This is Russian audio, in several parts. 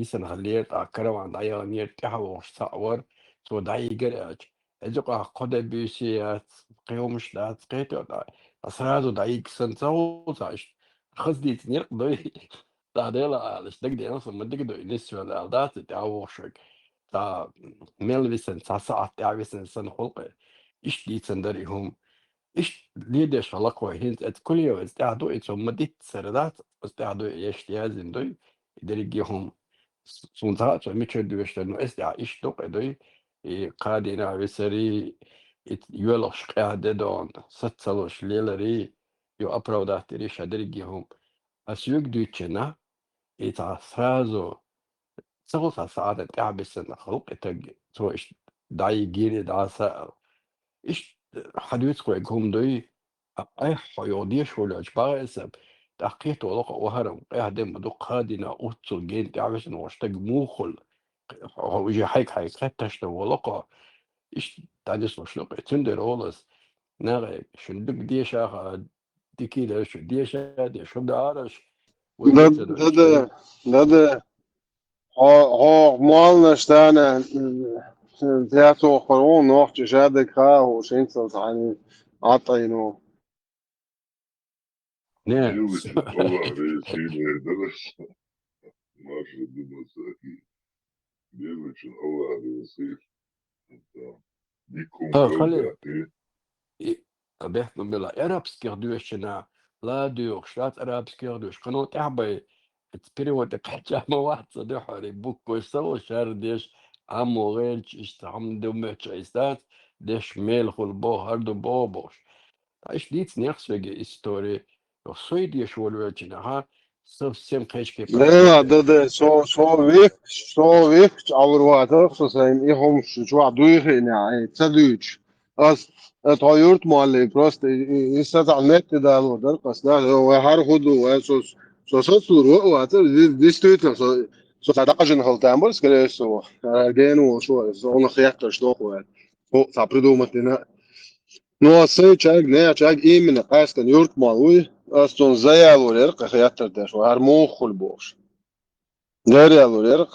Isen halliert a karavan daya nier tahaw sawar so dai gerach. Ezoka qode bisiat qiyomsh dat qeto da. Asrado dai ksan zawzash. Khasdit nier qdoy. Tadela alsdag de nas madig do iniswa da dat tahaw shak. Ta melvisen sa saat tavisen san khulqe. Ish dit sandarihum. Ich lede shalakwa hint et kulio استعدوا مدة سردات استعدوا يشتيازن دوي يدرجيهم سونتات وميتشر دوش لأنه استع إيش دوق دوي قادنا بسري يولش قاعدة دون ستسلوش ليلري يو أبرودات ريش أدرجيهم أسيوك دوتشنا يتعثرازو سغلط سعادة تعبسن خلق تج تو إيش داي جيري دعسا إيش حدوث هم دوي أي حيودية شو الأجبار إسم تحقيق ولقى وهرم قاعدين بدق هادنا أوتسو جين تعرفين واشتاق موخل هو يجي حيك تشتا ولقى إيش تعديس وشلق تندر أولس نغي شندق ديشا ديكي ده شو ديشا دي شو دارش ده ويدت ده إيش ده ha målnästan teatro قانون نوح جادك ها وشينتل يعني عطينو نعم Девочка, Allah, решили, да, Маша Думасаки. Девочка, Allah, решили, да. Дикум خلي Галдахи. بيحكوا بلا أرابسكير دوشنا لا دوش لا أرابسكير دوش قانون تعبي تبريو تقطع ما واحد صديق على بوك ويسوي شهر ديش عمو غيرش استعم دمتش عيستات ديش ميل خل بو هردو بوبوش ايش ديت نيخس ويجي استوري وصوي ديش ولوجنا ها صف سيم خيش كي لا باشكيت ده så vikt alruater så sen I hom sjua duige nej tsaduch as att ha gjort mål prost I satt على النت ده ده قص ده هو هاخد så stor och att det stöter så dagen halt ämbol skulle så gen och så hon skjätter stå och så prodo matina no säg jag nej jag I min qastan gjort mål aston zayal och det skjätter det så har mo khulbosh غير الورق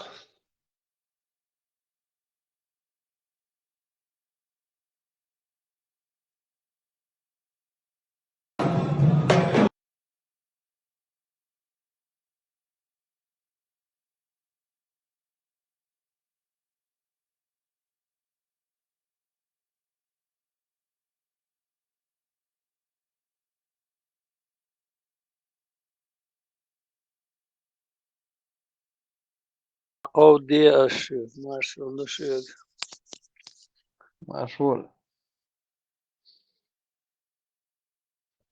Oh dear, Marshall, مشغول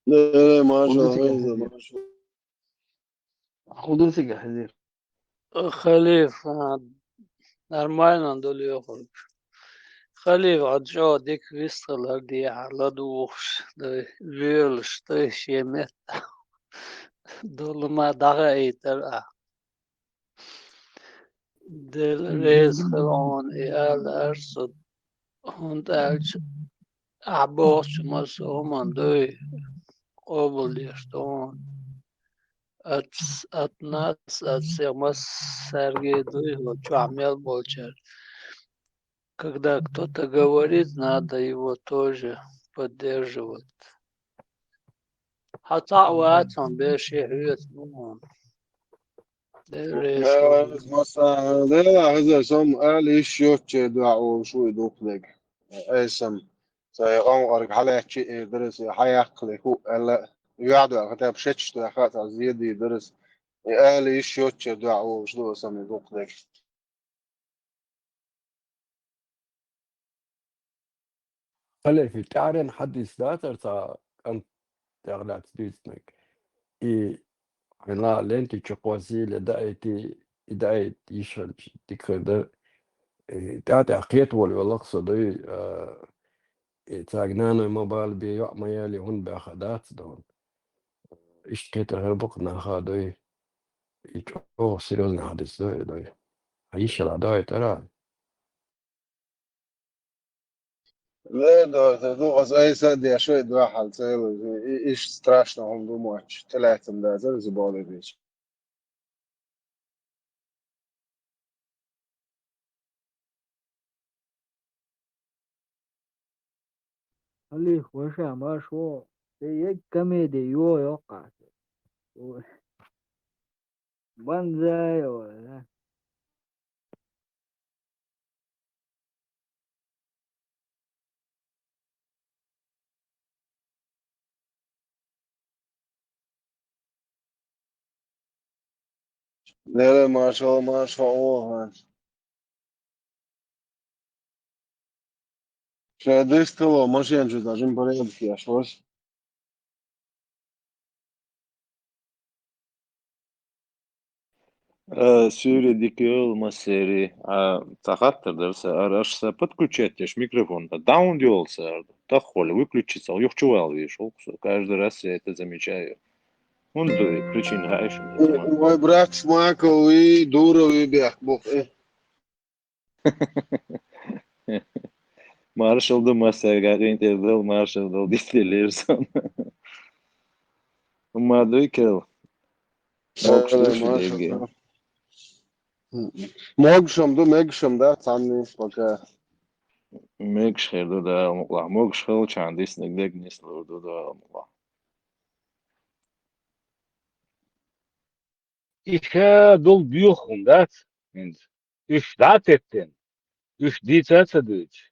لا ما قدوسك يا شاء حزير الله قدوسك يا حزير Khalif, нормально долёхал. Khalif, отжал дик вистрела, где ладуш, да вел, что еще мет, долма дага эйтер, del ريز خلون إيال أرصد هند ألش أعبوش مسوما دوي قبل يشتون أتناس أتسيغمس سرگي دوي хочу عمل болчер. Когда кто-то говорит, надо его тоже поддерживать. حتى وقتهم باش يحيطون دريش مثلا لا هذا سم قال ايش يوتش دعو شو يدوقلك اسم سيقوم أرك على شيء درس حياق لكو ألا يقعدوا كتاب شتش تأخذ زيادة درس قال ايش يوتش دعو شو اسم يدوقلك خلي في تعرن حدث ذاتر تا أنت تغلط ديسنك إي هنا لنتي تشقوزي لدايتي إدايت يشل تكرد تعطي عقيت والله صدي تاجنانا موبايل بيوع ميالي هون بأخدات دون إيش كيت هربقنا هادوي أوه سيروزنا حدث دوي عيش العداية ترى لا ده أي سد يا شوي ده حال إيش страшно هم دو ماتش ثلاثة ده زي زبالة بيش خليه وشا ما شو كميدي يو يوقع بنزاي ولا لا لا ما شاء الله ما شاء الله. شاديش تلو ماشي أنجز عشان بريد في أشواش. Сүйредеке olmaseri сағаттыр дәрсі арашса подключать микрофон даун делался так холли выключиться ух чувал видишь каждый раз я это замечаю он дует причин гаишь Мой брат смакал и дуров и бях бог. маршал да мастерга интердел маршал да дистиллерсон мадуйкел мокшлуш ما شاء деге الله. مقشم ده عني بقى. مكشخل ده مقلع مكشخل كان ديسنك ديك نسلو ده مقلع İşe dol büyüğüm dat. İş dat ettin. İş diyecekse düç.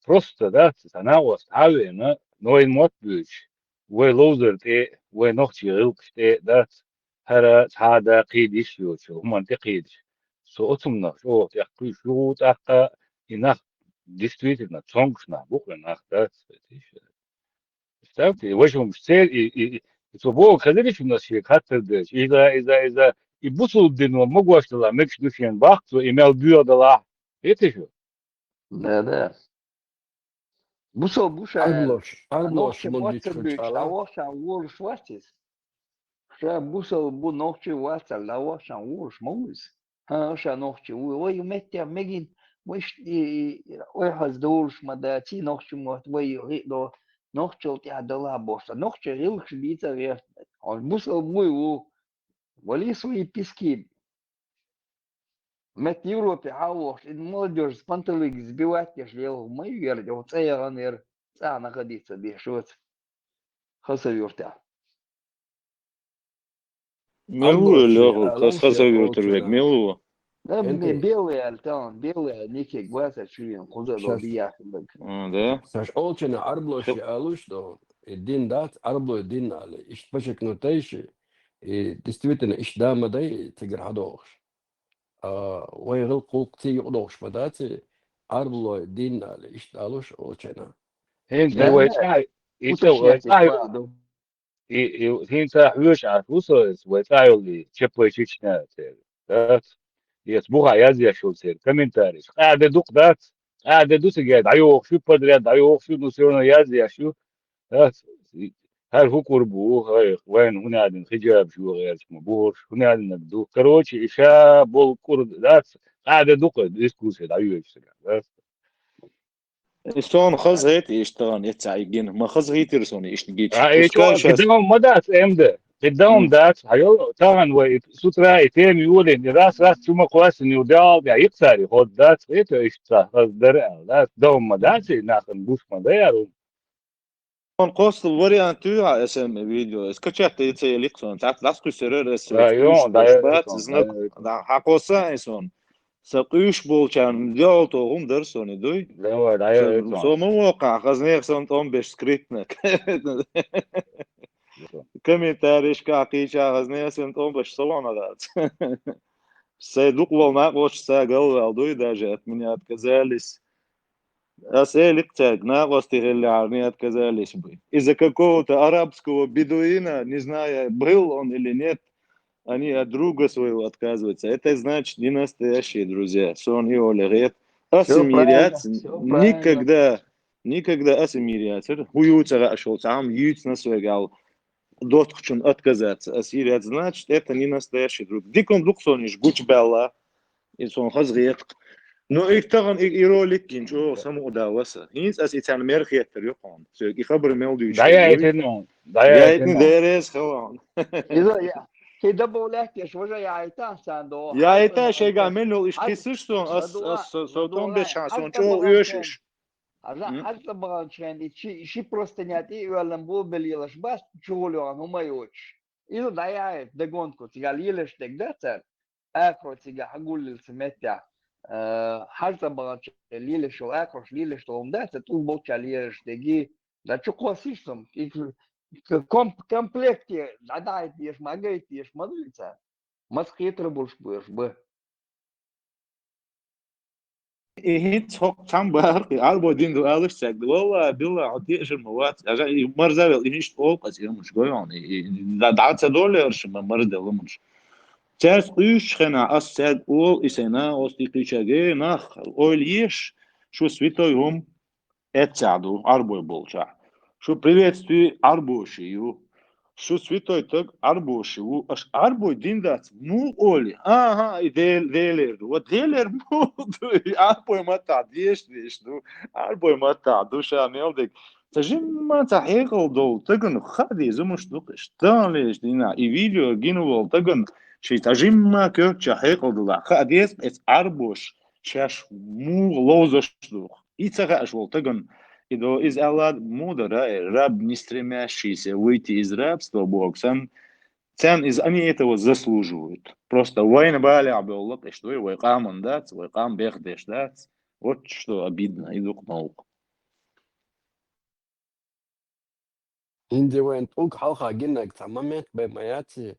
Просто dat. Sana o stavını noin mot büyüç. Ve lozer te ve nokçi yılk te dat. Hara hada qidiş yoç. Human te qidiş. So otumna o yakı şu takka inak действительно цонгшна бухна dat. Представьте, в общем, и свобода кадрич у нас есть хаттер из-за и бусул дыну могу что la мекш душен бах, то имел бюро дала. Это же. Да. Буша, Arbloş ногче mundiç моцер бюч, fıçala. лавошан вурш вастис. Ша бусал бу ногче вастер, лавошан вурш мовис. Ша ногче, ой, меття мегин, ой, хаз дурш мадати ногче мот, ой, до ногче тя дала боса. Ногче рилш бица вест. Он бусал мой вали свои пески. Мет Европе хавош, молодежь с пантелык сбивать лел, мы верить, вот цеянер, находиться бешут. Хасавюрта. Мелу Arbloş лёгу alanşı хасавюртурвек olçuna. мелу Да, Ente белые альтан, белые ники глаза чуем, куда до şaş бияхлык. да şaş olçuna arbloş alış do. Din dat arblo din ale. İşte başak notayşı. Действительно iş damaday tigir hadoş. ويغل قوقتي يقضوش بداتي أربلو دين على إشتالوش أوشنا. Hente Да, o да, etay, ite o уточняйте etay, правду. hente hüş at usos, o etay oli çepo içine ter. Dat. يصبغها يزيا شو تصير كومنتاريز قاعد ادوق ذات قاعد ادوس قاعد ايوه شو بدري ايوه شو نسيونا يزيا شو ذات هل هو قربوه هاي وين هنا عندنا حجاب شو غير اسمه بورش هنا عندنا بدو كروتشي إشاء بول كرد ذات قاعد ادوق ديسكوس ايوه ذات son khaz het ishtagan etsaygin ma khaz hitirson ishtgich شو puskashas قدامهم ما دات امده قدامهم دات هيو طبعا وسترا يتم يقول ان راس شو ما كويس انه ده يكسر ياخد دات ايه ايش درع دات دوم ما دات ناخذ بوش ما داير on qosl variantu sm video skachat etsaykson tat lasku serer ايوه sqysh boshbat znak داير hakosa ison sqysh bolchan dial toğum dersoni duy لا داير so mo waqa khaznexson 15 skriptnek комментарий шкаqicha khaznexson 15 salona dat Сайдук волна хочется голова, даже от меня отказались. А с электик на не отказались бы. Из-за какого-то арабского бедуина, не знаю, был он или нет, они от друга своего отказываются. Это значит не настоящие друзья. Сон и Оля говорят, Все правильно, ассимиляция все правильно. никогда ассимиляция. Хуются ашол, сам ють на свой гал. Дотхчун отказаться. Ассимиляция значит, это не настоящий друг. Дикон дуксониш гучбелла. إنسان خاص غير نو إكترن إيروليك كينجو سمو داوسا هينس أس إتان مرخية تريقون سو يخبر ميلدو داير يشتغلوي يتنون يا إتن ديريس خوان إذا كده بقولك يا شوجة يا عيتا ساندو يا حد إتا أنا شيء أنت قامل له إيش حد قصصون أس بدولا صوتون بدولا بشاسون حتى شو بغمتين يوشش حتى بغانش يعني شي просто не ати валам бу белилаш бас чулю ану маёч. Иду да я догонку тига лилеш дегдатер. Акро тига хагулил сметя. حتى بغانش лилеш او акрош лилеш томдат ту боча лилеш деги. Да чу классичном. Комплекте да еш магайт еш мадлица. Маскетр больше будешь бы. إيه هوك تام بارقي عالبو دين دو ألف ساق والله بالله عطيه إيش المواد أجا مرزا إيش أول قصير مش قوي يعني دعت $1 شو مرزا ومش تاس قيش خنا أسد أول إسنا أستيقيشة ناخ أوليش شو سويتهم اتساعدوا عربو بولشا شو приветствую арбошию شو سويتوي تك арбошию أش عربو دين دات مو أولي ها ديلر وديلر مو عربو ما تعديش ليش دو عربو ما تعدو شامل دك تجمع ما تحقيق دول تجن خدي زمش دوقش تانليش دينا إي فيديو جينو تجن شي تجمع كيف تحقيق دول خديس إس عربوش شاش مو لوزش دوق إيتساقا أشوال تجن إذا из Аллах мудра, раб не стремящийся выйти из рабства Богом, из они этого заслуживают. Просто война баля Аллах, и что его икам он дать, икам бехдеш дать. Вот что обидно, иду к науку. Hindi went ook halga ginnak tamamet be mayati.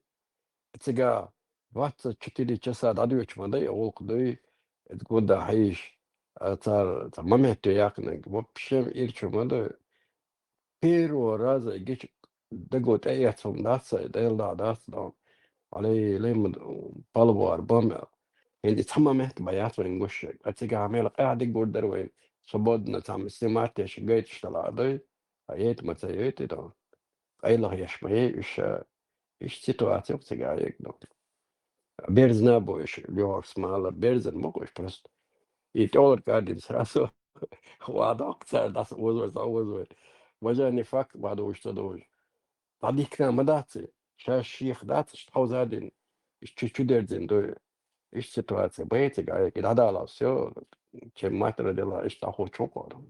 Tiga 24 часа дадуч мадай окдой года хаиш. Цар тamamet якнак вообще ирчу мадай. Первый раз гич дагот аятом даса дайла даса. علي لين طلبوا أربعة يعني تمامت بيات وين قش أتيجا عمل قاعد يقول دروين صبودنا تام استمعت إيش جيت اشتغل أيت متى ده أي له يشمعي إيش سيتواتي وتيجا يقدر بيرزنا بوش اليوم سمعنا بيرزن مقوش بس يتطور قاعدين سراسو وهذا أكثر ده وزوز وجاني فك بعد وش تدوج بعديك كان مداتي شيخ داتش حوزادين إيش دردين دو إيش سيتواتي بيتي قاعد كده هذا على سيو كم ما ترى دلا إيش تأخذ شوكر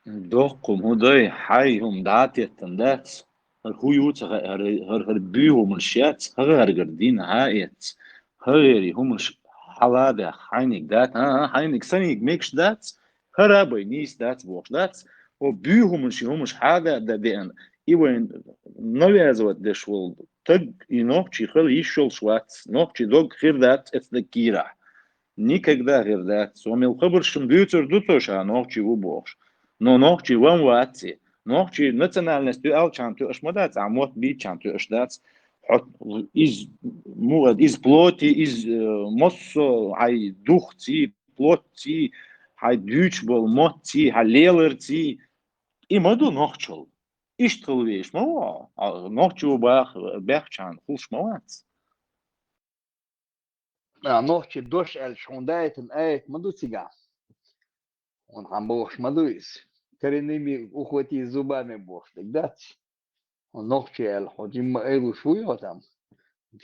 دوقم هداي حيهم دعاتي التندات هو يوت هر بيهم الشات هر قردين هايت هري هم حلادة حينك دات حينك سنيك ميكش دات هرابي نيس دات بوش دات وبيهم هم حاجة دا بين إيوين نويازوات دشول تج ينوكشي خل يشول شوات نوكشي دوغ خير دات اتذكيرا никогда غير دات سومي الخبر شم بيوتر دوتوشا نوكشي وبوش но ногчи вам вати ногчи национальностью алчанту ашмадат амот би чанту ашдат из муад из плоти из моссо ай духти плоти ай дючбол мотти халелерти и маду ногчол иштол веш мо ногчу бахчан хулшмават نوحكي دوش الشوندايت الآيت مدو تيجا он бош мадуис коренными ухвати зубами бош тогда он ногчел ходим элу шуё там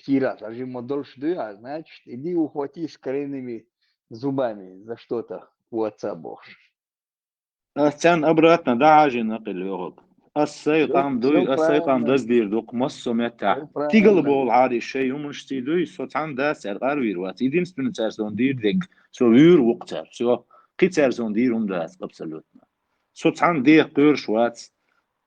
кира жим дольше дуя значит иди ухвати с коренными зубами за что-то у отца бош أستان أبراتنا دعاجي نقل يغب السيقام دوي السيقام داس دير دوق مصو متع تيقل بول عادي شيء ومش تيدوي سوتان داس أرغار ويروات إدين سبين تارسون دير ديك سو وير وقتر سو قي تارسون دير داس قبسلوتنا سوتان دير قير شوات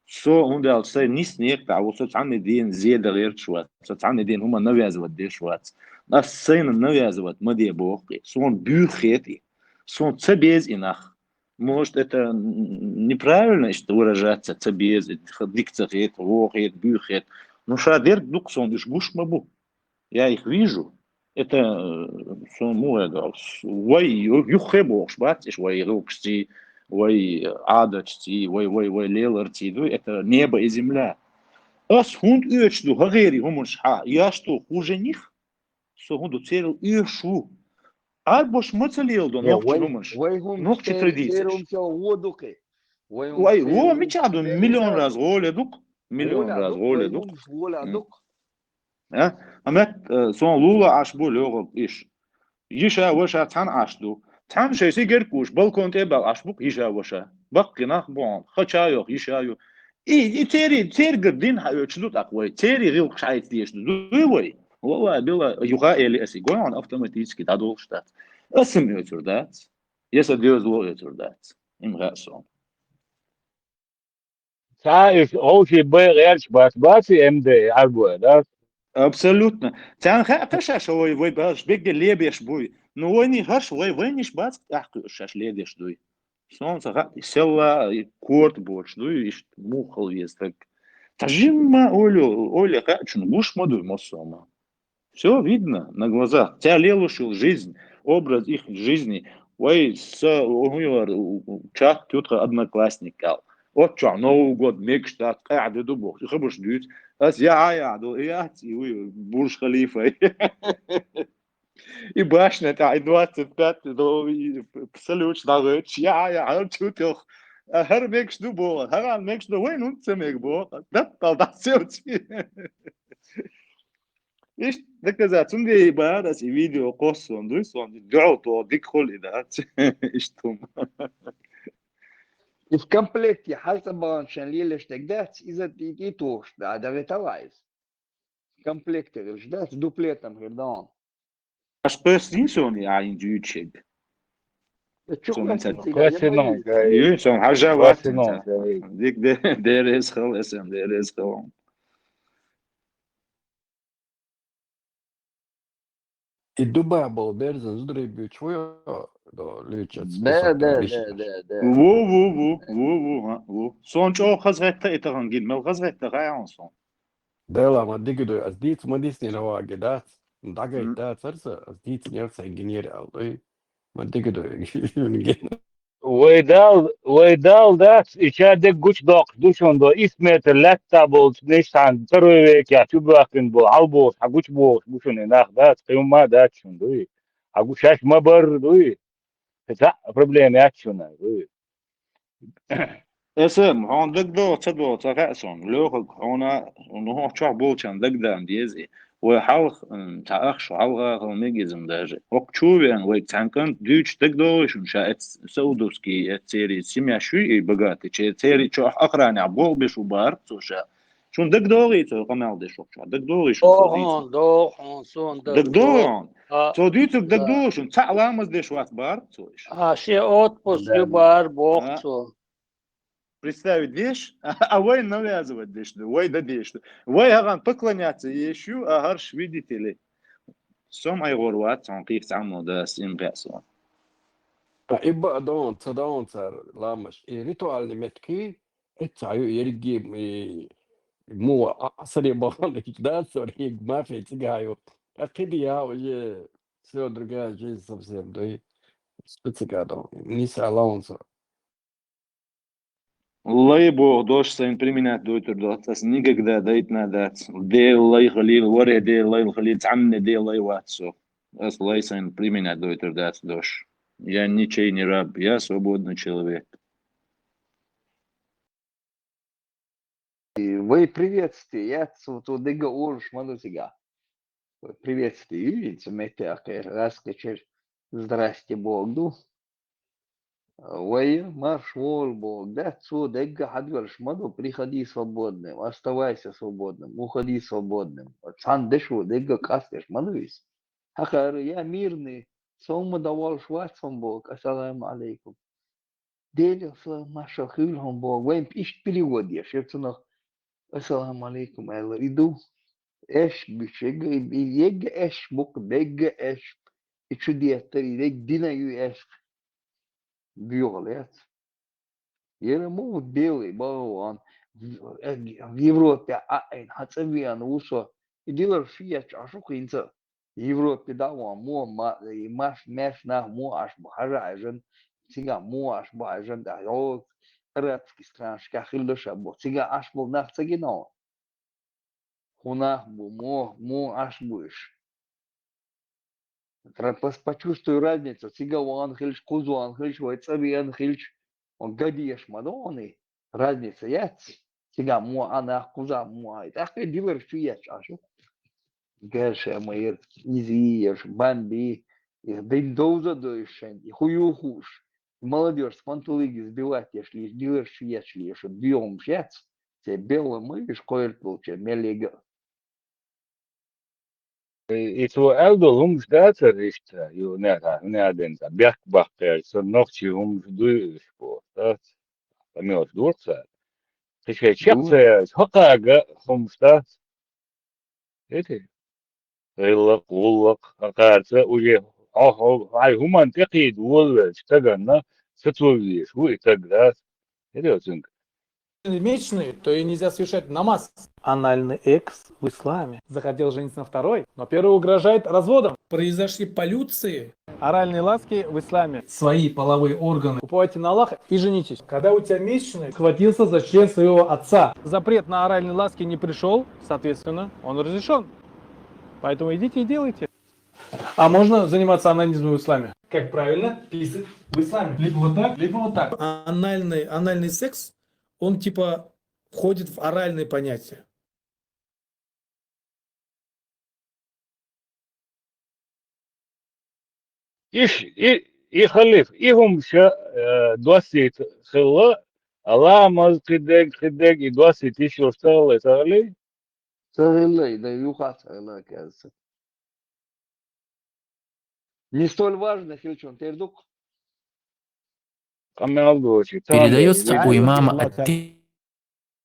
سو هندال سي نيس نيك تعو سوتان دين زيادة غير شوات سوتان دين هما نويازوات دير شوات السين النويازوات مدي بوقي سون بيوخيتي سون تبيز إناخ Может, это неправильно, что выражаться, цабез, дикцахет, вохет, бюхет. Но шадер дуксон, иш гушмабу. Я их вижу. Это вай юхебош, батиш, вай руксти, вай адачти, вай леларти. Это небо и земля. Ас хунд уечду, гагери гумуншха. Я что, хуже них? Со хунду церил уешу. Арбош мацалил до ногчи гумаш. Ногчи традиции. Вай, о, мечаду миллион раз голедук. Миллион раз голедук. Амет сон лула аш бу лёгоб иш. Иша ваша тан ашду. تعال شيء سيجركوش بالكون تبع أشبك يشاوشة بقي نخبون خشايو يشايو إيه تيري قدين شدود أقوى تيري غير شايت ديش دوي والله بلا يغاء اللي أسي قوي عن أوتوماتيكي تادو شتات اسم يوتردات يسديوز لو يوتردات إم غاسون تعرف هو شيء بغيرش بس MD عربو ده Абсолютно. Тян хашаш вой баш бег ле беш буй. Ну вой не хаш вой ниш бац ах шаш ле деш дуй. Сон сага села корт боч дуй иш мухал есть так. Тажима Оля качун буш моду мосома. Все видно на глазах. Тебя лелушил жизнь, образ их жизни. Ой, чат тютка одноклассник кал. Вот что, Новый год, мекштат, قاعد дубок, خبش دوت. Аз я до яти, Бурж Халифа. И башня та 25 до салют дагыч. Я чутох. Her mekш дубо, her mekш до вой нутце мекбо. Да талдасёт. إيش ذكر تندي بارس فيديو قصون دويسون دعوتو ديكول إذا إيش توم В комплекте حسب عشان ليلة تقدرت إذا تيجيتوش ده ريتوايز комплекте ждать дуплетом гердан. أش بس نسون يعني جيتشيب شو سون قاسم إنت تيجا fascinant يسون حاجة وقت fascinant إنت ديك ديريس خل اسم ديريس خل الدبابة بيرزن زدري بيتشوي دو ليتشات ده بسوتا ده ليش ده ده وو سون شو خزغت إتغنجين مل خزغت غايان سون ديلا ما ديكدو أزديت ما ديسني لو أجدات دعجة تا ترسا أزديت نيرسا إنجنير ألوي ما ديكدو ويدال ده إشادة قش دق دوشون دو إسمت اللاتابل نيشان تروي كي أتوباكن بو عالبوس حقوش بوس بوشون ناخ ده قيوم ما ده شون دوي حقوش هاش ما بر دوي تسا بروبليم ياتشون دوي اسم هون دك دو تدو تغاسون لوخ هونا ونهو تشوح بولشان دك دام ديزي وحاول تأخش حاول ميجزم داجي وقت شوفين ويك تانكن دوش دك دو شون شاءت سودوسكي تيري سيميا شوي بقاتي تيري تشوح أقراني عبول بشو بار توشا شون دك دوغي تو قمال دي شوك دك دوغي شون صديت دوغون سون دك دوغون آه تو ديتو دك دو شون تعلامز دي شوات بار توش شي отпуск любар боксу. Представить деш, а вой навязывать деш, вой да деш. Вой аган поклоняться Ешью, а гарш видите ли. Сом айгорват, он ких саму да сим гасу. إبا دون تدون صار لامش ريتوال متكي إتسايو يرجي مو أصلي بقول ده سوري ما في تجايو أكيد يا وجه سو درجة جي سبسيم دوي سبتسكادو نيسا لونسو الله يبو دوش سين بريمينات دوتر دوت اس نيجا دايتنا دات دي الله يخليل وري دي الله يخليل تعمني دي الله يواتسو اس الله سين بريمينات دوتر дат дош. Я ничей не раб, я свободный человек. Вы приветствие, я тут дига урш мадусига. Приветствие, видите, метеаке, раскачер, здрасте Богу. Вы марш вол Бог, да, цу дига хадгарш маду, приходи свободным, оставайся свободным, уходи свободным. Цан дешу, дига кастеш мадуис. Хахар, я мирный, сома давал шварцом Бог, ассаламу алейкум. Делился маша хилхом Бог, вейм ищ перевод я, шепцунах. Assalamu alaikum Allah idu eş bir şey yeg eş bok deg eş içi diyetleri deg dina yu eş violet yere mu belli bağlan в Европе ein hatsavian uso idiler fiyat aşık insa Европе dava mu maş na mu aş baharajan siga mu aş bahajan da yok Arabski stranska khildosha bo siga aş bol naxtagi no Хунах бу, мо аш будешь. Почувствуй разницу. Сига анхельш, кузу анхельш, вайцаби анхельш. Он гадиеш мадоны. Разница есть. Сига мо анах куза мо ай. Так и дилер чуешь ашу. Гэше моир изиеш, бамби. Их бендоза дойшен, и хуюхуш. Молодежь спонтулыги сбивать, если сбиваешь, если бьем шец, те белый мышь, коер получает, мелега. Iets wat ouder homs dat er is, joh, net den bergbakker, zo nog je homs duursport, dat me als doortzet. Dus je checkt ze, hakka homs dat, weet je, heel cool, hakka ze, uje, hij human tekid, wol, stagan, na, zetwis, hoe ik dat, weet je, zink. Месячные, то и нельзя совершать намаз. Анальный экс в исламе. Захотел жениться на второй, но первый угрожает разводом. Произошли полюции. Оральные ласки в исламе. Свои половые органы. Уповайте на Аллаха и женитесь. Когда у тебя месячные, схватился за член своего отца. Запрет на оральные ласки не пришел, соответственно, он разрешен. Поэтому идите и делайте. А можно заниматься анонизмом в исламе? Как правильно писать в исламе? Либо вот так, либо вот так. Анальный секс, он типа входит в оральные понятия. يخلف إيهم شا دوسي خلا الله ما خدق دوسي تيشو تغلي Сагылай, да юха сагыла, кажется. Не столь важно, Хильчон, тердук. Передается у имама Ат-Тирмизи,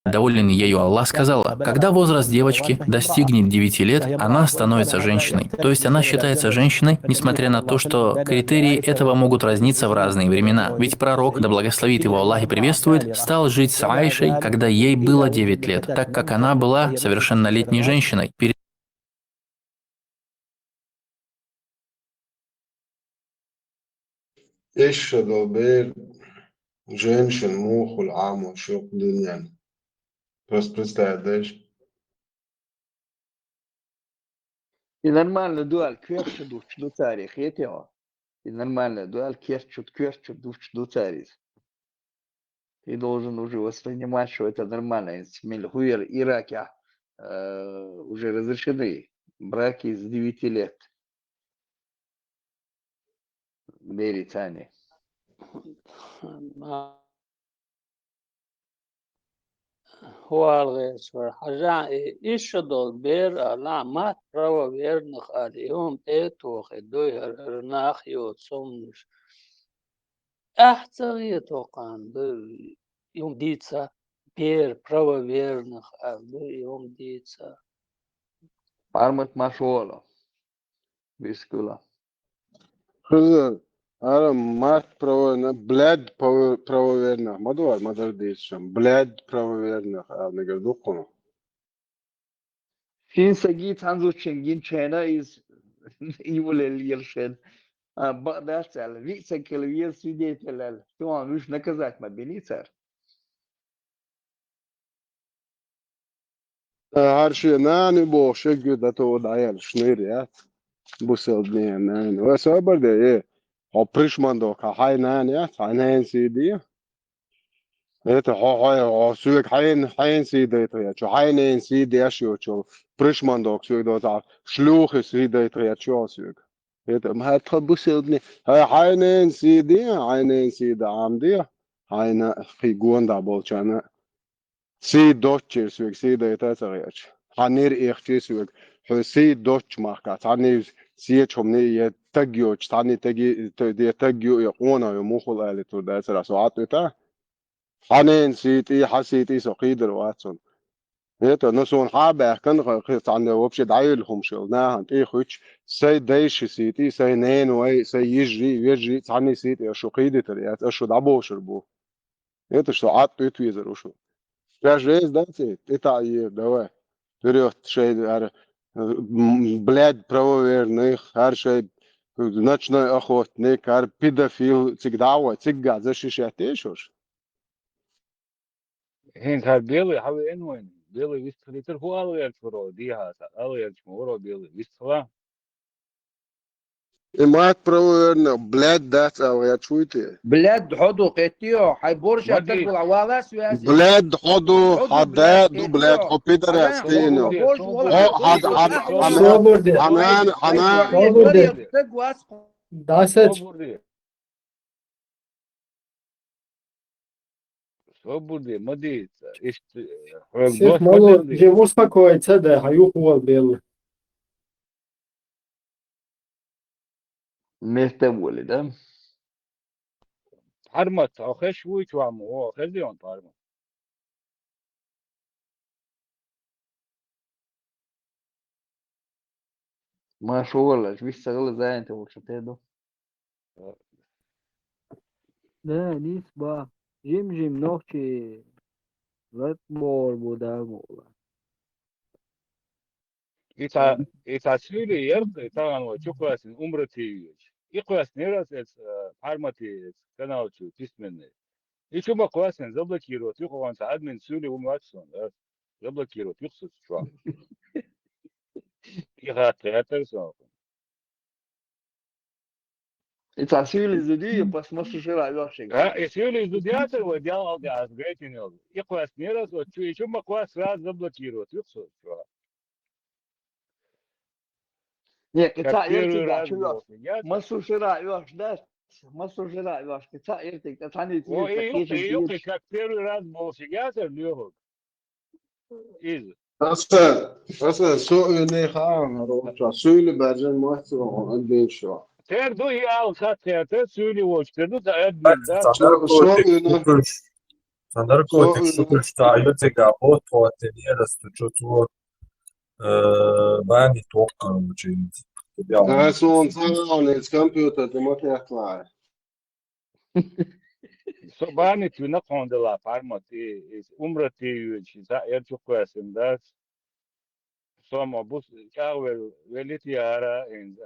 доволен ею Аллах, сказала: когда возраст девочки достигнет 9 лет, она становится женщиной. То есть она считается женщиной, несмотря на то, что критерии этого могут разниться в разные времена. Ведь пророк, да благословит его Аллах и приветствует, стал жить с Аишей, когда ей было 9 лет, так как она была совершеннолетней женщиной. Еще добер женщин мухул аму шок дуньян. Просто представь, дальше. И нормально дуаль, кверчу дуч до царих, етео. И нормально дуаль, кверчу дуч до царис. Ты должен уже воспринимать, что это нормально. Хуер Ираке уже разрешены браки с 9 лет. Британии. هو الغير حاجة إيش دول بير لا ما ترى بير نخاليهم تيتو خدوي هرناخ يوتسومش أحتغي توقان يوم ديتسا بير بروا بير نخالي يوم ديتسا Пармат машола. Бискула. Kızlar, ara mart prova, bled prova verna. Maduvar, madar değişim. Bled prova verna. Ne gördük konu. Фин сагит ханзу ченгин чена из Иволел Ершен. Бадасал, вицекел вир свидетель. То нужно наказать мобилицар. Her şey nani bu şekilde de to dayal şnir ya. Bu sildne nani. Ve sabar de oprishman do ka hay nani ya. Hayn sidi. Это сюк хайн сидит я, что хайнен сидит я, что пришмандок сюк до шлюхи сидит я, что сюк. Это мы тхабусилдни. Хайнен сидит амди, хайна фигунда болчана. Си дочер сюк сидит это я. Ханир ихти сюк. Си доч махка. Ханир си чомни я тагиоч, хани тагио я она ему хулали туда это суат это. حنين سيتي حسيتي سقيدر واتسون هيتا نسون حابة كان خيط عند وبش دعيلهم شلناها انتي خوش سي ديش سيتي سي نين وي سي يجري تعني سيتي اشو قيدي تريات اشو دعبو شربو هيتا شو عاد تيتويزر وشو راج ريز دانسي تيتا دواء تريوت شي بلاد بروفير نيخ هر شي نچنا اخوت نيك هر بيدافيل تيك دعوة تيك قاعد زي شيشاتيشوش هين هاد بيلي حوي انوين بيلي ويستخديتر هو الويل فرو دي هاسا الويل شمورو بيلي ويستخلا ما تبرو بلاد دات او يا تشويتي بلاد حدو قيتيو حيبورش ما دي تقول عوالس وياسي بلاد حدو حدو بلاد حداد بلاد قيتيو حو بيدر حدا يستينو بورش ولا هو حد حدو حنان حيث حنان مريض تقواس Десять. Свободы, модится. Всех мало, где успокоиться, да, а юху белый. Вместо воли, да? Пармат, а хэш вуйч вам, о, хэзион пармат. ما شاء الله ايش بيشتغل زي انت وشتيدو. ده نسبة جيم نوخشي red ball بودامو. It's really yerb, tagan wa chukwas in umrati. Ikwas neras es parmati kanal chu pismenne. Ichuma kwasen zablokirot, yuko sa admin suli umwatson. Zablokirot, yuxus chwa. Iha teater so. Это сильно задею, посмотри, что вообще говорит. Сuli zudiater wa dial ga asgretinel. Ikwas neras wa chu ichuma kwas raz zablokirot, yuxus chwa. Нет, Как это первый иртига, раз чувак. был. Я Масушира, ваш, да? Масушира, ваш, это иртига, это не О, тебе, так и как первый раз был сигатор, легок. Из. أصلا سوق نيخان روشا سوق بعدين ما تروح عندي شو Terdo i al sad teater söylüyor. Terdo da admin da. سوق Narkotiku šukurštāju cigā potpotinieras, taču to bērni tokaručīt. ده سوون صار الكمبيوتر ما تطلع So bani tüne kondular parmati. Umrati yüçi. Yer çok koyasın da. Soma bu çağvel veliti ara en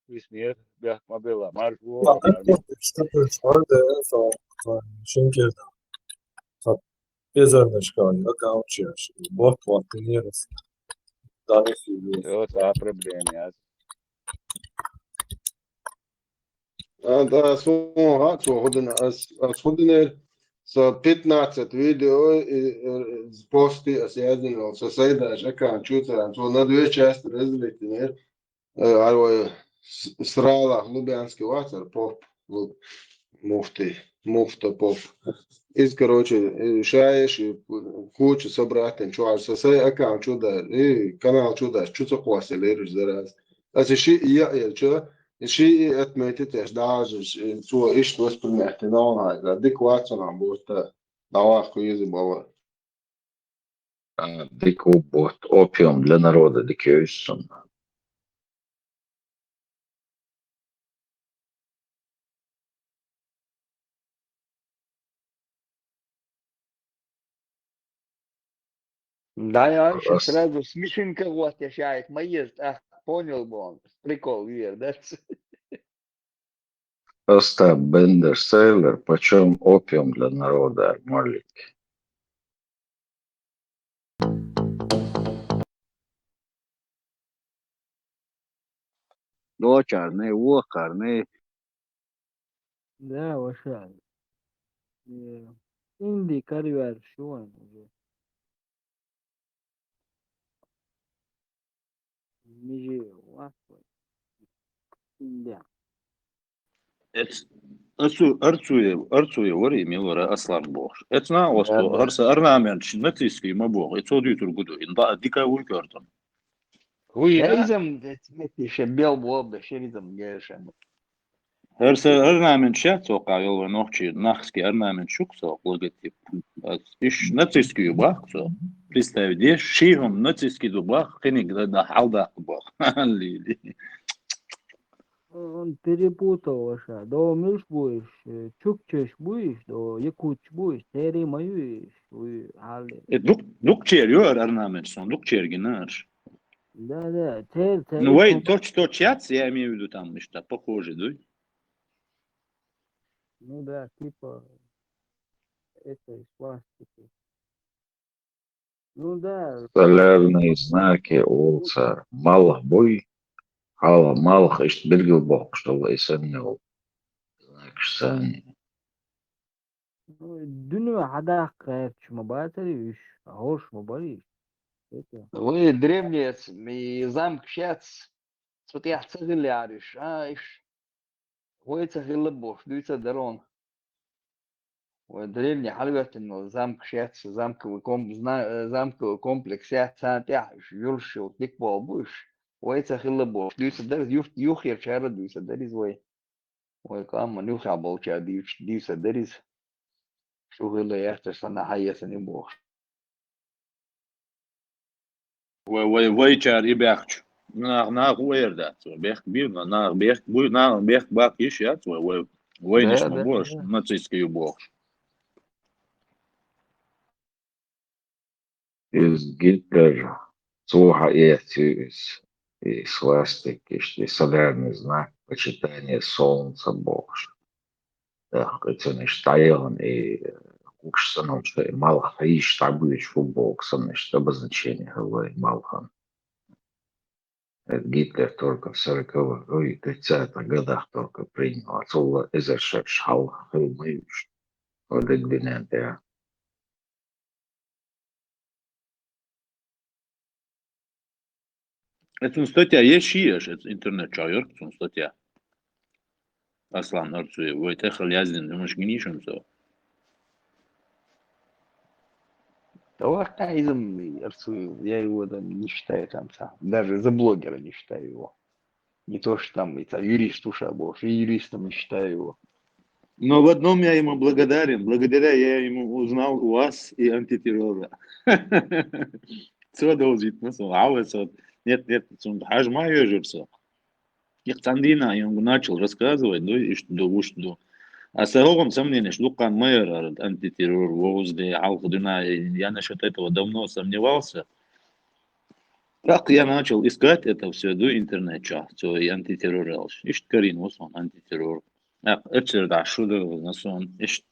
isniyet behma bela marfu. Narkotiku šukurštāju šinkirdām. Piezarniškāju akaučieš, potpotinieras. Все, tā problēma. ده سوون هات وهدنا هدنا så 15 video posti asjedino sa sejdaš ekrāna čūcerām, to na dvije česti razliti, ne? Arvo srālā Lubjanski vācar pop, mufta pop. Izkaroči šāieši kuči sabrātiņ čuāri sa sej ekrāna čudār, kanāla čudārs, čucakosi liruši zarās. Asi šī ieieča, šī atmētīties dažas, to ištos primēti nav, diku vācanām būs tā наваху izbala. Дико бот, опиум для народа, дикюйсон. Да, я еще сразу смешинка вот я шаек, моест, понял бы он, прикол, вер, да? Остап Бендер Сейлер, почем опиум для народа, Армалик? До чарный, о, карный. Да, вообще. Инди карьер, что он уже. Мижи, вахой. Инди. Arcuja varījumi var aslan boğ. Etna ostu, harsa arnāmen netiski ma boğ. Etsodu tur gudu. Inda dika uykartan. Я изам, еще бел блоб, еще изам, гешем. Harsa arnāmen šeit soqā jau nohči nahski arnāmen šukso logotip. Iş netiski boğ. Представь, шигом нациски du boğ, kenig da halda boğ. Он перепутал вообще. До миш будешь, чукчеш будешь, до якуч будешь, тери мою вы али. Dukçer yor arnāmen son, dukçer ginar. Да, тер. Ну, вы точац, я имею в виду там что похоже, да? Ну да, типа это из пластики. Ну да. Солярные знаки улица Малахбой, Хала Малах, ишь бельгил бог, что лайсанил. Знак сани. Дуню хадах кайф мабатери иш, хош мабариш. Это. Вы древнец, и замк щец, вот я цегеляриш, иш. ويتسخ يلبوش دويتسا درون ودليلني حلوة إنه زامك شات زامك زامك كومبلكس يات سانتيح يلش وتكبو بوش ويتسخ يلبوش دويتسا درز يوخير شهر دويتسا درز ويقام من يوخي عبوشا دويتسا درز شو هلا يحتر سنة حية سنبوش ويچار يبيخش ناغ ويردا بيخ بيو ناغ بيخ بو ناغ بيخ باك يشات وينش ده مبوش ناتسيسكي يبوش Из Гитлера слуха и свастики, что солярный знак почитания солнца Бога. Да, это не штайон и кукшаном, что и малха и штабыч футбоксом, что обозначение говорит малхан. Это Гитлер только в 40-х и 30-х годах только принял. Отсюда изошед шал хымыш. Вот это глинянтия. Это статья ешиеш, это интернет чайор, это статья. Аслан Арцуев, войтехал яздин, думаешь, гнишем все. توقع إذا يرسل я его там не считаю там сам. Даже за блогера не считаю его. Не то, что там это юрист уж был, и юристом не считаю его. Но в одном я ему благодарен. Благодаря я ему узнал вас и антитеррора. Все должит смысл. Нет, хажма ежерся. Иқтандина, и он начал рассказывать, да, и что. А сороком сомнение, что Лукан Майер, антитеррор, возле Алхудина, я насчет этого давно сомневался. Как я начал искать это все до интернета, все и антитеррор, ищет Карин, он антитеррор. Это да, что да, нас он ищет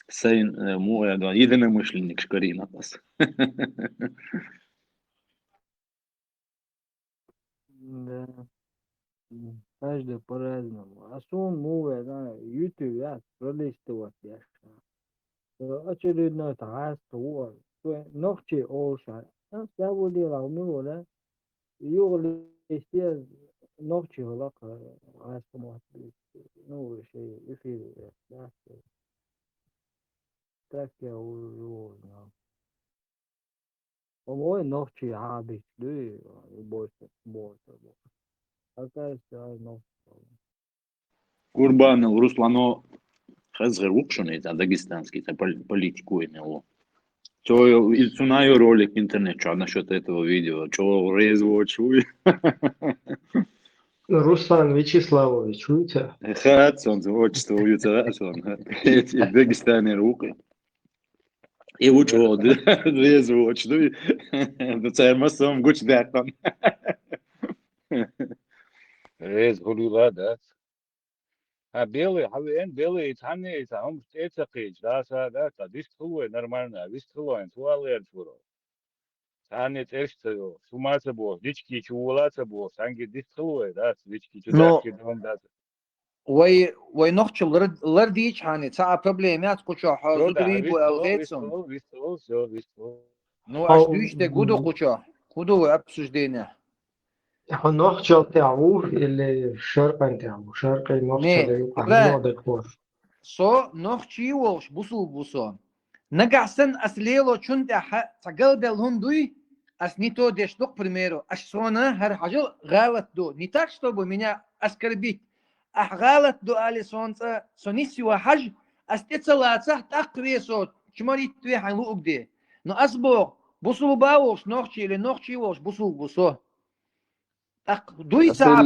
сейн, мой, да, единомышленник Карина нас. Да. Каждый по-разному. А сон муве, да, YouTube, я пролистывать я. Очередной раз, то ногти олша. Я буду лавну, да. Юг листе ногти лак, раз ну, шей, эфир, да. Так я уже, да. Мой ногти абит, да, больше. Оказывается, ногти. Курбан, Руслано, хазгар укшуни, это дагестанский, это политику имело. То и цунаю ролик интернет, насчет этого видео, что резво чуй. Руслан Вячеславович, чуете? Хатсон, отчество уются, эти Дагестане руки. И учу, резво чуй. Да це масом гуч дертон. ريز هولولا ده белый حوين белый يتعني يتعم تيتقيج ده قديش هو نورمالنا вист هو توالير شورو تعني تيشتو سوماته بو ديچكي чуваلاته بو سانги дис هو ده ديچكي чудачки дом да وي نوختشل لرديش هاني تاع بروبليمات قوشو زغريب والغيتسون نو اش دوش ده غودو قوشو غودو ابسوجدينه هو نوختشل تاعو اللي شرق نتاعو شرق نوختشل يوقع نوع كور سو نوختشي وش بوسو نقعسن اسليلو چون تقل بالهم دوي اснито дештук примеру ашсона هر حاجه غلط دو не так чтобы меня оскорбить غلط دو على صونصه سونيسي وحج استتصلاته تقوي صوت شمالي توي حلو اقدي نو اسبو بوسو باوش نوختشي اللي نوختشي وش بوسو دوي ساعه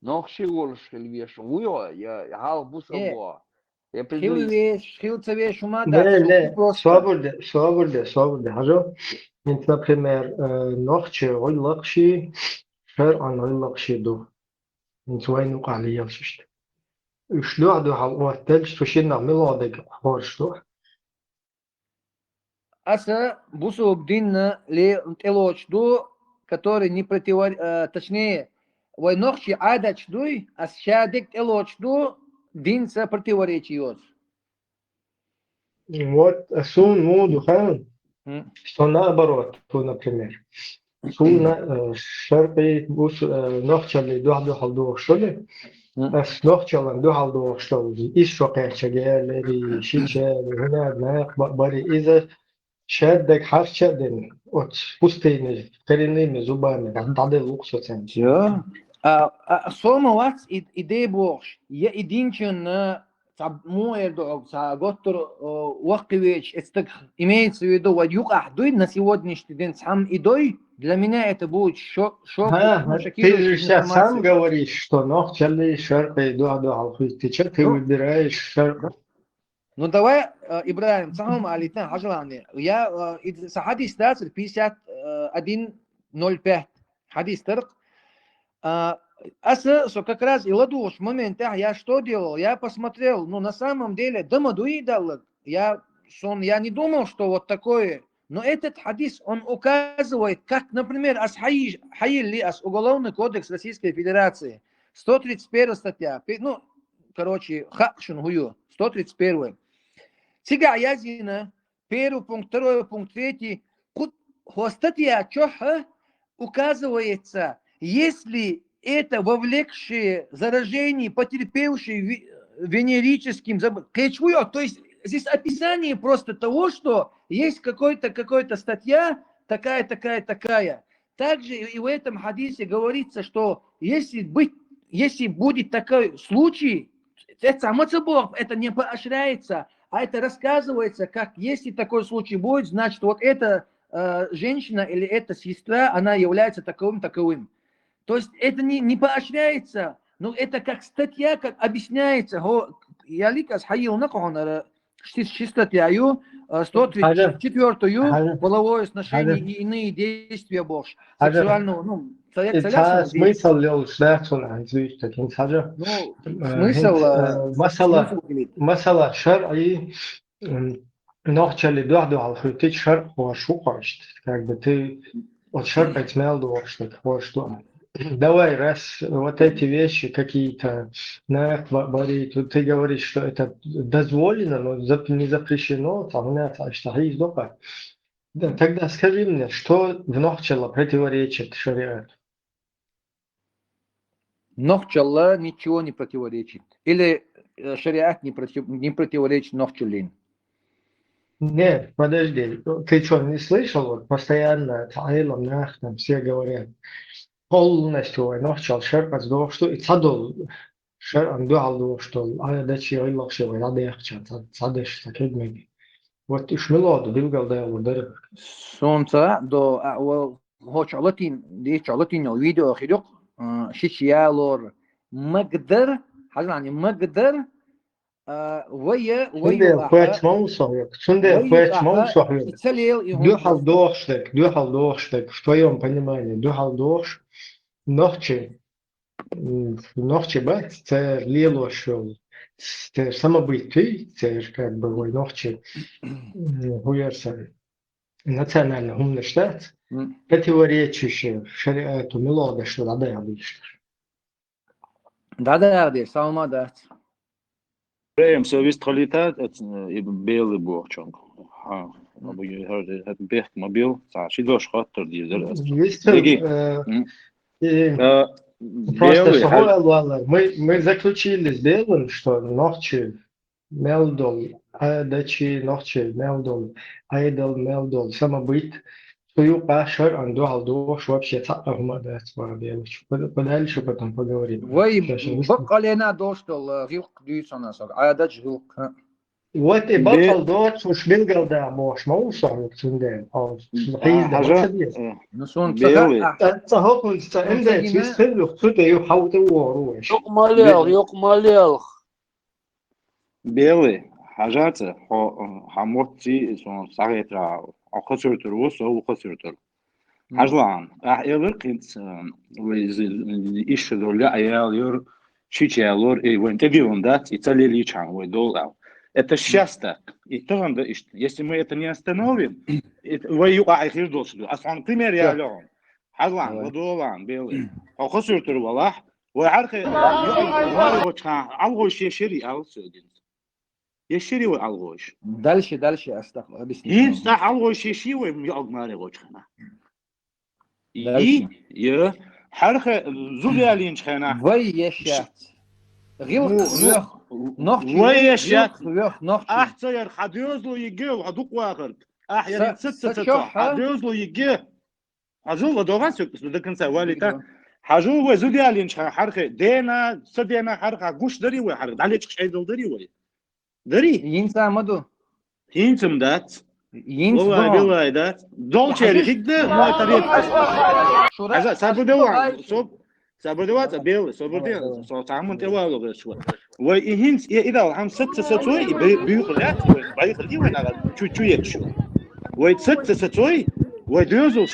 نوختشي وش اللي بيش ويو يا حال بوسو بو Хилцеве шума свобода. Хажо. Ведь, например, нохче ойлакши, шер'ан ойлакши ду. Ведь войну قال يلششت. Шлю аду хавуаттель, сушинна мелодик хоршту. Аса бусу бдинна ли телочду, который не противоречит, точнее, войнохчи адачдуй, а шадик телочду, дин са противоречиет. Вот сун моду хан, что наоборот, то, например, сун шарпи бус нохчали дух что ли, بس نوخشلن دو هال دوخشتل إيش وقع شجالي شيء هنا ناق بري إذا شادك حرف شادن أوت بوستين كريني مزوبان تعدل لوكسو تاني Сома вац идея борщ. Я единственное, муэрдо, готтер вахкевич, это имеется в виду, вот юг ахдуй на сегодняшний день сам идой, для меня это будет шок. Ты же сейчас сам говоришь, что нохчали шарпы до алхуй. Ты что ты выбираешь шарпы? Ну давай, Ибрахим, сам алитна хажлани. Я хадис дацер 51:05. Хадис тарк. Как раз и ладуш в моментах я что делал? Я посмотрел, ну на самом деле, дамадуидал. Я не думал, что вот такое. Но этот хадис, он указывает, как, например, Хайилли, Уголовный кодекс Российской Федерации, 131 статья, ну, короче, хакшун гую, 131. Сега язина, первый пункт, второй пункт, третий, статья чоха указывается, если это вовлекшие заражение, потерпевшие венерическим заболеванием, то есть здесь описание просто того, что есть какая-то статья, такая. Также и в этом хадисе говорится, что если будет такой случай, это само собой, это не поощряется, а это рассказывается, как если такой случай будет, значит, вот эта женщина или эта сестра, она является таковым. То есть это не поощряется, но это как статья, как объясняется. Я ликас хаил наконара статью 134 половое сношение и иные действия Божьи. Сексуального, это смысл лишь дацуна известно, инсажа. Масала шар'и нохчали до алхуй. Ты шар хочешь, как бы ты от шар отмел до что. Давай, раз вот эти вещи какие-то, ты говоришь, что это дозволено, но не запрещено, что есть дока. Тогда скажи мне, что в нохчала противоречит шариату? Нохчала ничего не противоречит. Или шариат не противоречит нохчалин? Нет, подожди. Ты что, не слышал? Вот постоянно таилом нахтам все говорят. Полностью нохчал шерпац до что и цадол шер до до что а дачи ойлах что надо яхча цадеш такими вот и шмелод билгал да удар солнце до хочалатин видео хидок шичиалор магдер хазани магдер ويا почему духал в твоем понимании духал дождь ночи бать це ліло що це самобытий це ж как бы вой ночи гуерса национальный умный штат противоречащий шариату мелода что надо обычно да салма да Prem service kvalitet et bele borchong. Ha, aber ihr hört het becht mobil, sa shido shkhatter dizer. Просто мы заключили с Белым, что ночи мелдол, дачи ночи мелдол, айдол мелдол, самобыт, свою пашер, он душ вообще цапахма да сварабелыч. Подальше потом поговорим. Вой бакалена достал рюк дюсона саг, айдач рюк. Вот и бакал дош уж билгал да мош маусор цунден, а ну сон تهوكل عندك يستلو خطة يحاول وروش. يقماليل. Белый, хажаться, хамоти, сон сагетра, خسرتر وصو خسرتر هجلان أحيالك إنت إيش دول عيال يور شيء وين تبيون دات يتالي لي чан ويدول أو это счастье и то он если мы это не остановим вы يقع خير دوسلو أصلا пример يا لون هجلان ودولان بيلي أو خسرتر والله وعارك يقع وشان algoş yeşeri al söyledin يشري والغوش دالش استغفر بسم الله ينسى الغوش يشي ويقمر غوشنا يا حركه زوليالين خنا وي يشات أحتير حديوزلو يجي وعدوك واخر أحيانا ست حديوزلو يجي حجو ودوغان سوكس بدكن سوالي تا حجو وزودي علينش حرخة دينا سدينا حرخة قوش دري وحرخ عليه تخش عيدل دري وي دري ينسى مدو هينتم دات ينسى والله بالله دات دولتشي هيك ما تريد هذا سابدوا صوب سابدوا بيل صوبردين صوت عمون توالو غير شوي ويهينس إذا هم ست ستوي بيخلات بيخلي وين على شو يكشو ويت ستوي ويدوزو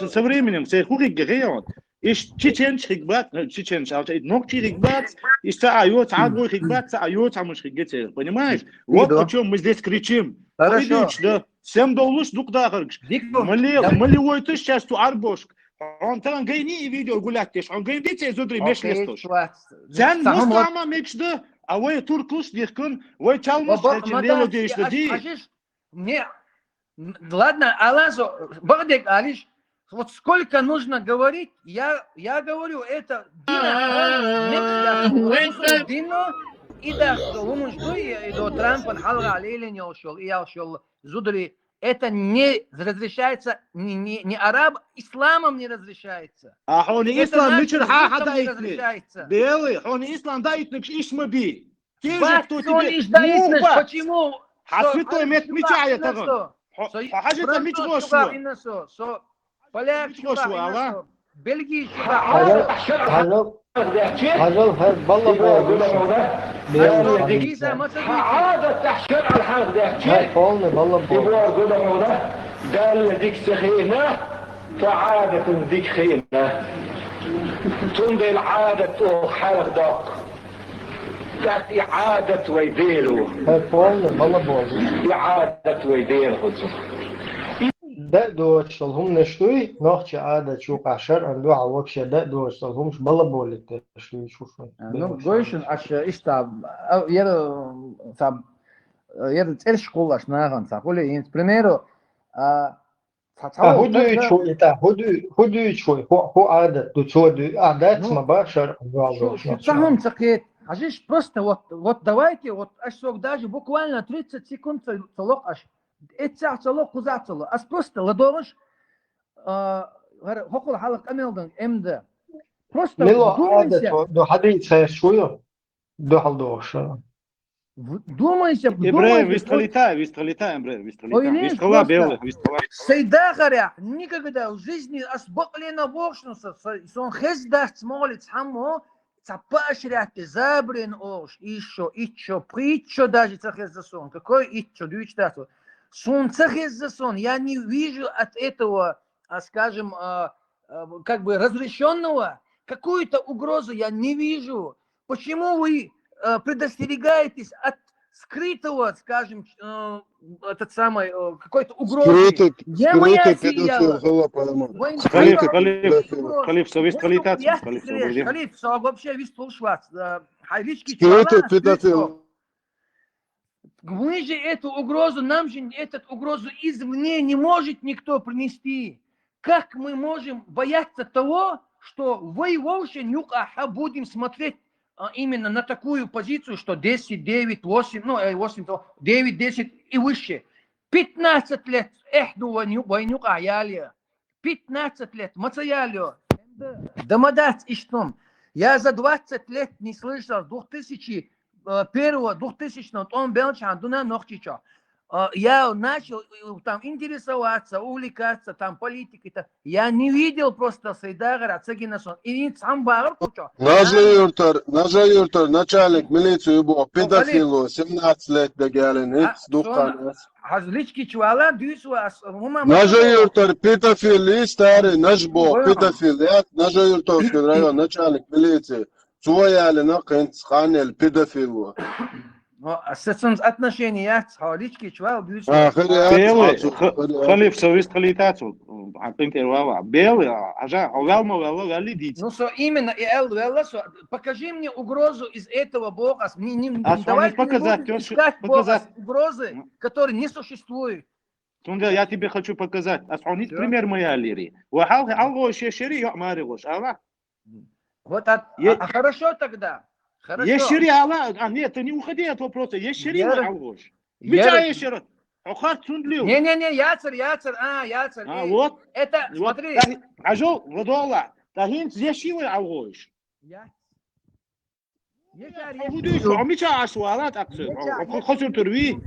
سبري منهم سيخوك جغيون إيش تشينش خيبات تشينش أو نوك خيبات إيش تعيوت عادو خيبات تعيوت عمش خيجتير понимаешь вот почему мы здесь кричим видишь да всем долуш дук дахаргш ملي ويتش сейчас ту арбош он там гейни видео гулять он гейн дите зудри мешлестош sen mustama mekşde авой туркуш дихкун вой чалмуш чендело дейште ди мне ладно Алазо Багдек Алиш вот сколько нужно говорить я говорю это дино и да лумуш и до Трампа халга алилен яшол зудри это не разрешается не араб исламом не разрешается حوني إسلام نشر حدا يتني بيلي حوني إسلام دا يتنك إيش ما بي كيف تو تبي почему حسيته مت ميشاية تغن حاجة تميش غوشوا поляк шуба бельгий шуба هذا والله عادة تحشر على الحرب قال ديك سخينة فعادة ديك خينة تنضي العادة حرق دق تأتي عادة ويديرو إعادة ويديرو ده دوش هم نشتوي نوخش عادة شوق عشر عندو عوقش ده دوش همش بلا بولت تشوي شوفوا ну гойшин аш ишта ер церш школаш наган сахуле инс примеро هدوء شوي هو عادة دوتشو عادات ما باشر сахом цакет ажиш просто вот давайте вот аш сок даже буквально 30 секунд целок аш اتساع صلو قزع صلو اس просто ладош هقول حلق اميلدن امدا просто думайся до حديث شويه до حلدوش думайся ибраим вистралита ибраим вистрала белый вистрала сейдагаря никогда в жизни асбаклена вошнуса сон хездах смолец хамо цапашрят забрин ош еще притчо даже цахезасон какой ичо дучтасо Сон, я не вижу от этого, скажем, как бы разрешенного, какую-то угрозу я не вижу. Почему вы предостерегаетесь от скрытого, скажем, этот самый, какой-то угрозы? Я моя семья. Халиф, вообще весь полшвац. Хайвички человек. Мы же эту угрозу, нам же эту угрозу извне не может никто принести. Как мы можем бояться того, что воевавшие нюкаха будем смотреть именно на такую позицию, что 10, 9, 8, 9, 10 и выше. 15 лет эхду войнюка ялия. 15 лет мацаялио. Дамадат иштом. Я за 20 лет не слышал 2000 первого 2000-го, он был чандуна ногчичо. Я начал там интересоваться, увлекаться там политикой. Я не видел просто Сайдагара, Цагинасон. И сам Багар кучо. Нажа юртер, начальник милиции был педофилу, 17 лет бегален, духан. Различки чуала, дюсуа, Нажа юртер, педофил, старый, наш бог, педофил. Нажа юртовский район, начальник милиции. Цуяли на концхане педофилу. Сетсонс отношения халички чуал бюс. Халиф совесталитацию. Белый, ажа, овалмо вали дить. Ну что именно и покажи мне угрозу из этого бога. Давай показать угрозы, которые не существуют. Я тебе хочу показать. Асонит пример моя лири. Вахал алго шешери я маригош. Ала. Вот хорошо тогда. Есть шариала, нет, ты не уходи от вопроса. Есть шариала алгош. Меча есть шарат. Охат сундлю. Не, яцер, вот. Это, смотри. Ажол, водола. Тахин зешивы алгош. А меча асуалат аксу. Хосур турви.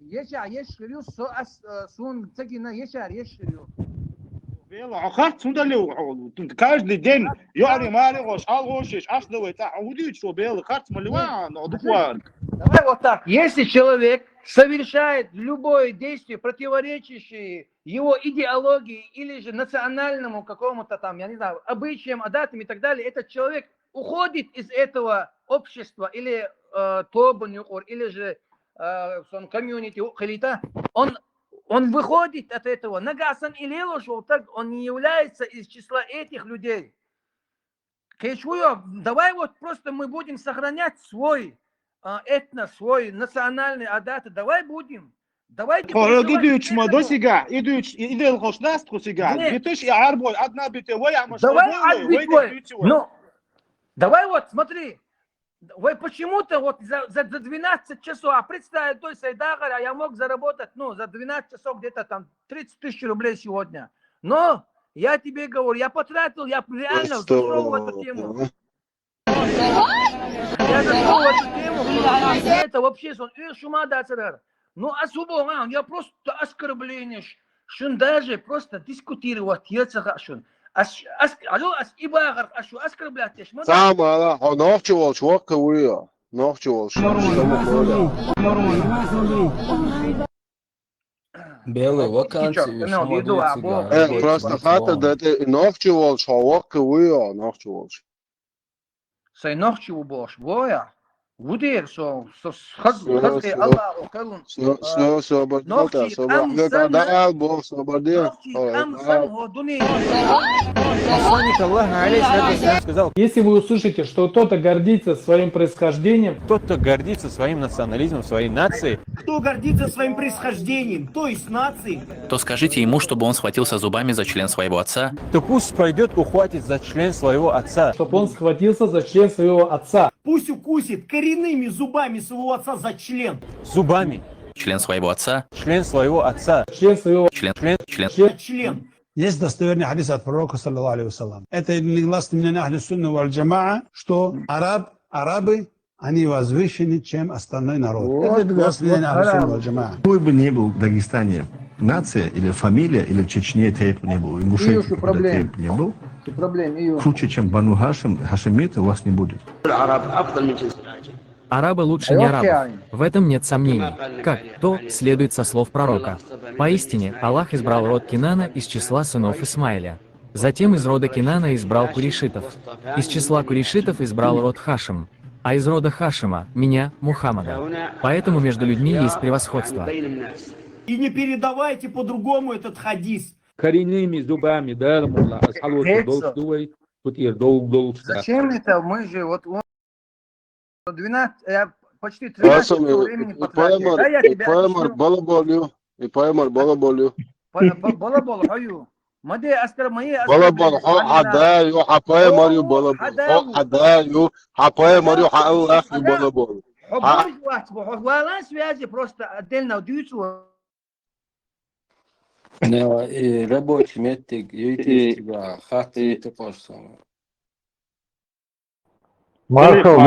Yaşar yaşıyor, son tekina yaşıyor. Охат сундлю. Каждый день я малыш, алгош, ашло это. Аудит, что белый харт малива, но духван. Давай вот так. Если человек совершает любое действие, противоречащее его идеологии или же национальному какому-то там, я не знаю, обычаям, адатам и так далее, этот человек уходит из этого общества или тобанюхор, или же комьюнити, он выходит от этого. Нагасан или лошел, так он не является из числа этих людей. Давай вот просто мы будем сохранять свой этнос, свой национальный адат. Давай будем. Давайте. Давай вот, смотри. Вы почему-то вот за 12 часов, а представь, то есть я мог заработать, за 12 часов где-то там 30 тысяч рублей сегодня. Но я тебе говорю, я потратил, я реально зашел в эту тему. Я зашел в эту тему, это вообще сон. Ну, особо, я просто оскорбление, что даже просто дискутировать, Самое, ногчевал, чувак, кого ногчевал. Белый вакансии. Просто хата, да ты ногчевал, чувак, кого ногчевал. Сай ногчевал бош, боя. Вудер, хазы Аллах, окалун. Посланник Аллаха, алейхиссалям, сказал, если вы услышите, что кто-то гордится своим происхождением, кто-то гордится своим национализмом, своей нацией, кто гордится своим происхождением, то есть нацией, то скажите ему, чтобы он схватился зубами за член своего отца, то пусть пойдет ухватит за член своего отца, чтобы он схватился за член своего отца, пусть укусит коренными зубами своего отца за член, зубами, член своего отца, член своего отца, член своего член. Есть достоверный хадис от пророка, саллаллаху алейхи вассалям. Это негласно мнение ахли сунны валь джамаа, что арабы, они возвышены, чем остальной народ. Это негласно мнение ахли сунны валь джамаа. Какой бы ни был в Дагестане нация или фамилия, или в Чечне тейп не был, в Ингушетии тейп не был, круче, чем Бану Хашим, хашимиты у вас не будет. Арабы лучше не арабов. В этом нет сомнений. Как то следует со слов пророка. Поистине, Аллах избрал род Кинана из числа сынов Исмаиля. Затем из рода Кинана избрал курейшитов. Из числа курейшитов избрал род Хашим. А из рода Хашима – меня, Мухаммада. Поэтому между людьми есть превосходство. И не передавайте по-другому этот хадис. Коренными зубами, да, зачем это? Мы же вот 12, я почти 13 часов времени потратил. Да, я тебя балаболю. Балабол, Маде аскар мои балабол, хадаю, хапай марю балабол. Хадаю, хапай марю Аллах и балабол. Хвала связи просто отдельно даются. Рабочий метод, юридический, хаты, это тоже самое. Маршал,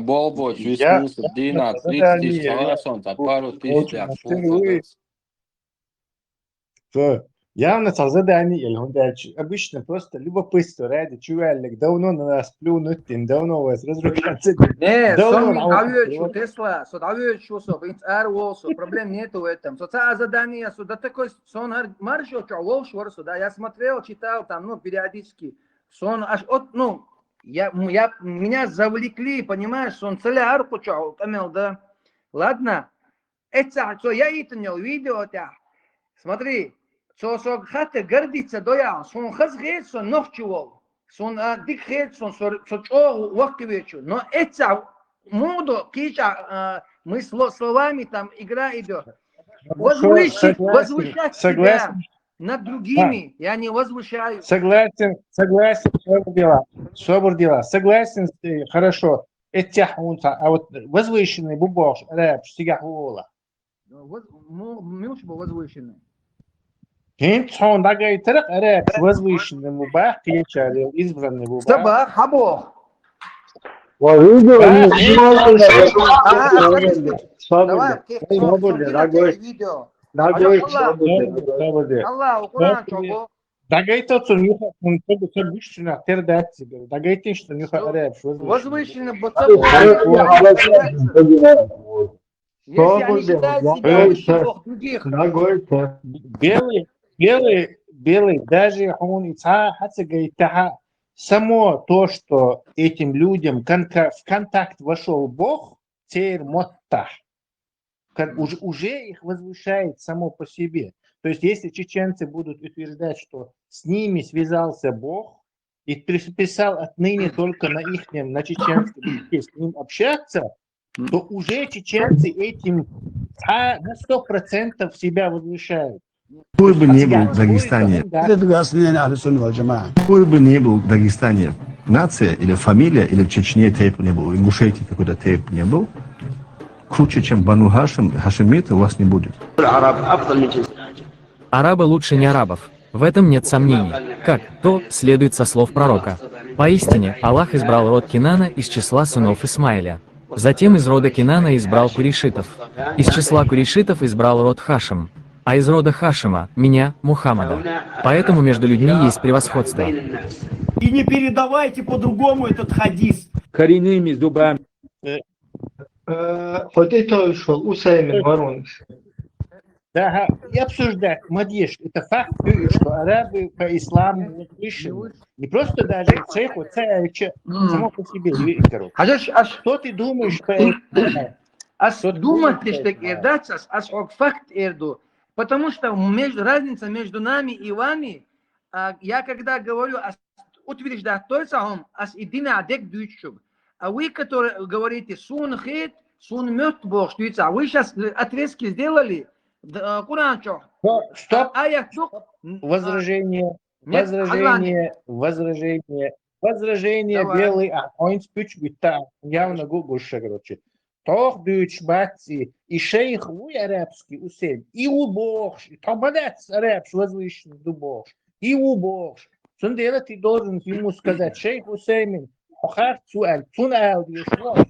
Болбо, чувствуется, Дина, 30 тысяч, он там пару тысяч, явно задание, или он дальше обычно просто любопытство ради чувак, давно на нас плюнуть, давно вас разрушаться. Не, что Тесла, что проблем нету в этом. Задание, да такой сон маршал, да, я смотрел, читал там, периодически. Сон аж от, меня завлекли, понимаешь, сон целя арку чау, да. Ладно, это, что я это не видео, смотри. Сон хата гордится доя, сон хазгет, сон ногчевал, сон дикхет, сон чого вахтевечу. Но это моду кича, мы словами там игра идет. Возвышать себя. над другими. Я не возвышаю. Согласен, собор дела. Согласен, хорошо. А вот возвышенный бубош, араб, стигахула. Муж был возвышенный. Хинт хон дагай тарак араб, возвышенный мубах, кечали, избранный мубах. Сабах, хабо. Allah, Kur'an çoğu. Дагайте, что нюха, он только выше тердать. Дагайте, что нюха араб. Возвышенный бутабу. Если они считают других. Белый, даже он и само то, что этим людям в контакт вошел Бог, теперь моттах, уже их возвышает само по себе. То есть, если чеченцы будут утверждать, что с ними связался Бог и приписал отныне только на чеченском языке с ним общаться, то уже чеченцы этим на 100% себя возвышают. Какой бы ни был в Дагестане, какой бы ни был в Дагестане нация или фамилия, или в Чечне тейп не был, в Ингушетии какой-то тейп не был, круче, чем Бану Хашим, хашимиты у вас не будет. Арабы лучше не арабов. В этом нет сомнений. Как то следует со слов пророка. Поистине, Аллах избрал род Кинана из числа сынов Исмаиля. Затем из рода Кинана избрал курейшитов. Из числа курейшитов избрал род Хашим. А из рода Хашима – меня, Мухаммада. Поэтому между людьми есть превосходство. И не передавайте по-другому этот хадис. Коренными зубами. Да, и обсуждать, Мадиш, это факт, что арабы по исламу возвышены. Не просто даже шейху Цаевича само по себе, что ты думаешь по этому? Думать, что эрдаться, факт эрду. Потому что разница между нами и вами, я когда говорю, утверждаю, то есть единый адек дючуб. А вы, которые говорите, сун хит, сун мёрт Бог, а вы сейчас отрезки сделали, Куран чё? Стоп. Возражение, белый, он спич бита, явно гугуша, короче. Тох дюч баци, и шейх вы арабский усень, и убогш, и табадец арабш возвышенный дубогш, и убогш. Сундела ты должен ему сказать, шейх Усеймин, охар цуэль, цунэл,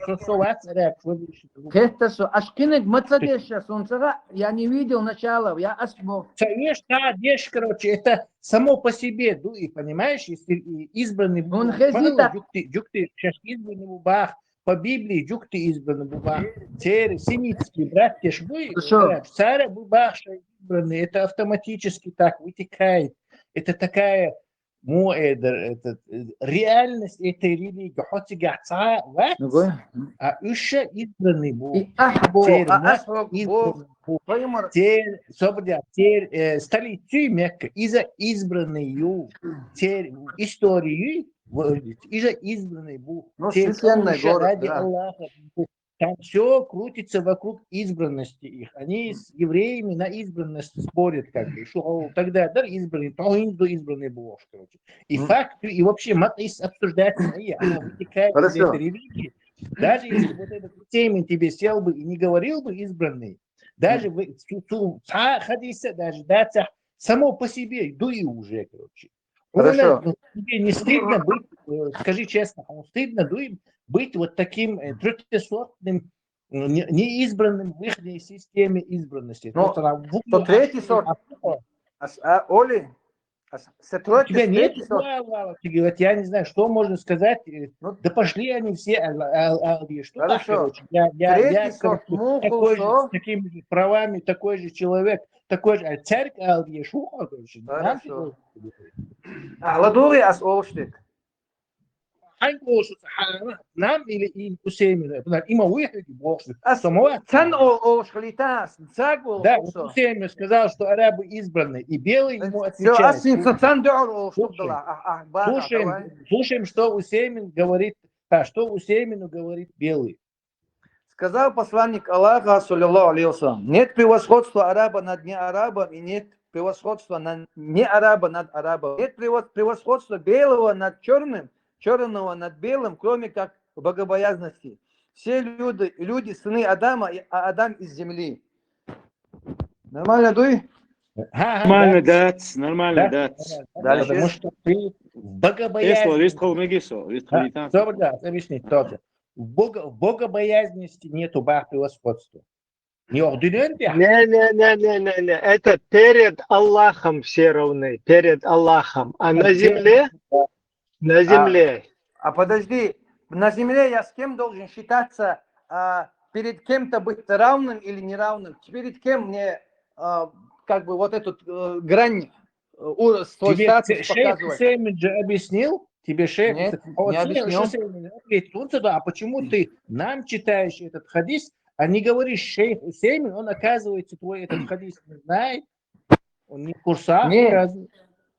что совать арабш возвышенный дубогш. Кестасо, ашкинек мацадеша, солнцера, я не видел начала, я асмо. Конечно, да, дешь, короче, это само по себе, дуй, понимаешь, если избранный он хезита. Дюкты, сейчас избранный бубах, по Библии дюкты избранный бубах, теперь семитские братья швы, царя бубаша избранный, это автоматически так вытекает, это такая реальность этой религии, хоть и гацаа, а еще избранный бог, теперь столицей Мекка, из-за избранной теперь истории, из-за избранный Бог. Ради Аллаха. Там все крутится вокруг избранности их. Они с евреями на избранность спорят, как бы. Что тогда избранный, то избранный Бог, короче. И факт, и вообще матис обсуждается, она вытекает из этой религии. Даже если вот этот темен тебе сел бы и не говорил бы избранный, даже в хадисе, даже даться само по себе, дуй уже, короче. Тебе не стыдно быть, скажи честно, стыдно быть вот таким третьесортным, неизбранным в их системе избранности. Ну, то третий сорт. Оли, тебя нет слава, я не знаю, что можно сказать. Да пошли они все, что так, короче. Я такой же, с такими же правами, такой же человек, такой же, царь Алди, шуха, короче. Ладури ас олштик. Нам или Усеймину, има выходи Бог. Цан олшхалитас, цагу. Да, Усеймин сказал, что арабы избраны, и белый ему отвечает. Слушаем, что Усеймин говорит, что Усеймину говорит белый. Сказал посланник Аллаха, саллиллаху алейхи ва саллям, нет превосходства араба над неарабом и нет превосходства не араба над арабом. Нет превосходства белого над черным, черного над белым, кроме как богобоязности. Все люди сыны Адама, а Адам из земли. Нормально, Дуй? Нормально, дац, нормально, дац. Потому что ты в богобоязненности... Добрый, да, объясни тоже. В богобоязненности нету превосходства. Не, это перед Аллахом все равны, перед Аллахом. А на земле? На земле. А подожди, на земле я с кем должен считаться, перед кем-то быть равным или неравным? Перед кем мне как бы вот эту грань свой статус показывать? Шейх же объяснил? Тебе шейх не объяснил. А почему ты нам читаешь этот хадис, а не говоришь шейх Усеймин, он оказывается твой этот хадис не знает, он не в курсах. Нет.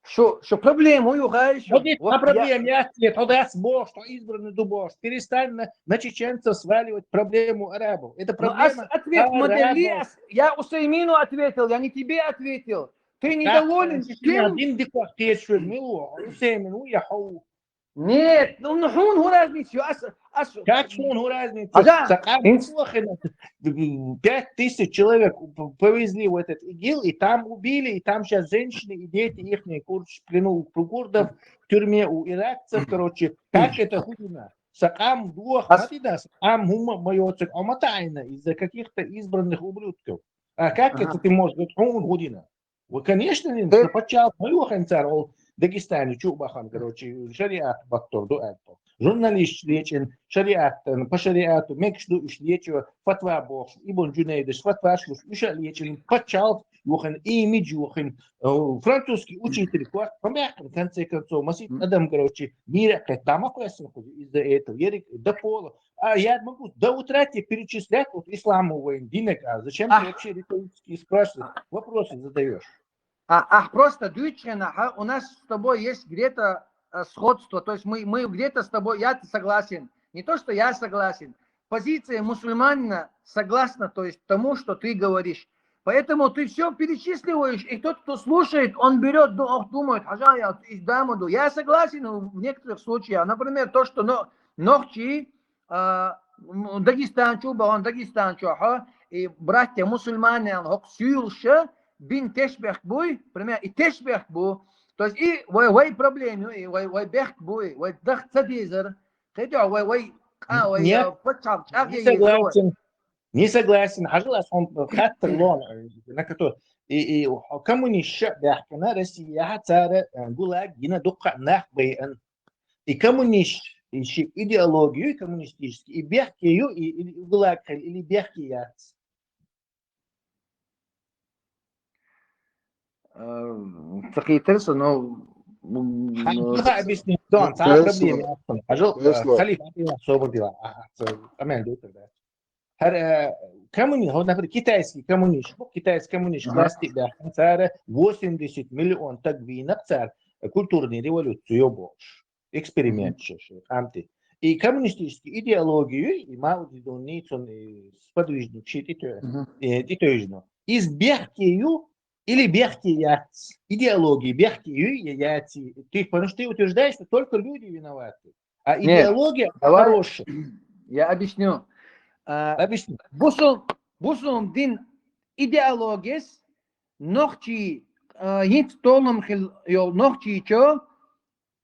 Что проблему югаешь? Вот на проблеме ответ, Бог, что избранный дубош. Перестань на чеченцев сваливать проблему арабов. Это проблема ответ модели. арабов. Я Усеймину ответил, я не тебе ответил. Ты недоволен тем? Нет, ну хун разницу. Как хун разницу? 5000 человек повезли в этот ИГИЛ, и там убили, и там сейчас женщины и дети их в плену у курдов, в тюрьме у иракцев, короче. Как это худина? Сакам дух, сакам хума моется оматайна из-за каких-то избранных ублюдков. А как это ты можешь говорить хун худина? Вы, конечно, не почал мою ханцар, Дагестане, Чубахан, короче, шариат бактор до этого. Журналист лечен, шариат, по шариату, мекшду лечу, фатва бог, ибн Джунейдеш, фатва шлюш, уша лечен, почал, юхан, имидж юхан, французский учитель, помягком, в конце концов, масит Адам, короче, мира, как там опасно из-за этого, Ерик, до пола. А я могу до утра тебе перечислять вот исламовые динека, зачем ты вообще риторически спрашиваешь, вопросы задаешь? Просто Дюйчена, у нас с тобой есть где-то сходство, то есть мы где-то с тобой, я согласен, не то, что я согласен, позиция мусульманина согласна, то есть тому, что ты говоришь, поэтому ты все перечисливаешь, и тот, кто слушает, он берет, думает, я согласен в некоторых случаях, например, то, что Нохчи, Дагестан, он Дагестан, и братья мусульмане, бин тешбех буй, пример, и тешбех бу, то есть и вой проблему, и вой бех буй, вой дах цадизер, хотя вой почал, не согласен, хажилас он хаттер лон, на который и коммунист бехкана Россия цара гулаг гина дукка нахбейн, и коммунист идеологию коммунистическую, и бехкию, и гулаг, или бехкия. Такие терсы, но... Объяснить, Дон, сам проблема. Халиф, освободила. Коммунист, вот, например, китайский коммунист, власти, 80 миллионов тагвинов царь, культурную революцию больше, эксперимент, и коммунистическую идеологию, и Мао Цзэдун, сподвижник, и то же. Из Бехкию или бехкия, идеологии, бехкия, потому что ты утверждаешь, что только люди виноваты, а идеология хорошая. Я объясню. Объясню. Бусум дин идеологис, нохчи, инт толном хил, нохчи чё,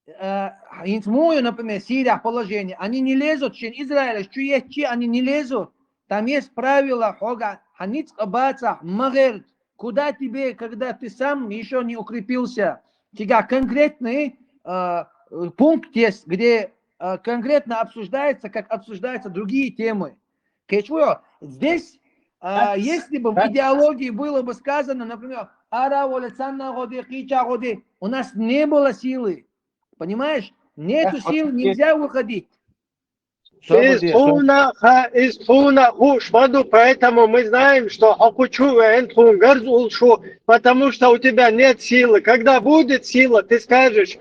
инт мою, например, Сирия положение, они не лезут, Израиль, они не лезут, там есть правила, хога, ханиц абаца, магер. Куда тебе, когда ты сам еще не укрепился? У тебя конкретный пункт есть, где конкретно обсуждается, как обсуждаются другие темы. Здесь, если бы в идеологии было бы сказано, например, у нас не было силы. Понимаешь? Нету сил, нельзя выходить. Из Хуна Хушмаду, поэтому мы знаем, что потому что у тебя нет силы. Когда будет сила, ты скажешь,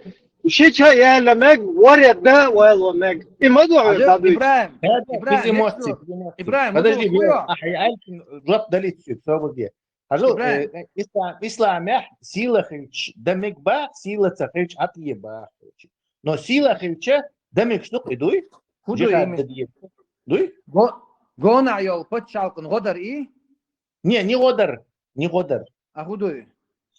Подожди, Ажал, إبراهيم. ислам сила хилч, дамик бах, сила цахилч атьеба. Но сила хилча, дамик штук идуй, Худой жихад именно. дадьеб. Дуй? Гона йол, подчалкан, годар и? Не годар, не годар. А худой?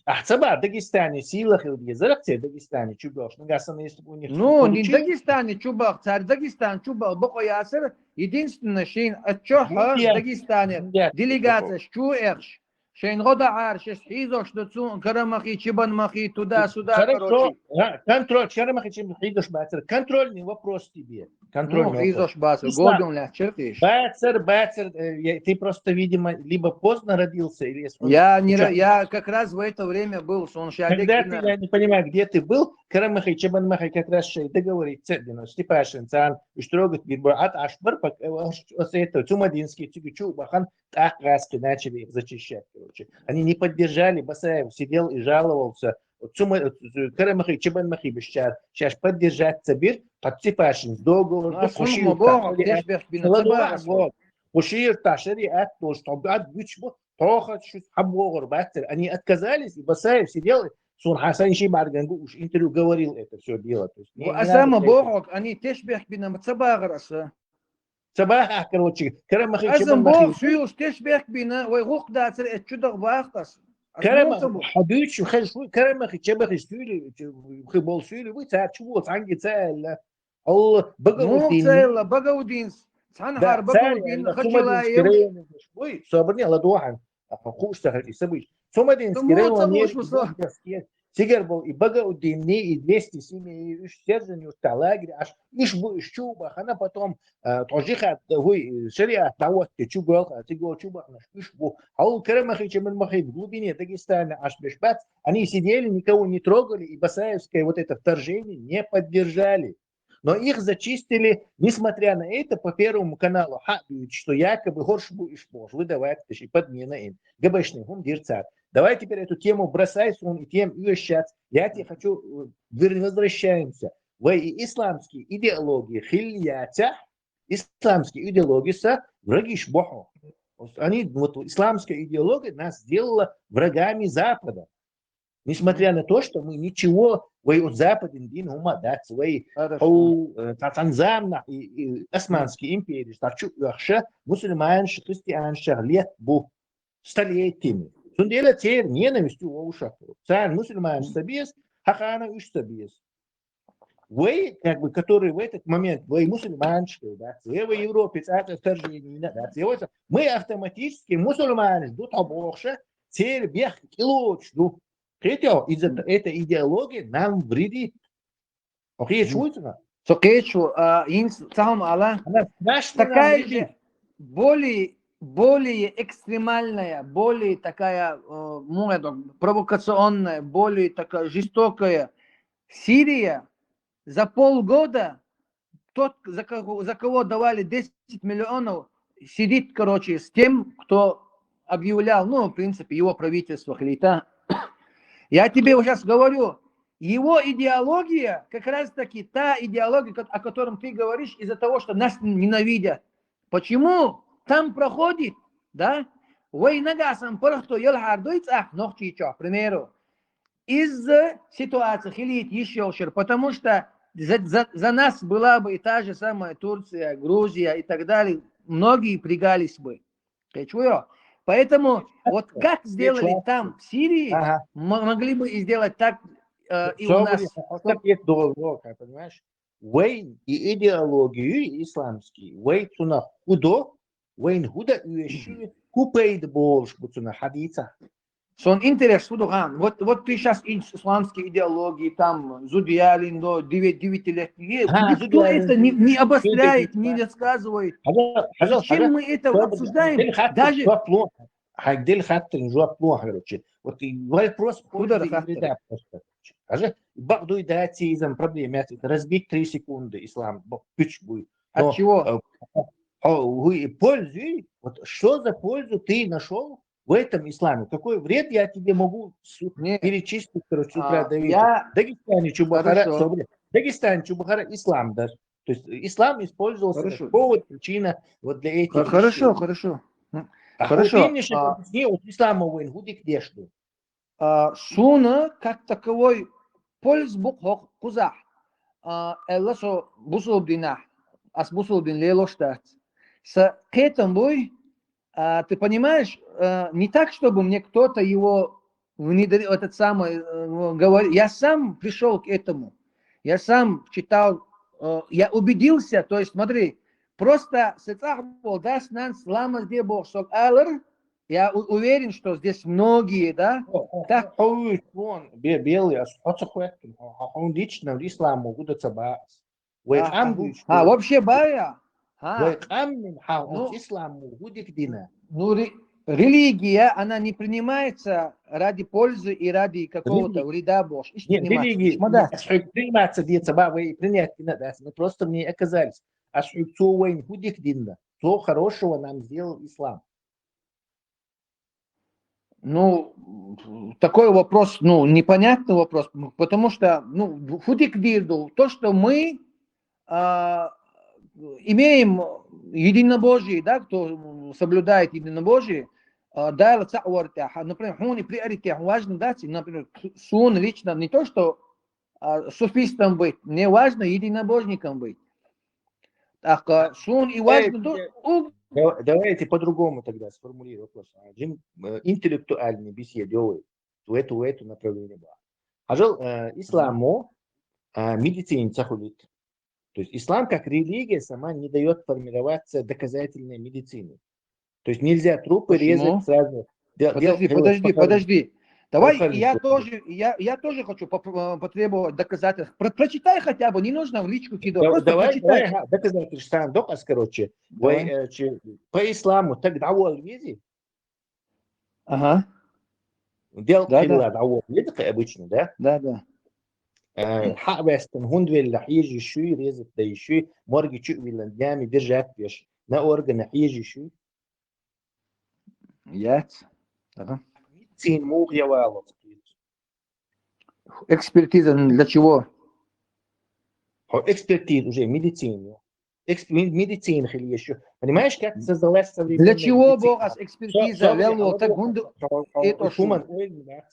Ахцаба, Дагестане, сила хилги, заракте Дагестане, чубёш, нагасана, если бы у них Ну, не Дагестане чубах, царь Дагестан чубах, Боко Ясер, единственное, шейн отчоха в Дагестане, делегация, что эрш, шейн года арш, хизо, что цун, карамахи, чебанмахи, туда-сюда, Хорошо, короче. контроль, шарамахи, чем хидош бацер, контрольный вопрос тебе. Ну, Контрольный хизош вопрос. басу, голдун ля, черкиш. Бацер, ты просто, видимо, либо поздно родился, или... Я как раз в это время был, он Когда ты, я не понимаю, где ты был, Карамахай, Чебанмахай как раз договорить, Цедину, Степашин, Цан, Штрогат, Бирбуат, Ашбар, это Цумадинский, Цюгичу, Бахан, так краски начали их зачищать, короче. Они не поддержали, Басаев сидел и жаловался, Карамахай, Чебанмахай, Бещар, сейчас поддержать Цабир, под Степашин, договор, Ушир, Ташери, Атто, чтобы от Бючбу, Тохат, Хабогор, Баттер, они отказались, и Басаев сидел, Сун Хасан Шибаргангу уж интервью говорил это все дело. А сам Бог, они тешбех бинам цабагараса. Цабах, короче, Карамахи Азам Бог, шуюш тешбех бина, ой гук дацер, это чудо бахтас. Карамахи, Хабюч, Карамахи, Чебахи, Стюли, Хибол Стюли, вы царь, чего, Цанги Цайла, Аллах, Багаудин. Цайла, Багаудин. Цанхар, Багаудин, Хачалаев. Ой, собрали, Ладуахан, Хуш Сахати, Сабыч. Сомадинский район, Сигар был и Багаудин, и 200 семей, и стержень, и лагерь, аж иш был из Чубах, она потом тоже вы шариат того, Чубах, а ты говоришь Чубах, наш иш был, а у Карамахи, Чеманмахи в глубине Дагестана, аж Бешбац, они сидели, никого не трогали, и Басаевское вот это вторжение не поддержали. Но их зачистили, несмотря на это, по Первому каналу, что якобы горш будешь бож, выдавать подмена им. Габешный гум дирцат. Давай теперь эту тему бросай, и тем уезжать. Я тебе хочу, возвращаемся. В исламские идеологии хильятя, исламские идеологии са враги шбоху. Они, вот исламская идеология нас сделала врагами Запада. Несмотря на то, что мы ничего, вы Западен дин умадат, вы Танзамна и Османские империи, старчу яхша, мусульманши, христианши, лет бу столетиями. Сундела теперь ненавистью у ушах. Царь мусульман сабиес, хахана уж сабиес. Вы, как бы, которые в этот момент, вы мусульманши, да, вы в Европе, это вторжение, да, мы автоматически мусульмане ждут обохша, теперь бег кило ждут. Третье, из-за этой идеологии нам вредит. Окей, чувствуется? Сокечу, сам Аллах, такая же более экстремальная, более такая провокационная, более такая жестокая Сирия за полгода, тот, за кого давали 10 миллионов, сидит, короче, с тем, кто объявлял, ну, в принципе, его правительство, Халита. Я тебе сейчас говорю, его идеология, как раз таки та идеология, о котором ты говоришь, из-за того, что нас ненавидят. Почему? Там проходит, да? Войнагасам порохто елхардуйцах нохчичо, к примеру. Из-за ситуации хилит еще шир, потому что за нас была бы и та же самая Турция, Грузия и так далее. Многие пригались бы. Поэтому вот как сделали там, в Сирии, могли бы и сделать так и у нас. Понимаешь? Вейн и идеологию исламские, вейн цуна худо, вейн худа уещи, купейд больше буцуна хадица. Сон интерес худоган. Вот ты сейчас исламские идеологии, там, Зудиалин до 9-летние, никто это не обостряет, не рассказывает. Зачем мы это обсуждаем? Даже... Хагдел хаттен жуап плохо, короче. Вот вопрос просто. Бахду и датизм проблема. Разбить 3 секунды ислам. Пич будет. От чего? Пользу. Вот что за пользу ты нашел в этом исламе? Какой вред я тебе могу перечислить, короче, с утра до вечера? Дагестане Чубахара ислам даже. То есть ислам использовался как повод, причина вот для этих Хорошо. Хорошо. Суна как таковой пользбук хок кузах. Элласо бусулбдина. Ас бусулбдин лелоштат. С кетом бой, ты понимаешь, не так, чтобы мне кто-то его внедрил, этот самый, говорил. Я сам пришел к этому. Я сам читал, я убедился, то есть смотри, просто я уверен, что здесь многие, да, так. белый, он лично в ислам могут отцабаться. Вообще бая. Ну, религия, она не принимается ради пользы и ради какого-то вреда Божьего. Религия принимается принять, мы просто мне оказались. А что хорошего нам сделал ислам? Ну, такой вопрос, ну, непонятный вопрос, потому что, ну, худик-дирду, то, что мы имеем единобожие, да, кто соблюдает единобожие, да, например, хуни приоритет, важно, да, например, сун лично, не то, что суфистом быть, не важно единобожником быть. Так, сун и важно... Давайте по-другому тогда сформулируем вопрос. Интеллектуальный беседы в эту направление. Ажал исламу медицине цахулит. То есть ислам как религия сама не дает формироваться доказательной медицины. То есть нельзя трупы резать сразу. Подожди. Давай я тоже хочу потребовать доказательств. Прочитай хотя бы, не нужно в личку кидать. Давай доказательства, доказ, короче. По исламу так давал вези. Ага. Делал давал вези обычно, да? Да. Хавестен хундвелла хижи шуй резать да еще морги чуть виландями держать пеш на органы хижи шуй. Яц. Ага. Медицин мог явало. Экспертиза для чего? Экспертиза уже медицину. Медицина еще. Понимаешь, как создалась современная для чего медицина? Бог экспертиза?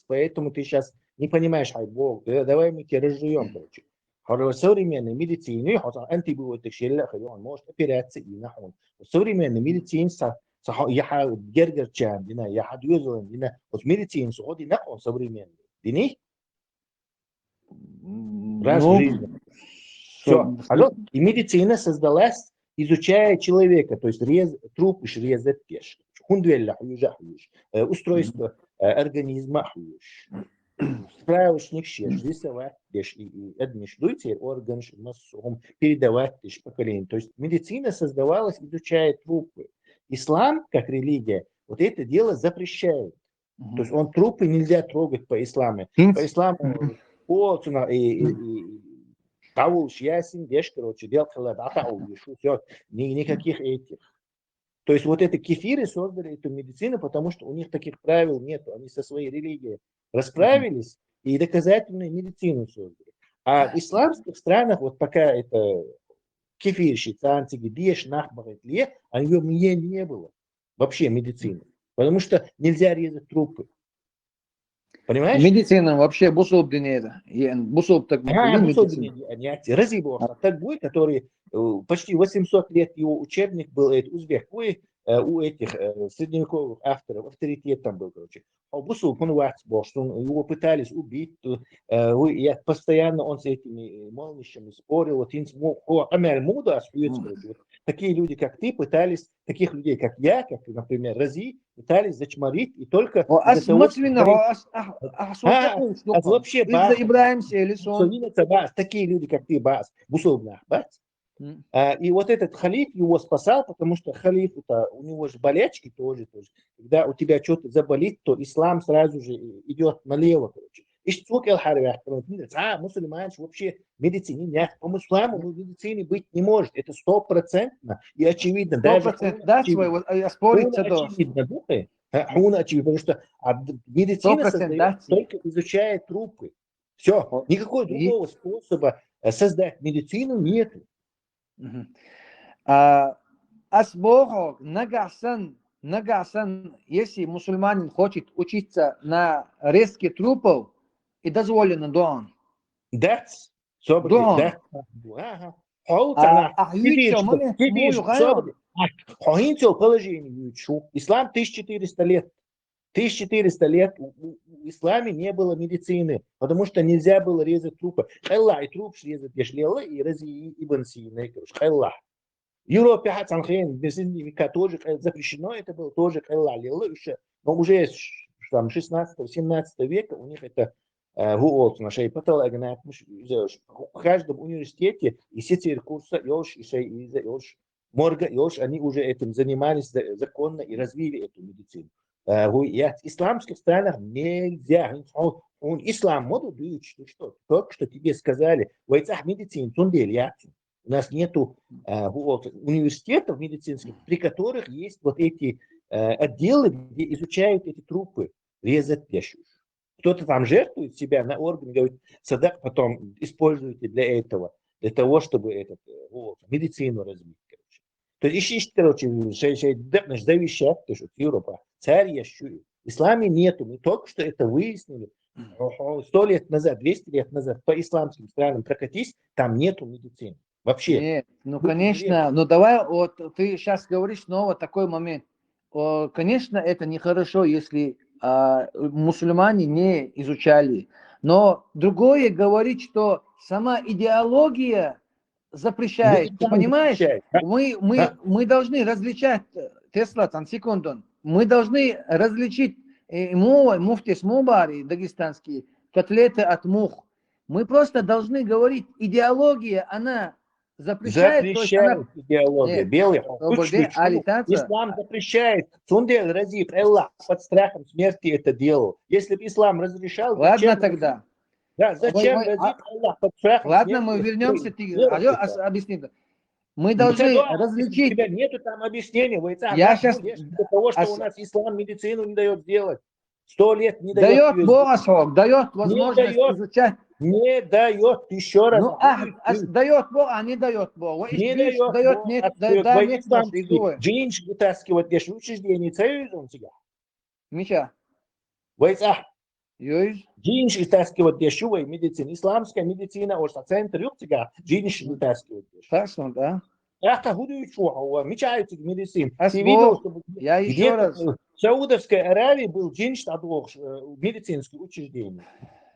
Поэтому ты сейчас не понимаешь, Бог. Давай мы тебя разжуем, короче. В современной медицине, антибиотик, он может операции и нахуй. В современной медицине я гергер чан, я юзлен, вот медицина сходи нахуй современный. Дини? Раз в жизни. Все. И медицина создалась, изучая человека, то есть труп резать пеш. Устройство организма. Справочник шеш, рисовать пеш и адмишлюйте орган массом, передавать пеш поколению. То есть медицина создавалась, изучая трупы. Ислам, как религия, вот это дело запрещает. То есть он трупы нельзя трогать по исламу. По исламу Тавуш, ясин, деш, короче, дел все, никаких этих. То есть вот это кефиры создали эту медицину, потому что у них таких правил нет, они со своей религией расправились и доказательную медицину создали. А в исламских странах, вот пока это кефирщица, антигидеш, нахбарет, а ее не было вообще медицины, потому что нельзя резать трупы. Понимаешь? Медицина вообще бусул динеда. Бусул так Разибов, такой, который почти 800 лет его учебник был, это узбек, у этих средневековых авторов, авторитет там был, короче. Бусул, он его пытались убить, я постоянно он с этими молнищами спорил, такие люди, как ты, пытались, таких людей, как я, как, например, Рази, пытались зачморить, и только вообще такие люди, как ты, Бас, Бусулбнах, Бас. И вот этот халиф его спасал, потому что халиф, это, у него же болячки тоже. Когда у тебя что-то заболит, то ислам сразу же идет налево, короче. Мусульман вообще медицине нет. По исламу медицине быть не может. Это 100% и очевидно. 100%, да, спорить очевидно, потому что медицина создает, только изучая трупы. Все, никакого другого способа создать медицину нет. Асбохо нагасан Нагасан, если мусульманин хочет учиться на резке трупов, и дозволено дон. That's so Дон. Ислам 1400 лет. 1400 лет в исламе не было медицины, потому что нельзя было резать трупы. Аллах и труп резать ешлела и рази ибн Сина. Аллах. В Европе тоже запрещено, это было тоже Аллах. Но уже там 16-17 века у них это в нашей патологии. В каждом университете и сети курса морга, они уже этим занимались законно и развили эту медицину. В исламских странах нельзя. Он ислам моду дуть, что только что тебе сказали. В этих медицин у нас нету университетов медицинских, при которых есть вот эти отделы, где изучают эти трупы, резать пишут. Кто-то там жертвует себя на орган, говорит, садак потом используйте для этого, для того, чтобы медицину развить. То есть ищите, короче, завещать, что Европа, царь ящует. В исламе нету, мы только что это выяснили. 100 лет назад, 200 лет назад по исламским странам прокатись, там нету медицины. Вообще. Нет, ну конечно, но давай, вот ты сейчас говоришь снова такой момент. Конечно, это нехорошо, если мусульмане не изучали. Но другое говорит, что сама идеология запрещает. Ты понимаешь? Мы должны различать, Тесла, там, секунду, мы должны различить муфтис мубари дагестанские, котлеты от мух. Мы просто должны говорить, идеология, она запрещает. Запрещает идеология. Белый ислам запрещает. Сундель разив, Аллах под страхом смерти это делал. Если бы ислам разрешал... Ладно тогда. Да, зачем разив Аллах под страхом ладно, смерти? Мы вернемся. Объясни. Мы должны различить... У тебя нету там объяснения. Я сейчас... Для того, что у нас ислам медицину не дает делать. 100 лет не дает. Дает Бог, дает возможность изучать. Не дает, еще раз. Ну, дает Бог, а не дает Бог. Не дает, нет, нет. Джинш вытаскивать из учреждений целый он тебя. Миша. Джинш вытаскивать из медицины. Исламская медицина, уж центр юктига, джинш вытаскивать. Хорошо, да. Это гудует что, мечаются медицин. Ты видел, что я еще раз. В Саудовской Аравии был джинш в медицинское учреждение.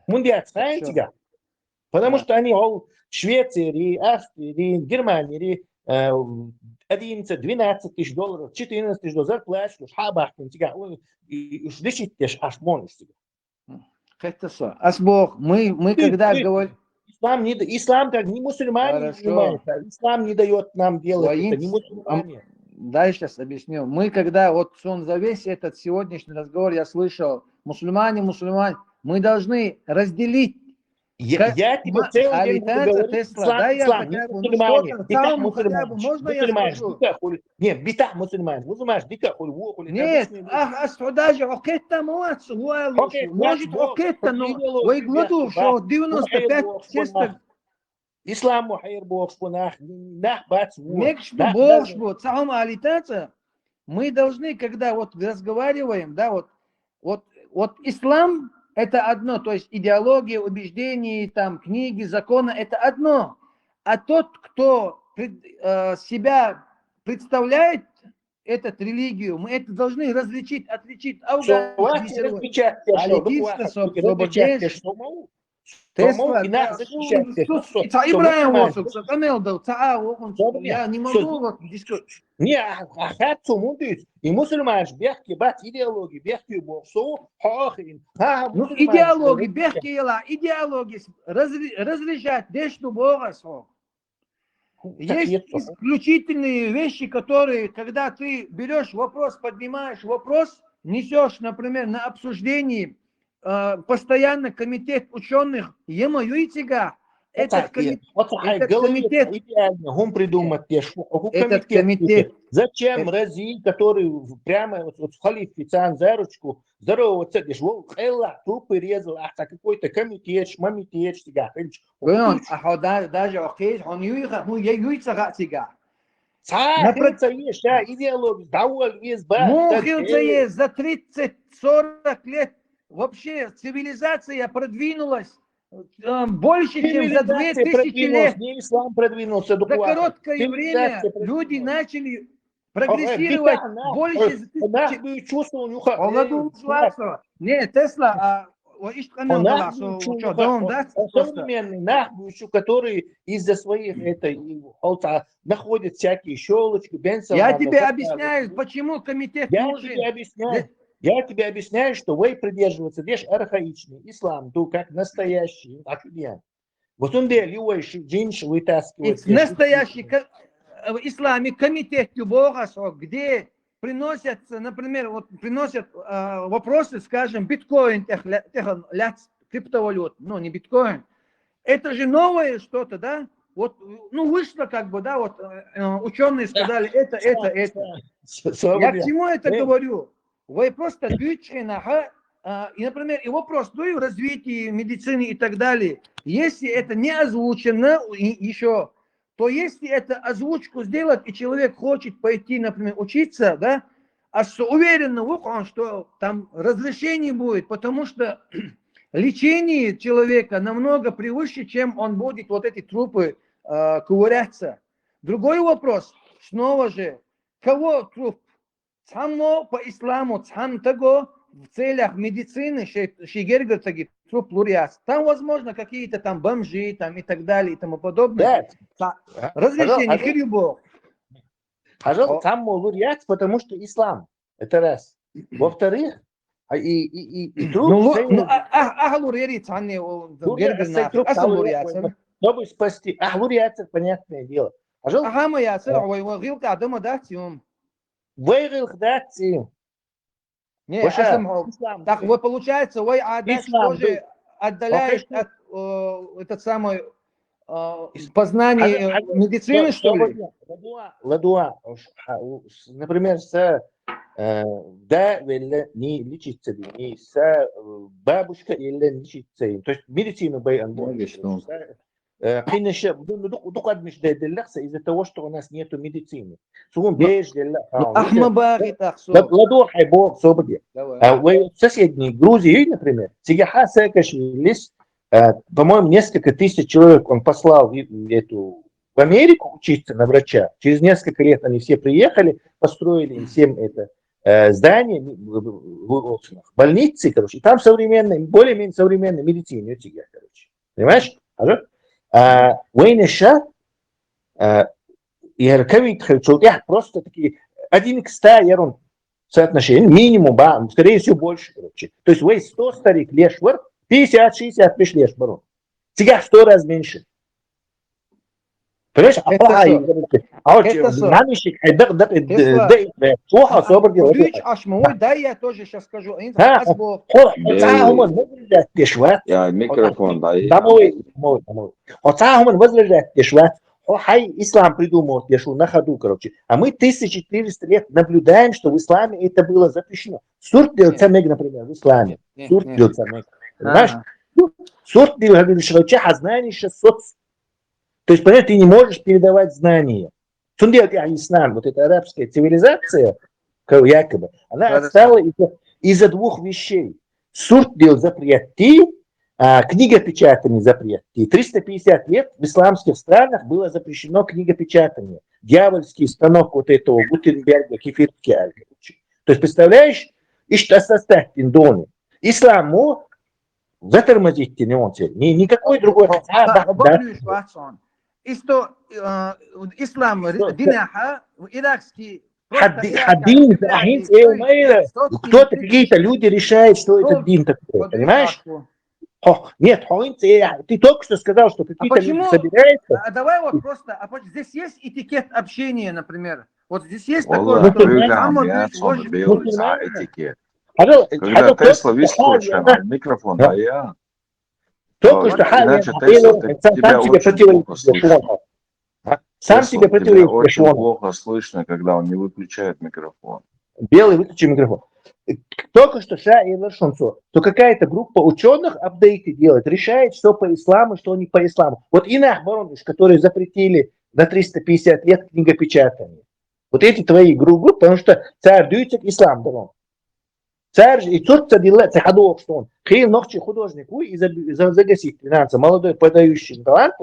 Мундиат, знаете, потому что они в Швеции, Австрии, Германии 11-12 тысяч долларов, 14 тысяч долларов зарплату, шабахтин, и лечить тебя аж можешь себя. Это что? Асбог, мы когда говорим... Ислам как не мусульмане занимается, ислам не дает нам делать это, не мусульмане. Да, сейчас объясню. Мы когда, вот сон за весь этот сегодняшний разговор я слышал, мусульмане, мы должны разделить. Я тебе целый день буду говорить, ислам, не мусульмане, битах мусульмане. Можно я скажу? Нет, битах мусульмане, битах хули. Нет, даже окетта молодцы, может окетта, но вы гладу, что 95 честно. Ислам мухайр бог спунах, нах бац ву. Мекшду бог спут, сахом алитаться. Мы должны, когда вот разговариваем, да, вот ислам это одно, то есть идеология, убеждения, там, книги, законы, это одно. А тот, кто себя представляет, эту религию, мы это должны различить, отличить. Тесла, Ибраим я не могу не, хочу мудить. И мусульман бехки бат идеологии, бехки боксу, хахин. Ну идеология, бехки идеология разрешать дешну богасо. Есть исключительные вещи, которые, когда ты берешь вопрос, поднимаешь вопрос, несешь, например, на обсуждении постоянно комитет ученых Емаюитига. Этот комитет, зачем Рази, который прямо в халифицан за ручку здороваться, трупы резал, какой-то комитет, даже окей, он юица. Мухился есть за 30-40 лет. Вообще цивилизация продвинулась больше, чем за 2000 лет. Не ислам продвинулся За короткое время люди начали прогрессировать больше. Не, Тесла, современный который из-за своих находит всякие щелочки. Я тебе объясняю, почему комитет нужен. Я тебе объясняю, что вы придерживаться лишь архаичный ислам, то как настоящий. Вот он делает женщин вытаскивает. Настоящий в исламе комитет Бога, где приносятся, например, вот приносят вопросы, скажем, биткоин, криптовалют, ну не биткоин. Это же новое что-то, да? Вот, ну вышло как бы, да, вот ученые сказали это. Я к чему это говорю? Вы просто и, например, и вопрос, ну и развитие медицины и так далее. Если это не озвучено еще, то если это озвучку сделать, и человек хочет пойти, например, учиться, да, а уверен, что там разрешение будет, потому что лечение человека намного превыше, чем он будет вот эти трупы ковыряться. Другой вопрос, снова же, кого труп? Само по исламу, сам того в целях медицины, шигергертаги, труп луриас. Там, возможно, какие-то там бомжи там, и так далее и тому подобное. Разрешение хирюбо. Пожалуйста, там луриас, потому что ислам. Это раз. Во-вторых, и труп... Чтобы спасти. Луриас, понятное дело. Выиграл дать. Так вот получается, вы тоже отдаляешь от этот самый познание медицины, что ли? Ладуа, например, да, или не лечится, не бабушка или лечится. То есть медицину из-за того, что у нас нету медицины. В соседней Грузии, например, Сигаха Саакашвили, по-моему, несколько тысяч человек он послал в Америку учиться на врача. Через несколько лет они все приехали, построили им всем это здание, больницы, короче. И там современная, более-менее современная медицина. Понимаешь? Война просто такие 1 к 100 соотношение, минимум, скорее всего больше, короче. То есть вы 100 старик лешвар, 50-60 пиш лешвару. Сега 100 раз меньше. Понимаешь? Дай я тоже сейчас скажу. Микрофон, дай. Ислам придумал, на ходу, короче. А мы 1400 лет наблюдаем, что в исламе это было запрещено. Сурт делцамег, например, в исламе. Сурт делцамег. Понимаешь? Сурт делцамег, а знание сейчас соц. То есть, понятно, ты не можешь передавать знания. Сундиат ислам, вот эта арабская цивилизация, якобы, она отстала из-за двух вещей. Сурт дел запрети, а книгопечатание запрети. 350 лет в исламских странах было запрещено книгопечатание. Дьявольский станок вот этого Гутенберга, кефирский альгоритм. То есть, представляешь, и что составить индоны. Исламу затормозить не он никакой другой. Ислам, динаха, иракский. Хаддин, кто-то, какие-то люди решают, что это дин такой, понимаешь? Нет, ты только что сказал, что какие-то люди собираются. Давай вот просто, здесь есть этикет общения, например. Вот здесь есть такое, что этикет. Когда Тесла выскочил, микрофон, а я... Только что иначе Тесла тебя очень плохо слышно. Сам себе противоречит. Очень плохо слышно, когда он не выключает микрофон. Белый выключи микрофон. Только что то какая-то группа ученых апдейты делает, решает, что по исламу, что не по исламу. Вот Инах Бароныш, которые запретили на 350 лет книгопечатания. Вот эти твои группы, потому что царь дюйцек ислам давал. Царь и тот цадилла цахадов, что он. Хейм ногчи художник, и загасит 13, молодой подающий талант.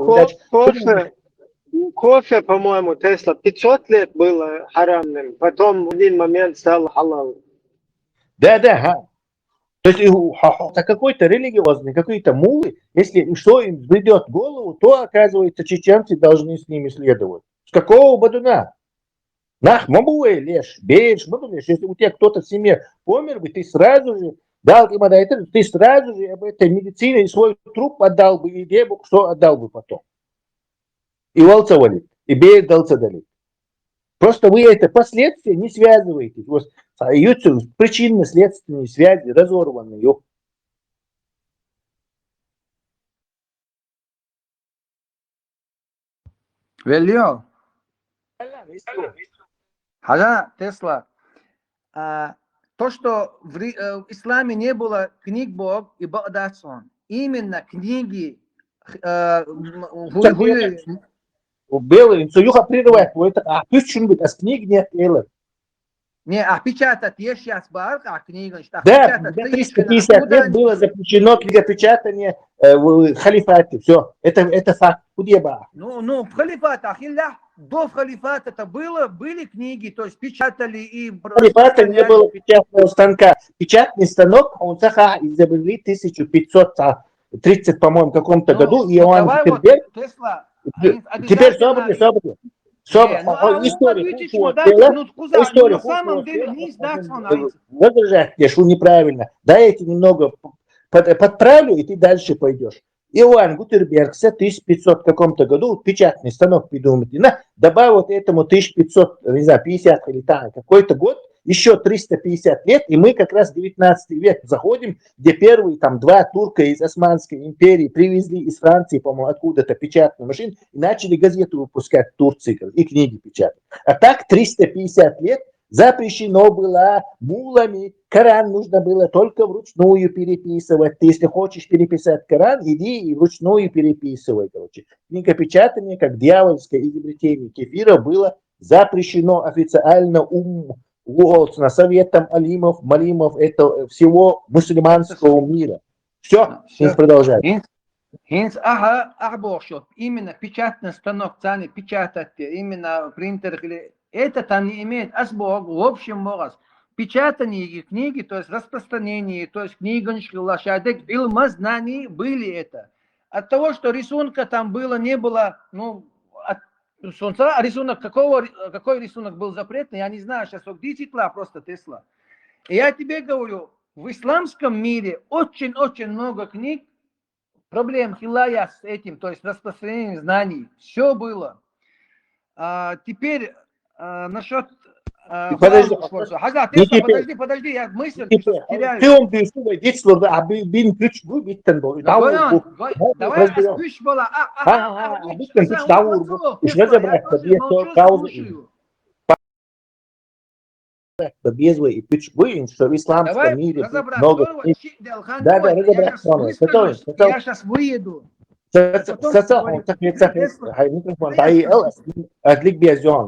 Кофе, по-моему, Тесла 500 лет было харамным, потом в один момент стал халал. Да. То есть какой-то религиозный, какие-то мулы, если что им взбредет в голову, то, оказывается, чеченцы должны с ними следовать. С какого бадуна? Нах, мабуэ лешь, бейш, мабулеш. Если у тебя кто-то в семье помер бы, ты сразу же дал им это, ты сразу же об этой медицине и свой труп отдал бы, и дебу, что отдал бы потом. И волцевали, и бей дался дали. Просто вы это последствия не связываете. Вот, причинно-следственные связи разорваны. Велио. Хага, Тесла. То, что в исламе не было книг Бог и Багдадсон, именно книги белый, союха прерывает, это пусть быть, а книг нет, не, а печатать есть сейчас бар, а книга, да, 350 лет было запрещено книгопечатание в халифате, все, это факт, кудеба. Ну, в халифатах, до халифата это были книги, то есть печатали и... В халифате не было печатного станка, печатный станок, он изобрели 1530, по-моему, каком-то году, и он теперь собрали. Историю. На самом деле не сдаться. Возражать, я шу неправильно. Дай я тебе немного подправлю, и ты дальше пойдешь. Иоанн Гутерберг в 1500 каком-то году печатный станок придумал. Добавил вот этому 1500, не знаю, 50 или там какой-то год, еще 350 лет, и мы как раз в 19 век заходим, где первые там два турка из Османской империи привезли из Франции, по-моему, откуда-то печатную машину, и начали газету выпускать в Турции и книги печатать. А так 350 лет запрещено было мулами, Коран нужно было только вручную переписывать. Ты, если хочешь переписать Коран, иди и вручную переписывай. Книгопечатание, как дьявольское изобретение кефира, было запрещено официально на советом алимов, малимов, это всего мусульманского мира. Все, продолжаем. Именно печатный станок, цены печатать, именно принтер, это там не имеет асбог, в общем, раз. Печатание книги, то есть распространение, то есть книгончики, лошадек, илма знаний были это. От того, что рисунка там было, не было, солнца, рисунок, какой рисунок был запретный, я не знаю, сейчас где титла, просто Тесла. И я тебе говорю, в исламском мире очень-очень много книг, проблем хилая с этим, то есть распространением знаний, все было. Теперь насчет... Подожди, я мысль теряю. Ты он бейсу, детство, а бин ключ был, биттен был. Давай я ключ была, биттен ключ даур был. Уж разобрать, тебе то каузы. Безвы и ключ был, что в исламском мире много... Да, разобрать. Я сейчас выеду. Микрофон,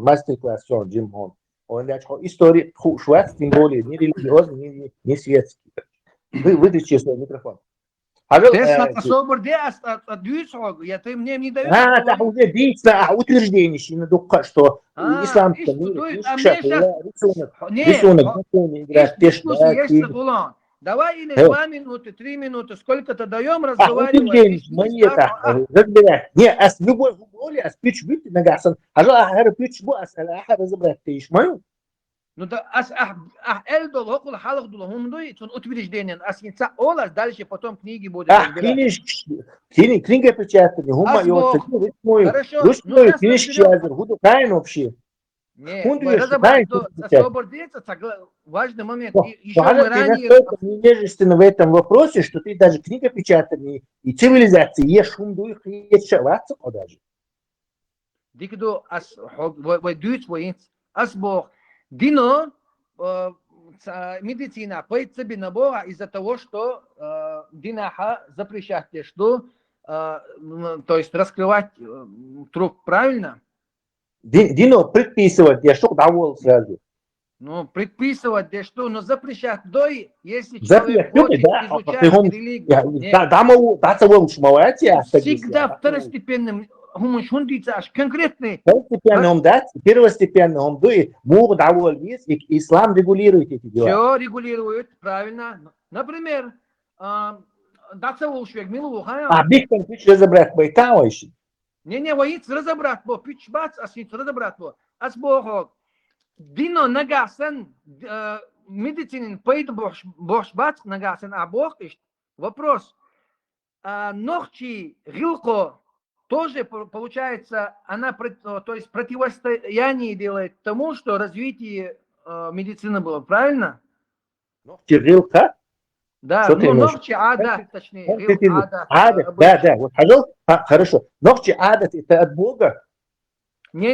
мастер-класс, Джим Хон. Он история швец, тем более, не религиозный, не светский. Выключи свой микрофон. Я ты мне не даешь. Да, уже действие, утверждение, что в исламском мире рисунок, играть, давай или 2 минуты, 3 минуты, сколько-то даем, разговариваем. Разбирать. Не, а с любой воли, а с пич бити нагасан. А же ахар пич бу, а с ахар разобрать, ты ишмаю? Ну да, эльдол, около халах дулахум дуй, он утверждение, а с яйца олас, дальше потом книги будут разбирать. Книга печатания, гума и вот ручную книжки, буду кайн вообще. Освободиться, важный момент. Еще мы ранее... невежественно в этом вопросе, что ты даже книгопечатание и цивилизации ешь шумду их и шаваться даже. Дикду асбог. Дино медицина поет себе набора из-за того, что динаха запрещает, что то есть раскрывать труп, правильно? Дино предписывать, я что давал сразу. Ну, предписывать, да что, но запрещать дой, если человек хочет изучать религию. Всегда второстепенным, аж конкретный. Второстепенным, да? Первостепенным, дуй, мур давал есть, и ислам регулирует эти дела. Все регулирует, правильно. Например, дацавушвек, милуха. А биктан пич разобрать байтавайши. Не, воиц разобрать, бо пич бац, а сит разобрать, бо. Ас богок. Дино нагасан медицинин пейт бош бац нагасан, а бог ищет. Вопрос. Ногчи гилко тоже получается, она то есть противостояние делает тому, что развитие медицины было, правильно? Ногчи гилка? Да, ну ногчи адат, точнее. Адат, да, вот хорошо. Ногчи адат это от Бога? Не,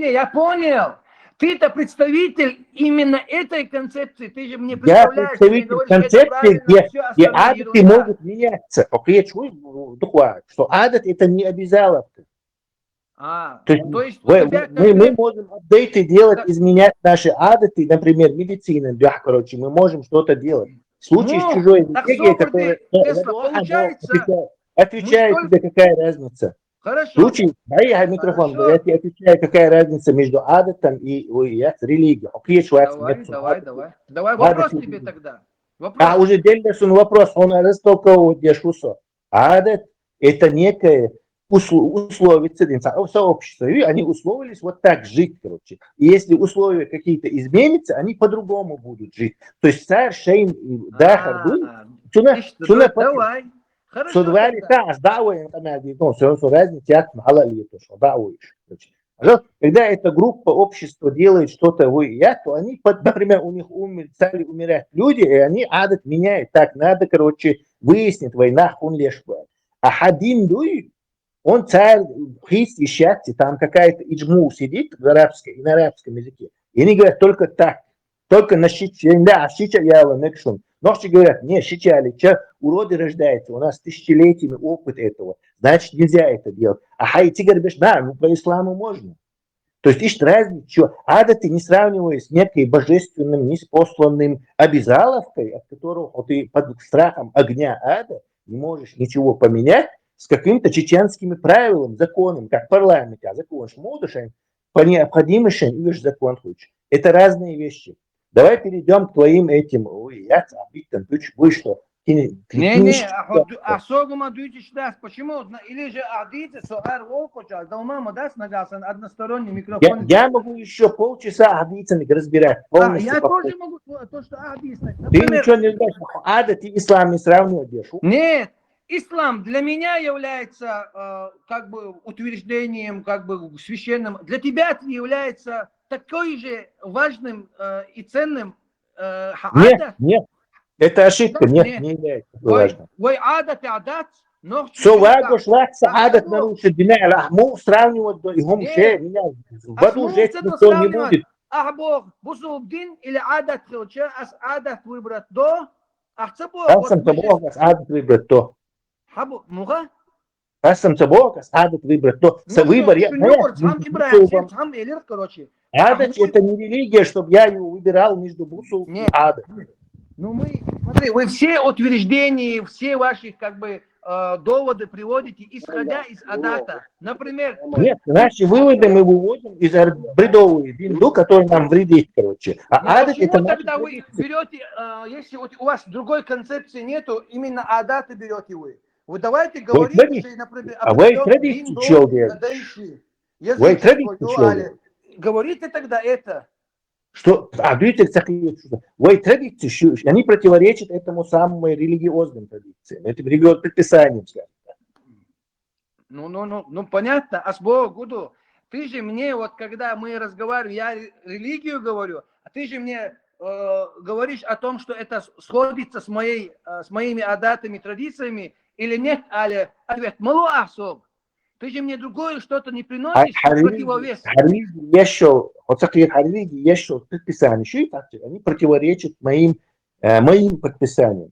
я понял. Ты-то представитель именно этой концепции. Ты же мне представляешь. Я представитель концепции, где адаты могут меняться. Только я чую, что адат это не обязаловка. То есть мы можем апдейты делать, изменять наши адаты, например, медицины, да, короче, мы можем что-то делать. В случае с чужой религией, которая отвечает тебе, какая разница? Хорошо. Случай, дай я микрофон, я тебе отвечаю, какая разница между адатом и религией. Давай вопрос тебе тогда. А уже дельный вопрос, он растолковывает дешусо. Адат это некое условие сообщества, и они условились вот так жить, короче. И если условия какие-то изменятся, они по-другому будут жить. То есть царь Шейн и Дахар, давай. Что двери та, сдаваем, ну, все разница, я халали то, что даваешь. Когда эта группа общества делает что-то, то они, например, у них стали умирать люди, и они адат меняют. Так, надо, короче, выяснить, война, он лишь. А Хадин Дуй, он царь, хист и счастье, там какая-то иджму сидит в арабской, и на арабском языке. И они говорят только так, только на щиче, да, щича яла, некшун. Ногчи говорят, не, щичали, уроды рождаются, у нас тысячелетиями опыт этого, значит нельзя это делать. А хайти говоришь, да, ну по исламу можно. То есть ищет разницу, что адаты не сравнивая с некой божественным, неспосланным обязаловкой, от которого ты под страхом огня ада не можешь ничего поменять, с какими-то чеченскими правилами, законом, как парламент, а закон шмудышем, по необходимости видишь закон хочешь. Это разные вещи. Давай перейдем к твоим этим, вышло. Особенно дuyucu почему? Или же адицы, сохар волкоча, да мама даст нагасан односторонний микрофон. Я могу еще полчаса адицами разбирать. Я тоже могу то, что адицы. Ты ничего не знаешь, адат и ислам не сравниваешь. Нет. Ислам для меня является как бы утверждением, как бы священным. Для тебя это является такой же важным и ценным Нет, это ошибка, не является важным. Все важно, шлакса адат нарушит биная, сравнивать до игом ше, меня в аду жить никто не будет. Бог, бусубдин или адат хилча, адат выбрать до, Бог, адат выбрать то. Бог, адат выбрать то. Выбор, адат это не религия, чтобы я его выбирал между бусу и адат. Ну смотри, вы все утверждения, все ваши как бы доводы приводите, исходя из адата. Например... Нет, наши выводы мы выводим из бредовой бинду, который нам вредит, короче. А адат это... Тогда вы берете, если у вас другой концепции нету, именно адаты берете вы. Вы давайте говорите, например, говорите тогда это. Что традиции, они противоречат этому самым религиозным традициям, этим религиозным предписаниям, скажем так. Ну, понятно. А с Богу, ты же мне, вот когда мы разговариваем, я религию говорю, а ты же мне говоришь о том, что это сходится с моими адатами, традициями, или нет, але ответ, мало особ. Ты же мне другое что-то не приносишь, противовес. Еще предписания, они противоречат моим предписаниям.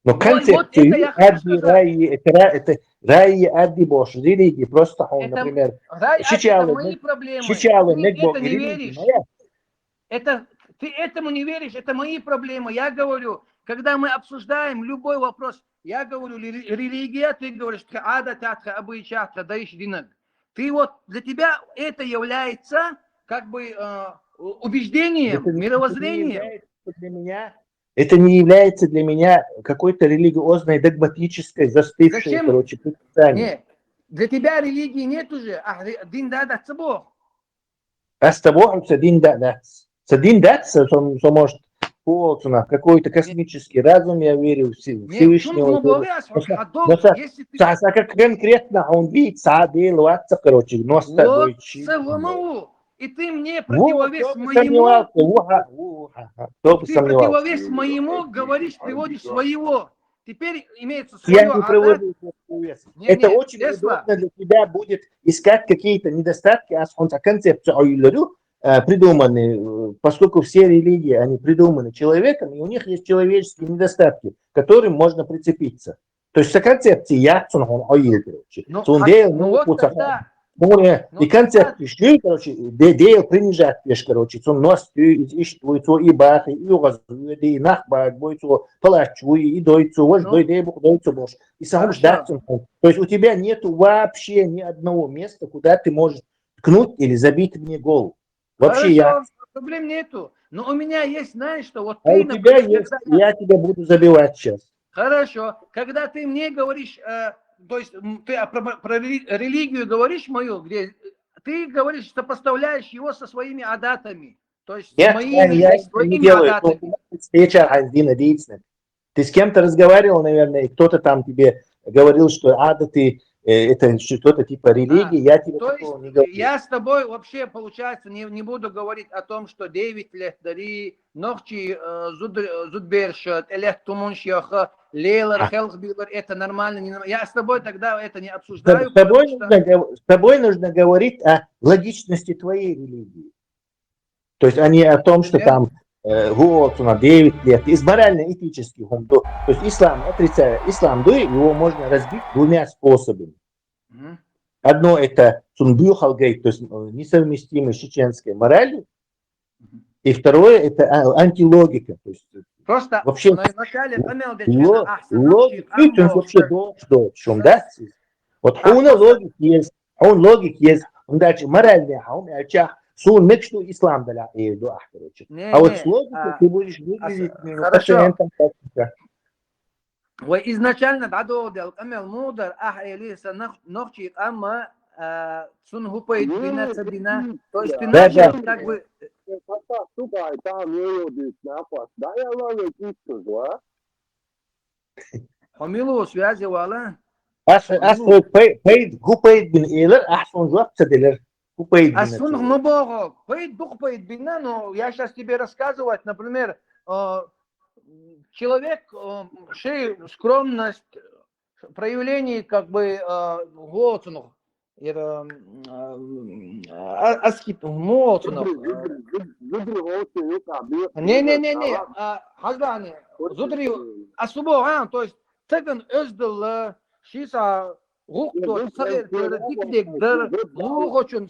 Но Вот концепцию это я хочу адди, сказать. это рай, адди, бош, религии, просто он, Это, например, рай, это сейчас мои проблемы. Чичалы, Ты не бог, это не религии, веришь. моя. Это, ты этому не веришь, это мои проблемы. Я говорю, когда мы обсуждаем любой вопрос, я говорю, религия, ты говоришь, ада, татха, обычай, даешь динак. Ты вот, для тебя это является как бы убеждением, Это не мировоззрением. является для меня, это не является для меня какой-то религиозной, догматической, застывшей, Зачем? короче, предписанием. Нет, для тебя религии нет уже, а дин да Бог. А с того, что дин даться, что может какой-то космический разум, я верю, Всевышнего. Если ты... Как конкретно он видит, делается, короче, нос Вот, такой. и ты мне противовес моему говоришь, приводишь своего. Теперь имеется свое. Я не привожу противовес. Это очень удобно для тебя будет искать какие-то недостатки, а концепцию придуманы, поскольку все религии, они придуманы человеком, и у них есть человеческие недостатки, к которым можно прицепиться. То есть концепция я, и концепция, короче, деял принижать, короче, нос, и баты, и уразует, и нахбат, бойцу, палачу, и дойцу, ваш дойцу, бош. И сам ждаться. То есть у тебя нету вообще ни одного места, куда ты можешь ткнуть или забить мне голову. Вообще Хорошо, проблем нету. Но у меня есть, знаешь, что вот А ты, у тебя есть, я тебя буду забивать сейчас. Хорошо, когда ты мне говоришь, то есть ты про религию говоришь мою, где ты говоришь, что поставляешь его со своими адатами. То есть Нет, я не делаю. Встреча один деятельность. Ты с кем-то разговаривал, наверное, и кто-то там тебе говорил, что адаты это что-то типа религии, я тебе такого не говорю. Я с тобой вообще, получается, не буду говорить о том, что 9 лет дари, ногчи зудбершат, элех тумуншьяха, лейлар, хелхбилар, это нормально. Я с тобой тогда это не обсуждаю. С тобой нужно говорить о логичности твоей религии. То есть, а не о том, что там вот, на 9 лет, из морально-этических, то есть ислам отрицает, ислам, его можно разбить двумя способами. Одно это сунбюхалгейт, то есть несовместимый с чеченской моралью, и второе это антилогика, то есть просто вообще логика вообще дочь, да? Вот он логик есть, он дальше моральный, а он Сун мечту ислам дала и дуа, короче. А вот с логикой ты будешь выглядеть пациентом. وإزначально дадодел камел мудр ахелиса нохчи ама сун хупает бина цабина. То есть ты начал как бы. Хамилу связи вала. Гупает бин элер ахсон жуак цаделер. Асун хмабого, поет бина, но я сейчас тебе рассказывать, например, человек, скромность, проявление как бы вот он, аскит, вот он. Не, хазбани, зудри, особо, то есть теган özdül, шиса Гукто, сагер, дикдектер, лугочун,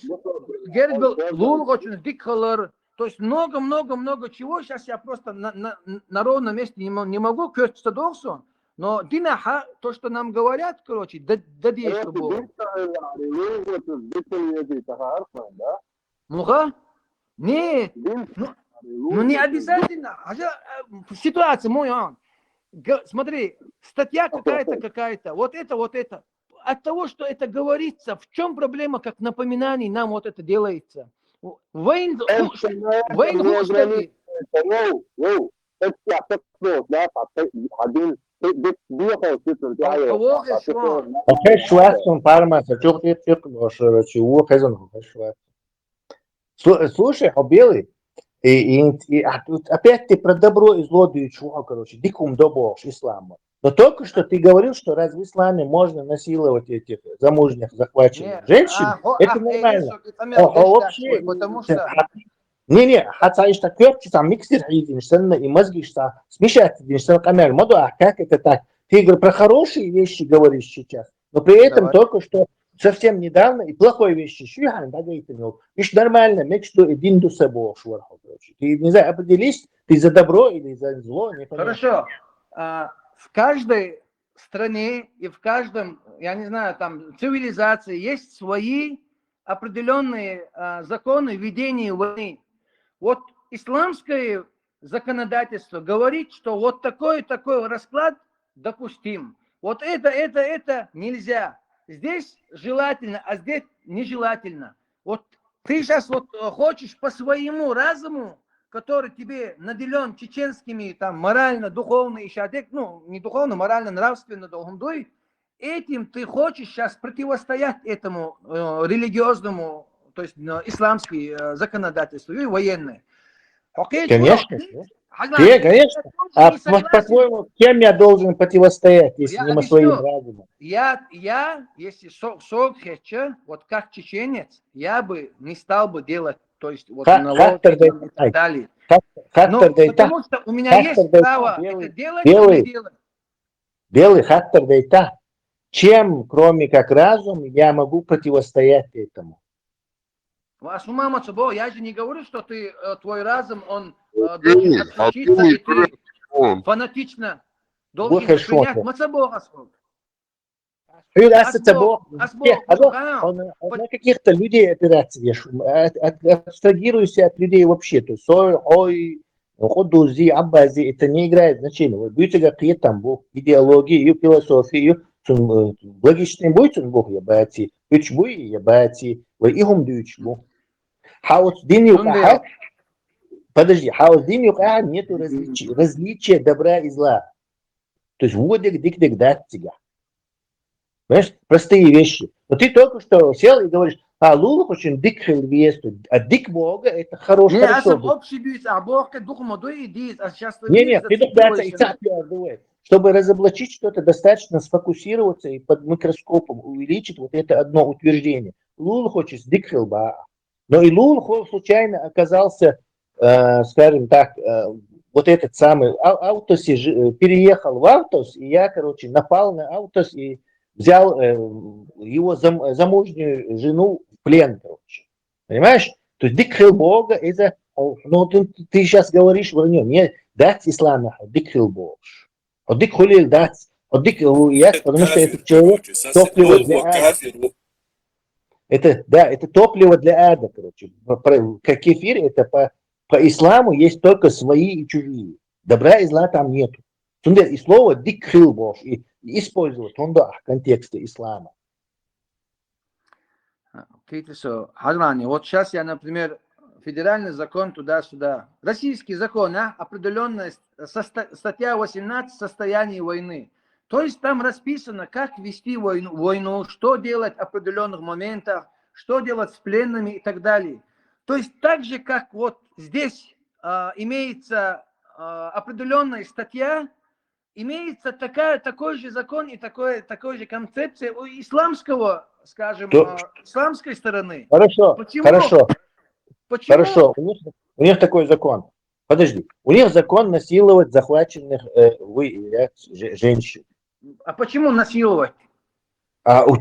гербел, лугочун, дикхалер. То есть много чего. Сейчас я просто на ровном месте не могу кёртиться долсон. Но динаха, то, что нам говорят, короче, дадей, что было. Ну-ка? Нет. Ну не обязательно. Ситуация моя. Смотри, статья какая-то. Вот это. От того, что это говорится, в чем проблема, как напоминание нам вот это делается? Вейн Гушкави. Слушай, белый, и опять ты про добро и зло, короче, дикум добро ислама. Но только что ты говорил, что раз в исламе можно насиловать этих замужних захваченных женщин, это нормально. А вообще, Не, хотя что кверче там миксер и мозги что смешать, что камер моду, а как это так? Ты про хорошие вещи говоришь сейчас, но при этом только что совсем недавно и плохой вещи. Видишь, нормально, мечту один до собой. Ты не знаю, определись, ты за добро или за зло. Хорошо. В каждой стране и в каждом, я не знаю, там цивилизации есть свои определенные законы ведения войны. Вот исламское законодательство говорит, что вот такой расклад допустим. Вот это нельзя. Здесь желательно, а здесь нежелательно. Вот ты сейчас вот хочешь по своему разуму, который тебе наделен чеченскими, там, морально, духовно, ну, не духовно, морально, нравственно, долгумдой, этим ты хочешь сейчас противостоять этому религиозному, то есть исламскому законодательству и военное. Окей, конечно. Хаглан, Конечно. А по-твоему, кем я должен противостоять, если не своим разумом? Я, если Согхеча, вот как чеченец, я бы не стал бы делать, то есть вот налоги и так далее. Но потому что у меня есть право это делать или не делать. Белый хаттер дейта. Чем, кроме как разум, я могу противостоять этому? Я же не говорю, что ты, твой разум, он должен отключиться, и ты фанатично должен принять мацабога. Он на каких-то людей опирается. Абстрагируйся от людей вообще. То есть, Ходузи, Аббази, это не играет значения. Вы будете какие там Бог, идеологию, философию, логичный будет он Бог, ябати, үч буй, ябати, вы игум дюч Бог. Хаос дин юкаха, подожди, хаос дин юкаха нету различия добра и зла. То есть водик, дик-дик, дать тебя. Понимаешь, простые вещи. Но ты только что сел и говоришь, Лулах очень дик хельвесту, а дик Бога это хорошо. Не, общий бьюсь, а Бог дух молодой идет, а сейчас... Не, ты догадаться и цапля. Чтобы разоблачить что-то, достаточно сфокусироваться и под микроскопом увеличить вот это одно утверждение. Лулах хочет дик хельба. Но и Лулах случайно оказался, скажем так, вот этот самый Аутос переехал в Аутос, и я, напал на Аутос и взял его замужнюю жену в плен, Понимаешь? То есть дикхил Бога это... Ну, ты сейчас говоришь вранье. Не дать ислама, дикхил Бога. Дикхулил дать. Потому что это человек топливо для ада. Это топливо для ада, Как кефир, это по исламу есть только свои и чужие. Добра и зла там нету. И слово дикхил Бог использовать в контексте ислама. Вот сейчас я, например, федеральный закон туда-сюда. Российский закон, определенная статья 18 «Состояние войны». То есть там расписано, как вести войну, что делать в определенных моментах, что делать с пленными и так далее. То есть так же, как вот здесь имеется определенная статья, имеется такой же закон и такой же концепция у исламского, скажем, исламской стороны. Хорошо, хорошо. Хорошо, у них такой закон. Подожди, у них закон насиловать захваченных женщин. А почему насиловать?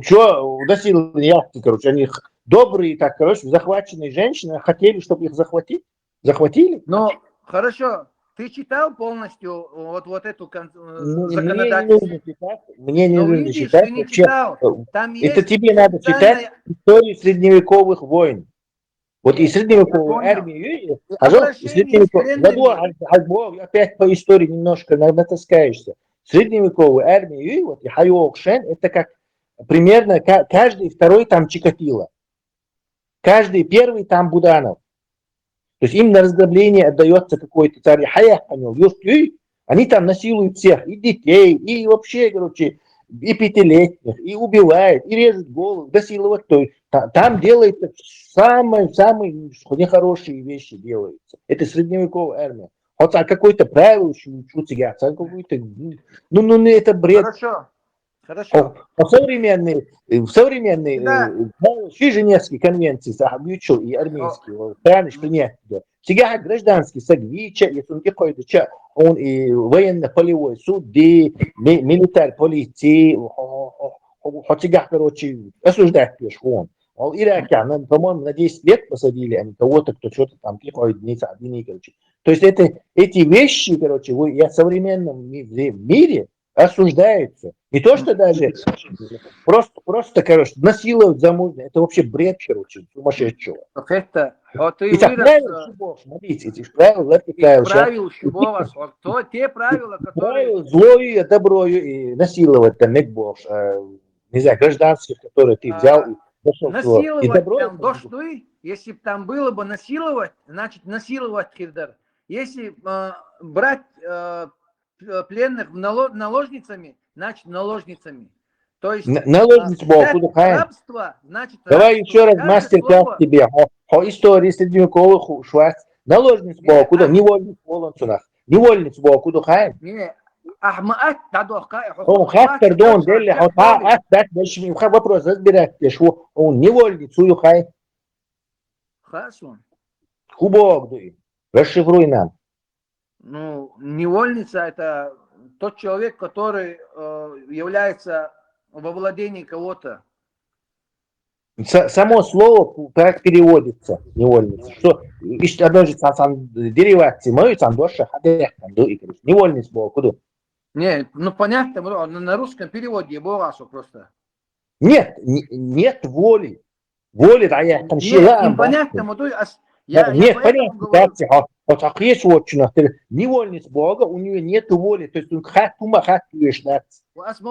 Что насиловать? Они добрые, захваченные женщины хотели, чтобы их захватить? Захватили? Ну, хорошо. Ты читал полностью вот эту законодательство? Мне не нужно читать. Не читал. Там это тебе надо читать историю средневековых войн. Вот и средневековую армию, опять по истории немножко натаскаешься. Средневековую армию, вот и Хайокшен, это как примерно каждый второй там Чикатило. Каждый первый там Буданов. То есть им на разграбление отдается какой-то царь они там насилуют всех, и детей, и вообще, и пятилетних, и убивают, и режут голову, насиловать. То есть там делается самые нехорошие вещи делаются. Это средневековая армия. Вот какой-то правил какой-то, это бред. Хорошо. Хорошо. В современной Женевской конвенции Сахабючу и армейские страны принять. Сега гражданский сагвича, если он какой-то он и военно-полевой суд, милитар полиции, хотя, короче, осуждать пешком. В Ираке, по-моему, на 10 лет посадили, а не кого-то, кто что-то там какой дней, короче. То есть эти вещи, короче, в современном мире осуждаются. Не то, что даже просто, короче, насиловать замужних, это вообще бред, короче, сумасшедшего. Это, ты И так правила, смотрите, эти правила, правил Шубова, то те правила, которые... Злою, доброю и насиловать там, не знаю, гражданских, которые ты взял и дошел. Насиловать там дошли, если бы там было бы насиловать, значит насиловать Хирдар. Если брать пленных наложницами, значит наложницами. То есть рабство, значит давай еще раз мастер-класс тебе. По истории средневековых шварц. Наложниц было куда? Невольниц волонцунах. Невольниц было куда хаем? Не. Ахмаат дадохка. Он хат, пардон, дели, хат, дать большими. Вопрос разбирайте, что он невольницу хай. Хорошо. Кубок дуй. Расшифруй нам. Ну, невольница — это тот человек, который является во владении кого-то. Само слово как переводится невольница. Что одно же сам деривации мою там доша хадех там до игры. Невольница была куда? Не, ну понятно, на русском переводе было просто. Нет воли. Воли, да я там непонятно, нет, понятно. Вот есть вот что невольница Бога, у нее нет воли, то есть он хатума хатуешь. То есть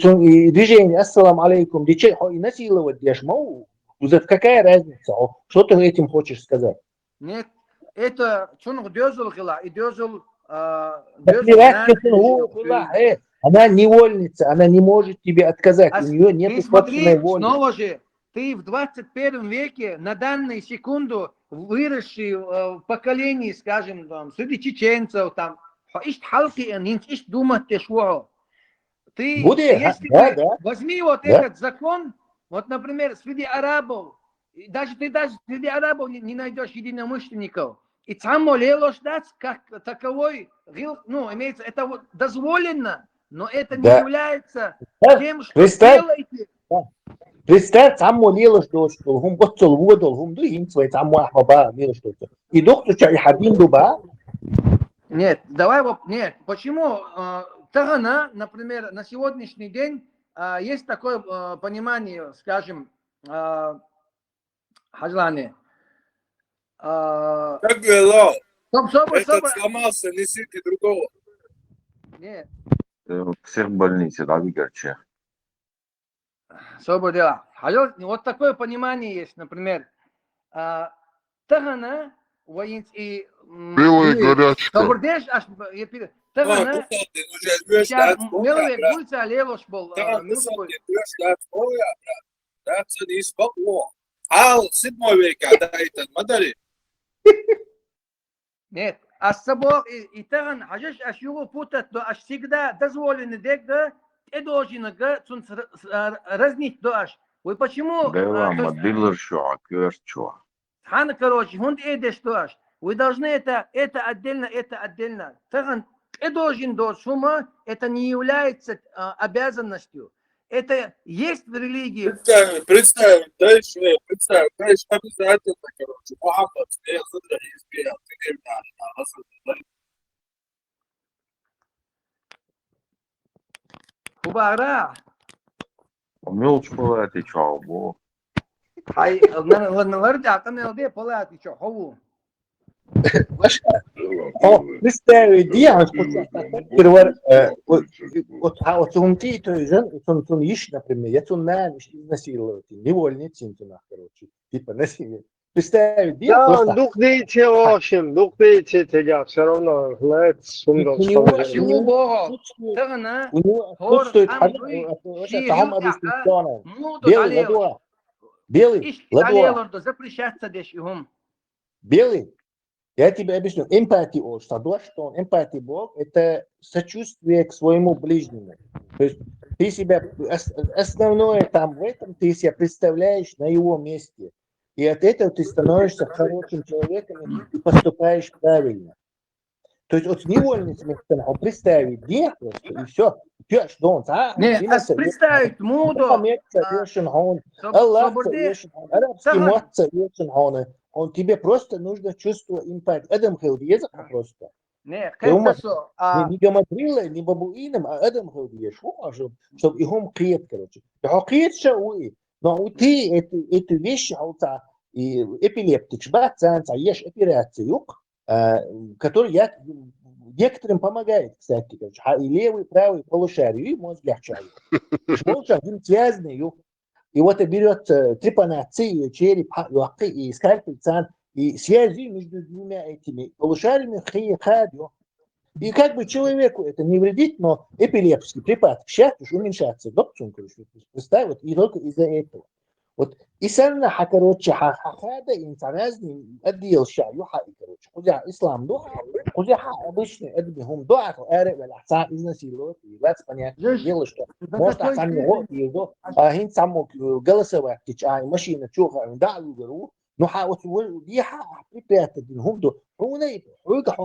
и движение ассалам алейкум, и насиловать дешмау, какая разница? Что ты этим хочешь сказать? Нет, это чунг дёзул хила и дёзул она невольница, она не может тебе отказать, у нее нет собственной воли. Снова же, ты в 21 веке на данную секунду выросший в поколении, скажем, там, среди чеченцев, там, ты, возьми вот этот закон, вот, например, среди арабов, даже среди арабов не найдешь единомышленников. И там как таковой, ну, имеется, это вот дозволено, но это не является тем, что делаете. Представь, там молилось, что он бочил воду, он дуин свой, там махаба, мило что. И доктор чай хабин дуба. Нет, давай, нет, почему? Тагана, например, на сегодняшний день есть такое понимание, скажем, Хаджлане. Как было? Этот сломался, несите другого. Нет. Всех в больнице, да, Игорче? Свобода. Вот такое понимание есть, например. Тагана, и... Белая горячка. Тагана, меловек гульца левош был. Ал 7 века, да, это модели. Нет, а с собой и таган, ажеш ашюгу путать, но аж всегда дозволено дегда, эдожина га, разнить доаш. Вы почему? Да, модели что, акерчо. Хан, короче, он эдеш доаш. Вы должны это отдельно. Таган, эдожин до шума, это не является обязанностью. Это есть в религии. Представь, дальше обязательно, короче, Мухаммад, Хубара. Мелочь была, ты чё, бо? Ай, ладно, там не лде, пола, ты чё, хову. Представь, диагноз, вот он ты, то есть, он ищет, например, я тут насиловать, невольницы, короче, типа насилие. Представь, диагноз. Да, дух дети, в общем, дух дети тебя все равно знает, у него отсутствует белый, запрещаться десь. Белый? Я тебе объясню. Эмпатия, что эмпатия Бог – это сочувствие к своему ближнему. То есть ты себя, основное там в этом, ты себя представляешь на его месте. И от этого ты становишься хорошим человеком и поступаешь правильно. То есть от невольности он представить где просто, и все. Что он, Не, представить моду. Аллах, арабский муат, он тебе просто нужно чувство эмпатии. Адам хилдиеза просто. Не, конечно. Не гамадрила, не бабуином, а Адам хилдиез. Чтобы их крет, короче. Его крет шауи. Но ты эту вещь, и эпилептик, шбатцан, ешь операцию, который некоторым помогает, кстати, и левый, и правый полушарий, и мозг легче. Мозг один связанный, и вот берет трепанации, череп, и скальпель, и связи между двумя этими полушариями, и как бы человеку это не вредит, но эпилепсий припадок сейчас уже уменьшается. Представь, вот и только из-за этого. Вот и сильно короче, хахада инсаназный отдел шаю хай, короче. Куда ислам духа, куда обычный адмихум духа, араб аль-ахсан изнасиловать, и вас понять, дело что может ахсан его, а хин саму голосовать, машина чуха, да, говорю, но вот диха припрятать динхумду, хуна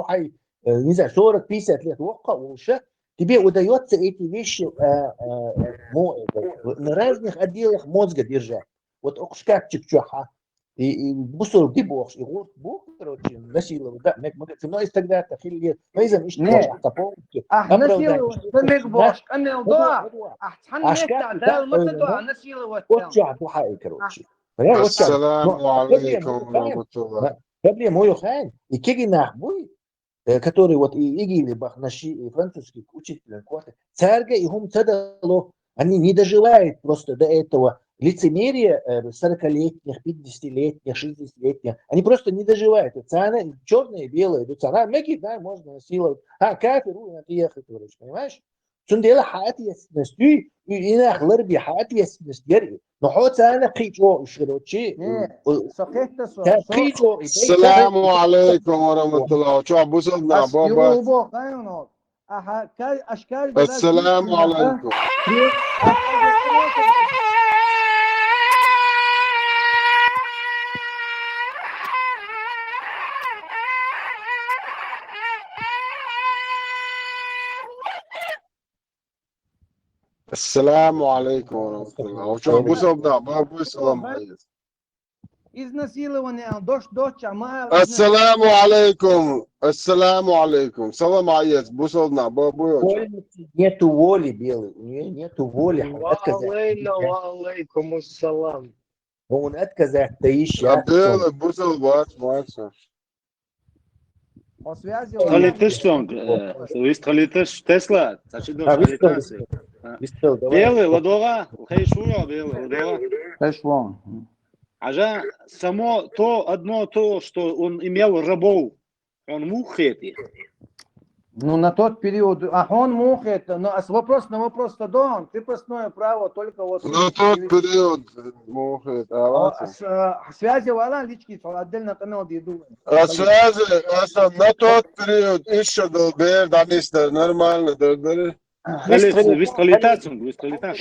хай, не знаю, 40-50 лет вокка уже. Тебе удается эти вещи на разных отделах мозга держать. Вот шкафчик чуха, и бусор дебош, и вот бог, короче, насиловать, да, но из тогда-то хилли, но из-за мишки шахта полностью. насиловать, мег бош, анел да, тханнекта, да, матадо, насиловать. Вот чуха духай, короче. Ассаламу алейкум ва рахматуллах. Проблема у хайн, и кегинах буй, который вот и игили бах наши французских учителей, царга и хум цадало, они не доживают просто до этого. Лицемерие 40-летних, 50-летних, 60-летних, они просто не доживают. Цаны черные, белые, цана меки, да, можно насиловать. Кафир, надо ехать, понимаешь? Сундела ответственность, и инах ларби ответственность гери. Но хоть цана кричо, широчи. Ассаламу алейкум ва рахматуллах. Чё, бусал на баба? Ассаламу алейкум. Ассаламу алейкум ва рахматуллах. Чё, бусал на баба, салам алейкум. Изнасилование, дождь, амал. Ассаламу алейкум. Ассаламу алейкум. Салам алейкум. Бусал на баба. Нету воли белой, у нее нету воли. Алейкум ассалам. Он отказать, да еще. А белый бусал бац, маться. Халитыш сонг, вист халитыш Тесла, зачем халитасы? Белый, ладога, хайшуя, белый, ладога. Хайшуя. Ажа само то одно то, что он имел рабов, он мог их. Ну, на тот период, он мог это, но вопрос на вопрос-то да, крепостное право только вот... На тот период мог это, связи вала, лички, отдельно канал иду. Связи, на тот период еще был бер, да, мистер, нормально, да. Вистралитацию. 2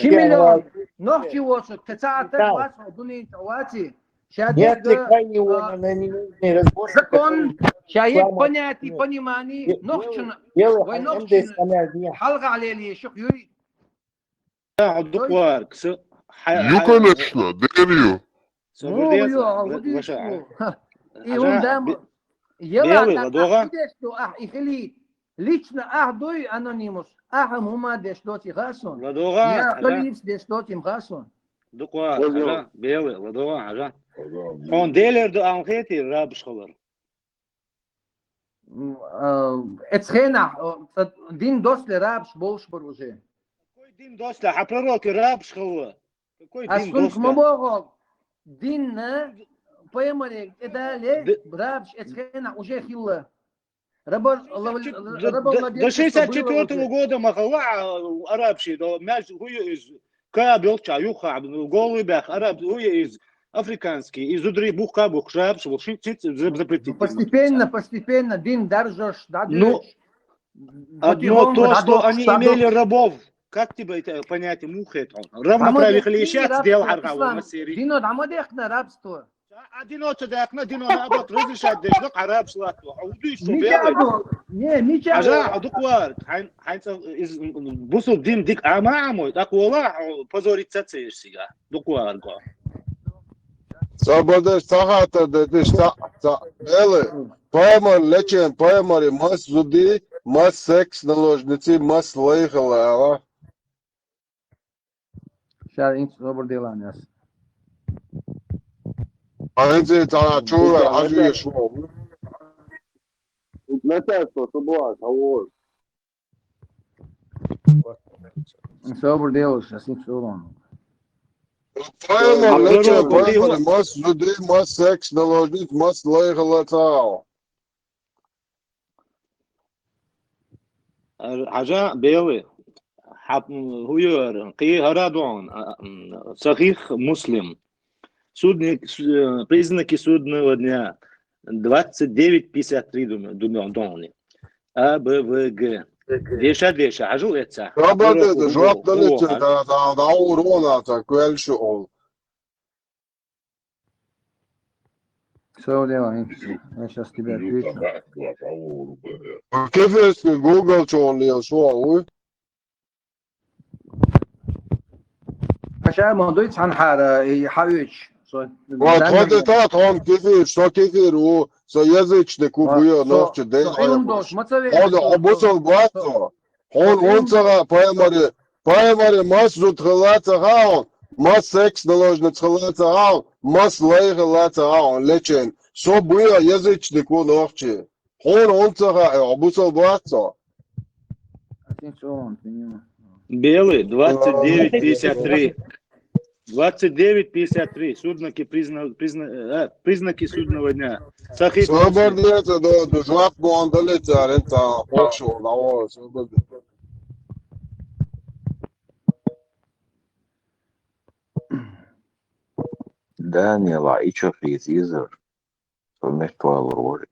миллиона. Но чего, что кацата, вас, дуни, тавати. Не отвлекай его на ненужные разборки. Закон, человек понятий, пониманий, ногчина. Халга алели, шухюй. Доквар, конечно, деревью. И он дам, ела, так, и лично, дуй анонимус. Мума дештоти хасон. Я халиф дештоти хасон. Доквар, ажа, белый, ладога, ажа. Он делер до анхети раб школар. Эцхена, дин досле раб шболшбор уже. Какой дин досле, а пророк раб школа? Какой дин досле? Мабого, дин, поемали, это раб, эцхена, уже хилла. До 64 года махала арабши, до мяч хуя из кабел чаюха, голубях араб хуя из африканский, и зудри бухка бухшап, что запретить. Постепенно, дин держишь, Ну, одно то, что они имели рабов. Как тебе это понятие мухет? Равноправие хлещат сделал аргаву. Дино, дамодехна рабство. Одино чадахна, дино наоборот разрешать дежнок араб шлату. А удуй, что белый. Не, мича. Ажа, адуквар. Хайнца из бусул дим дик амамой. Так вола позориться цеешь сега. Дуквар го. Sabadeš sahata da ti šta, pojmar lečen, pojmari mas zudi, mas seks naložnici, mas lejhale, ala? Šādi viņš dobro dēlāņās. Ainzi tā čūra, ažīja šo. Netēsto, tu blāk, avor. Viņš dobro dēlušās, viņš uronu. Pojmar lečen, pojmari mas zudi, mas seks naložnici, mas lejhale, tāl. Ажа белый. Хуйор, кий харадон, сахих муслим. Признаки судного дня 29:53 думаю, А, Б, В, Г. Деша, ажу это. Sabadeš, žvap da lečen, da urona, tā kvelšu ol. Savu dēlāņu, я сейчас тебе отвечу. Kifeski Google čon liel šo, uj? عشان موضوع عن حارة يحاويش. Вот это он кефир, что кефир, со язычнику буя ночи день. Он обусал глазо. Он цара поймари мас зут хлаца раун, мас секс наложниц хлаца раун, мас лей хлаца раун, лечен. Со буя язычнику ночи. Он цара обусал глазо. Белый 29:53. 29:53. Признаки судного дня. Свободница до жвак буандалица, рента окшо, лао, свободница. Daniela, еще фризизер. Совместовал роль.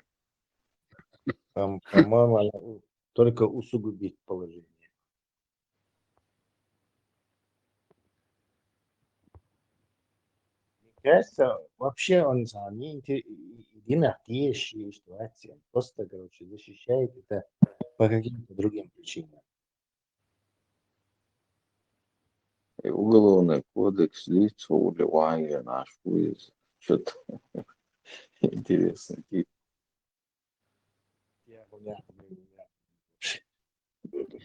По-моему, только усугубить положение. Кажется, вообще он не единоотечная ситуация. Он просто, короче, защищает это по каким-то другим причинам. И уголовный кодекс лицо уливания наш выз. Что-то интересно.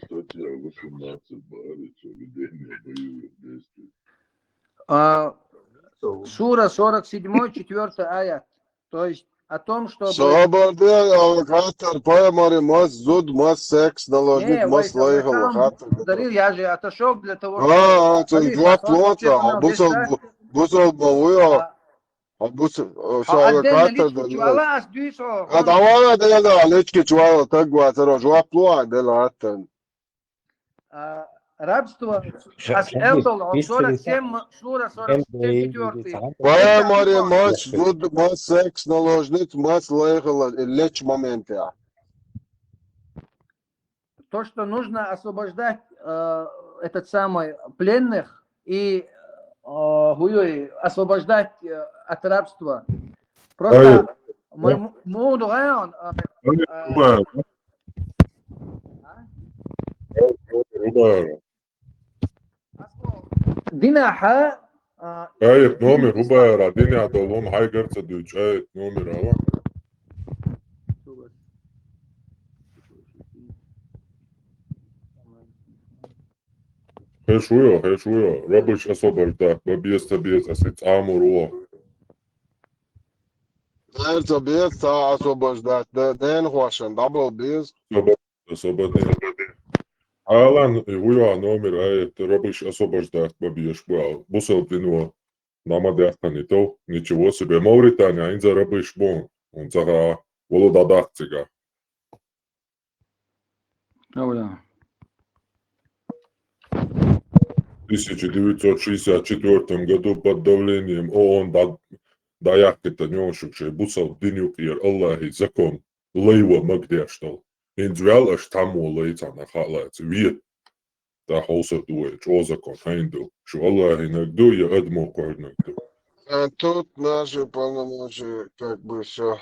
Статья 18 борется ведение боевых действий. Сура 47, 4 аят. То есть о том, что... Свободный аллокатор, поймари мас зуд, мас секс, наложник, мас лейх аллокатор. Я же отошел для того, что... Это два плота, бусал бавуя. Аллокатор, да. Давай, да, лечки чувала, так говорится, два плота, да, Рабство, Ас-Элдол, 47, сура 47, 4. Поймари мас зуд, мас секс, наложник, мас лейх аллокатор, леч моменты. То, что нужно освобождать этот самый пленных и освобождать от рабства. Просто Dinaha Ayak номер Убайра, Диня Долом, Хайгарца Дюч, Ayak номер Ава. Хешуя, рабыч освобождать, бабьес табьес, асыц амуруа. Это без освобождать, дэн хуашен, дабл без. Освободить. Алан, Уя номер, Ayak, рабыч освобождать, бабьеш, бусал вино. Намадяхтани то, ничего себе. Мавритания, инза рабыч бон, он зара, володадахцига. 1964 году под давлением ООН Dajaketa ņošukšai busal diņuk ir Allahi zakon, leivo magdieštal. Viens vēl aš tamo leicāna halēts viet. Tā holsatoja, čo zakon haindu. Šo Allahi nagdu, ja admokoju nagdu. Тут наши полномочия как бы все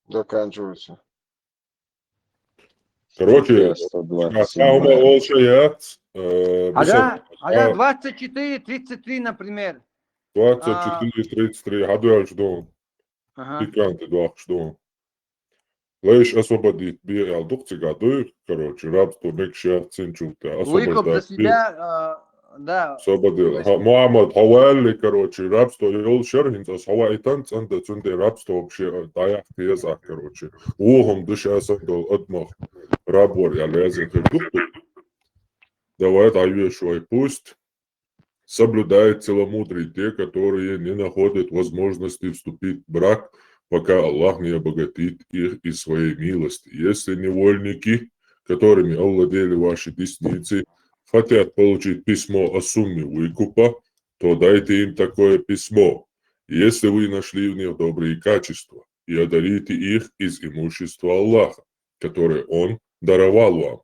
заканчиваются. Короче, Каuma Olšajāts. Ага, 24-33, например. 24-33 Hadvēlš dom. Pikanti dvakš dom. Лишь освободить BL духцы году, короче, рабство мекши цинчута. Выкуп за себя, да. Освободил. Мухаммад Хавали, короче, рабство Йол Шерхинцас, Хавай танц, анда цунде рабство вообще даяк тезах, короче. Ухом душа сандал отмах. Рабор я лезен духу. Давай даю швой пусть соблюдают целомудрие те, которые не находят возможности вступить в брак, пока Аллах не обогатит их из своей милости. Если невольники, которыми овладели ваши десницы, хотят получить письмо о сумме выкупа, то дайте им такое письмо, если вы нашли в них добрые качества, и одарите их из имущества Аллаха, которое Он даровал вам.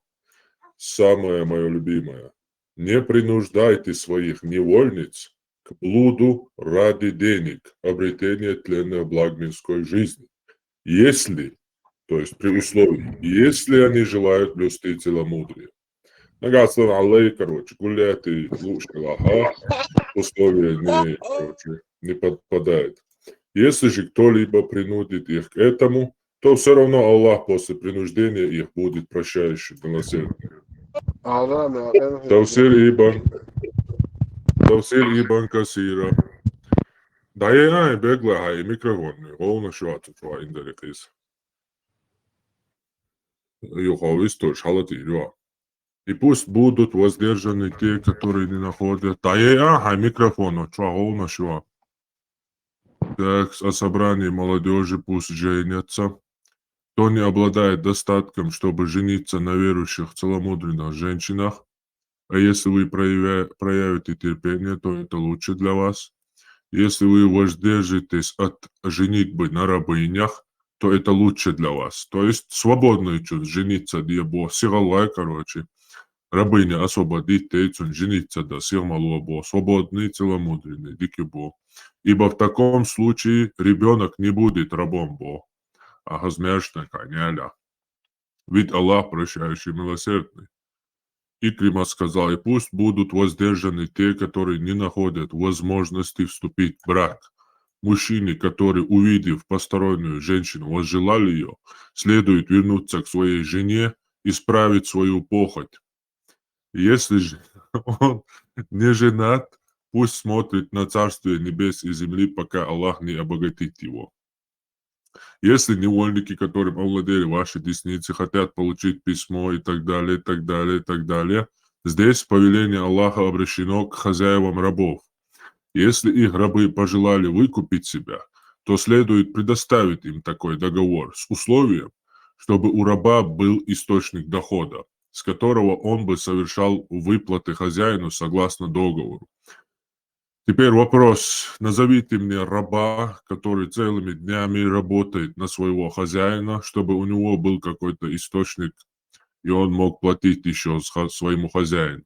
Самое мое любимое. Не принуждайте своих невольниц к блуду ради денег, обретения тленных благ мирской жизни. Если, то есть при условии, если они желают блюсти целомудрие. Нагадствен Аллей, короче, гулять и лучше лаха, условия не подпадает. Если же кто-либо принудит их к этому, то все равно Аллах после принуждения их будет прощающим, милосердным. Тавсир Ибн Касира. Да я бегла, и микрофон, ровно швату твоя индирекис. Юховис тоже халатирua. И пусть будут воздержаны те, которые не находят. Да я микрофон, ровно шва. Так, о собрании молодежи пусть женятся. Кто не обладает достатком, чтобы жениться на верующих целомудренных женщинах, а если вы проявите терпение, то это лучше для вас. Если вы воздержитесь от женитьбы на рабынях, то это лучше для вас. То есть свободный чуть жениться, где бо сигалай, короче. Рабыня освободить тейцун, жениться да сирмалуа бо, свободный, целомудренный, дикий бо. Ибо в таком случае ребенок не будет рабом бо. А газмешна коняля. Ведь Аллах прощающий милосердный. Икрима сказал, и пусть будут воздержаны те, которые не находят возможности вступить в брак. Мужчине, который, увидев постороннюю женщину, возжелали ее, следует вернуться к своей жене, исправить свою похоть. Если же он не женат, пусть смотрит на царствие небес и земли, пока Аллах не обогатит его. Если невольники, которым овладели ваши десницы, хотят получить письмо и так далее, и так далее, и так далее, здесь повеление Аллаха обращено к хозяевам рабов. Если их рабы пожелали выкупить себя, то следует предоставить им такой договор с условием, чтобы у раба был источник дохода, с которого он бы совершал выплаты хозяину согласно договору. Теперь вопрос. Назовите мне раба, который целыми днями работает на своего хозяина, чтобы у него был какой-то источник, и он мог платить еще своему хозяину.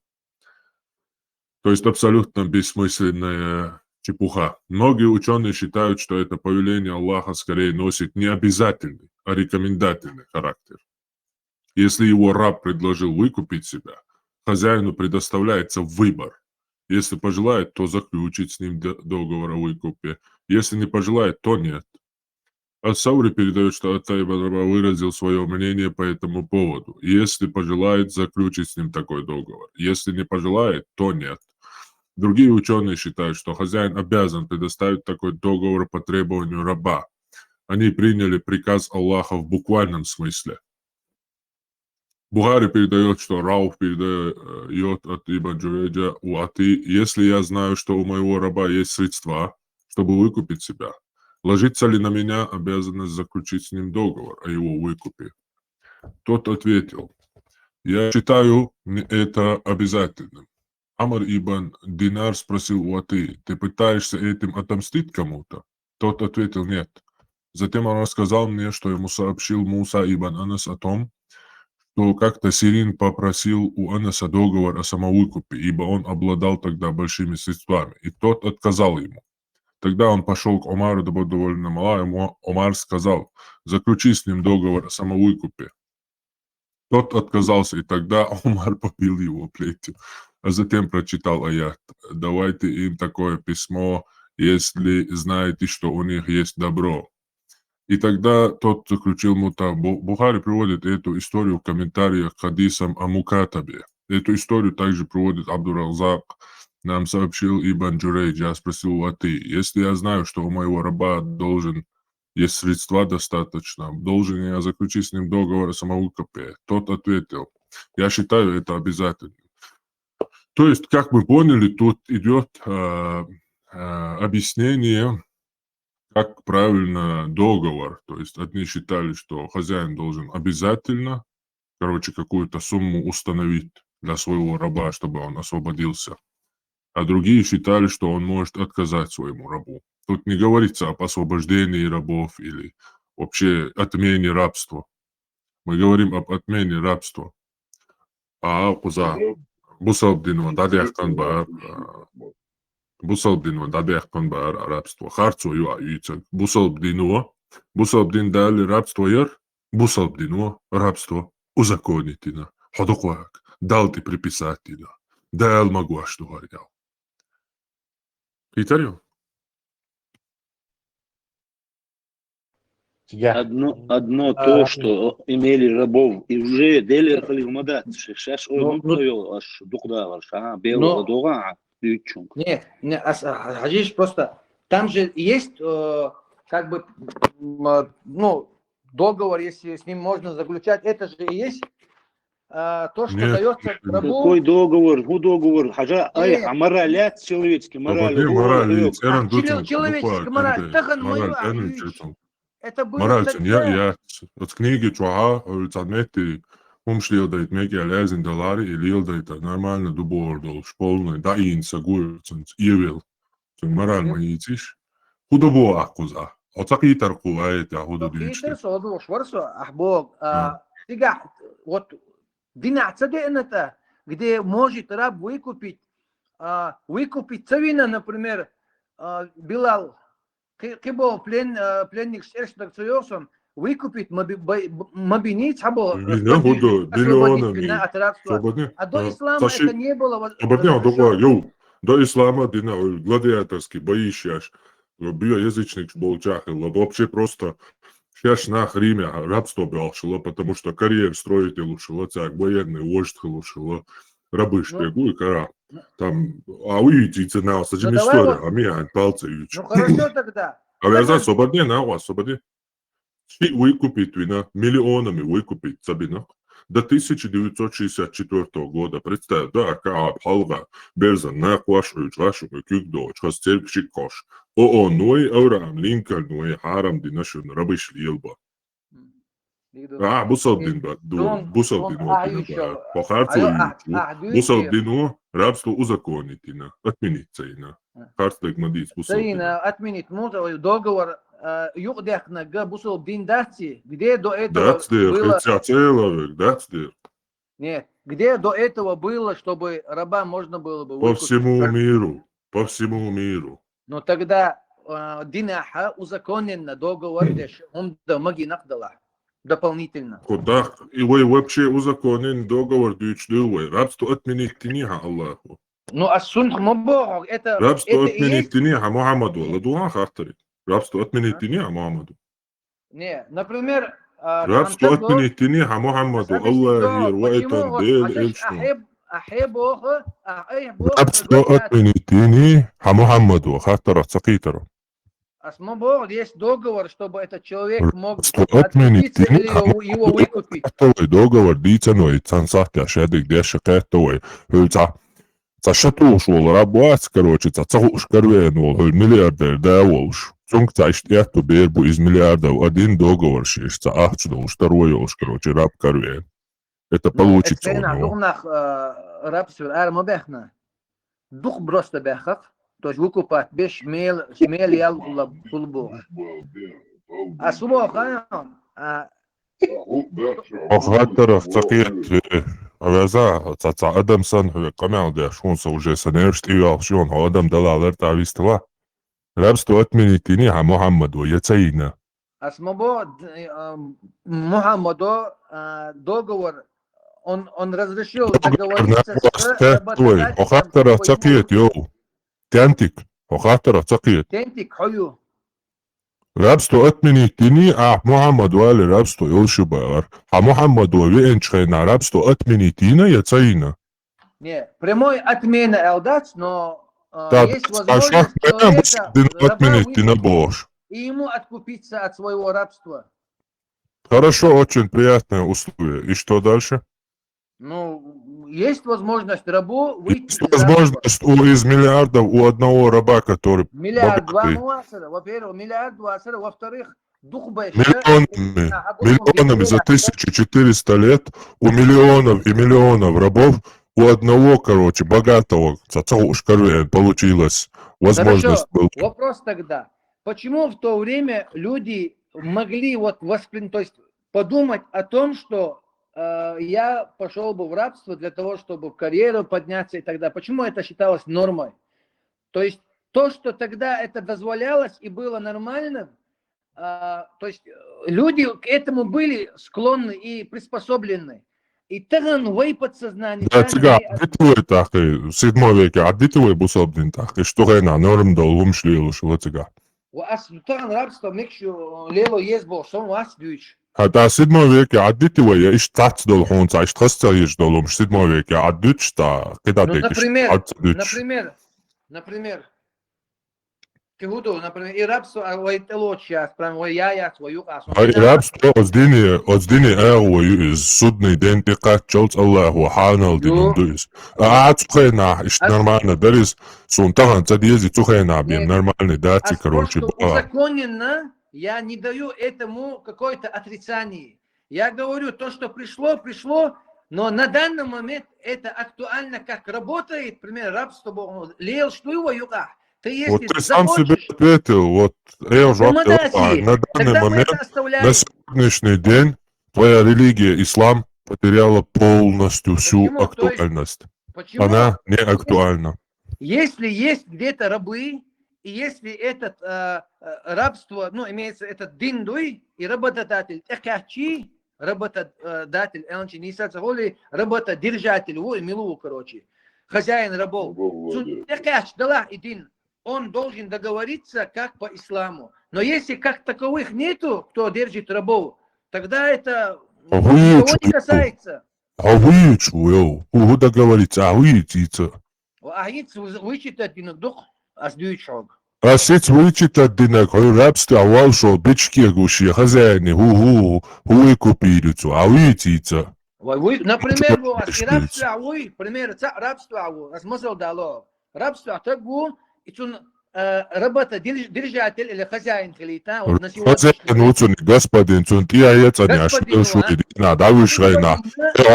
То есть абсолютно бессмысленная чепуха. Многие ученые считают, что это повеление Аллаха скорее носит не обязательный, а рекомендательный характер. Если его раб предложил выкупить себя, хозяину предоставляется выбор. Если пожелает, то заключить с ним договор о выкупе. Если не пожелает, то нет. Ас-Саури передает, что Ата ибн Раба выразил свое мнение по этому поводу. Если пожелает, заключить с ним такой договор. Если не пожелает, то нет. Другие ученые считают, что хозяин обязан предоставить такой договор по требованию раба. Они приняли приказ Аллаха в буквальном смысле. Бухари передает, что Рауф передает от Ибн Джурейджа у Аты: если я знаю, что у моего раба есть средства, чтобы выкупить себя, ложится ли на меня обязанность заключить с ним договор о его выкупе? Тот ответил: я считаю это обязательным. Амр ибн Динар спросил у Аты: ты пытаешься этим отомстить кому-то? Тот ответил нет. Затем он рассказал мне, что ему сообщил Муса ибн Анас о том, что как-то Сирин попросил у Анаса договор о самовыкупе, ибо он обладал тогда большими средствами, и тот отказал ему. Тогда он пошел к Омару, да будет довольно мало, ему Омар сказал: заключи с ним договор о самовыкупе. Тот отказался, и тогда Омар побил его плетью, а затем прочитал аят: давайте им такое письмо, если знаете, что у них есть добро. И тогда тот заключил мута. Бухари приводит эту историю в комментариях к хадисам о мукатабе. Эту историю также приводит Абдур-Разак. Нам сообщил Ибн Джурейдж, я спросил у Аты: если я знаю, что у моего раба есть средства достаточно, должен я заключить с ним договор о самовыкупе? Тот ответил: я считаю это обязательным. То есть, как мы поняли, тут идет объяснение, как правильно договор. То есть одни считали, что хозяин должен обязательно, какую-то сумму установить для своего раба, чтобы он освободился. А другие считали, что он может отказать своему рабу. Тут не говорится об освобождении рабов или вообще отмене рабства. Мы говорим об отмене рабства. А Бусалбдинова дадяхтан бар рабство. Харцу юаицак. Бусалбдин дали рабство яр. Бусалбдинова рабство узаконитина. Ходоквак. Дал ты приписатина. Дал могу что говорил. Итарю. Одно то, что имели рабов, и уже дели халимадат. Сейчас он провел аж духдавар, белого дога, ючунг. Нет, Хадиш, просто там же есть договор, если с ним можно заключать, это же и есть то, что дается рабу. Какой договор? Договор. Хажа, мораль, человеческий мораль. Человеческий мораль. Это было Мораль, я от книги чуа, цадмети, умшлилдает меги алязин доллары и лилдает нормально дубордол, шполный, да инса гуйцунц, ивил. Мораль маитиш. Худобо акуза. Отакитар кулаете, а худо дючки. Питер содул, шварсо, ахбог. Сега, вот динацадената, где может раб выкупить цавина, например, Билал, кибо пленник с Эрштакцуёсом, выкупить мабиниц, хабо освободить от рабства. А до ислама это не было. До ислама дина гладиаторский бои сейчас. Биоязычник был чахал, вообще просто сейчас на Риме рабство было, потому что карьер строитель лучше, царь военный вождь лучше, рабы шпегу и кара. Там, а увидите, цена, с этим история, а меня пальцы ючат. Ну хорошо тогда. А я за свободне, на вас, свободне. И выкупить вина, миллионами выкупить Сабина. До 1964 года, представь, да, как Халга, Берзан, Наквашу, Чашу, Кюкдо, Чхастеркшик Кош. Ной, Авраам, Линкольн, Ной, Харам, Динашин, Рабыш Лилба. Бусалдин, по Харцу, Бусалдину, рабство узаконитина, отменится. Харцлик Мадис, Бусалдина. Отменить, договор. Юхдехна Бусалдин дати, где до этого было... Нет, где до этого было, чтобы раба можно было бы выкупить? По всему миру. Но тогда динаха узаконен договор, он маги нагдала дополнительно. Куда? И вы вообще узаконен договор дючдывой. Рабство отменить тиниха Аллаху. Ну, а сунх мабох, это... Рабство отменить тиниха Мухаммаду. Ладуан хартари. Рабство отменить тиниха Мухаммаду. Не, например... Рабство отменить тиниха Мухаммаду. Аллах ирвайтан дел эльшну. Рабство отменить тиниха Мухаммаду. Хартара цакитару. Асмобор есть договор, чтобы этот человек мог отмениться или его выкупить. Договор дицаной цансахтя шедик деша кэтовой. Цашатушвол рабуац, цахуш карвенвол, миллиардер даволш. Цунг цаштяхту бербу из миллиардов один договор шиш, цаахчдолш, второй олш, раб карвен. Это получится у него. Раб свер арма бехна. Дух просто бехах. то есть выкупать без шмел ял кулбу. А субоха, وخاطر ثقيت هذا تاع ادم سن قمع ده شون سوجي سنرشت ايو شون هو ادم دلالر تاع ويستوا لابستو اتمنيتيني ها محمد ويتسينا Асмобо Мухаммаду договор, он разрешил договориться с работодателем. وخاطر ثقيت يو تانتك وخاطر ثقيت Тентик хою. رابستو اتمنيتيني محمد والي رابستو يوشبار ها محمد وينشخينا رابستو اتمنيتينا يتسينا Не, прямой отмена элдац, но есть возможность человека и ему откупиться от своего рабства. Хорошо, очень приятное условие. И что дальше? Ну, есть возможность рабу выйти Есть возможность из миллиардов у одного раба, который миллиард два богатый. муасера, во-первых, миллиард муасера, во-вторых, дух большой. Миллионами за 1400 лет у миллионов и миллионов рабов у одного, короче, богатого, получилась возможность. Хорошо. Вопрос тогда. Почему в то время люди могли вот воспринять, то есть подумать о том, что я пошел бы в рабство для того, чтобы в карьеру подняться и так далее? Почему это считалось нормой? То есть то, что тогда это дозволялось и было нормальным, то есть люди к этому были склонны и приспособлены. И таган вей подсознание. Да, цыга, аддитывай так, в 7 веке, аддитывай бусобдин так, что гайна, норм дол, умшлил, шила цыга. Таган рабство, мекшу, лело есть был, что у вас дюч. هذا 7 веке аддитывай, я ищтать дол хунца, ищтхастя ешь долом, 7 веке, аддуч та, когда ты например, например, и рабство, сейчас, прям я свою кассу. рабство оздини эго судный день тикат чолц Аллаху ханал динундуис. Цухена, иш нормально, дарис сунтаган цадиези цухена, бьем нормальный дати, короче. Узаконенно, я не даю этому какое-то отрицание. Я говорю, то, что пришло, но на данный момент это актуально, как работает, например, рабство, лел, что его юга. Вот ты сам себе ответил, вот я уже на данный момент, на сегодняшний день, твоя религия, ислам, потеряла полностью всю актуальность. Она не актуальна. Если есть где-то рабы, и если этот рабство, ну, имеется этот диндуй и работодатель, экачи, работодатель, работодержатель, ой, милу, короче, хозяин рабов, экач, дала и дин. Он должен договориться как по исламу. Но если как таковых нету, кто держит рабов, тогда это никого не касается. А вы договориться, а вы идите. Вычитать дух, а сдюйчог. А сеть вычитать динак, рабство, валшо, бички гуши, хозяины, хуй купирицу, а вы идите. Например, рабство, смысл дало. Рабство, так было. Работодержатель или хозяин халита, вот на сегодня господин цунтия яцаня шуиди надо вышайна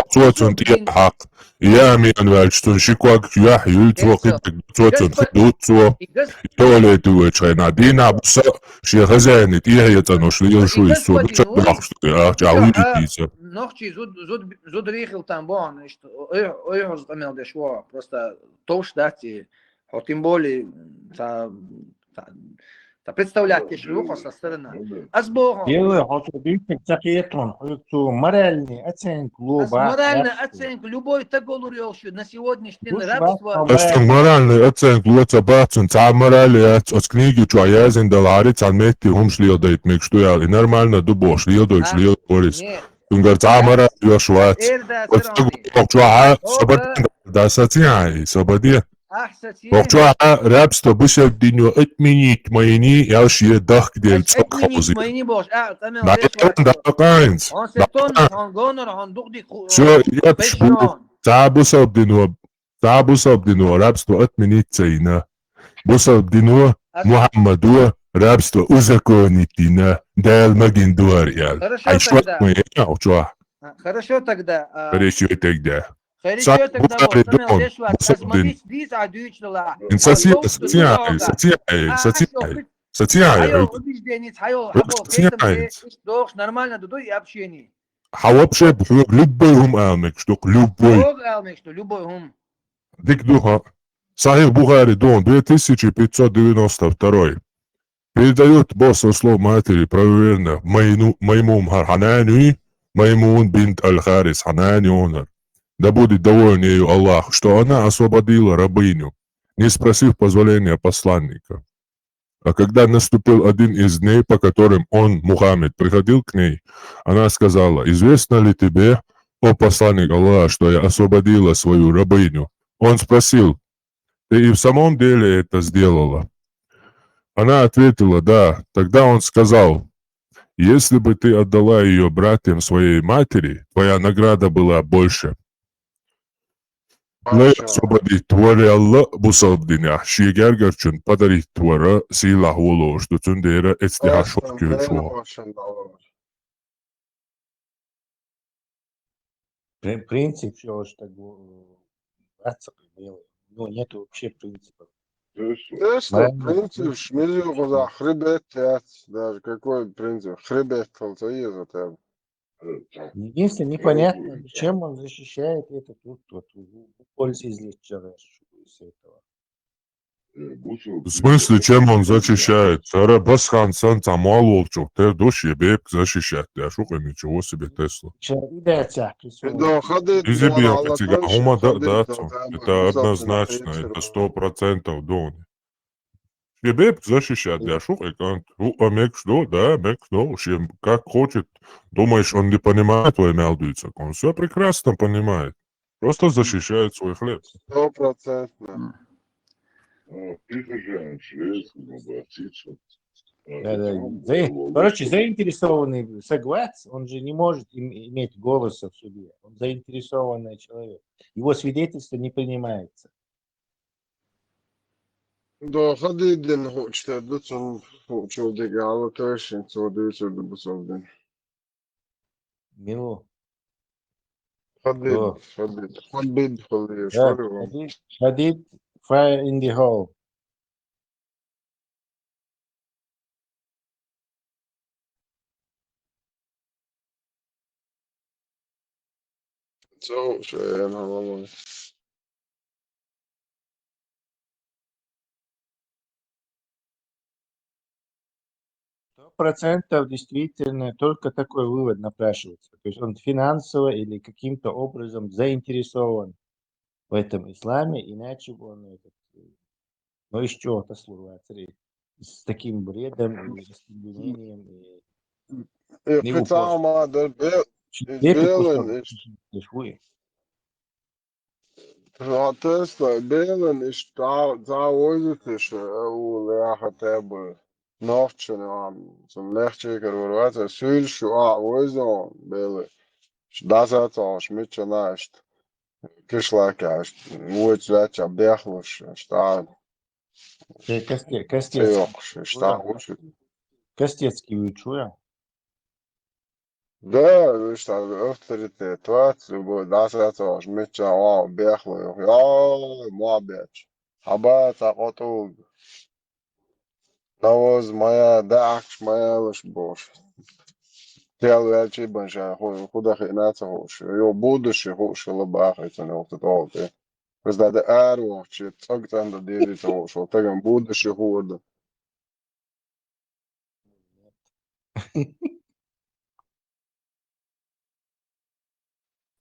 цунтия хак я мин вальчтун шиквак юах юльцвокит цунтудуцво толе дуэчайна дина бса ши хозяин тия яцану шлил шуису чауидица нохчи зуд рихил там бон что ой разумел дешво просто то ждать. А тем более представлять шлюху со стороны. А с Богом. Моральная оценка, любой такой релши на сегодняшний день рабство. Моральная оценка, лучше бацун, ца морали от книги чуаязин даларит, ца метти хумшлил дает мик, что я нормально дубо шлил дой шлил борис. Тунгар ца морали швац. Вот так чуа собади да сатьяй собади. Вовчуа рабство быстрее дню отменить моини, я уж я дах где цокхаузи. Все, я пишу. Табусов дню рабство отменить цейна. Бусов дню Мухаммаду рабство узаконить дина. Дал магиндуар ял. Хорошо тогда. Хорошо тогда. Sahih Bukhari Don, Musabdin. Сатьяет. Нормально, дудой и общение. А вообще, любой ум алмек, что любой. Что любой ум. Дик духа. Сахих Бухари Дон, 2592. Передает босс слов матери проверено Маймун Ханани, Маймун бинт Аль-Харис Ханани Онар. Да будет доволен ею Аллах, что она освободила рабыню, не спросив позволения посланника. А когда наступил один из дней, по которым он, Мухаммед, приходил к ней, она сказала: «Известно ли тебе, о посланник Аллаха, что я освободила свою рабыню?» Он спросил: «Ты и в самом деле это сделала?» Она ответила: «Да». Тогда он сказал: «Если бы ты отдала ее братьям своей матери, твоя награда была больше». Освободить твори Аллах бусалдиня, шиегергерчун подарить твора сила воло, что цундера эцтихашок кюшо. Принцип, что ну, нет вообще принципов. Принцип, шмизю за хребет, даже какой принцип? Хребет, колцаиза там. Единственное, непонятно, чем он защищает этот вот пользу из этого. В смысле, чем он защищает? Басхан сан тамал волчок, ты души беб защищать. Я шукай, ничего себе Тесла. Изибия тига, ума да, это однозначно, это 100% Дон. Беб защищать, я шукай, мек что, да, мек что, как хочет. Думаешь, он не понимает твои мелдуется? Он все прекрасно понимает. Просто защищает свой хлеб. 100%. Короче, заинтересованный соглас, он же не может иметь голоса в суде. Он заинтересованный человек. Его свидетельство не принимается. Да, ходи день хочет, да, что дегало, точно, что дышит, да, бусовден. Милу. Ходи, fire in the hole. So, schön, haben 100% действительно только такой вывод напрашивается. То есть он финансово или каким-то образом заинтересован в этом исламе, иначе бы он ну из чего-то слова, с таким бредом и расслаблением. Belen is daar ooit is hoe laag hebben nachtje aan zo'n lichtjeker hoor wat sul shoa ozo belen dat het als met je naast kislakaast moet dat je berglos staan Костецкий вы чуя? Да, dus dat de autoriteit wat, dat het als met je aan berglos ja, moabet. Habat auto. Навоз моя дакш моя лишь бош. Тел вечи банша худа хинаться хош. Йо будущее хош лабах это не вот это. Раз да арво чи так там да деди то хош. Таган будущее хода.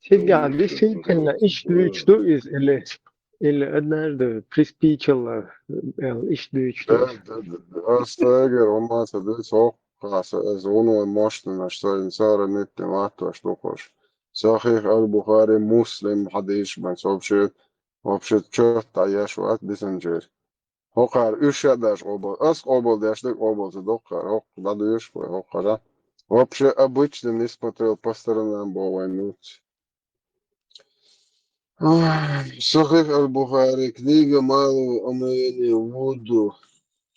Сега, действительно, iş güçlü или однажды приспичило iş güçlü. Astager olmazsa da çok kasa az onu maştına что инсара нет мата что хош. Сахих аль-Бухари Муслим хадис ben вообще чёрта я шват бисенджер. Хокар üşedаш обол. Аз обол дэшлик обол докар. Хок дадаешь хокара. Вообще обычно не смотрел по сторонам бовайнуть. Сахих аль-Бухари, книга Малого омовения Вуду,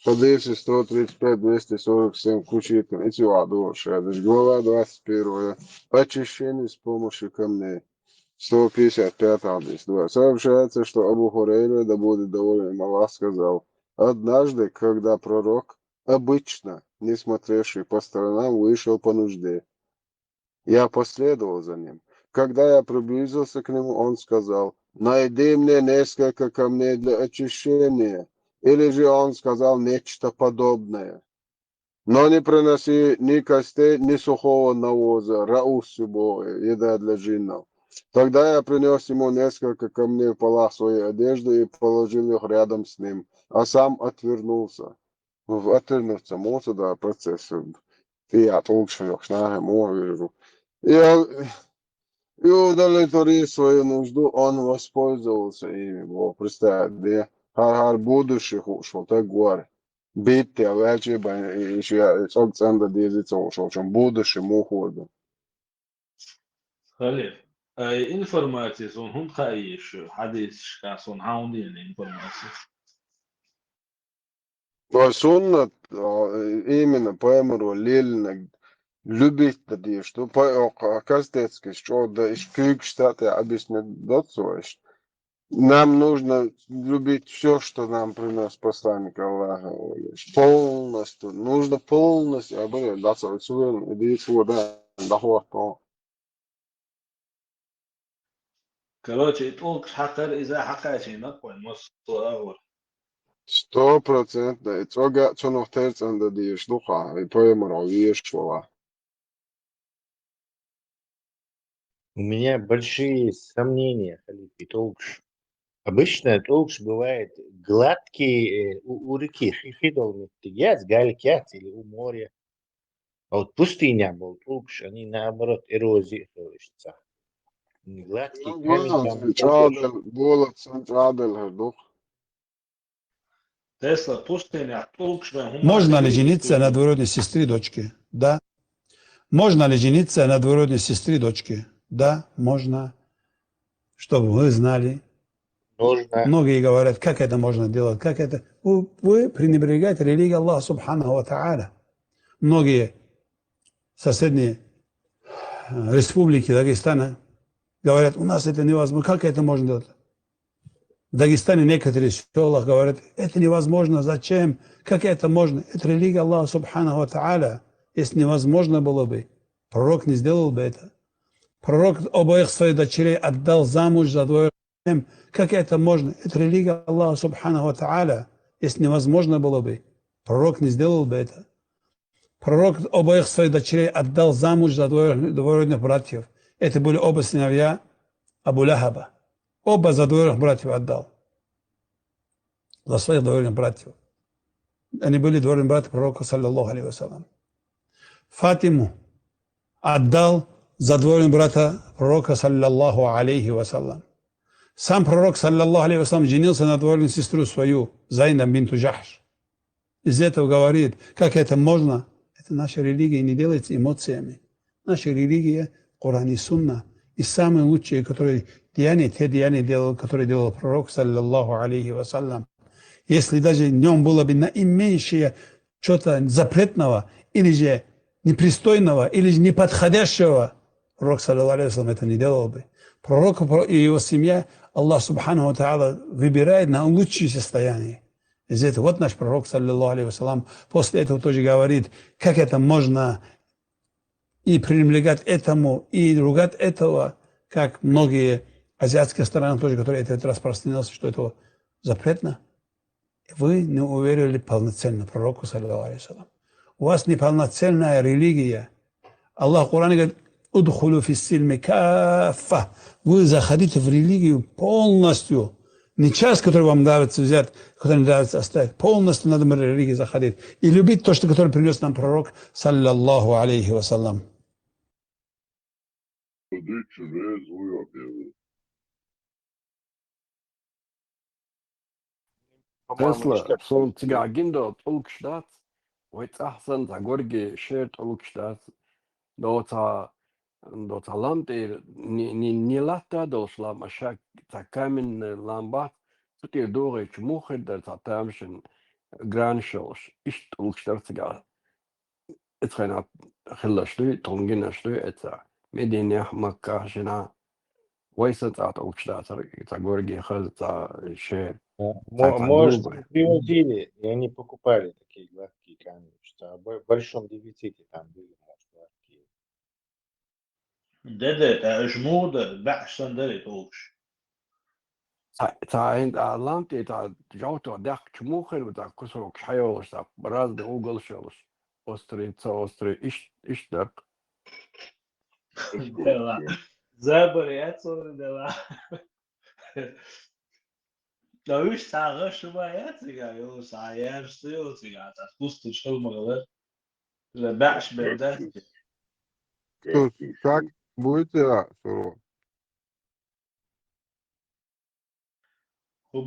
Хадисы 135-247 включительно. Эти глава 21. Очищение с помощью камней. 155 адрес. Да. Сообщается, что Абу Хурейра, да будет доволен им Аллах, сказал: однажды, когда пророк, обычно не смотревший по сторонам, вышел по нужде, я последовал за ним. Когда я приблизился к нему, он сказал: найди мне несколько камней для очищения. Или же он сказал нечто подобное. Но не приноси ни костей, ни сухого навоза, раус любого, еда для джиннов. Тогда я принес ему несколько камней в полах своей одежды и положил их рядом с ним, а сам отвернулся. Отвернуться, можно, да, процесс. Я толкший, и удовлетворив свою нужду, он воспользовался ими. Бог, представь, har будущих ушел, так говорит. Bitte, welche ich sage an diese schon будущем уходу. خليل информация сон хун хаиш хадис шкасон хаундин информация. То суннат именно поэмру лильно любить да что по оказывается, что да из Кюгштата объяснять датсуешь. Нам нужно любить все, что нам принес посланник Аллаха. Полностью. Нужно полностью. А были, да, совсем, иди сюда, доход. Короче, толк хатар из-за хакачи нахуй, мосту 100%. И цога, что noch терц an der die Schlucha. И поэмра, вешла. У меня большие сомнения, Халиф, и толкш. Обычно толкш бывает гладкий у реки, хидол метигяц, галькят или у моря. А вот пустыня был толкш, они наоборот эрозии слышатся. Гладкий камень там. Голод, центрадел, дух. Тесла пустыня, толкш. Можно ли жениться на двоюродной сестре дочки? Да. Можно ли жениться на двоюродной сестре дочки? Да, можно. Чтобы вы знали. Нужно. Многие говорят, как это можно делать, как это. Вы пренебрегаете религией Аллаха Субханаху ва Тааля. Многие соседние республики Дагестана говорят, у нас это невозможно. Как это можно делать? В Дагестане некоторые села говорят, это невозможно, зачем? Как это можно? Это религия Аллаха Субханаху ва Тааля. Если невозможно было бы, пророк не сделал бы это. Пророк обоих своих дочерей отдал замуж за двоих. Как это можно? Это религия Аллаха Субханаху ва Тааля. Если невозможно было бы, пророк не сделал бы это. Пророк обоих своих дочерей отдал замуж за двоюродных братьев. Это были оба сыновья Абу Лахаба. Оба за двоюродных братьев отдал. За своих двоюродных братьев. Они были двоюродные братья пророка, саллаллаху алейхи вассалям. Фатиму отдал за двоюродного брата пророка, саллаллаху алейхи вассалям. Сам пророк, саллаллаху алейхи вассалям, женился на двоюродную сестру свою, Зайнаб бинту Джахш. Из этого говорит, как это можно? Это наша религия не делается эмоциями. Наша религия, Коран и Сунна. И самые лучшие, которые деяния, те деяния делал, которые делал пророк, саллаллаху алейхи вассалям. Если даже в нем было бы наименьшее что-то запретного, или же непристойного, или же неподходящего, пророк, саллаллаху алейхи вассалям, это не делал бы. Пророк и его семья, Аллах Субханаху ва Тааля выбирает на лучшее состояние. Из этого вот наш пророк, саллаллаху алейхи вассалям, после этого тоже говорит, как это можно и пренебрегать этому, и ругать этого, как многие азиатские страны тоже, которые это распространялся, что это запретно. Вы не уверили полноценно пророку, саллаллаху алейхи вассалям. У вас неполноценная религия. Аллах в Коране говорит, удхулу фиссильми каффа. Вы заходите в религию полностью. Не часть, которую вам нравится взять, которую нравится оставить. Полностью надо в религию заходить. И любить то, что который принес нам пророк, саллаллаху алейхи вассалям. Tesla, so Zigagindo, Ulkstadt, Wait Ahsan, Zagorgi, shared Ulkstadt, Dota Land, Nilata, Dosla, Mashak, Takamin, Lambat, Tutti Dore, Chmuched, the Tatamshin, Grand Shows, East Ulkstadt, it's kind of Hillashlu, Tongina Shlu, it's a Medina Makashina, ويسطات وشتاتر تاغورги хаза ше Может, не привозили, и они покупали такие гладкие камни, что в большом дефиците там были, может, гладкие. ده جمود بعش صندلي توش تا این علامتی تا جوتو داخ چموخر و تا کسروک حیولش تا براز ده اوگل شلش ostri iş dök. دلا زبريات صور دلا لو ايش تعغش شويات يا ساير ستيل سيجا تسكوست شو مغلر لا باعش بدات Как будете суров? В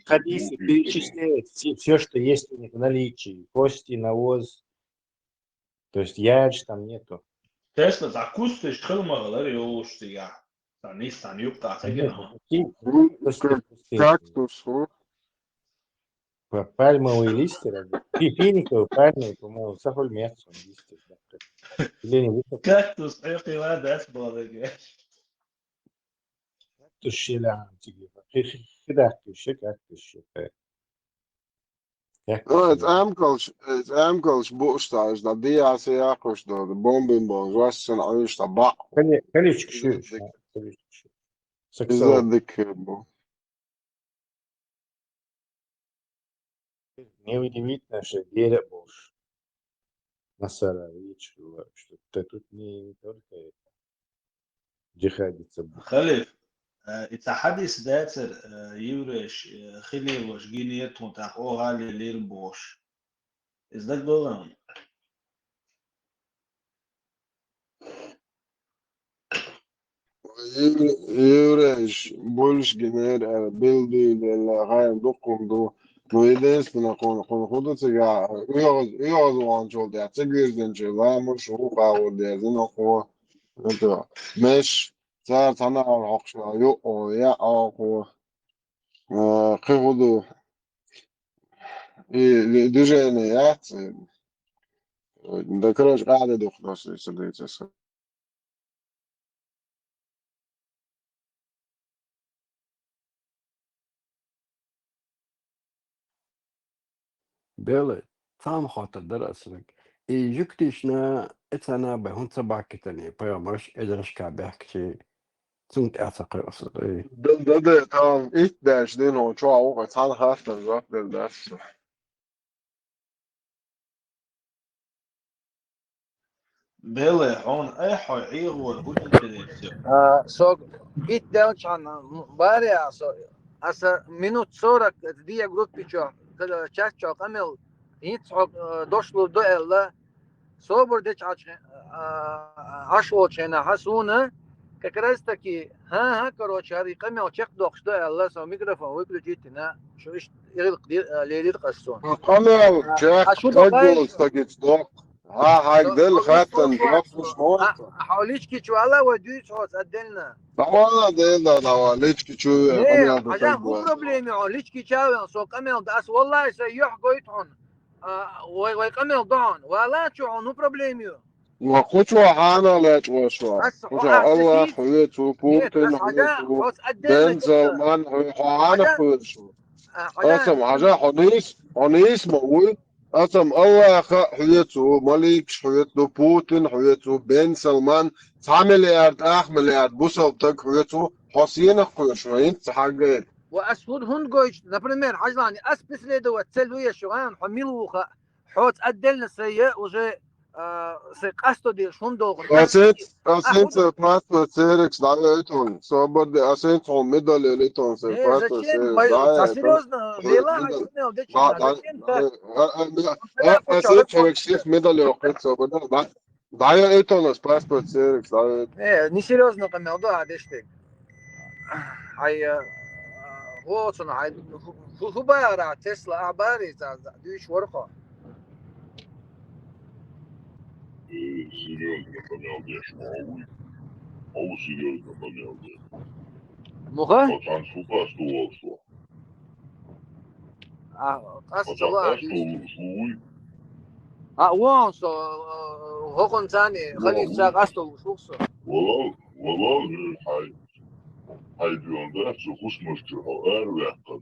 хадисе перечисляет все, что есть у них в наличии. Кости, навоз. То есть яйц там нету. Тесла закусты шхыл мағалар еуш сига. Станистан юбта хагена. Кактус. Пальмовые листья. Финиковые, пальмовые, по-моему, сахоль мясо листья. Кактус, это ладно, это было Тушила, куда туши, как туши. Het amkels boekstaars dat die als je akkoord door de bombenbom was een anders dat bak. Колечко шире. Is dat dik бо? Неудивительно, что верят больше. На Саравич, что тут не только это. Джихадица. خلف التحديث داتر يورش خلي وش جينيت متاخوها للير بوش ازدك دوغان Юреш больше генер билди для гайм докумду. Но единственное, qu'on ходит сега, я звончил, я цигирден чела, шоу каву, я знаком, это меш, цар цана алхшла, я алху, кивуду, и движение, я, да, короче, рады духнусь, сидите. Böyle tam خاطر درسنك يجكتشنا اتنا بهون تبعكتني بيامرش ادرش كابحكي زنت اعتقد اصلا ده tamam ilk dersliğin o çoğu o sen hafta zaten ders. بيلي هون اي حيعيغ والبوتن تلفزيون سوق إت داوش عن بارع سو أسا منوت صورة دي جروب بيشوا كذا شاش شو قمل هيت سوق دوشلو دو إلا صوبر ديش عشوة شنا حسونة ككرستكي ها كروش هذه قمل شق دوخش دو إلا سو ميكروفون ويكلو جيتنا شو إيش يغير قدير ليلة قصون قمل شق تقول استجد دوق ها دل خاتن دوق مش موت حوليش كي شو الله وديش هوس أدلنا طبعا ده ليش كي شو قمل عشان هو بروبليمي ليش كي شاوين سو قمل داس والله سيحكوا يتحون ويقمل ضعن ولا شو هو بروبليمي وخشوا حانا لا شوشوا خشوا الله حويتو بوتين حويتو بنزل من حوانا حويتو أسم حاجة حنيس موي أسم الله حويتو ماليكش حويتو بوتين حويتو بن سلمان 9 مليار 8 مليار بوصل تك حويتو حسين حويتو انت حاجة وأسود هون جويش نبرمير حجلاني أسبس ليدو وتسلوية شغان حميلوخا حوت أدلنا سيء وجي سيقاستو دي شوندوغن أسنت باسبور سيركس دايتون صبر دي أسنت هم ميدل ليتون باسبور سيركس سيريوزنا ليلا أسنت سيركس ميدل يوقت صبر دايتون باسبور سيركس не серьезно الموضوع هذا اشتك هاي هو صنع هو بارع تسلا عباري دوش ورقة Серьезно помелдешь, серьезно помелдешь. مخا؟ Пацан сука стулался. وان هو ثاني خلي ساق أستو شوكسو والله والله هاي بيون ده سخوس مشجوع أرويقن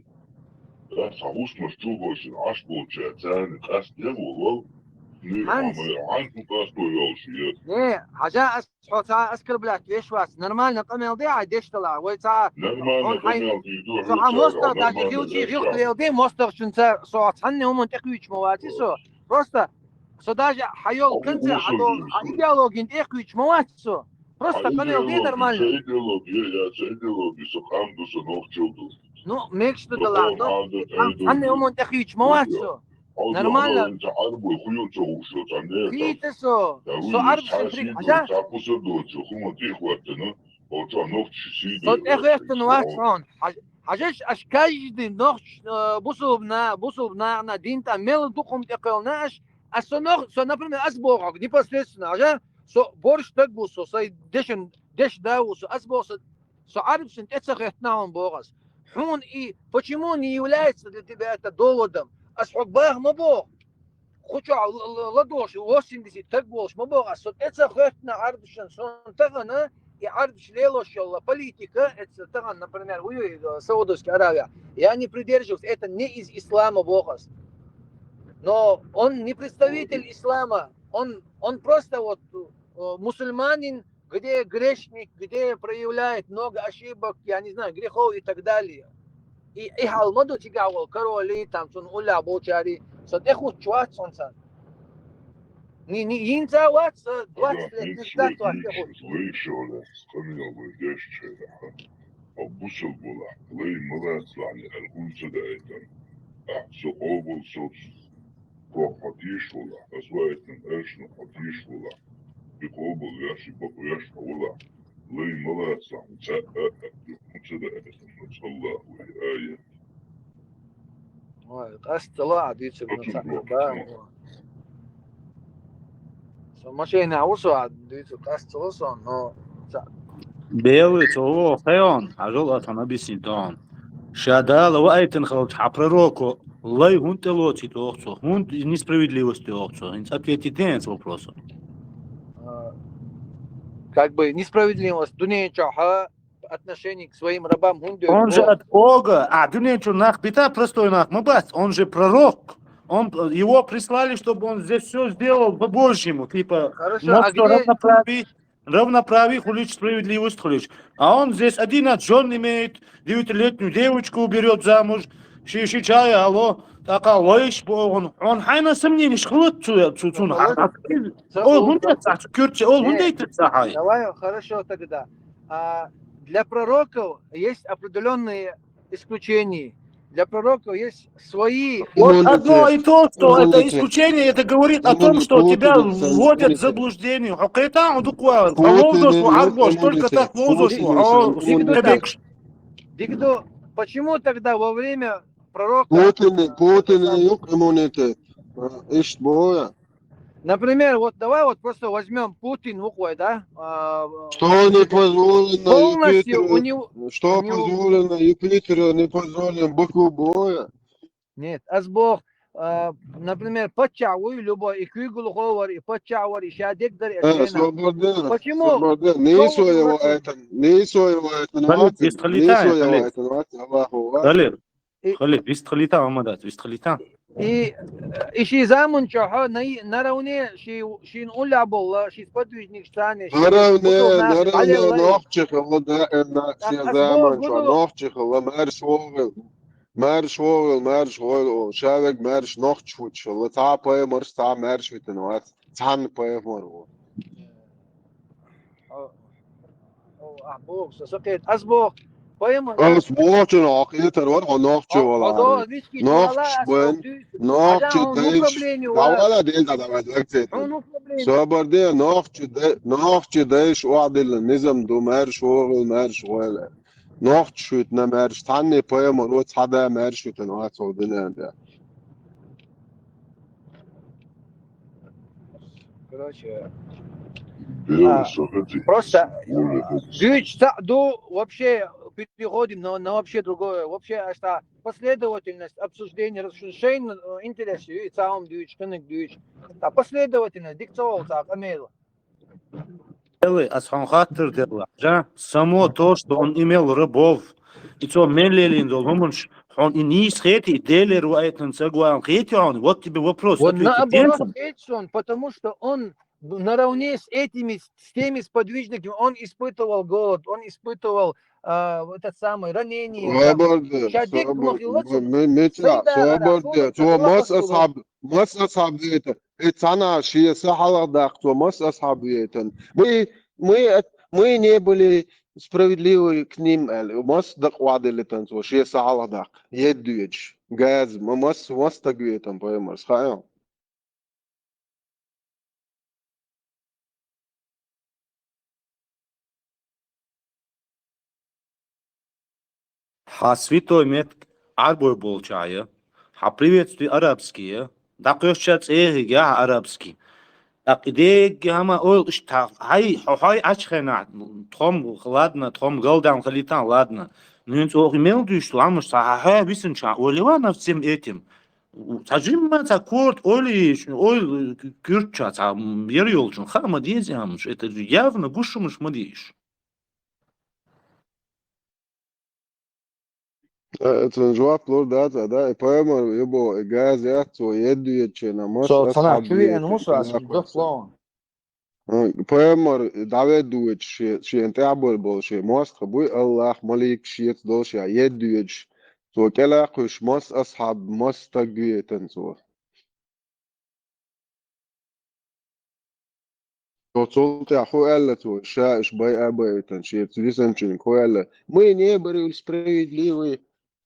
ده سخوس مشجوع بس عشبون شاتان قاس ده والله Hans. عنكم قاس بيوشي ليه حاجة أسحو أسكر بلاك ليش واس نرمال نقمل دي عادش طلع ويسا نرمال هون حي نقمل في دور سو مستر نرمال داجي خيوتي خيوت دي مستر شنتا سو تحني هم تقويش مواتي سو просто سو داجي حيول كنت عدو ايديولوجي تقويش مواتي سو просто قمل دي نرمال سيديولوجي سقام دو سنوخ تشوتو نو ميكش طلع تحني هم تقويش مواتي سو نرمال انت عارف الخيوط شو تعمل كيت سو عارف شنفريك حاجة صوت اخوات نواتسون حاجش اشكاج دي نوش بوصوبنا نا دينتا ميل دقم تقلناش اسو نوخ سو например اسبوغ непосредственно حاجة سو борщ تقبو سو سي دش داو سو اسبوغ سو عارف شنت اتسخيتناهم بوغس حون и почему не является для тебя это доводом اسحق مبوغ خوشو لدوش 80 تقبوش مبوغ اسو اتسخيتنا عارف شن تغنى يعرفش лело политика, это, например, в Саудовской Аравии. Я не придерживаюсь, это не из ислама Богос. Но он не представитель ислама, он просто вот мусульманин, где грешник, где проявляет много ошибок, я не знаю, грехов и так далее. И халмаду тигавал, короли, там, сон уля, болчари, сот эхут чуат сонсан. Не инца ватс 20 лет не стать ватс. Слышал, вспоминал бы дешче, обусил была, лей молодцами, аргунца да это. Все обул, все прохотишвала, позвает нам эшно хотишвала. И обул яши бакуяш вала, лей молодцами, аргунца да это. Саллаху ая. Ой, кастела, дичь да. машина аусо дичь кастела сон, но белый то хеон ажол атана бисидон шадал вайтен хол хапророко лай гунтелоти тоцо гунт несправедливости тоцо ответьте на вопрос. Как бы несправедливость дунечаха отношение к своим рабам Он же от Бога, а дунечу нах бита простой нах мабас, он же пророк. Его прислали, чтобы он здесь все сделал по-божьему, типа, равноправие, хулить справедливость, хулить. А он здесь 11 жен имеет, 9-летнюю девочку берет замуж, шичая, алло, такая лоиш, он хайна сомнений, хулит цуцун. Давай, хорошо тогда. Для пророков есть определенные исключения. Для пророков есть свои... Вот одно и то, что это исключение, это говорит о том, что тебя вводят в заблуждение. Только так почему тогда во время пророка... Путин иммунитет. Например, вот давай вот просто возьмем Путин, да? Что не позволено полностью у него... Что позволено Юпитеру, не позволено быку боя? Нет, Бог, например, подчавую любой, и кюгл говор, и подчавар, и шадик дарь. Почему? Не своего это, не своего это. Халид, вистралита, Амадат, вистралита. И ши замун чаха наравне ши уля болла ши сподвижник стане наравне нохчиха вода на ши замун чаха нохчиха марш вогел шавек марш нохчхуча лата пое марш та марш витнват цан пое мору Бог сосокет Бог Asbog ten akhiyeter var nokçu olar. Nokçu değiş. Davada değil de vedektet. Sabırda nokçu değiş o adil nizam do merş oğul. Nokçu ne merş tanne poyamon o tada merş ten o atodun ya. Короче, просто вообще переходим на вообще другое. Вообще, это последовательность обсуждения, разрешения интересов и целом дюч, книг дюч. Последовательность, дикция, так, амел. Белый асханхаттер дела. Само то, что он имел рабов, и то меллелин долгомунш, он и не схети, и делер уайтен цегуан хети он. Вот тебе вопрос, Он ответь. наоборот Эдсон, потому что он наравне с теми сподвижниками, он испытывал голод, он испытывал этот самый ранение. صبر متى صبر تو مس أصحاب بيتا اتسانا شيء سهل داق تو مس أصحاب بيتا мы не были справедливы к ним мос дак вадили танцу шие сахал дак едуич газ мос так ветам поемар схаем. Святой мет арбой был чая, приветствие арабские, так сейчас я арабский. أقديك هما أول إشتاق هاي أشخنا تهم خلادنا تهم قلدان خليتان لادنا ننت أغمل ديش لامش صحيح بيسن شا ولي وانا نفسهم إتم تجرم ما تكورت أولي أول كيرتشا تا يريولشون خا ديزي همش это явно гушу مش مديش. Это جواب لور دا поемар يبو газ я то едуич на мос أصحاب بيتا поемар давай дует شيء أنت عبور بول شيء ماست خبوي الله ملك شيء تدل شيء يدويج تو كلا قش ماست أصحاب ماست تجوي تنسوا تو صوت أخو ألا تو شاش باي أباي تنشيء تريسن شين خو ألا мы не были справедливы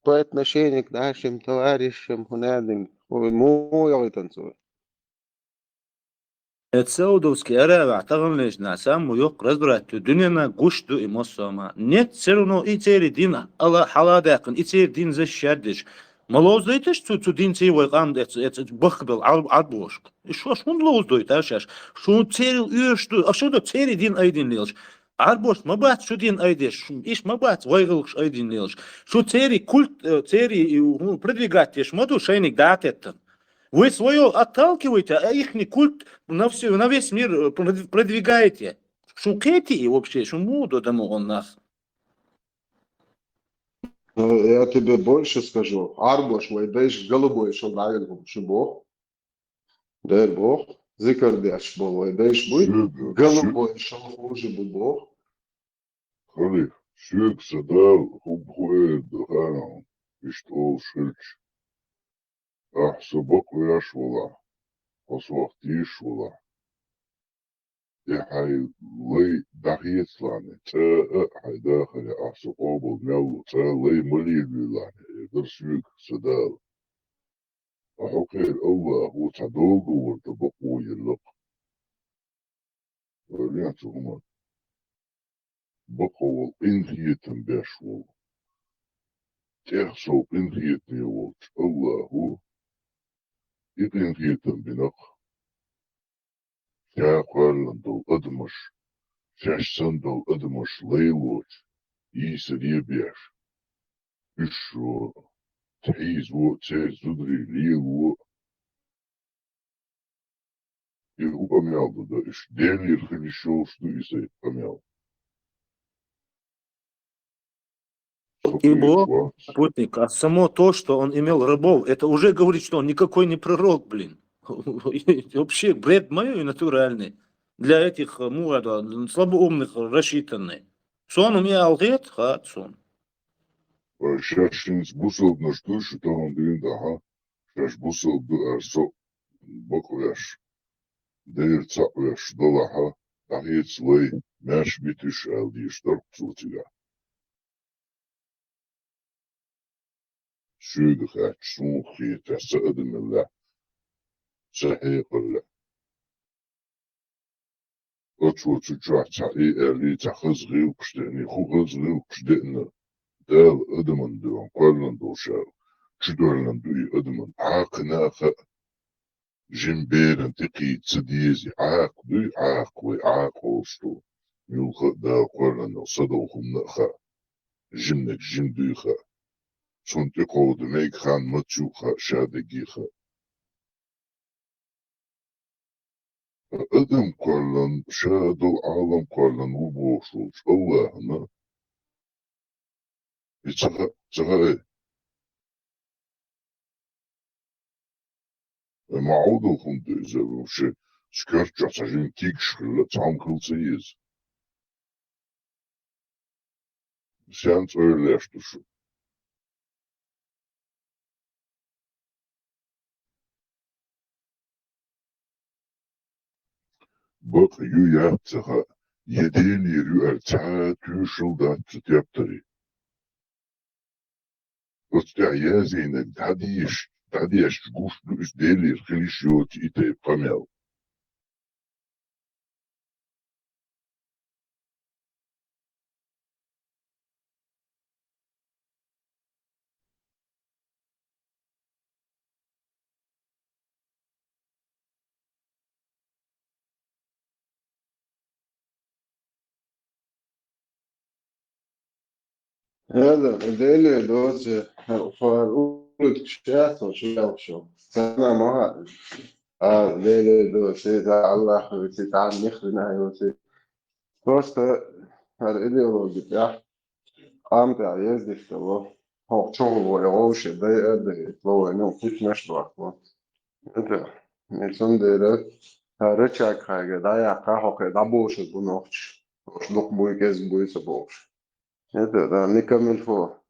по отношению к нашим товарищам хунадин مو يغي تنسوا Саудовский Аравия тагынлеш насам муйок разбирать дуньяна гушту и моссома. Нет церно и церидин ала халадакын и церидин защадиш. Малоздойтеш цу дин цей войгам это бахбел арбошк. И шо шун лоздойт ашаш. Шун церил юшту, а шо до церидин айдин лелш. Арбош мабат шо дин айдеш. Иш мабат войгалш айдин лелш. Шо цери культ цери продвигать еш моду шейник датеттен. Вы свое отталкиваете, а их культ на весь мир продвигаете. Шукете и вообще, шумуду дому он нас. Я тебе больше скажу. Арбош, вайдеш голубой шалдайгом шибох. Дай бог. Зикардяш бол, вайдеш будет. Голубой шалхуже бог. Халих, шик садал, хубхуэд, духарам, иштол шильч. أحسبك ويشولا وصوختيش ولا يحي لي دخيت لاني تا حي داخل أحسقوب الميلو تا لي مليل لاني درسيك سدال أحقير الله وتدوغ وتبقو يلق ورياتو هما بقو الإنهيتن باشول تحسو إنهيتن يولش الله هو إنهيتن بنق شاقوالن دو أدمش شاشسن دو أدمش ليلوت يسر يبيش إشو تحيز و تسير زدري ليلو يهو أميال دا إش دينير خلي شوش دو يسير أميال Ибо, путник, а само то, что он имел рабов, это уже говорит, что он никакой не пророк, блин. Вообще бред мой натуральный. Для этих слабоумных рассчитанный. Сон умеет алгет, сон. Сейчас бусал на что он дин да, сейчас бусал до арсо бакуяш. Дер цапяш долаха, тахит слой, мяш битиш алди шторк цутига. شوقك سوخي تسأدم الله سحيق الله أتو تجوع تعي ألي تخز غيوك شدئني خو غز غيوك شدئنا دال أدمن دوان قرلن دو شاو شدولن دوي أدمن عاقنا خا جنبيرن تقي تسديزي عاق دوي عاق وي عاق وشتو يوخ دال قرلن صدوهم نخا جنك جن دوي خا سنتي قود ميك خان متشوخا شادقيخا أدم كلن شاد العالم كلن وبوشوش الله أنا يتسغى معودو كنت إذا وشي سكرت جاتجين تيكش خلا تعم كل سيز سيانت öyle şu. Bak yu yaptığa yediğin yeri ertağa tüşüldat yaptırı. Ötüya yazıyla tadiş guşlu üstdelir kılışıyor ite pamel. هذا دليل دوت فارقولك شات وشو شو سنة ما دليل دوت الله خوتي تعال نخرنا هيوتي بس هذا إيديولوجي بتاع قام تاع يزدك الله هو شغل ويغوش ده يقدر لو إنه فيش مشروع أنت نيسون ديرت هرچak حاجة ده يعقا حق ده بوش بنوش وش لق بوي كز بوي سبوش أنت ده نكمل فوق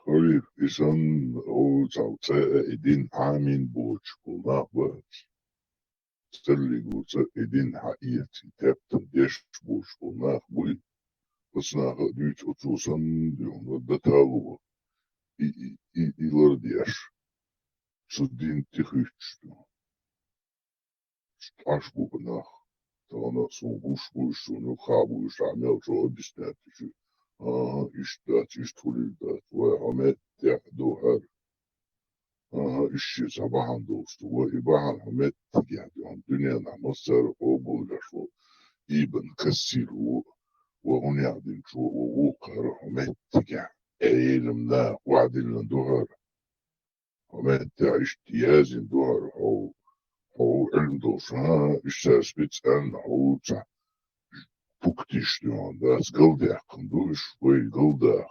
Hayır, insan o zavta edin hamin boç bulmak var. Sterling olsa edin haiyeti tepten deş boş bulmak bu. Isnağı düç otursan diyorlar da tavu. İler diyer. Sudin tihüç diyor. Aş bu bınak. Tana son kuş sonu kabuş amel çoğu disnetişi. İştat, iştulildat ve hamet tehduhar. İşçi sabahın dostu ve ibahan hamet yani dünyanın masarı o bulgaşo ibn kasir ve onu yadin şu ve ukar hamet yani eğilimle vadilen duhar hamet ya iştiyazin duhar o ilm dostu işler spitsen o puktiş diyor das gıldı yakın iş ve gıldı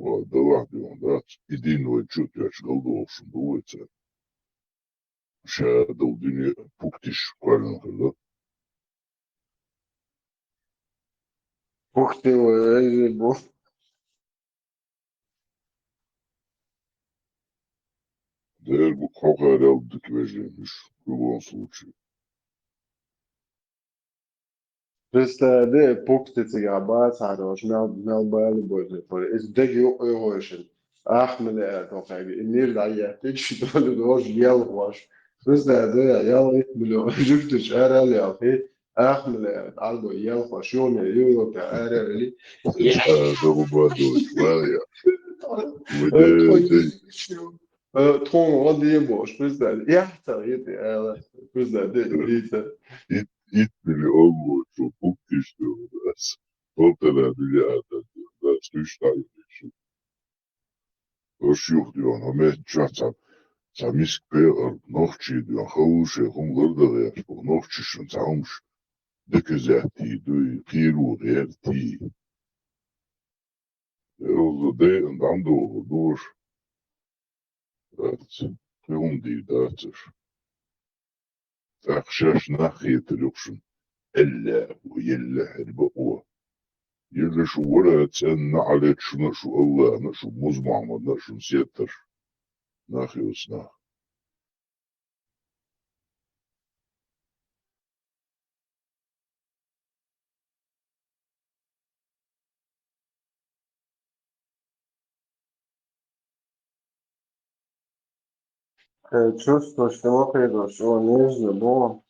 وضوء ديوندات يدين ويتشوت يشغل دوشن دويتsa شادو دنيا بوكتش قارن خلا بوختي ويجي بو دير بو قوقار يالدك вежемиш в любом случае. Представляю, пуктицы габат هذا مال بالي بوزي إذا دقي يقويشن أحمل أتوقع النير دعية تكشي دول دوش يال واش представляю يال يحملوا جبت شعر اللي أخي أحمل ألبو يال واش يوم يلو كعار اللي هذا هو بعدوش ويا ودي تون غادي يبوش представляю يحتر يدي представляю يدي İtmili olmuş o puktiş diyor das. Voltalar bilyada diyor das düştaymışım. Oşuq diyor hamet çatsam. Samisk beğer nohçi diyor havuşe humlar da yaş bu nohçişin çalmış. Dikizati duy kiru gerti. Oldu de ondan doğru dur. Dat hundi datır. Akşaş nahiyeti yoksun. Elle bu yelle helbaqwa. Yelle şu vara tsenna alet şuna şu Allah'ına şu muzmağına şu siyetter. Nahiyosna. Чувство, что приду, что нежно было,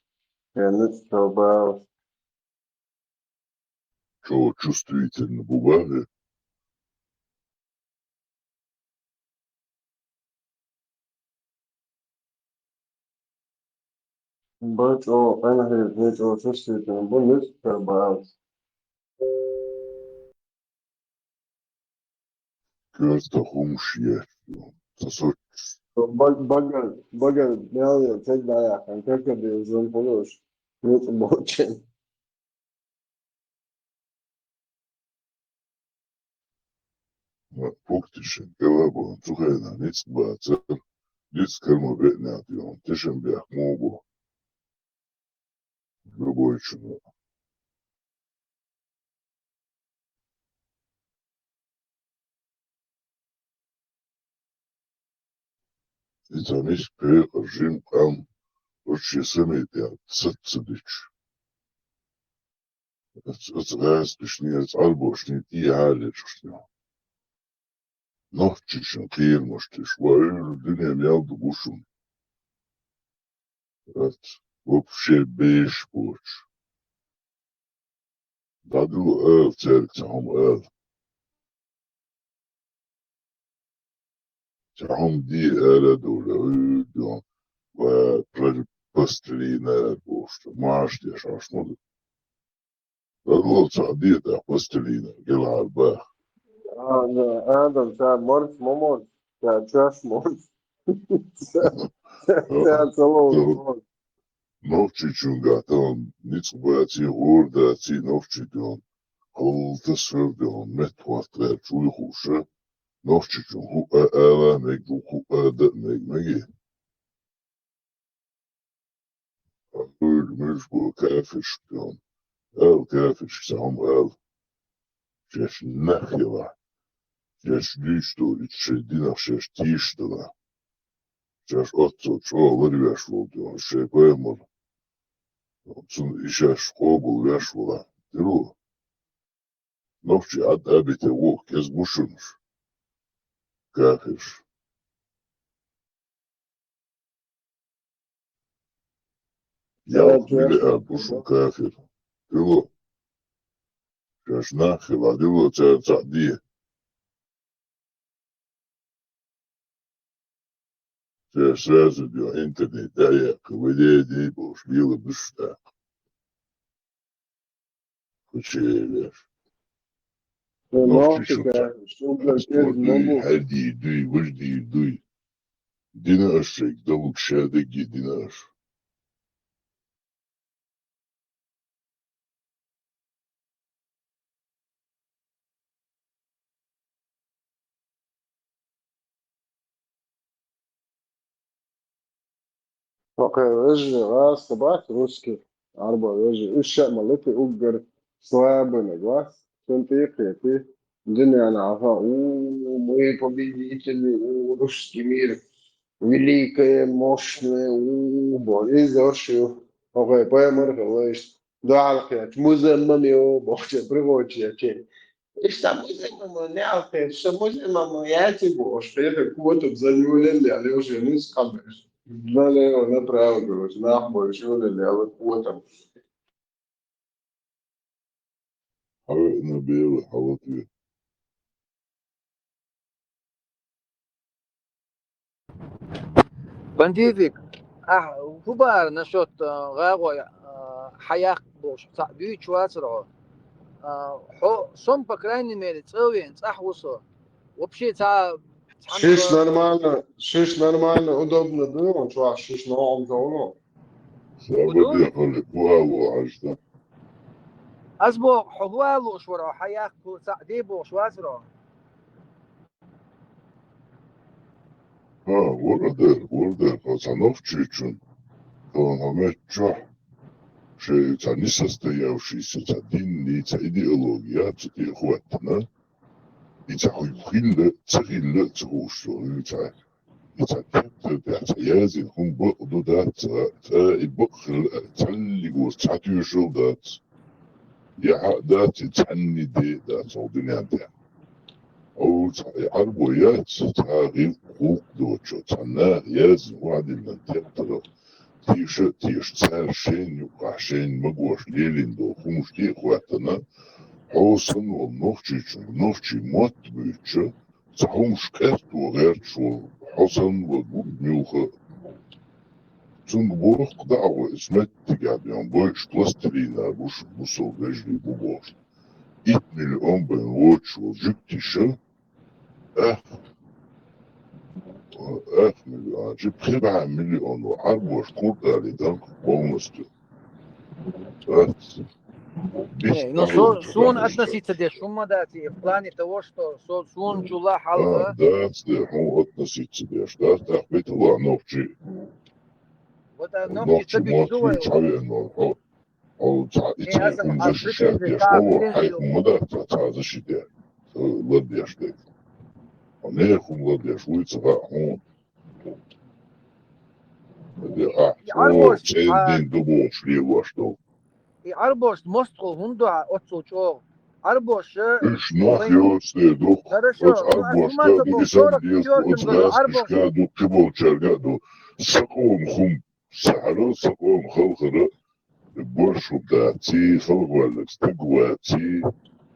и это было. Что чувствительно буває. Быть أنا هيك чувствительно, было это было. Gözde humşiyet. Tasot. Bagel, ne oluyor? Tek dayak. Yani tek ediyorsun, olur. Yok, boğaçın. Puktischen, Gelabo, Zuhena, Nitzbatzer, Litzkelmo Betnation, Tischenberg, Mobo. Любой чудо. Итамис пережим там очень самите цыцыдыч. Это распишнее арбошни и алечшня. Нохчишн кирмоштиш, ваир дыня мялду гушун. Это вообще бейш боч. Даду церк там Там ди доля, дон, пластилина, бошта, машти, шашмоды. Даду цади, да, пластилина, геларба. Adam, sen morç momor. Ya çöş morç. Sen salon. Novči čunga, tam, nicu baci orda, ci novči don, halta sövdon, metvat ver čujhuše, novči čungu, meg duku, meg. Müşbu kafiş don, kafiş sam Češ nahjela, češ lištu, češ dinah, češ tištela, češ otco, čo vrveš voldion, še pojemor. Sun işaş kobul yaşvola. Diru. Nofçi ad abite vuh kez buşunur. Kafir. Yav bile ad buşun kafir. Diru. Şaş nakhila diru çar çadiye. Şaş razı diyor internet ayak. Kıvıde değil boş. Yılı düştü. Kucheler. Nofçi şunca. Her diye duy, vış diye duy. Dine aşık, davuk şerdeki dine aşık. Okej, veži, vas tabak, ruski. Arba veži, iššā maliti ugar слабый глаз. Смотри, Дуня Нафа, мы победители, русский мир, великое, мощное, Борис Зоршев. Окей, поэмор, говоришь, дуалки, муземам его, боже, приводчи, Işte muzemamı ne yapayım? İşte muzemamı yeti boş. Peki kutup zanюлили, але уже не скажешь. Знали его направилось, нахуй, жюлили, але кутом. Набила, халатви. بنديفيك كبار نشوت غاغو حياق بوش تعبي شواترو حو сом по крайней мере целый صحوسо вообще та Шиш нормально, удобно было, чувак, шиш новым зону. Сабади хали куалу ажда. أسبوع حوالو شورا حياق تعدي بوش واترو Orada Пацановчи için Hametçah не состоявшийся цадинный идеология цехватна и цахилля цехушо и цахязин хум бодат и бохл цаллигус цатюшо дат я дат цанни де дат одинянта أو عربيات تغيب حقوق دوتشو تنا يازن وعد المنطقة تيش تسار شين يبقى شين مقوش ليلين دو خموش تي خواتنا حوصن ونوخشي موت بيتشو تحومش كارت وغيرت شو حوصن ودود ميوخة تنگ بورخ دعوة اسمت تقعد يوم بوش بلاسترينا بوش بوصو بجلي بوبوش 1 milyon ben watch وجبتي شو جيب 7 مليون وحربوش كورتالي دانك полностью. Но сон относится к шуму, да, в плане того, что сон чула халва. Да, он относится к да, так ведь ночи. Вот ночи Ночи мочи чавено. Он ицхайкум защищает дешево, хайкум да, защитит. Ладешдек. Он эхум ладеш, уйцега он. Целый день думал, шли во что. И арбош мостхол хунда отсучо. Арбош. Шнах ёсте дух. Хорошо. Арбош да десен дес отзгас каду кибол чаргаду. Саком хум сахара саком халхара. Боршу дати халвалек стагвати.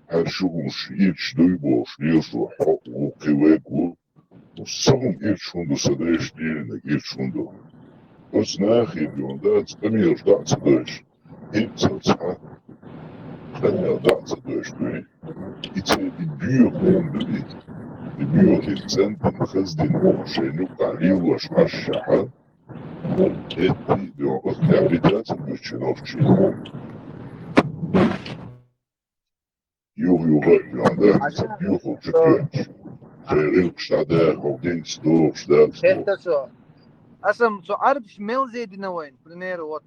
Аршугуш ич дуйбош ешо хоку кивеку. Самым ичунду садеш диринек ичунду. Оснах идён да цкамир да цдеш. Ицца. Клемmer dazu durchführen. Ich die Bücher die Bücher sind im Christen schön Kaliwa Schasha. Et die Realität durch Novchi. Юга, да, Юга, чуть-чуть. Ферил, штаде, Хогдинс, Дух, штат. Это что? Асам, so arbs mel zedina wain. Primeiro, вот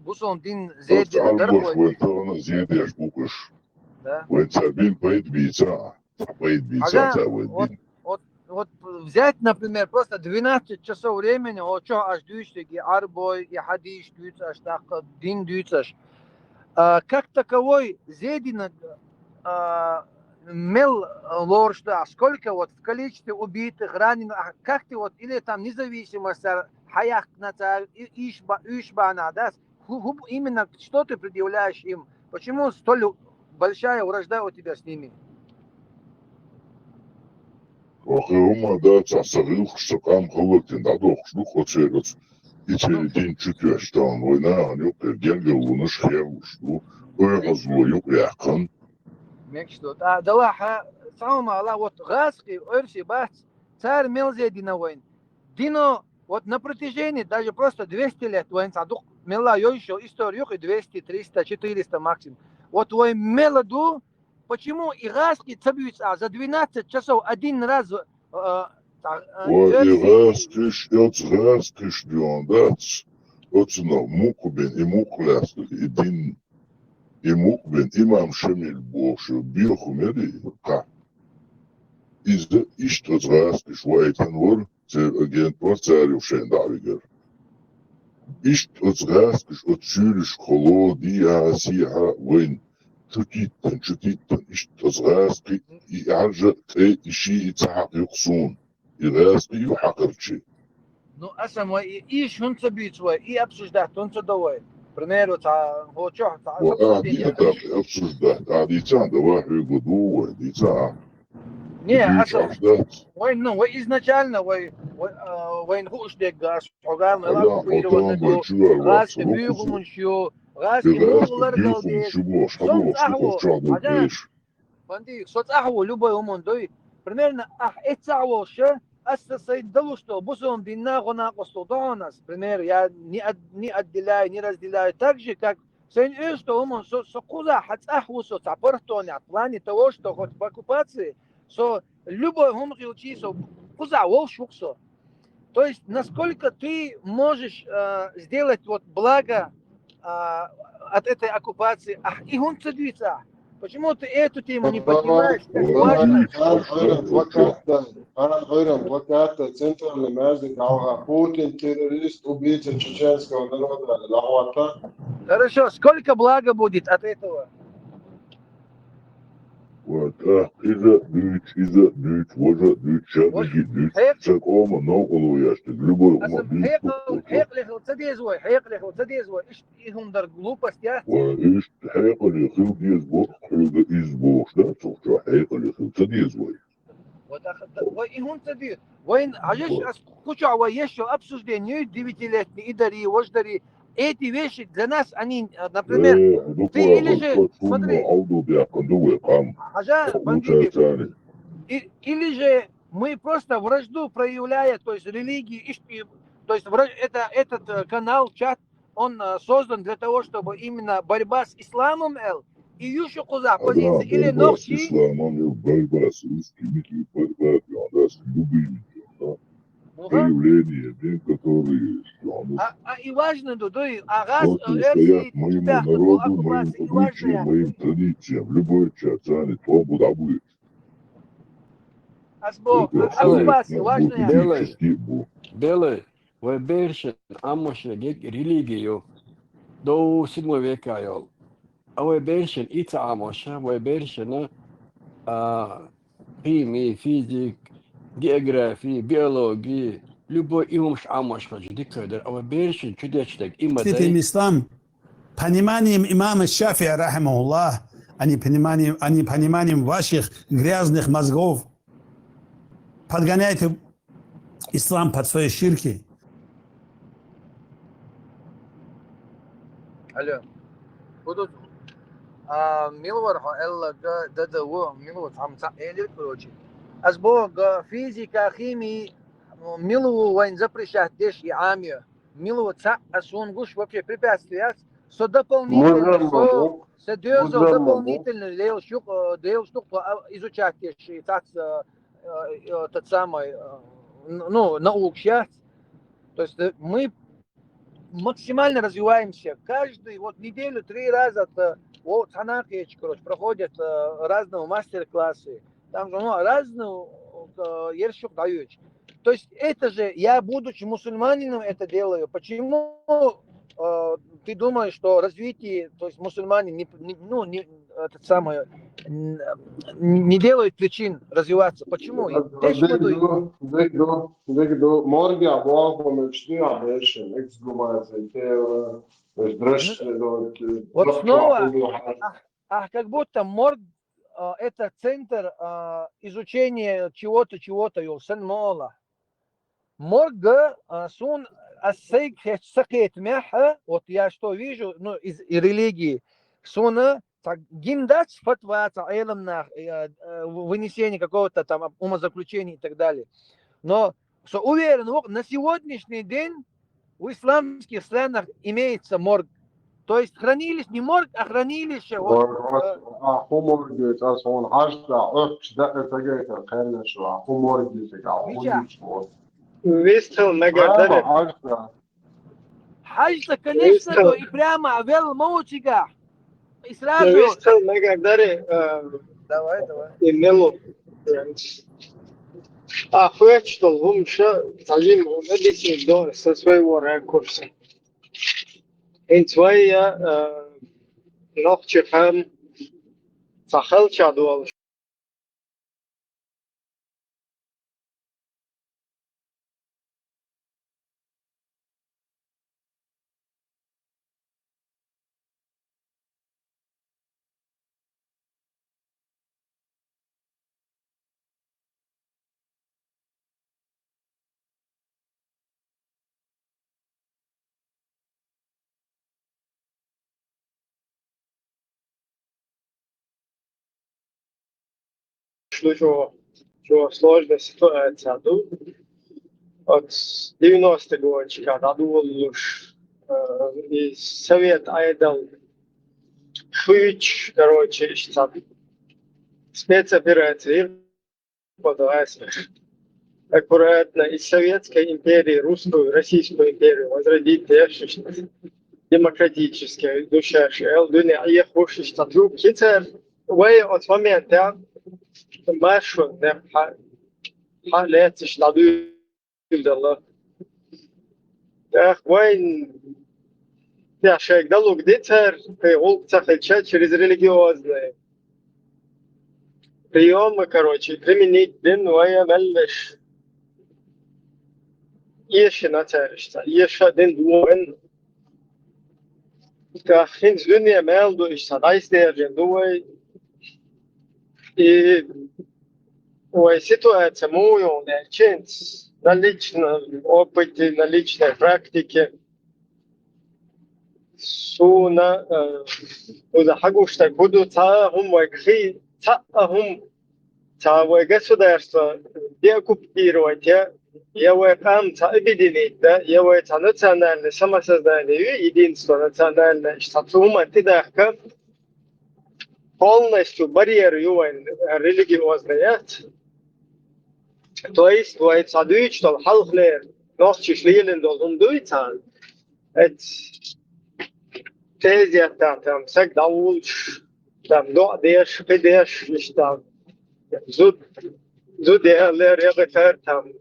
бусон дин зедина дарвой. Вот он зедешь букаш. Да. Вот сабин поет бица. Поет бица, вот взять, например, просто 12 часов времени, вот что аж дюйштег, и арбой, и хадиш дюйцаш, так, дин дюйцаш. Как таковой зедина мел лоршта, сколько вот в количестве убитых, раненых, как ты вот, или там независимость, хаях, ишбана, да, именно что ты предъявляешь им, почему столь большая вражда у тебя с ними? Ох, ума, да, цасарил, шакам, халатин, да, дох, шлух, оцерец, и целый день чуть-чуть, что он война, анюк, генгел, лунаш, хевуш, ну, разло, юк, яхан. Мекшто. Да лаха, самому Аллах, вот газки, орси, бац, царь мелзе диновойн. Дино, вот на протяжении даже просто 200 лет, воин садук, мела еще историю, 200, 300, 400 максимум. Вот воин меладу, почему и газки цабьются за 12 часов один раз... И газкиш, газкиш, диондац, оцена, мукубин и мукляст, един... И мукбен имам шамил боши биохумери ка. Изда ишто зраски швайтен вор, це агент процарю шендавигер. Ишто зраски от чуриш холоди асиха вин. Чутиттен, ишто зраски и аржа кей иши и цахак юксун. И раски юхакарчи. Ну, асам, и шунца битва, и обсуждать, он что давай. Primeiro, tá, vou te tá. Обсуждать. А дитя, давай году, дитя. Не, ну, вы изначально, вы гуштег газ, программа, газ, бюгумуншо, газ, муллар-галдеш. Банди, соцаху, любой умондой. Примерно, эцаwoше. Ассасайд дало, что бусом дина гона костодонас, пример, я не отделяю, не разделяю, так же, как сын что он сокуза хацахусо цапортоня, в плане того, что хоть в оккупации, что любой гумки учится, куза волшуксо. То есть, насколько ты можешь сделать вот благо от этой оккупации, и он цедвится. Почему ты эту тему не поднимаешь? Адвокат Центральной Мерзли Путин, террорист, убийца чеченского народа, Лахвата. Хорошо, сколько блага будет от этого? Вот, из-за дуть, вот, дуть, чадыги, дуть, цакома, науку яшты, любой ума, Хеклихл, цадезвой, ихум дар глупость, я? Хеклихл, избог, да, цухча, хеклихл, цадезвой. Вот, ихум цадез, воин, а есть куча, еще обсуждение, 9-летний, и дари, вождари, эти вещи для нас, они, например, ты или же, смотри, или же мы просто вражду проявляя, то есть религии, то есть этот канал, чат, он создан для того, чтобы именно борьба с исламом, и еще куда позиции, или борьба с ногти. исламом, борьба с русскими, борьба с любыми проявлениями, которые И важно, раз противостоят моему народу, моим обычаям, моим традициям. Любой чацан, то будет. Белый, вы берете амоши религию до 7 века, а вы берете и амоша, вы берете химии, физик, географии, биологии, любой имамш амош, а вы берете чудесный Этим ислам, пониманием имама Шафия, рахимахуллах, а не пониманием ваших грязных мозгов, подгоняйте ислам под свои ширки. Алло. Будут милвар элла да милвар хамса элир короче. Азбог физика, химии милву вайн запрещать деш и амия. Милву ца асунгуш вообще препятствия. Со дополнительно, со дополнительно дел штук изучать деш и тот самый наук сейчас. То есть мы максимально развиваемся. Каждый неделю 3 раза проходят разные мастер-классы. Там же разную ершук дают. То есть это же я, будучи мусульманином, это делаю. Почему ты думаешь, что развитие, то есть мусульмане не делают причин развиваться? Почему? Вот снова, как будто морг это центр изучения чего-то, сенмола. Морг сун вот я что вижу, из религии, суна гимдац фатва, вынесение какого-то там умозаключения и так далее. Но уверен, на сегодняшний день в исламских странах имеется морг. То есть хранилище, не морг, а хранилище. Хажда, конечно, и прямо вел моучига. И сразу... Давай. Имело. Вычитал лучше, один объяснил со своего ракурса. И твоя ногчихан сахал чадуал. Что сложная ситуация тут. От 90-х годов, когда думал, и совет айдал хвич, короче, спецоперации подавайся. Аккуратно из Советской империи, Русскую, Российскую империю возродить демократические душаши. Элдуне аехуши штатру китер. Вэй от момента машу не халет штаду الله وين я шейк дал где-то приходится через религиозные приемы, короче, применить дин вая меллеш еще начальство, еще один дуэн кахин зуния мелду и садайсте жендуй и ситуация мою не ченс на личном опыте, на личной практике. Суна, что будут государство деоккупировать, объединить, да, национальное самосознание, единство национальное, ты полностью барьер религиозный, то есть, что халклер, ночи шлилен должен дуйцан, это тезия там, всегда лучше, там, деш, там, зудерлер, там,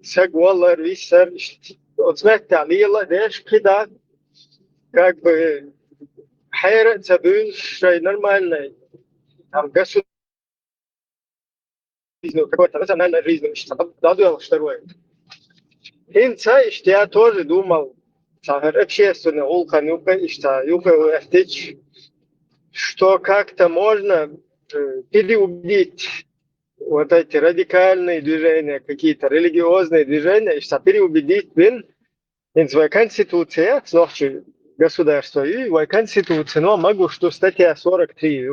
сагваллер, виссер, отсметта лила, деш, кида, как бы, хайра, цабун, шей нормальный, там, государство, какой-то национальной жизни, надо второе. Инца, я тоже думал, общественная улка, что как-то можно переубедить вот эти радикальные движения, какие-то религиозные движения, что переубедить in своей конституции, ночи государства, и в конституции, но могу, что статья 43,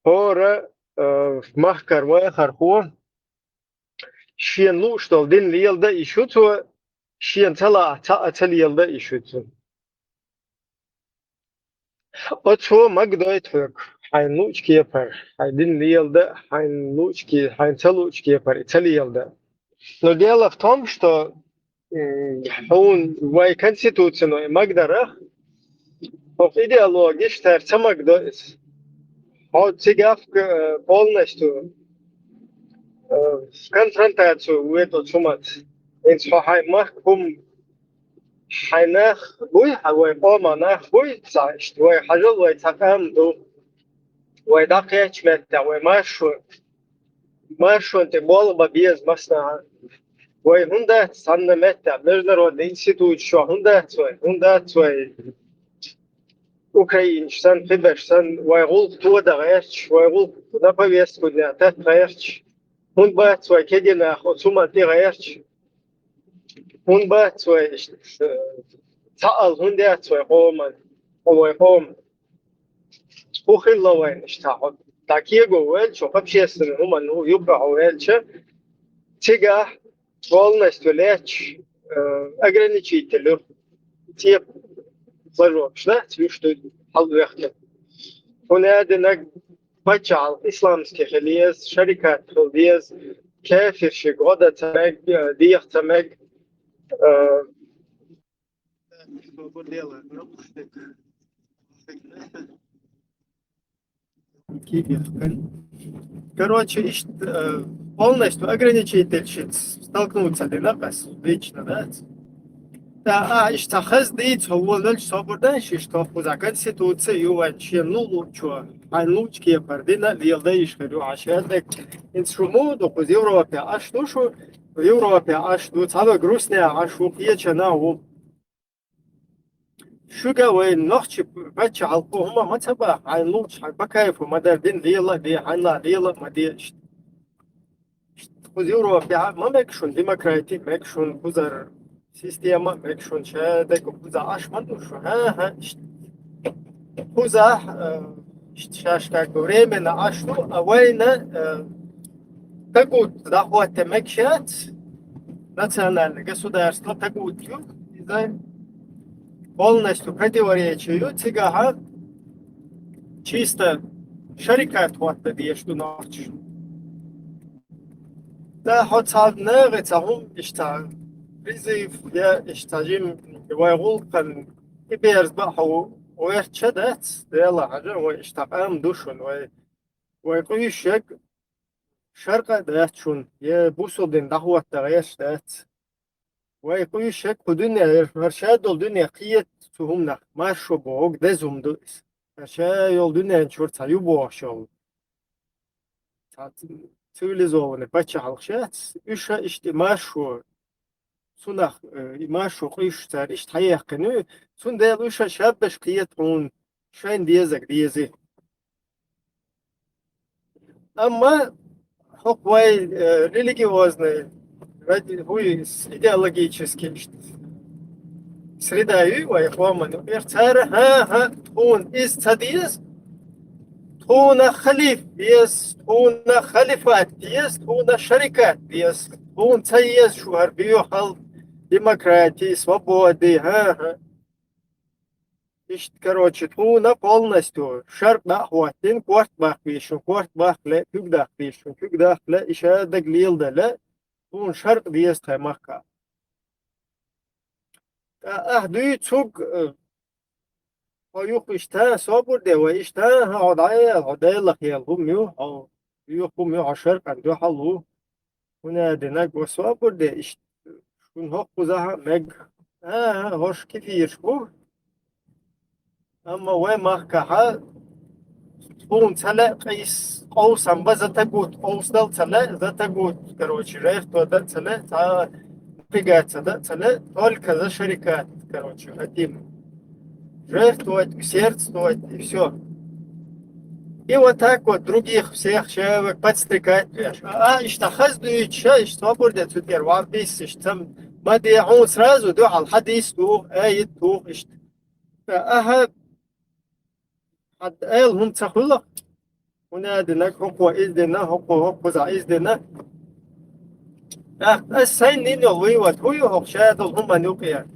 пора в Махкарвая Хархор, щен что дин лилда ищутся, щен цала лилда ищутся. От что магдойт фэк, хайн лучки пар, дин лилда, хайн лучки, хайн целучки пар, лилда. Но дело в том, что он в конституции, но и магдарах, в идеологии считается магдойт. Он цигав полностью конфронтацию в эту суммат. Инсо хаймах кум хайнах буй, хавай поманах буй, цашт, вай хажал, вай цакам ду, вай дакеч метта, вай машу ты болба без масна, вай хунда санна метта, международный институт, что хунда цвай, Украинчан, Фиберсан, вай гул туда гаерч, вай гул на повестку дня, тет гаерч. Он бат свой кедина, сумма ты гаерч. Он бат свой цаал, он дят свой хоман, овой хом. Ухилловай, что такие говорят, что общественный хоман, юбка говорят, тига полностью лечь ограничителю, тип сложок, да, что халвехтет. Он один بچال اسلامسکی خلیز شرکت خلیز کافرش قدر تمگ دیخ تمگ короче полностью ограничитель столкнуться динапас лично, да? Да, что хаздит, его ноль собордан, что за конституция ювачи, ну лучше, а лучки пардина лилдаиш говорю, а шедек инструмент в Европе, а что в Европе, а что самое грустное, а что пьеча на ум. Шугавей ночи бача алкоголя матаба, а лучше, а по кайфу мадардин лила, лила, лила, мадеш. В Европе, мы мекшун демократии, мекшун бузар. Система мекшун шедек буза ашману шо буза шаш как временно ашу авайна такут захват мекшат национальное государство такут полностью противоречию цигага чисто шарикат хватает ешду ночь. Да хотят нагрецахум иштар призыв я иштажим вайгул кан иберз баху ويرشدت يلا حاجة واشتقام دوشون ويقويشك شرق داتشون يبوسودين دهوة تغيش دات ويقويشك بدنيا مرشاد الدنيا قيت سهمنا ماشو بوغ دزهم دوس مرشا يول دنيا نشور تايو بوغشول цивилизованный пачалхшат үша ишти машо сунах имашо қиштар иштаяқны сунда үша шаббаш қиятун шайн диязак диязы амма хоквай религиозный хуй идеологический среда ювай хваман эрцара он из цадиз تونا خليف بيس تونا خليفات بيس تونا شركات بيس تون تيز شوهر بيوحل демократии, свободы, Ишт, короче, туна полностью шарп нахватин, кварт бахле, кюгдахле, иша даглилдале, тун шарп диестхай махка. Дуй цуг Ayuq işte sabır deva işte hadaya yalhu miu au yuqu miu ashar kan do halu huna denak wa sabır de işte şun hoq zaha meg hoş kefir bu ama ve mahkaha tun tala qis qawsan bazatagut qawsdal tala zatagut короче рефто да tala ta пигаться да tala только за шарикат короче хотим жертвовать, усердствовать и все. И вот так вот других всех человек подстрекать. Иштахаздует, свободно цутер, вам писишь, там мадиахун сразу дуал хадис тух, аид тух, ага, эл хун цахулах, ونادنا حقوق إذنا حقوق زع إذنا السين إنه ويوت هو شاد هم نوقيا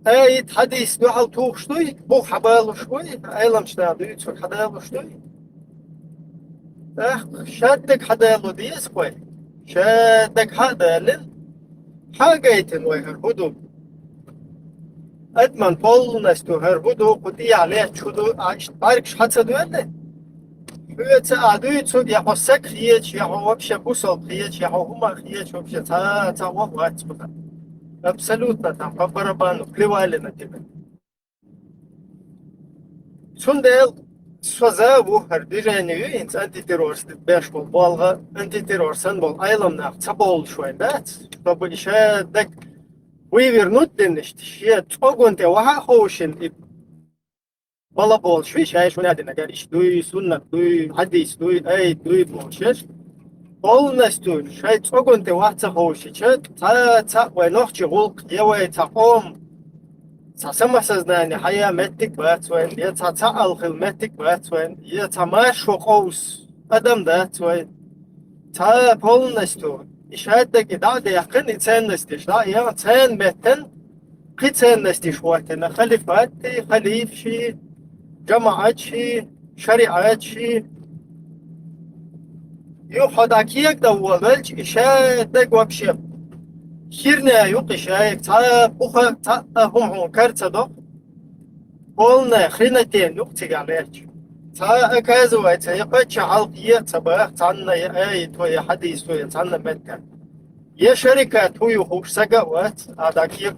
أي حديث نوحل توخ شوي بو حبال شوي أيلم شنادو يتشوك حدالو شوي شادك حدالو ديس كوي شادك حدالن حاجيتن ويهر هدو أدمن بول نستو هر هدو قدي عليه شدو باركش حدث دوانه Hüyetse adı çok ya sak hiç ya вообще бусол hiç ya huma hiç вообще та вовать пока абсолютно там по барабану плевали на тебя. Сундел созаву движению инс антитеррорист беш бол балга антитеррорсан бол айламнах цабол швай да чтобы еще так вывернуть денешт ще цогонте ваха хоушин Valla bol şu şey şu ne demek yani duy sünnet duy hadis duy duy bolşer полностью şey çok önde vakti hoşu ta ve nohçu hulk ya taom sama сознание haya mettik batwen ya ta alhil mettik batwen ya ta şu qaus adam da ta полностью işaretteki daha da yakın insanlıstı da ya sen metten qitsanlıstı şu vakti halifati halifşi جماعت شي شريعت شي يو حداكيك دولج إشادك وبشيب خيرنا يوقي شايك تا بوخا تا هم كرتدو قولنا خرينتين يوقتي عليك تا أكازوة تا يقاتش عالقية تباق تانا يأي توي حديث توي تانا مدكا يا شركة توي خوش سقوات عداكيك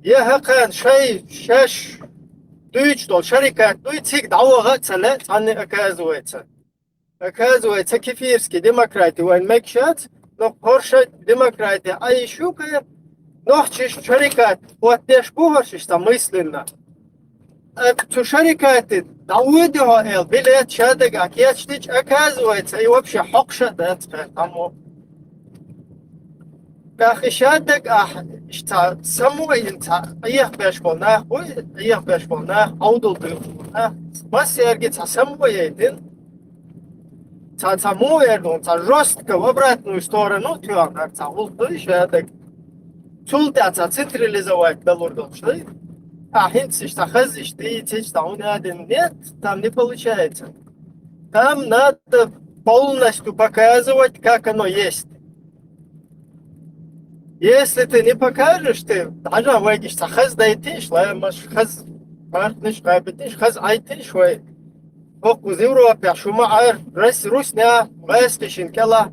يا هقان شاي شاش Дույч дол шарикат дуйцик давага цале цанны оказывается кефирский демократия вайн мекшат но порша демократия а еще кая нохчиш шарикат вот деш бухаршиш там мысленно цу шарикаты дауэдо эл билет шадага кечтич оказывается и вообще хокша да тамо Бахишадак что самой инта их бешболна аудулду масерги самой один самой жестко в обратную сторону тюрьмы улды шадак чултяца централизовать доллар что хинциш хазиш ты там нет там не получается там надо полностью показывать как оно есть. Если ты не покажешь, ты даже выйдешь, хаз дайтиш, хаз партниш, хаз айтиш, фокус Европе, шумаар, Русня, Вестишин, Кела,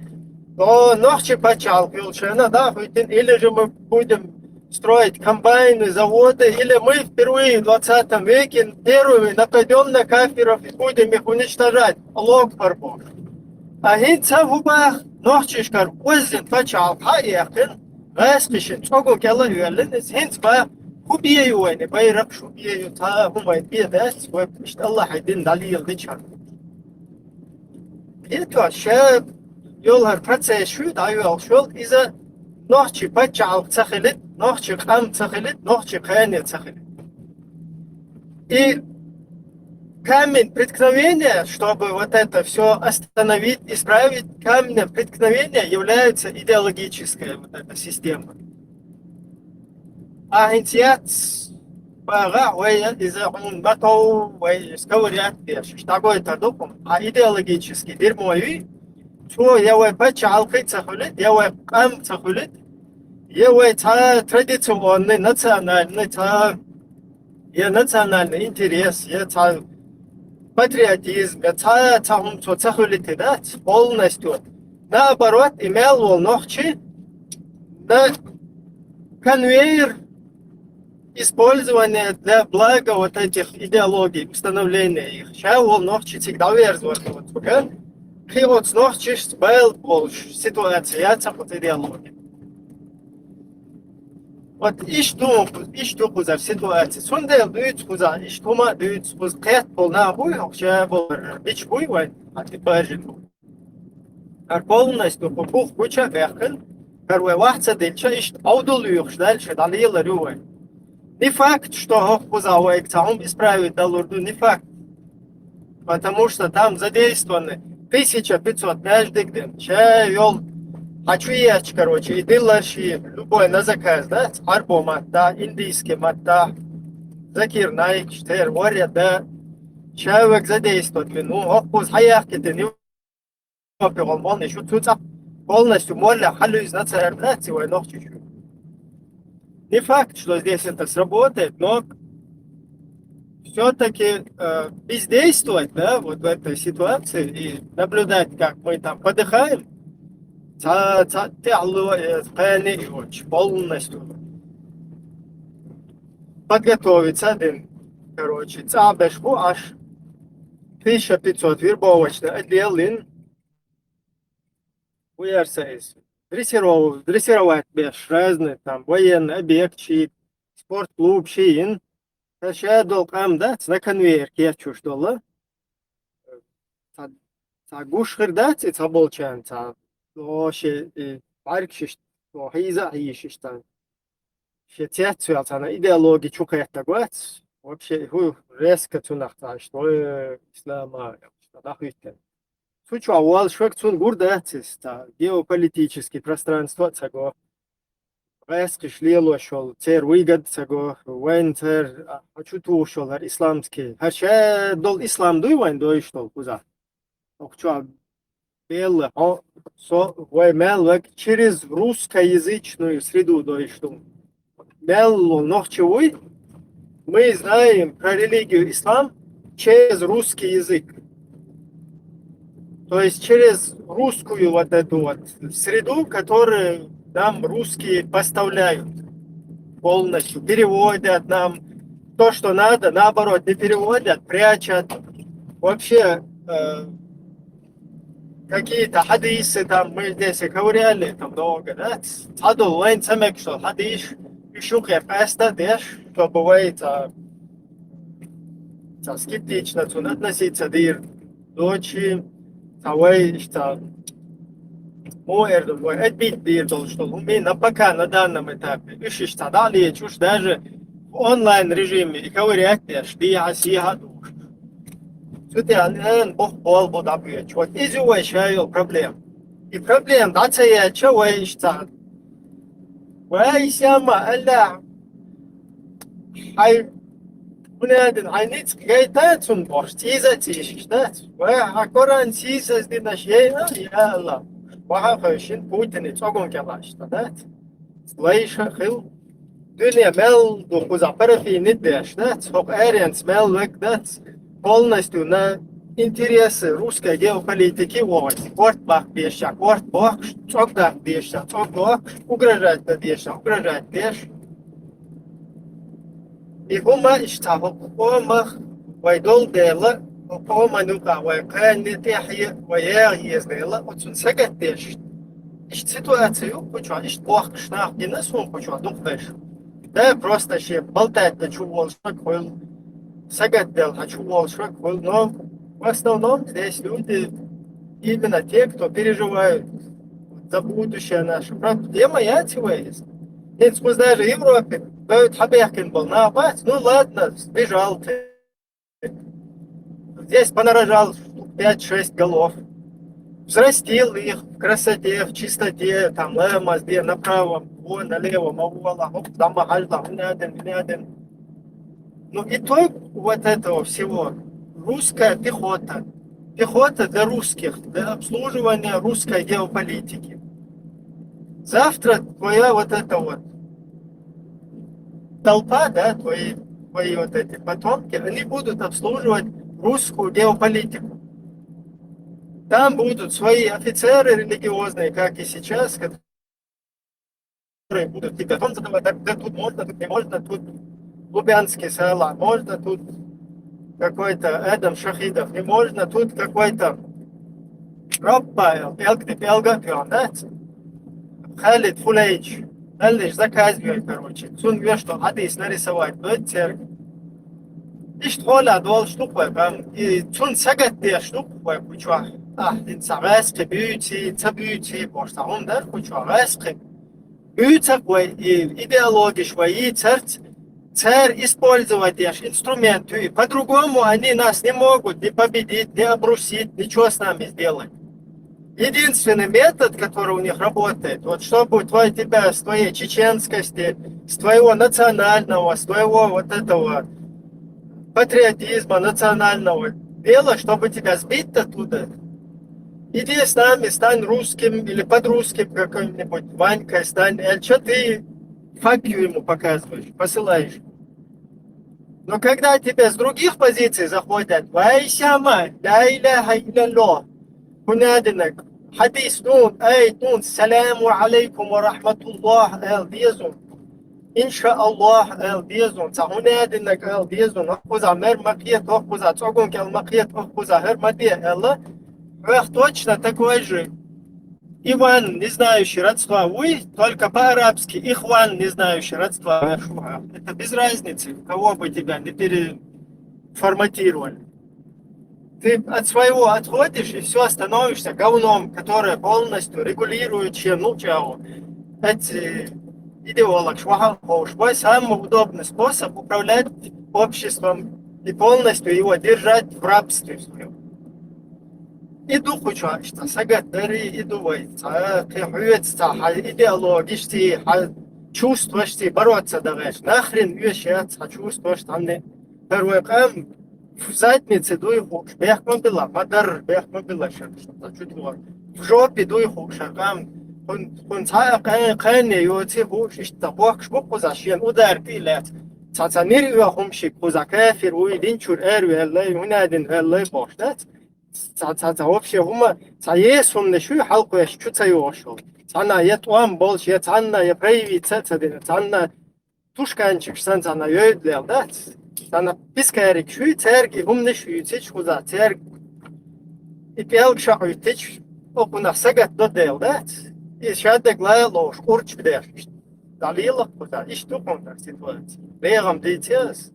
то ночи почал, пилчена, да, или же мы будем строить комбайны, заводы, или мы впервые в 20 веке первыми нападем на кафиров и будем их уничтожать. Аллах Акбар. А хинца в губах ночишкар узин почал, хаякин, Вестишин, чого кела юэлэнэс, хинц ба хубие юэне, байрак шубие ю, та хумай бедэс, вэпништ Аллах айдин дали йылдычар. Это ше yollar процесс şu da yol şol iza nohçi paçal tsakhilit nohçi qam tsakhilit nohçi qani tsakhilit. И камень преткновения, чтобы вот это все остановить, исправить, камнем преткновения является идеологическая вот эта система. Агентиат бага вая из-за батоу вая сковорят пеш. Такой это докум, а идеологический дерьмовый, что я вай пачалкой цахулит, я вай кам цахулит, я вай традиционный, национальный, я национальный интерес, я патриотизм, я цахулит, да, полностью. Наоборот, имел волнохчи на конвейер использование для блага вот этих идеологий, установления их. Сейчас он ночи всегда верзвает вот сюда. И вот ночи был больше ситуация, вот идеология. Вот ищу кузар ситуация. Сундел дают кузар, иштума дают кузар. Кэт был на хуй, вообще был бич хуй, а ты пожил. А полностью попух куча вехен. Первый вахца дельча ищ аудулюх, дальше далила рювай. Не факт, что Хохпузауэк там исправит Далурду, не факт. Потому что там задействованы 1500 междыгден. Че вел, хочу ечь, короче, и дылаши, любой на заказ, да? Арбо матта, индийский матта, закир найк, штер, варя, да. Человек задействованы. Ну, Хохпуз хаяхки, ты не он еще тут полностью моля халю из нацарнации, вой ног чуть-чуть. Не факт, что здесь это сработает, но все-таки бездействовать, да, вот в этой ситуации и наблюдать, как мы там подыхаем, полностью подготовиться, короче, цабешку аж 1500 вербовочный отдел, дрессировать беш разные там военный объект, чит, спортклуб, чиин. Сейчас долгам, да, на конвейер керчуш дола. Гуш хырдать, это болчан, вообще паркшиш, хиза хишиш там. Все тяцу, на идеологии чукает такое, вообще резко цунахта, что ислама, что нахуйте. Сучу авал швек цун гурдатиста геополитический пространство цаго. Резко шлело шел цер выгод цаго, вайн цер хочу ту шел исламский. Харше дол ислам дуй вайн дой что куза. Окчу бел со вай мел через русскоязычную среду дой что. Мел нохчевой. Мы знаем про религию ислам через русский язык. То есть через русскую вот эту вот среду, которую нам русские поставляют полностью, переводят нам то, что надо, наоборот, не переводят, прячут. Вообще какие-то хадисы там, мы здесь и ковыряли, там много, да? Цаду лайн самек, что хадиш, еще кэфэста, деш, что бывает скептично относиться дир, дочи, Авай, что отбить дирдол, что умеем пока на данном этапе. Ищешь далее, чушь даже в онлайн режиме и ковырять, что я сия душ. Тут я бог бол буду бьет. Вот из его еще проблем. И проблем, да, це я чего что? Вай сама, алла. Ай, Bunadın aynıt gayta tun boş tiza tişte ve akoran tiza dina şey ya Allah vaha hoşin Putin'i çoğun kelaştı da slayşa khil dünya mel do kuzaparafi nidbeşte çok erens mel vakdat полностью на интересы русской геополитики вот бах беша бах çok da беша çok бах угрожать да беша угрожать беша. И хума иштабу хума вайдол дела хума нука вайкан нитяхи ваяхиез дела отсун сагат деш. Ишт ситуацию почва ишт бах шнах динасун почва духбеш. Да просто ще болтать да чувол шак хол сагат дел хачувол шак хол, но в основном здесь люди именно те, кто переживают за будущее наше. Проблема есть. Нет, даже в Европе бают хабехкин был на бать, ну ладно, сбежал ты. здесь понарожал 5-6 голов, взрастил их в красоте, в чистоте, там, лема, где направо, вон, налево, мавуала, там, махаль, там, один. Ну, итог вот этого всего, русская пехота. Пехота для русских, для обслуживания русской геополитики. Завтра твоя вот эта вот толпа, да, твои вот эти потомки, они будут обслуживать русскую геополитику. Там будут свои офицеры религиозные, как и сейчас, которые будут тебе тон задавать, да тут можно, тут не можно, тут Лубянский села, можно, тут какой-то Эдам Шахидов, не можно, тут какой-то Роппайл, Пелгапион, да? Халид Фулейч, дальше заказывай, короче. Цун что хадис нарисовать, но это церковь. И что ли, адвал штука, и цун сагат те штука, куча. Инсагаске бьюти, цабьюти, может, он да, куча, гаске. Бьются, идеология, и царь использовать инструменты. По-другому они нас не могут ни победить, ни обрусить, ничего с нами сделать. Единственный метод, который у них работает, вот чтобы тебя с твоей чеченскости, с твоего национального, с твоего вот этого патриотизма национального дела, чтобы тебя сбить оттуда, иди с нами, стань русским или под русским каким-нибудь Ванькой, стань, что ты факью ему показываешь, посылаешь. Но когда тебе с других позиций заходят, вайсяма, ля иляха илля هنادنك حديث نون آية نون السلام عليكم ورحمة الله آل ديزون إن شاء الله آل ديزون هنادنك آل ديزون أخوزا مر مقيت أخوزا تعقون كالمقيت أخوزا هر مدية الله Эх, точно такой же Иван, не знающий родства, вы только по-арабски, Ихван, не знающий родства. Это без разницы, кого бы тебя не переформатировали. Ты от своего отходишь и все становишься говном, которое полностью регулирует чего. Это идеолог Швахалхош. Мой самый удобный способ управлять обществом и полностью его держать в рабстве своем. Иду хочешь, сагат дари, иду войца, идеологически, чувствуешь, бороться даваешь. Нахрен вещаться, чувствуешь, там не первый кам. В заднице дуй хуш, бехма была, мадар бехма была, что-то чуть вот. В жопе дуй хуш, он цая кайне йоти хуш, что бог шмук позашен, удар пилет. Цацанир ю хумшик поза кафир, уй динчур эрви, эллай, унадин, эллай бош, да? Цаца вообще хума, цаес он нешу, халку я чуть цаюошел. Цана я туам больш, я цанна, я прояви цацадин, цанна тушканчик, цана йодлел, да? Sana piskerik şu tergi humne şu teç kuza terg ipel şağı teç okuna sagat do devlet şadek layloş urç der dalila kuza işte kontak ситуация бегом дитяс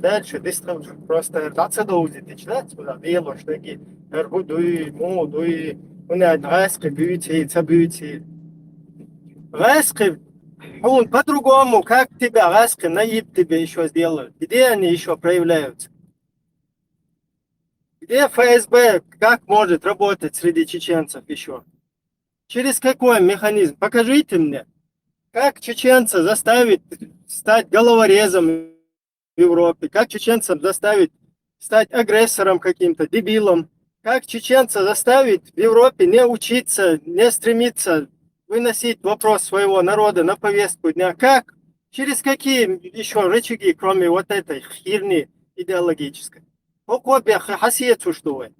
дальше дистрал просто даться доузи теч да куда велош таки эргудуй модуй уна драски бюти цабюти раски Он по-другому, как тебя, Раска, наиб тебе еще сделают? Где они еще проявляются? Где ФСБ, как может работать среди чеченцев еще? Через какой механизм? Покажите мне, как чеченца заставить стать головорезом в Европе, как чеченцам заставить стать агрессором каким-то, дебилом, как чеченца заставить в Европе не учиться, не стремиться выносить вопрос своего народа на повестку дня. Как? Через какие еще рычаги, кроме вот этой херни идеологической? Окобе хасиецу что вы?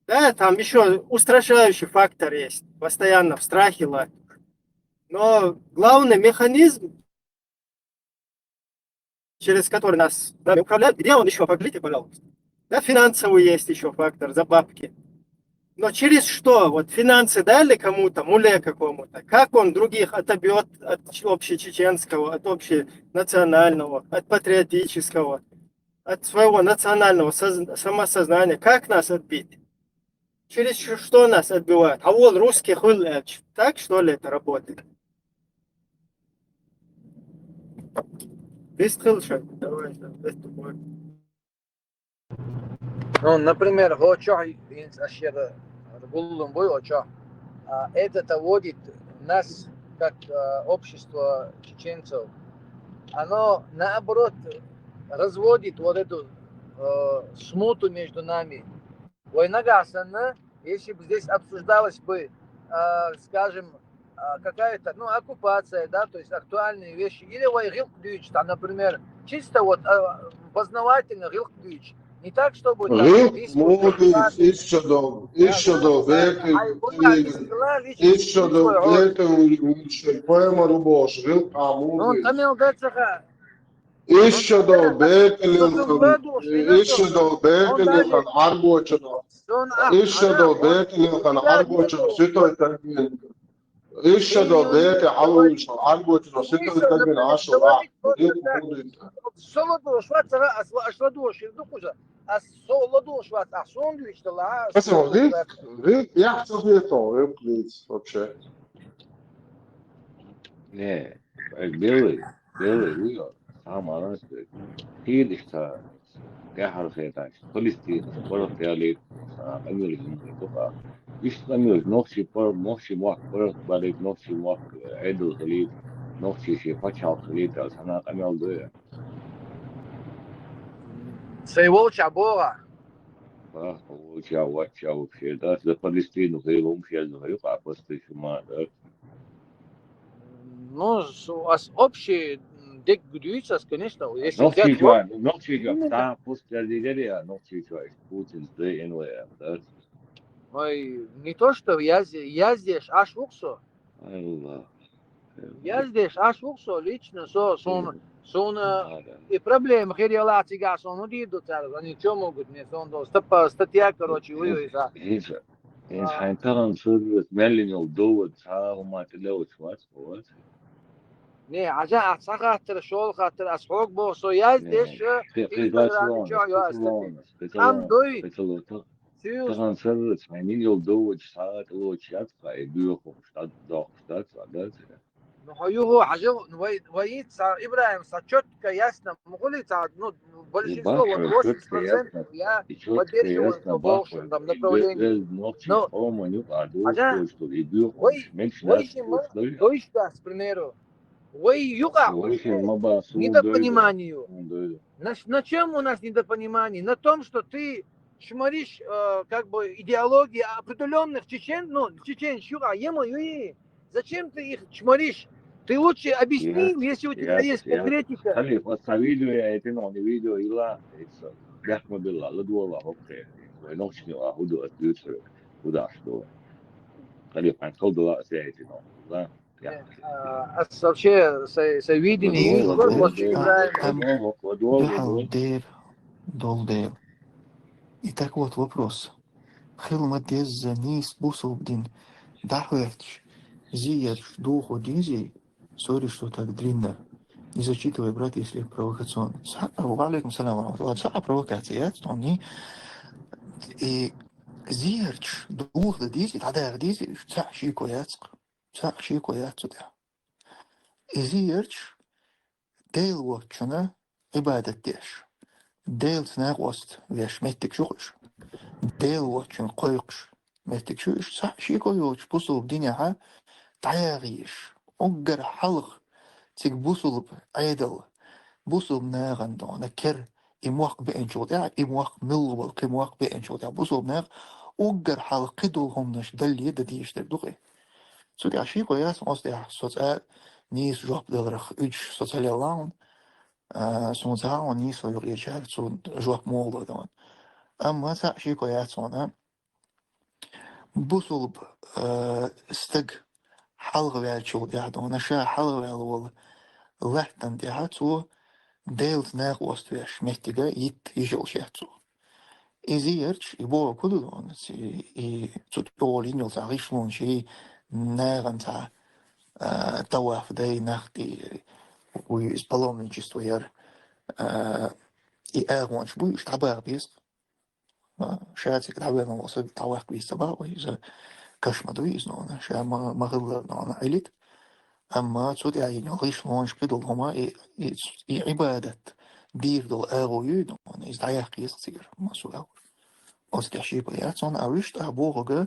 Да, там еще устрашающий фактор есть. Постоянно в страхе лать. Но главный механизм, через который нас управляют, где он еще? Поглядите, пожалуйста. Да, финансовый есть еще фактор за бабки. Но через что? Вот финансы дали кому-то, муле какому-то. Как он других отобьет от общечеченского, от общенационального, от патриотического, от своего национального самосознания? Как нас отбить? Через что нас отбивают? А вот русских, так что ли это работает? Ты слышал? Давай, Ну, например, это вводит нас, как общество чеченцев, оно наоборот разводит вот эту смуту между нами. Война гасана, если бы здесь обсуждалась бы, скажем, какая-то, ну, оккупация, да, то есть актуальные вещи, или там, например, чисто вот познавательно рилхдуич. Не так, чтобы там... Не, белый, уйо, сам арасты. Хилишта, кахархеташ, Палестина, спорт реалит, Американ, только. Ишь Америк, ночи пор, ночи мах, пор, балик, ночи мах, эдл халит, ночи ши пачал халит, сана камел дуя. Своего чабора. Чау, вообще, да, за Палестину, хейлом, хейлом, а после шума, да. Ну, общий дек гудуицас, конечно, если Ночи чуай, да, после Алжирия, ночи чуай, Путин, да, инвая, да. Ой, не то, что я здесь аж вуксо. Я здесь аж вуксо лично, и проблемы, херелатига, сон удидут, они что могут мне, статья, короче, выявится. Eens gaan tellen voor millennial dood, hoe maakt het leuk wat? Nee, عشان خاطر شغل خاطر اسحوق بو سو يازدش تغن فرت millennial dood staat ooit chat bij buur op stad dat. هو حاجه ويت ابراهيم صار ясно могли ну большинство вот 80% я поддерживаю больше там направлении. Но к примеру, недопониманию. На чем у нас недопонимание? На том, что ты шмаришь как бы идеологии определенных чеченцев, зачем ты их чморишь? Ты лучше объясни, если у тебя есть конкретика. Халиф, видео я это видео ила, это как мы было, ладула, окей. Ночью худу отключил, куда что. Халиф, он сказал, что это да. Вообще, совидение, Долдеев. Итак, вот вопрос. Хилматез за низ бусулдин дахуэрч. Зиерч духу динзи. Сори, что так длинно. Не зачитывай, брат, если провокационно. Алейкум салям. Провокация, он не... И зиерч дух дизи, тогда дизи, ши кояцк. Ши кояцк сюда. И зиерч дейл вотчуна ибадат деш. Дейл снагост веш меттик шухш. Дейл вотчун койкш меттик шуш. Ши койоч пусул диняха таяғиш. Оггар халық тек бұсылып айдал, бұсылып нағандығына кер имуақ бәйін жоғда, имуақ милғыл, имуақ бәйін жоғда, бұсылып нақ, оггар халық қидол ғомнаш дәл еді дейіштер дұғай. Сөйте аши қоясын, осты социал нейс жоғдығырақ үш социалиялауын, социалауын нейс ойық ержәр, жоғ молдығын. Әмі аши қоясын, бұсылып стіг حلقة بالشوط يعني أنا شا حلقة بالول لحتن دهاتو ديلت ناق وستويش محتاجة يجول شهتو إزيرش يبور كله إي تطولين يلتا غيشلون شيء ناغن تا تواف داي ناختي ويسبالون نجستو ير إي أغوانش بويش تعبار بيست شاتك تعبار نوصل تواف بيست تبار ويزا كاش مدويز نونا شا مغلر نونا عليت أما تسود يعني غيش لونش بدل هما عبادة دير دل أغوي نونا إزدايا قيس تصير مسؤول أصدق شيء بياتون أويش تابوغ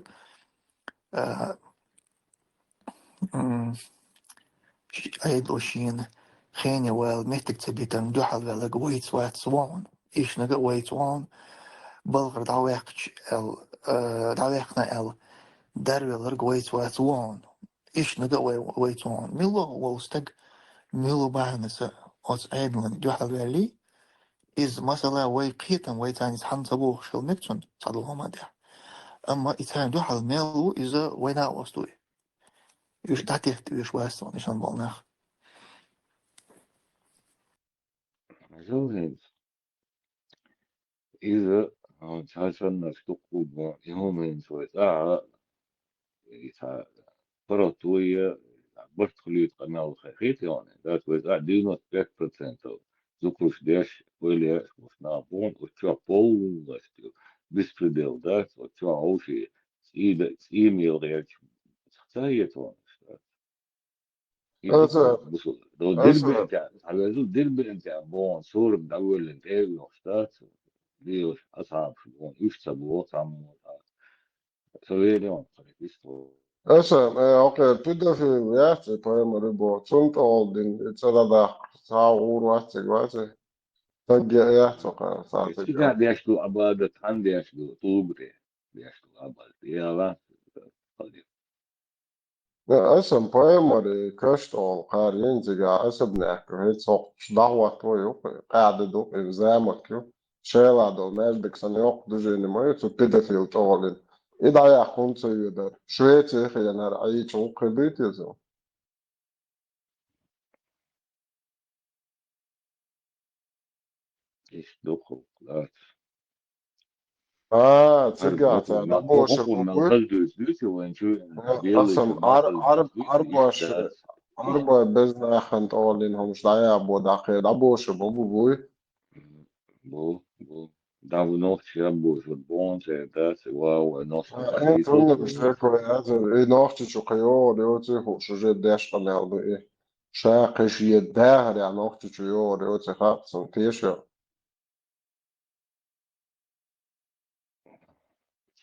أيدوشين خيني ويل مهتك تبيتن دوحل ويل قويت وات سوان إيش نقا ويت وان بلغر دعويقش دعويقنا درويل قويت وات وان إيش نقا ويت وان ميلو وستق ميلو بعنس أص أيدون دوحل ويلي إز مثلا ويقيتن ويتاني تحن تبوغ شل مكتون صدوه ما ده أما إتاني دوحل ميلو إذا وينا وستوي يوش داتيخت يوش واستون إيشان بالناخ زوجين إذا هون شاشن نشتقوا يومين شوي ساعة إذا فرطوية برت خليت قناة خيخيت يعني ذات ويزع دينو 3% زوكروش ديش ويلي مش نابون وتشوا بولستيو بيسبريديل ذات وتشوا عوشي إيميل غير تخيط وانا أسا دو أسا ديربي انت على زول ديربي انت بون صور من اول انتاج وستات ليش اصعب شلون يكسبوا صعب سوي لهم خليك أسا أوكي بيدا في وياتي بايم ريبو تونت أولدين إتسادا ساعور واتي واتي تجي ياتي ساعتي شو قاعد يشتو ابادة عندي يشتو طوبتي يشتو ابادة يلا أسا بايم ري كشت أول قارين زيجا أسا بناكو هيت سوق دعوة تويو قاعدة دو إبزامك يو شيلا دو مالدك سنيوك دجيني ميتو بيدا في التولين إذا يكون سيدا شويتي خيانا رأيي شوق بيتي زو ايش دخل لا ترجع تلعبوش أخو من البوبوي غزو سوسي وين شو بيلي أصلا شو ما غزو أربعش سوسي أربع بزنا خنت أولين هم مش لاعب بودا خير أبوش بوبوي بو دعو نوخ يبو شو البون سيدا سوا ونوخ أنت خليته هنا مش فاكر هذا إيه نوختي شو خيار يوتي هو شو جد داش طلع له إيه شاقش يداهر يعني نوختي شو يور يوتي خاطر سنتيش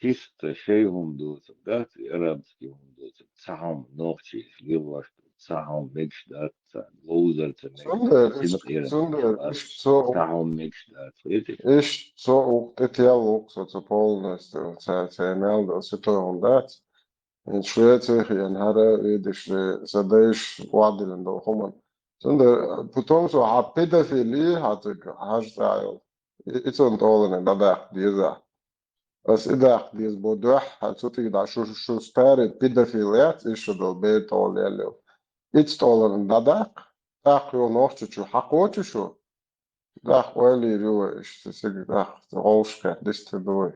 чисто شيهم دوت دات إرابسكي هم دوت تسعهم نوخشي ليواش تسعهم ميكش دات لوزر تميكش دات سينق إيرن سندر تشوار إيش سوق تسعهم ميكش دات فيتش إيش سوق تتيالوك سوتسبولنس تسعمال دو ستوهم دات إن شوية يعني هذا يدش سدايش وعدل دو همان سندر بتوم سو حبيدا في لي هاتك هاش تايل إتون طولن داداك ديزا بس إذا ديز بودوح هاتوتي دا شو ستارت بيدا في ليات إيش دو بيت أول يلو إتس طولن داداك داك يو نوختي شو حقوتي شو داك ويلي ريو إيش تسيق داك تغوش كات ديست دوي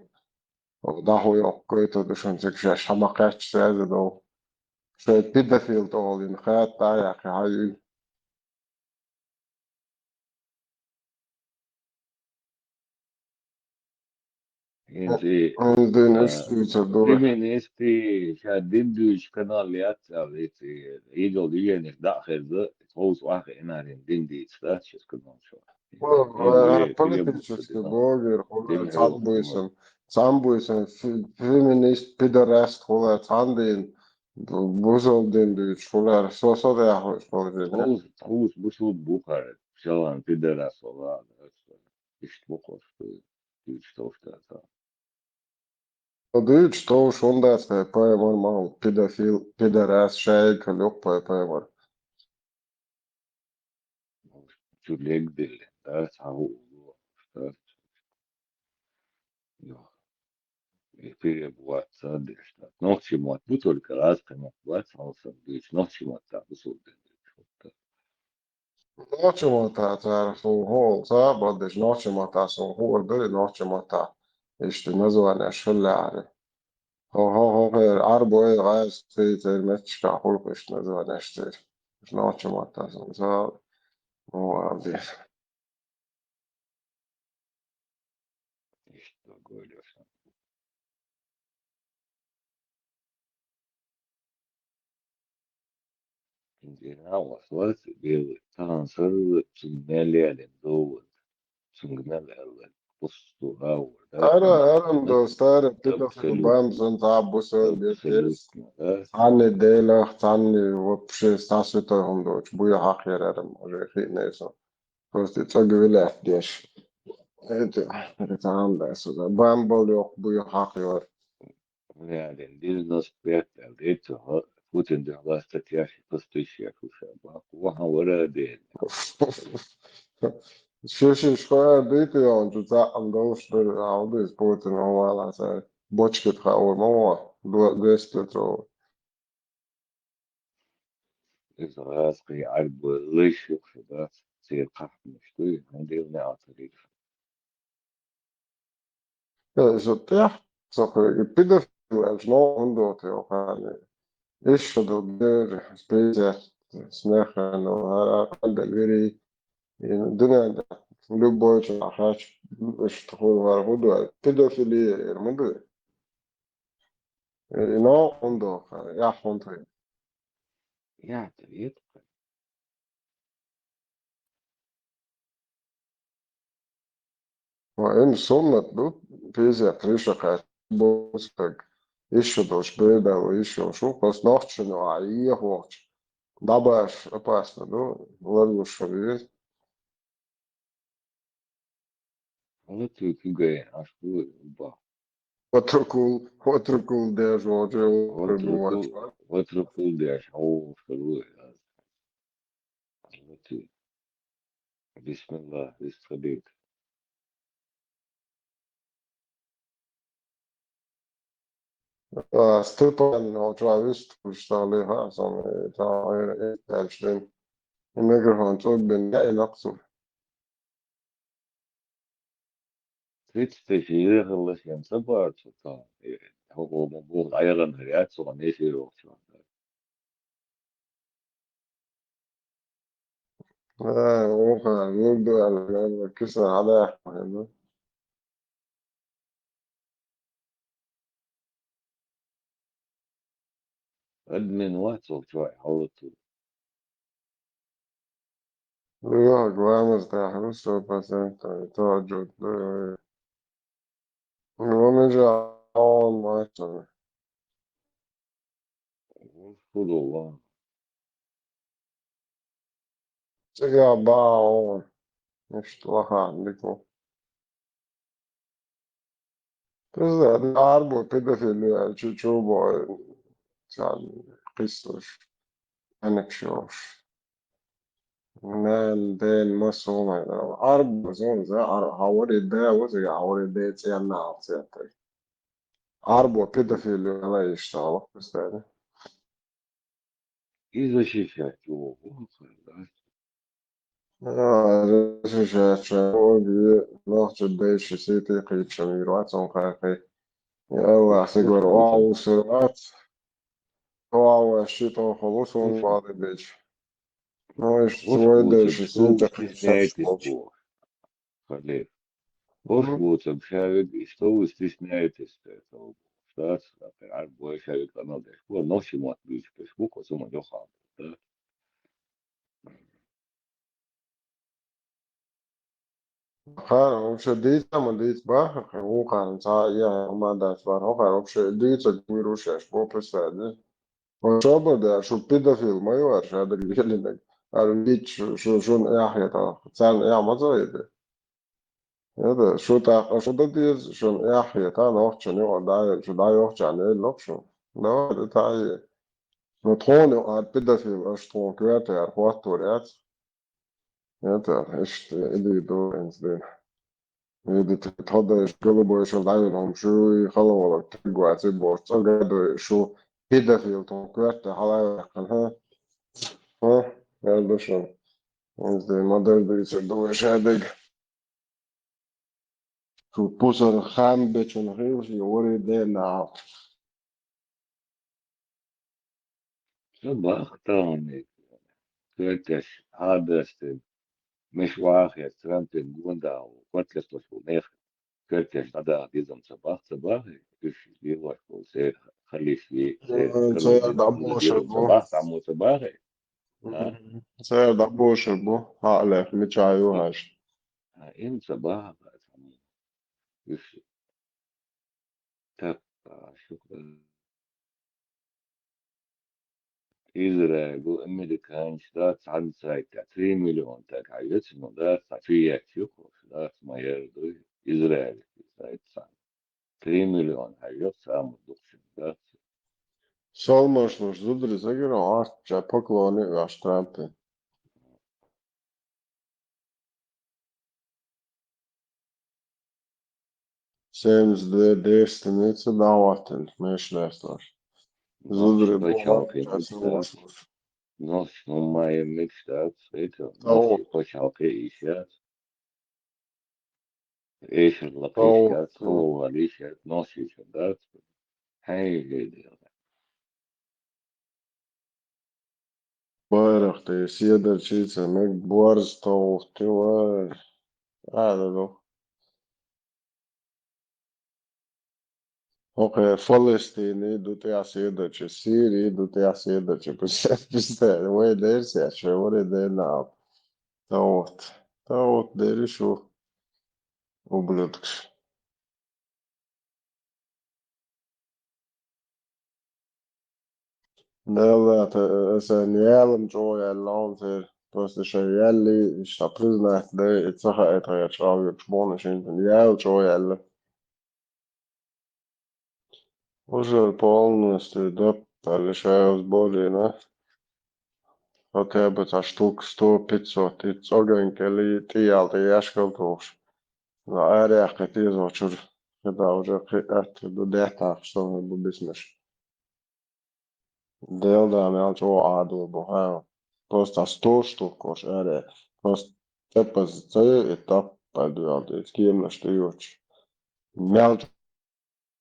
ده هو يوقيته دشون زكشاش حماقاتش سازة دو شوية بيدا فيلد أولين خات تاياك هاي إنتي عندنا إيش تدوي feministi شادين دوش كانال ليات ساليتي يجو دي نخدع خير تغوص واحد إنا دين دي تستات شس كنون شو يجو دي تيجي politics بوسدي نو بوغر دين هولا هلو خمر تانبويسن تانبويسن feminist بيدراست هولا تاندين بوزل دين دوش هولا سو ده هوش بوغر تغوص بسود بوخارت شلون تدرس صلاة إيش بوخر إيش توشتا Duyuč to šundās vai paimar malu pedofil, pederās šeika ļupai paimar. شو ليك دل ده تعو ده في بوات صدق نوتشي موت بطل كراس كما بوات صوص ديش نوتشي موت بسود Noćemo tā su hol sābadies, noćemo tā su hol duri, noćemo tā. Išti nazvanē šullāri. Ho, arbo gājas cīt ir mečkā hulku, išti nazvanē štir. Noćemo tā su zāli. Labi. Что говоришь? Индира وصلت بالتنصر سنجنال الدول سنجنال بوستو هاور أرم دوستار بتبقى في أبسولوت البام زون تعب بوسو أبسولوت بيتيس عني ديلا عني وبشي ستاسيتو هم دوش بويا حقير أرم وريخي نيسو كوستي تسوغي ولا أحديش إنت عام داسو بام بوليوك بويا حقير يعني دي ناس بيت الديتو فوتن دي الله ستياشي تستيشي كوشا وها ولا دين شوشي شوية ديتو يون جو تعم دوش در عودي سبوتن هو على ساي بوشكت خاور موا دوست ترو إذا راسقي عرب ليش يخشى بس تصير قحط مشتوي عندي ونعطي Så det så pidafil no undo te okane. Ish do der specie snaha no hara qalda veri الدنيا ده لو بوش عحاش مش تقول هربودو بيدوفيلي المدو نو undo يا حونتي يعطي وإن صنت دو بيزي قريشة بوسك إيش دوش بيدا وإيش شو بس نوحش نوعية هوش داباش أباسنا دو ولو شرير والله تيجي عشقول با واتركوا ده جوجو واتركوا دي عشقول خلوي بسم الله استخديت Stefan har travist عليها som tar 21 الميكروفون صوب بالنهائي نقصه تستشير خلص ينصبر سلطان هو مبوغ أيضا رياض صغن يسير وقت وقع يبدو على كسر على أحمد أدمن واتساب شوي حاولت يا جوامز ده حروس بس انت تواجد ومجا عون ما يتسمى خذ الله تجا باعون مش توقع عندكم تزا عربو كده في اللي تشوبو كان قصص أنك شوش نال دين مسؤول عرب زون زي عوري ده وزي عوري ده تيانا عطيتي عربو كده في اللي لا يشتغل بس يعني إذا شيشة شو شاشة نوع ديش سيتي قيد شميرات ونقاقي يلا سيقول واو سرعات واو الشيطان خلص ونبعض بيش نوش وشبوت سويدش بشو سيتي قيد استثناءات شميرات اسبوع خليك وشبوت بشارك استوى استثناءات اسبوع ستاس عارف بوي شارك أنا ده اسبوع نوشي ما تبيش فيسبوك وسوما جو خاب خار وش ديت ما ديت باه هو كان صار يا ما داس باه هو كان وش ديت تقول وش اسبوع بس هذا وشابه ده شو بيدا في المايوار هذا اللي يقول لك أرنيت شو يحيى تا سان يا ما زايد هذا شو ده ديز شو يحيى تا نوح شنو دا شو دا يوح شان إيه لوكشو ده تاعي نتخون قاعد بيدا في أشتون كويت يا أخوات وريات هذا إيش اللي دو إنسان هذا تتحضر إيش قلبه إيش العيلهم شو يخلوا ولا تجوا عتيبوا شو بيدا في التون كويت حلاوة ها ها هذا شو زي ما درد يسدوا شادق شو بوسر خام بيتشون غير يوري دينا صباح تاني كرتش هذا مش واخد ترامب جوندا وكتلة وشونيخ كرتش هذا ديزم صباح إيش يروح وسير خلي شيء سير سير كلهم دبوش يديروا بو تعمو صباح ها سير دبوش بو هقلك متشايو هاش إن صباح إسرائيل وأمريكان شتات عن سايتا 3 مليون تاك عيلتش مدار فيات يقو شتات ما يردو إسرائيل سايت سان 3 مليون عيلت سام دقش دات Salmašnos zudri zagiro ārčā pakloni vāš Trumpi. Sēmas dēstinica dāvatin, mēšļēstoši. Zudri بشاوكي būvāčās مكسات mūšus. نص نما مكسات سيتو نص Taut, بشاوكي إيشات إيش taut, اللقيشات هو غليشات نص يشدات هاي جيدي vairāk tie iedarčīca, mek boras tauti, vai āda do. Ok, Palestīna idu tajās iedarči, Sīrija idu tajās iedarči, pistē, vai dēļsies, vai dēļnāv. Taut, dēļišu ублюдкš. Dēlēt, es jēlam džoja launs ir, tos te šai jēli, šta priznāt, da ir caha etajā čāvjūkš bonešīn, jēl džojēli. Уже полностью, да, лишаю сборы, хотя бы за штук 100-500, и цоганька ли ты алты яшкал тоже. На аряхе ты зочур, когда уже это до дета, что мы бубиснешь. Делда мелчо аду бухаю. Просто 100 штук уж аря. Просто тепа за этап пойдет, и с кем на что ючь. Мелчо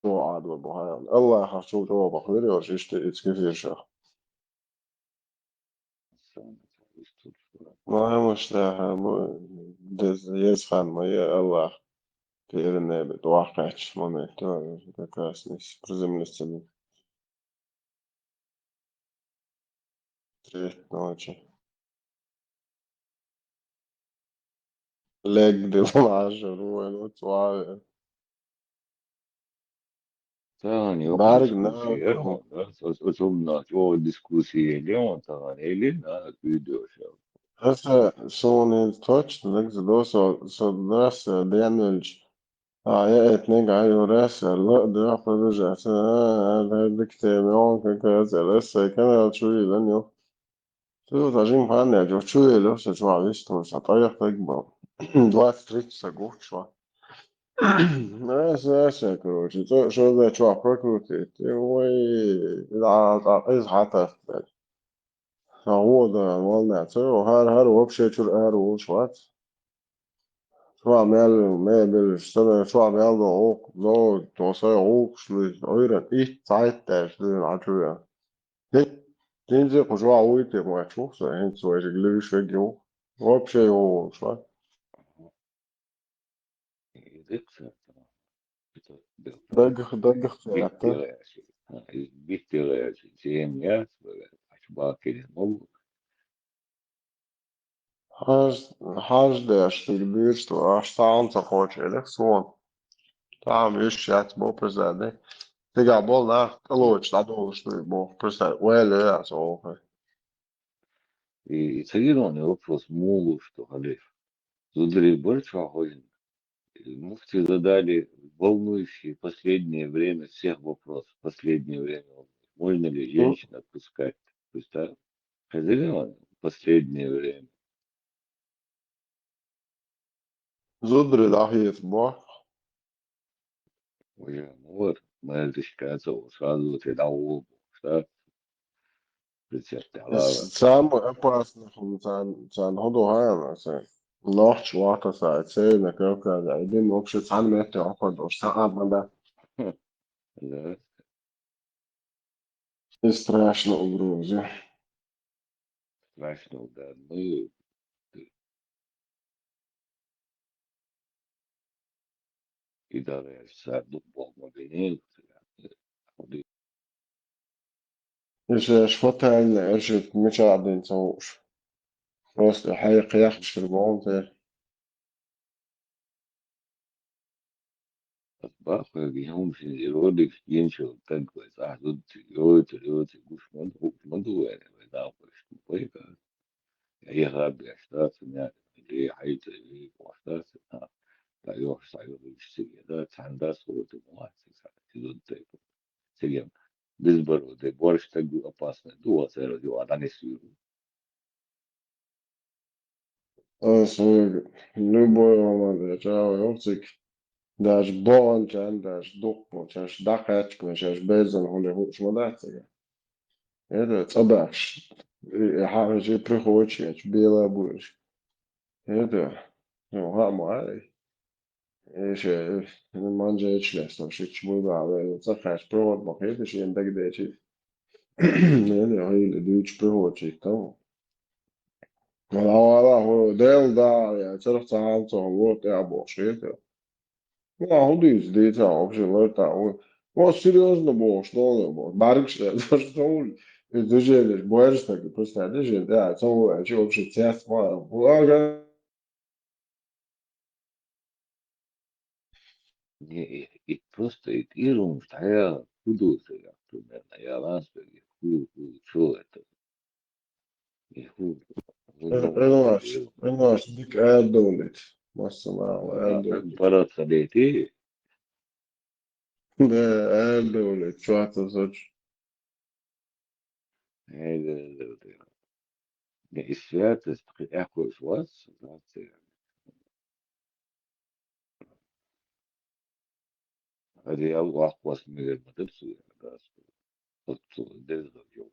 аду бухаю. Allah хочу то бахвери, уж иште ицкифирша. ما مشتاق يسخن ما يا الله كيرنا بتوقعش ما نحتاج كاسنس приземлиться треть ночи лег дивлажа руэн уцвае تاني يوم بارك ديسكوسي ناكو أصبنا جو ديسكوسي اليوم تاني لنا فيديو شو هسه سوني توتش لك دوسو صدرس دينولج يا اتنين قاعد راس لا ده فرجع هذا دكتور يوم كذا لسه كان شوي لن يوم 最后在人盘呢，就主要了是主要的是头上大家会嘛，23 секунд шла. Знаешь, короче, то, что за чувак прокрутит, ой, из хата. А вот, волна, то, هر вообще чур, шват. شو عمل اشتغل شو عمل له عوق له توصية عوق شلي غير ايه ساعتها شلي العجوة هيك تنزل خشوع عويتي ما تشوف ساعتها سوى رجلي شو جو вообще هو شو دق خياطة بيتر جيميات أشباك المو حاج ده اشتري بيرست واشتعن تخوش إلك صون تعم يشيات بو برزادة تيجا بولنا قلوش تعدو شلي بو برزادة ويلي يا صوفي и царирование вопрос мулу что халиф задали больше охотин муфти задали волнующие последнее время всех вопросов последнее время можно ли женщин отпускать представь царирование последнее время زدري ضعيف بو уже вот ما تشكاته وصادوا تدعوا представь Samu epasnahum can hodu hayana se. Nocht wata sa se na kauka da idin mokshi can mette akord or sa abanda. لا Страшно угрозы. страшно да мы и даже саду бог магазин إيش فوتها إلا إيش مش قاعدين نسووش. بس الحقيقة ياخد في الموضوع باخذ يوم في يرودك ينشل تنقل صح ضد يوت مش مدو يعني بدافش بيكا هي غاب يشتات يعني اللي حيت اللي واشتات لا يوش صاير السيدات عندها صورة المؤسسة ضد تيكو سيجم بيزبر ودي بورش تقو أباسنا دوا سيرو دي وانا نسيو Also, nu boju man čau jocik, daž bon, čan, daž duk, čaš dakač, čaš bezan, hon je huč modaciga. Это цабаш. Я же приходишь, я белая будешь. Это, ну, гамай. Еще, манджа члес, там, шик чмуда, але цахаш провод, махет, еще ем так дечи. Не, هاي اللي دوش приходишь, там. Вала, هو ديل دا, я царх цаал, вот, я бош, это. Ну, а удис, деца, вообще, это, вот, серьезно бош, что ли, бош, баргшля, то, что Движение, боишься, так просто движение, да, целое, что вообще часть, благо. и просто и рум стоял худося, я примерно, я раз что это, и Понимаешь, дик Эрдолит, массамал, Эрдолит. برا خليتي Да, Эрдолит, что это за... هذا الشات اكو شواس هذه أو أقوس من المدرسة بس قلت ده جو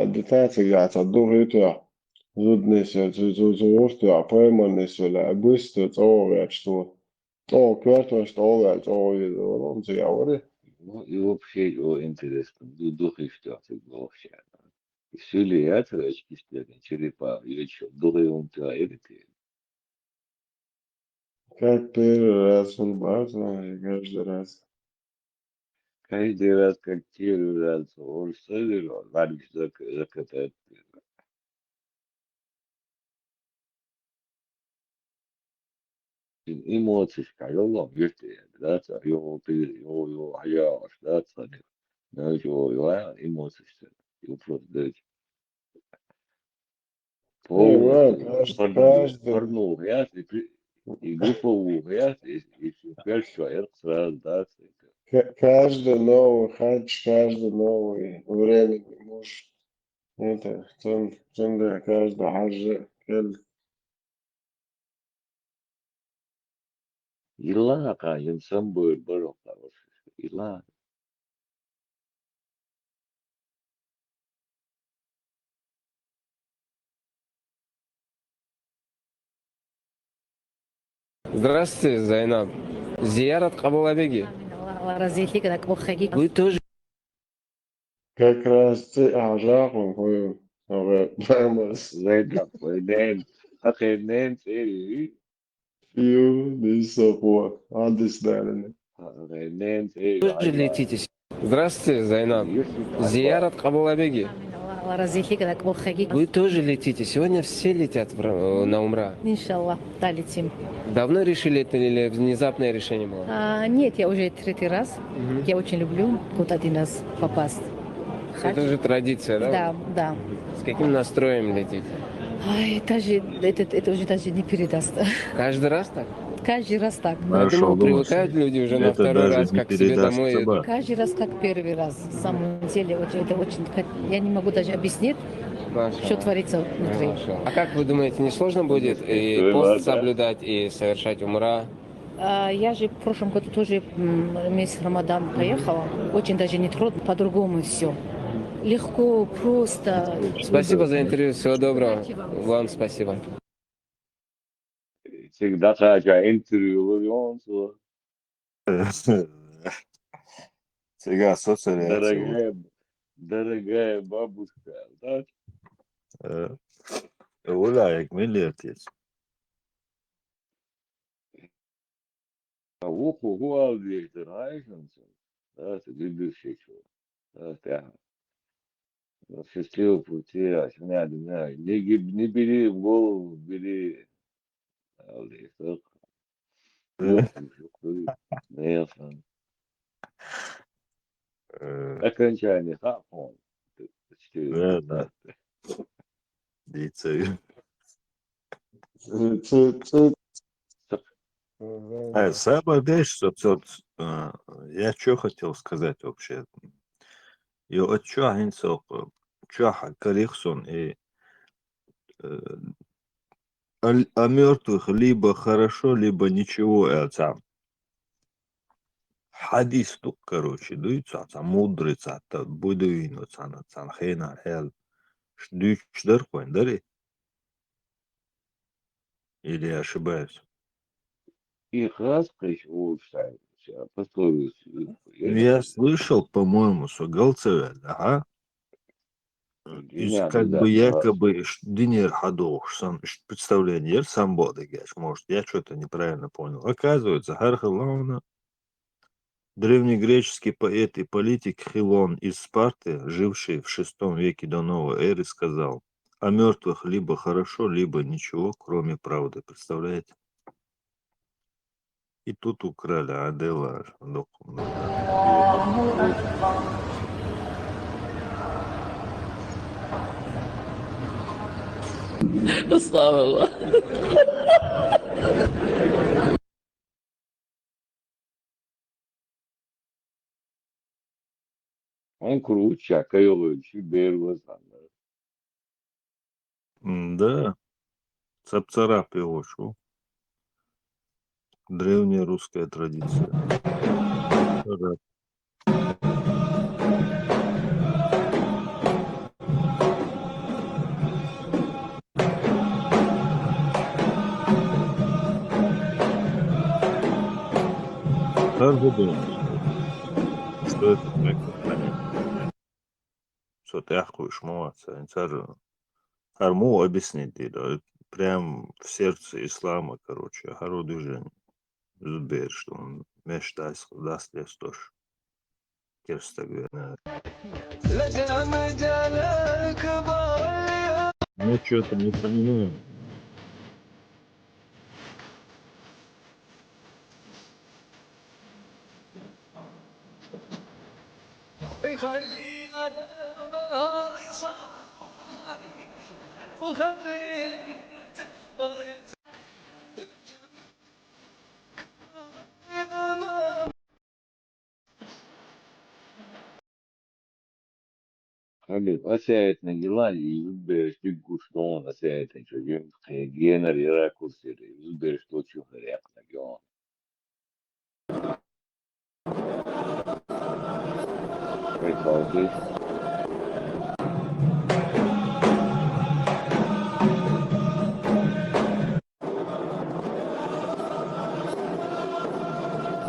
ده تاتي قاعد تدور يتوع زود نسي زود يا بيمان نسي لا بوست تطور что كوارتو что он говорит и вообще его интересно духи что ты вообще сили это очки что черепа или что духи он тает как первый раз он база и каждый раз как первый раз он садил валик закатает эмоции сказал вместе да его я что то но его эмоции его просто порнул я и групповую я и теперь человек сразу да каждый новый хадж, каждый новый временный муж. Это, да, каждый хадж, Ила инсан будет барок ила Здравствуйте, Зайнаб. Зиярат Кабулабеги. Вы тоже. как раз ажахом хою, прямо زينب وينين أخي اثنين سيري фью, дисапо, адрес дали. أخي اثنين سيري Тоже летите. Здравствуйте, Зайнаб. Зиярат Кабулабеги. Вы тоже летите. Сегодня все летят на Умра. Иншаллах, да, летим. Давно решили это или внезапное решение было? Нет, я уже третий раз. Я очень люблю вот один раз попасть. Это уже традиция, да? Да, да. С каким настроем летите? Ай, это уже даже не передаст. Каждый раз так? Каждый раз так. Я думал, привыкают люди уже на второй раз, как к себе домой. Каждый раз как первый раз. На самом деле, это очень... Я не могу даже объяснить, что творится внутри. А как вы думаете, не сложно будет и пост соблюдать, и совершать умра? Я же в прошлом году тоже месяц Рамадан поехала. Очень даже не трудно, по-другому все. Легко, просто. Спасибо за интервью. Всего доброго. Вам спасибо. всегда хотя интервью Сега ассоциация. Дорогая бабушка, да? Уляйк, милетец. Уху гуалдик, ты знаешь, да, ты любишь еще. Да, ты счастливого пути, а не бери в голову, бери. Ne yapalım? Окончание хапон. Да. Дицаю. Самое дальше, что я что хотел сказать вообще. И от чего гинцов, чего Корихсон и о мертвых либо хорошо, либо ничего, это хадис тут, короче, дуется, мудрый, это будуин, это хейна, хел, дюч дырквайн, дари? Или я ошибаюсь? Их распрещь улучшается. Пословицу. Я слышал, по-моему, что Галцеве, ага, как бы якобы Динер Хадох, сам представление, сам Бодыгаш, может, я что-то неправильно понял. Оказывается, Хархалауна, древнегреческий поэт и политик Хилон из Спарты, живший в VI веке до новой эры, сказал: о мертвых либо хорошо, либо ничего, кроме правды. Представляете? И тут украли Адела. Слава. Он круче, Кайлович, Берлозан. Да, цап-царап его, шо? Древняя русская традиция. Царап. Как вы думаете, что это такое? Что ты ахуешь, молодца. Арму объяснить, да, прям в сердце ислама, короче, огород движение. Зубер, что он мечтает, даст лес тоже. Текст так говорит. Ну, что-то не понимаю. Halil, asayet ne yılan yüzberiş guşton asayet ne çocuğum gener yara kursiri yüzberiş toçu yapna gyon. Ve kaldı.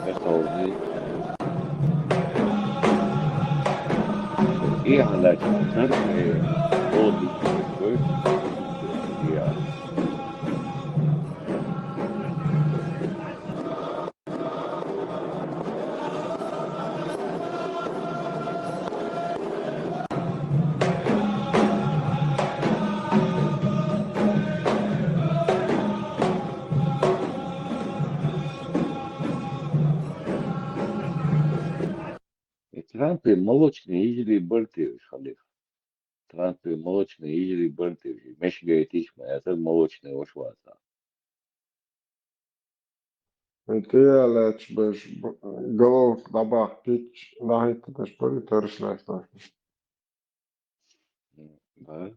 Ve kaldı. İyi halak çıkar ve oldu böyle. Ya. Трампы молочные ижили бортевиш, Халил. Трампы молочные ижили бортевиш. Мешгай тишма, это молочные ошвата. Тиалэч бэш голов дабах пич нахит тэш пори тэршлайс нах. Да.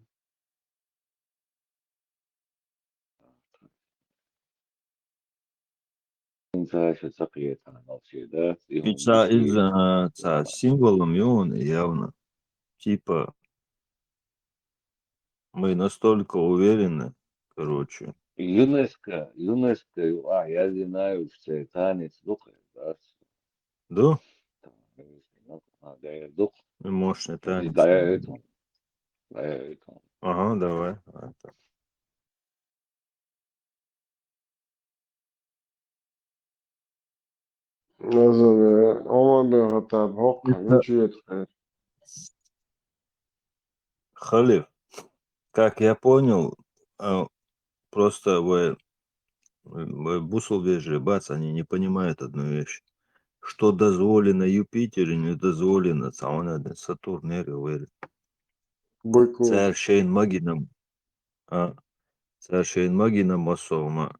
Инца цапьет она вообще, да? И за символом и он явно. Типа, мы настолько уверены, короче. ЮНЕСКО, я знаю, что это танец духа, да? Да? Да, я дух. Мощный танец. Да, я это. Ага, давай. Назове, омабе хатаб хокка, ничего. Халиф, как я понял, просто вы Бусул вежи, бац, они не понимают одну вещь. Что дозволено Юпитеру, не дозволено Сатурн, Царшейн Магинам, Царшейн Магинам Асома.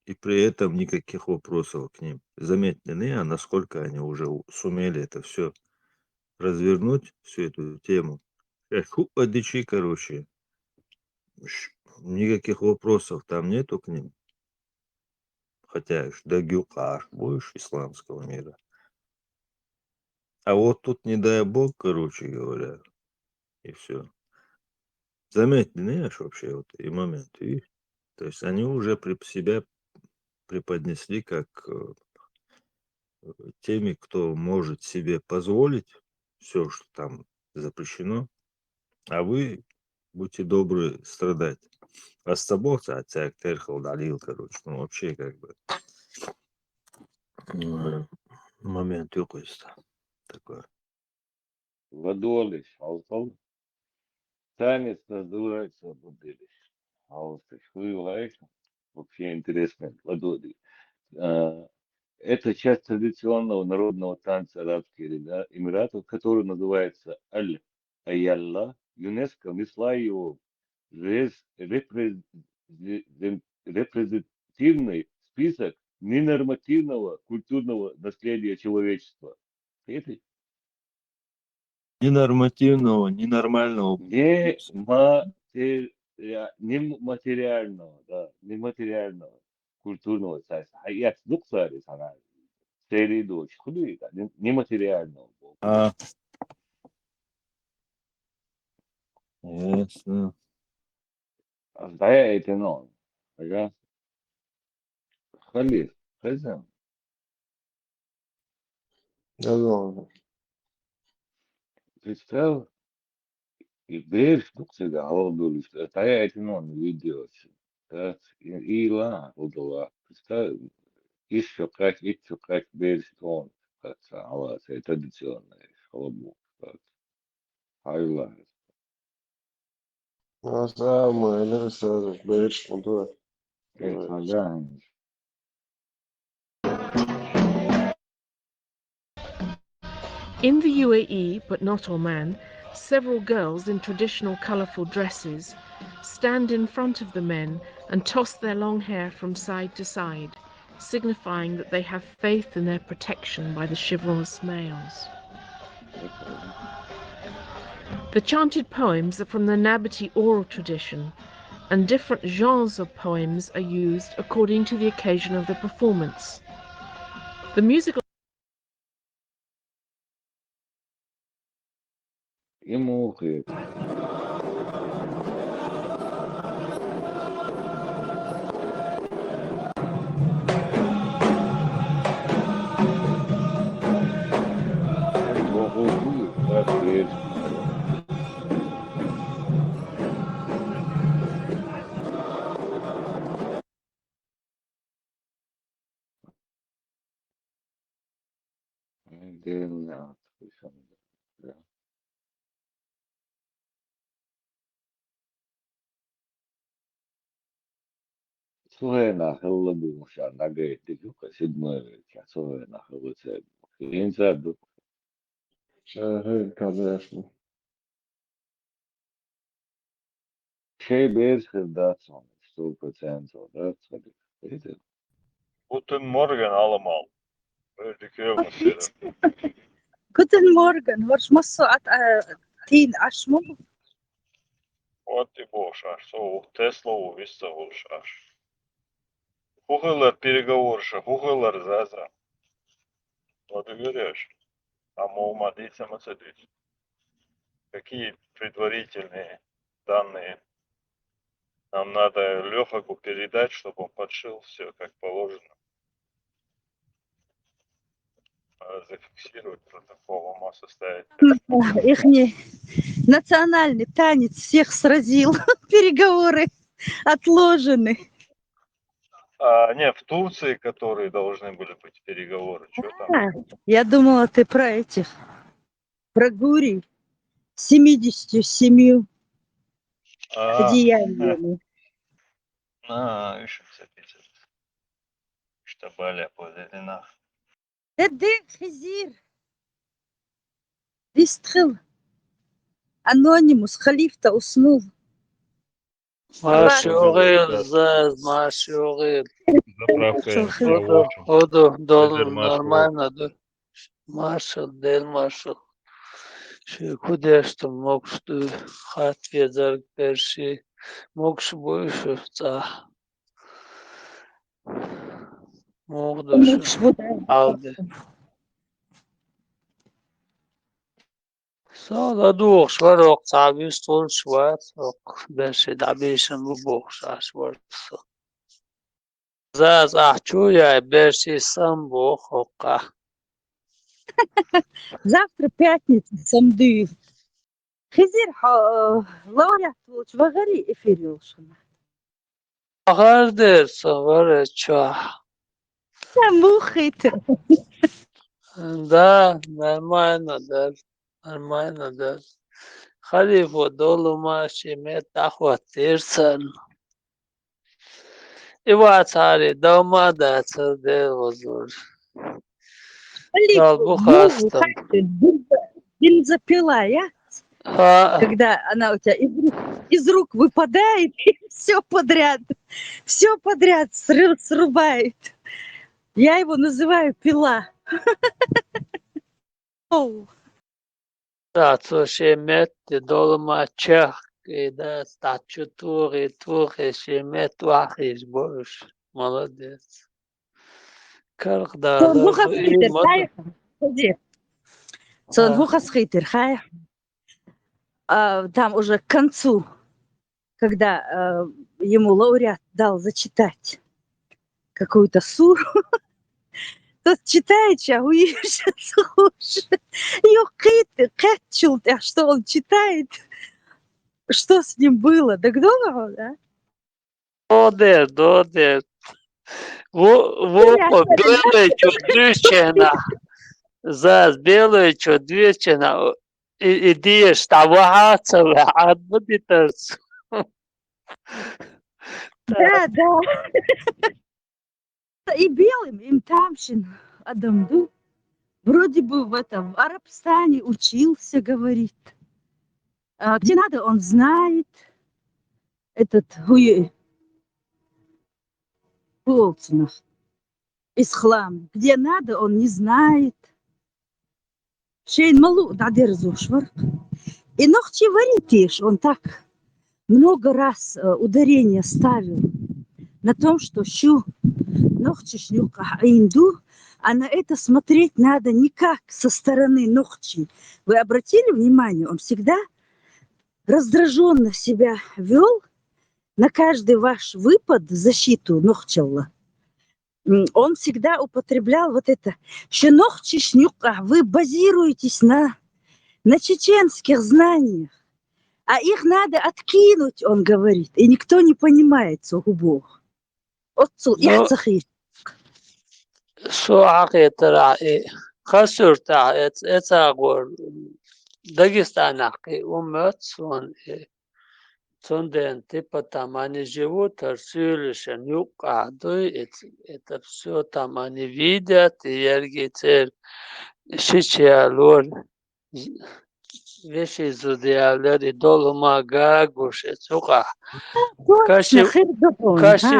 И при этом никаких вопросов к ним. Заметьте, а насколько они уже сумели это все развернуть, всю эту тему. Дичи, короче. Никаких вопросов там нету к ним. Хотя да гюкаш будешь исламского мира. А вот тут, не дай бог, короче говоря, и все. Заметьте, знаешь, вообще вот и момент. И, то есть они уже себя преподнесли как теми, кто может себе позволить все, что там запрещено, а вы будьте добры страдать. Остабовца, отцак, терхал, далил, короче, ну вообще как бы момент есть такой. Владолиш, алтон. Танец называется Владолиш. Алтыш, вы лайк. Вообще интересно, Владолиш. Это часть традиционного народного танца Арабских Эмиратов, который называется Аль-Аялла. ЮНЕСКО внесла его в репрезентативный список ненормативного культурного наследия человечества. Это Ненормативного, ненормального. Нематериального, да, нематериального культурного царства. А я цари sana серии очень худые, да, нематериального. Ясно. Да, я это но. Ага. Халиф, хазам. Представь, и берешь, ну, всегда, голодуешь. Да, я это но, видео. И ла, удала. Представь, еще как берешь, он, как сала, это традиционное, холобу. Хайла. In the UAE, but not Oman, several girls in traditional colourful dresses stand in front of the men and toss their long hair from side to side, signifying that they have faith in their protection by the chivalrous males. The chanted poems are from the Nabati oral tradition, and different genres of poems are used according to the occasion of the performance. The musical Ему Слушай, хелла бумша, нагай, ты как седьмая, слушай, хелла цеп. Инсайд. Конечно. Şey bezig dat zo'n 100% dat weet je. Guten Morgen allemaal. Guten Morgen, hoors masso at 10 ashmo. Вот и бошаш, со Теслу виса бошаш. Хугылар переговорша, хугылар заза. Вот и говоришь. А молодиться масадить. Какие предварительные данные? Нам надо Лехаку передать, чтобы он подшил все как положено. Зафиксировать протокол, ума составить. Ихний национальный танец всех сразил. Переговоры отложены. Не, в Турции, которые должны были быть переговоры. Что там? Я думала, ты про этих. Про Гурий. 77 одеяниями. еще все пишет. Что более позитивно. الدين خزير بيستخل أنونيموس خليفة أصنوف ما شغل زاد ما شغل هدو دول нормально да маршал дел маршал شكودشتم مقصد خط يزار перши مقص больше ца مقدش алды سال دوغ شوارق تعبیز طول شوات بشه دبیشن ببوخش اشوار زاز احچويا بشه سم بوخ وقع завтра пятница самдыев خزير لوريات وغري إفيريوشنا غردر صغر چه مخيت да нормально да خليفة دولو ماشي متاخوة تيرسن إيواتاري دوما داتر دير وزور دال بخاستم бензопила, когда она у тебя из рук выпадает и все подряд срубает. Я его называю пила. Да, слушай, метти долма чех, когда стачу тури, шемет вахиш больше. Молодец. Когда там уже к концу, когда ему лауреат дал зачитать какую-то суру, тот читает, слушай, что он читает, что с ним было, да кто да? Додер. Во белое чудовищно. За белое чудовищно. Иди вставаться, а будет Да. И белым им тамшин Адамду вроде бы в Арабстане учился, говорит. Где надо, он знает. Этот Полцинов из хлама. Где надо, он не знает. Шейн малу дадер зушвар. И ногти варитиш, он так много раз ударение ставил на том, что щу ногти шнюка инду, а на это смотреть надо не как со стороны ногти. Вы обратили внимание, он всегда раздраженно себя вел на каждый ваш выпад в защиту ногчелла. Он всегда употреблял вот это, что ногти шнюка, вы базируетесь на чеченских знаниях, а их надо откинуть, он говорит, и никто не понимает Бог. Отцу, я цахи. Шо акетра хасурта это гор Дагестанаки умётсон Сонден типа там они живут, арсюлишен юкадой, это все там они видят, и ергицер шичиалор вещи зудиалер и долума гагуше цука. Каши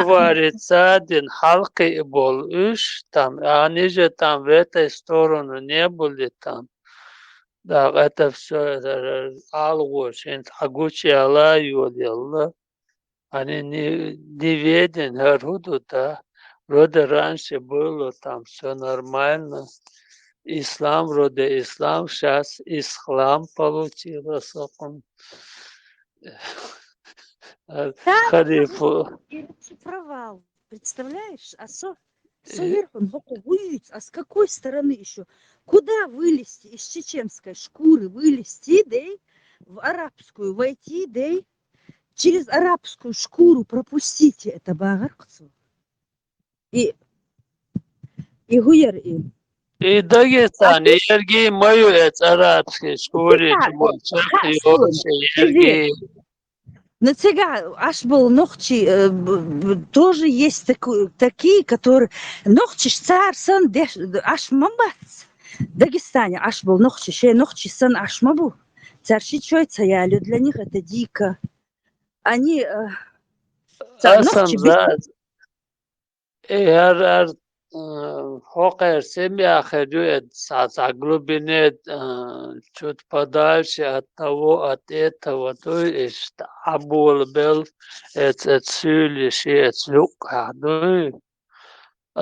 варится один халки был уж там, они же там в этой сторону не были там. Да, это все алгош, агучи алаю делла. Они не виден, роду, да. Рода раньше было, там все нормально. Ислам, рода ислам, сейчас ислам получилось. Халифу. Провал, представляешь? Сверху, а с какой стороны еще? Куда вылезти из чеченской шкуры, вылезти, да, в арабскую войти, да, через арабскую шкуру пропустите это багаркцу. И гуяр им. И Дагестан, и Ергей мою это арабские шкуры, аж был ногчи, тоже есть такие, которые ногчи цар сан аж мабац. Дагестане аж был ногчи сан аж мабу. Царши чой цаялю, для них это дико. Они ногчи без... Eğer hoker семья ходит с глубины чуть подальше от того, от этого, то есть абул был это сюлище, это люка, ну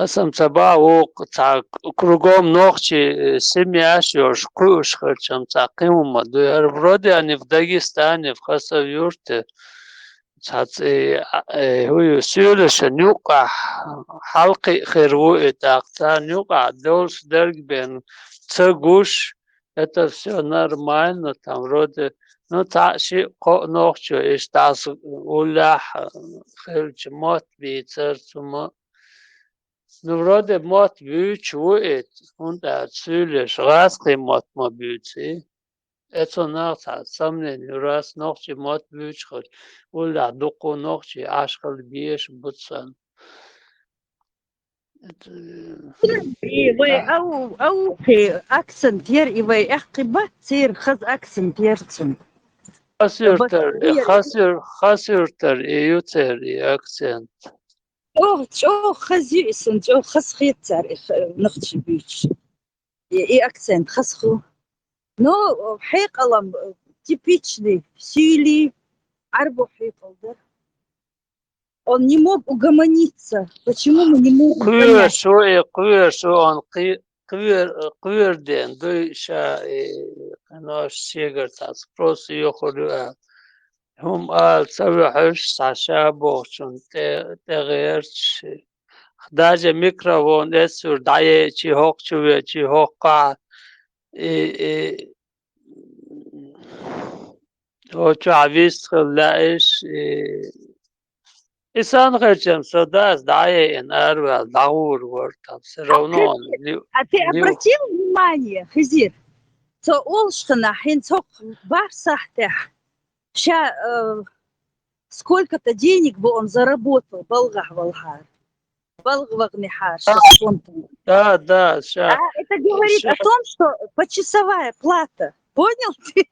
сам цаба кругом ногти семья шёж круж чем цакима, да вроде они в Дагестане в Хасавюрте هو سيولش نوقع حلقي خيروه تاقتا نوقع دولش درج بين تغوش это все нормально там вроде ну такши ночью и стас улах херч мот бицерцума ну вроде мот бючует und erzählisch raske mot mobüzi это нас сомнение раз ночью мот бючхот ула доку ночью ашхал биеш бутсан إيوه أو أكسنت ير إيوه أحقبة تصير خز أكسنت يرسم خسرتر يوتر أكسنت خز يسنت خز خيتر نختش بيش أكسنت خزخو نو حيق الله типичный сили арбо حيق Он не мог угомониться. Почему мы не можем понять? он квирден, душа наш сигарт, просто ёхору. Цавихш Саша Бохчун тегерч. Даже микрофон эсур дае чихокчуве чихокка. Очу авист хлаиш. Исан хачем содас дае энарвал даур вортам все равно. А ты обратил внимание, Хизир, что Олшхана хинцок барсахтех, сколько-то денег бы он заработал, Болгах Волхар, Болгвагнихар, Да. Это говорит о том, что почасовая плата, понял ты?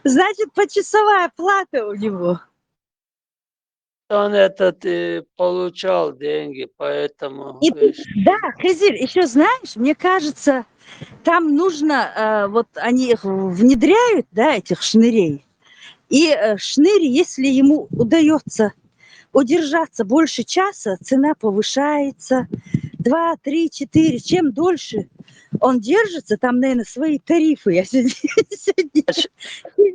Значит, почасовая плата у него. Он этот получал деньги, поэтому... Да, Хизир, еще знаешь, мне кажется, там нужно, вот они их внедряют, да, этих шнырей, и шнырь, если ему удается удержаться больше часа, цена повышается, 2, 3, 4, чем дольше он держится, там, наверное, свои тарифы. Я сегодня...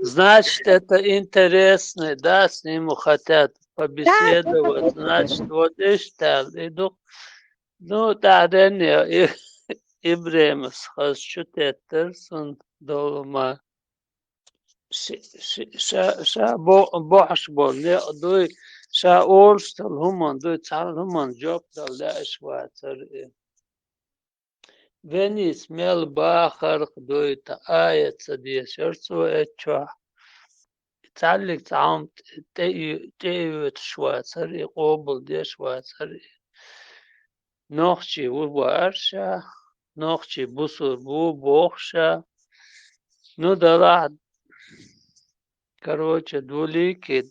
Значит, это интересно, да, с ним хотят побеседовать, значит, вот это, иду, ну, да, не, Ибрем схожу сон долма, ша бохш бол, не, дуй, ша орстал хуман, дуй цал хуман, джоб дал, да, швацар, Венис мел бахар, дуй, та ает, садия, сердцу, этчва, تعلق تعام تيوت شواتري قبل دي شواتري نوخشي وبارشا نوخشي بصر بوخشا ну да ладно. Короче, двуликие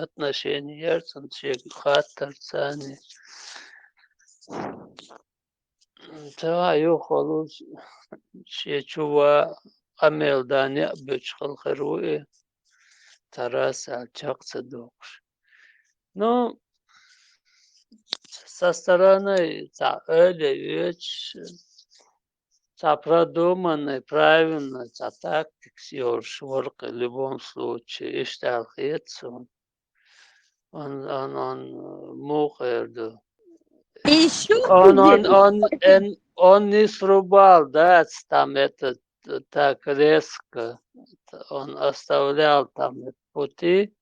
отношения ярцем хаттер цани. Това юхолу чува амел дания бычхал херуи. Тарас Алчакца докш. Ну, со стороны вещь, продуманный, правильно, тактик шворка в любом случае. И шталхец он мухерду. Он не срубал, да, там это так резко. Он оставлял там пути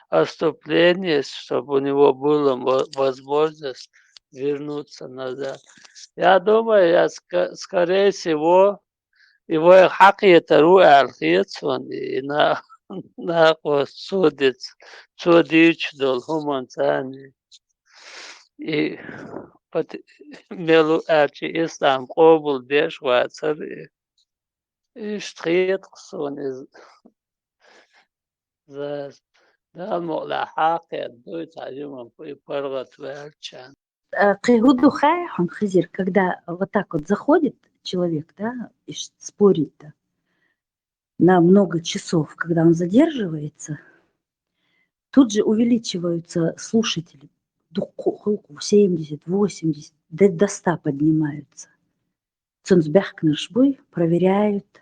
отступления, чтобы у него была возможность вернуться назад. Я думаю, скорее всего, его хакиетару архиец, нахуй судец, судич дол хуманцани. И под мелу арчи ислам قبول بيش واتر اشتخيط قصون زاز دا مغلا حاقي دوي تعليم في فرغة والчан. Кайгуду хайхон хизир, когда вот так вот заходит человек, да, и спорит на много часов, когда он задерживается, тут же увеличиваются слушатели. 70, 80, до 100 поднимаются. Цунцбяхкнершбуй проверяют,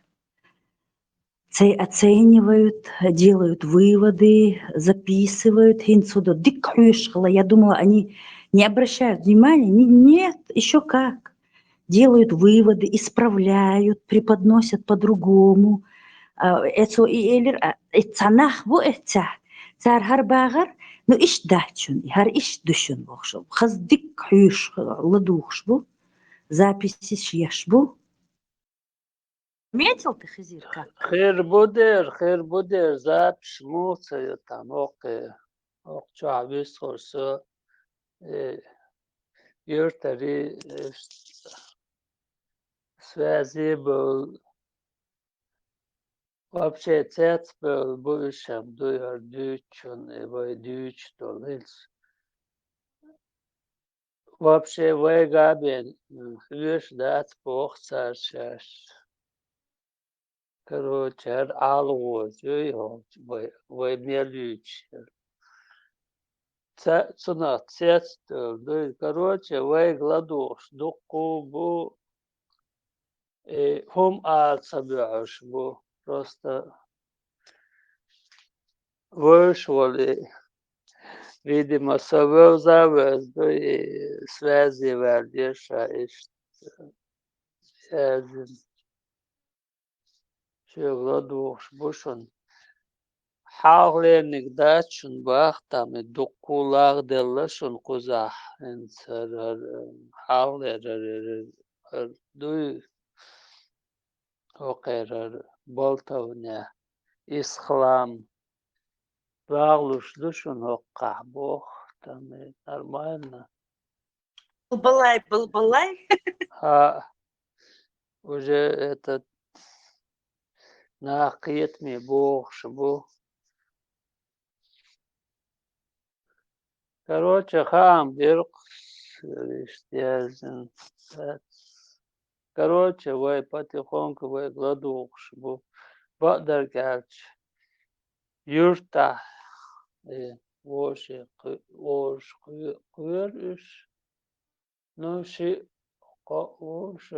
оценивают, делают выводы, записывают. Я думала, они не обращают внимания. Нет, еще как. Делают выводы, исправляют, преподносят по-другому. Ну, иш дачун, хар иш душун бохшо. Хаздик хюш ладухшбу, записи шьешбу. Метил ты, Хизир, как? خير بودر запись муцаю там ок чабис хорсо юртари связи был вообще цец был будущем дуяр дючун его дюч толils вообще вайгабен виш дат похцаршаш короче алго жуй вай мелюч цена цец короче вай гладуш дуку бу هم أعصابيعش بو просто вышли, видимо, совязывают и связи вердеша и связи. Что гладуш бушон. حاولين نقداشون باختم دقولار دلشون قزح انسر حاولين دوی وقير بولتونا إسخلام راغلوش دشون وقع بوخ там нормально. Балбалай. Уже этот нахит мне бог шбу. Короче, хам бирк стязен. Короче, вай потихоньку вай гладух шбу. Бадар галч. Юрта. Воши куер иш. Ну ши وش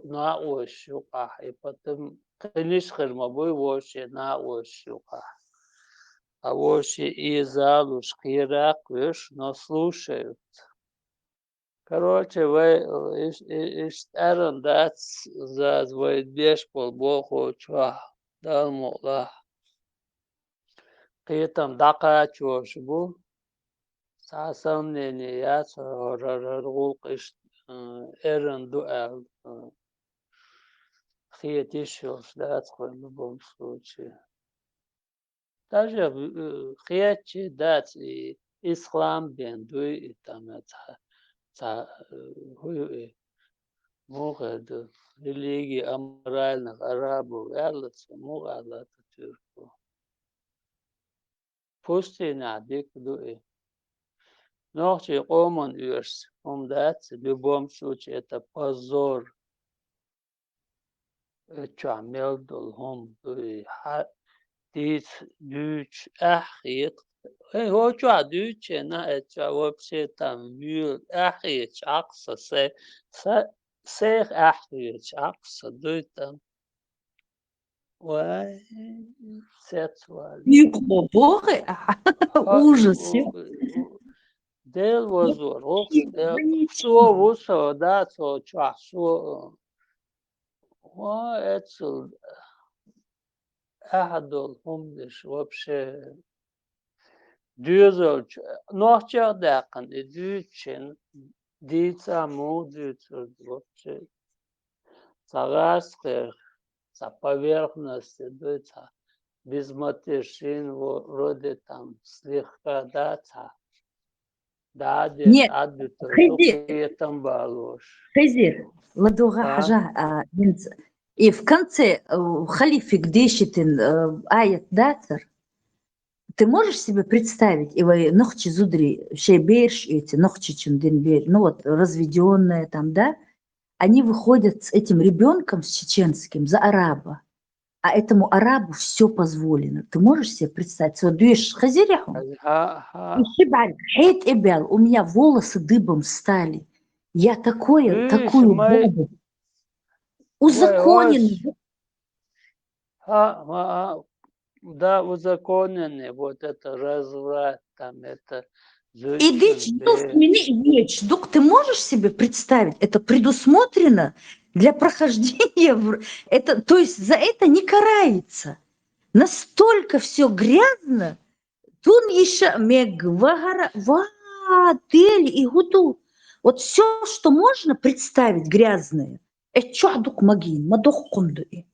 ناقوش يقع يبطم قنيش خرما بوي وش ناقوش يقع وش إيزالوش قيراق وش نصلوشيت короче إيش أرن دات زاز ويديش بالبوخو چوا دال مولا قيتم دقا چوش بو ساسم نينيات رغولق إيش Эрен дуэл хиетишёс, да, в любом случае. Даже хиечи, да, и ислам бенду, и там это мугад религии аморальных арабов, ялца мугад тюрку. Пустыня дик дуэ. Ночи омон юрс, да, в любом случае это позор. تعمل دلهم ديت دوش أخيط هو جوا دوش أنا جوا بشي تنبيل أخيط عقصة سيخ أخيط عقصة دوتم واي سيتوال Ужас. دل وزور سو وسو دا سو جوا سو это أحدهم مش вообще düzel ночью дакан и дючен дица мудрица вообще сагаскер за поверхности дуца без матершин, вроде там слегка, да, да, Нет, адбитер, Хызир, там балош. Хызир, ладуга А? хажа, и в конце халифик дещитин аят датер. Ты можешь себе представить, и нохчи зудри, шейберш эти, нохчи чундинбер, ну вот разведенные там, да, они выходят с этим ребенком, с чеченским, за араба. А этому арабу все позволено. Ты можешь себе представить? Вот дуешь хазиряху, и шибаль, хейт эбял, у меня волосы дыбом стали. Я такую бабу узаконенную. Да, узаконенный, вот это разврат, там это Иди чдук меня веч. Дук, ты можешь себе представить? Это предусмотрено для прохождения. Это, то есть за это не карается. Настолько все грязно. Тун еще мег вагара тель и гуду. Вот все, что можно представить грязное. Чухдук магин, мадох кундуи.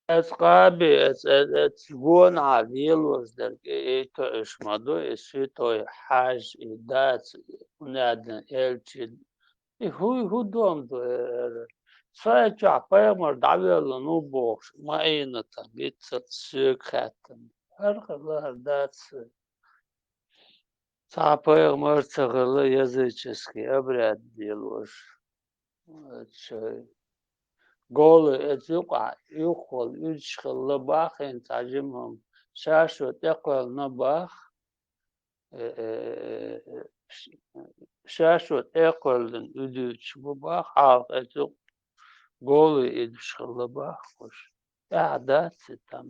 أصحابي تقول عبيل وزدر إيتو إشمادو إسيتو حاج إدات ونادن إلتي هو دوم دو سايتو عبايمر دعوية لنو بوش ما إينا تنبيت تسيك خاتم هرخلا دات عبايمر تغلا языческий обряд делаешь. قول اتوقع يقول يدخل لباخ تعجمهم شاشو تقول نباخ شاشو تقول يدوش بباخ عارف اتوقع قول يدخل لباخ وش أعداد تم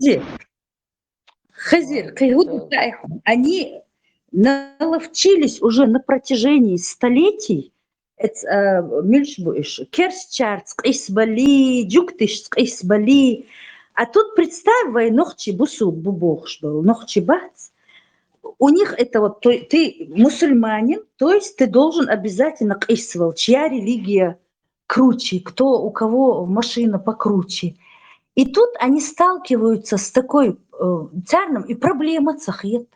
Хазир, они наловчились уже на протяжении столетий. Керсчарц, Исбали, Джуктиш, Исбали. А тут представь, нохчи бусу бубох, что нохчи бац. У них это вот, ты мусульманин, то есть ты должен обязательно кисвал, чья религия круче, кто у кого машина покруче. И тут они сталкиваются с такой царным, и проблема цахет.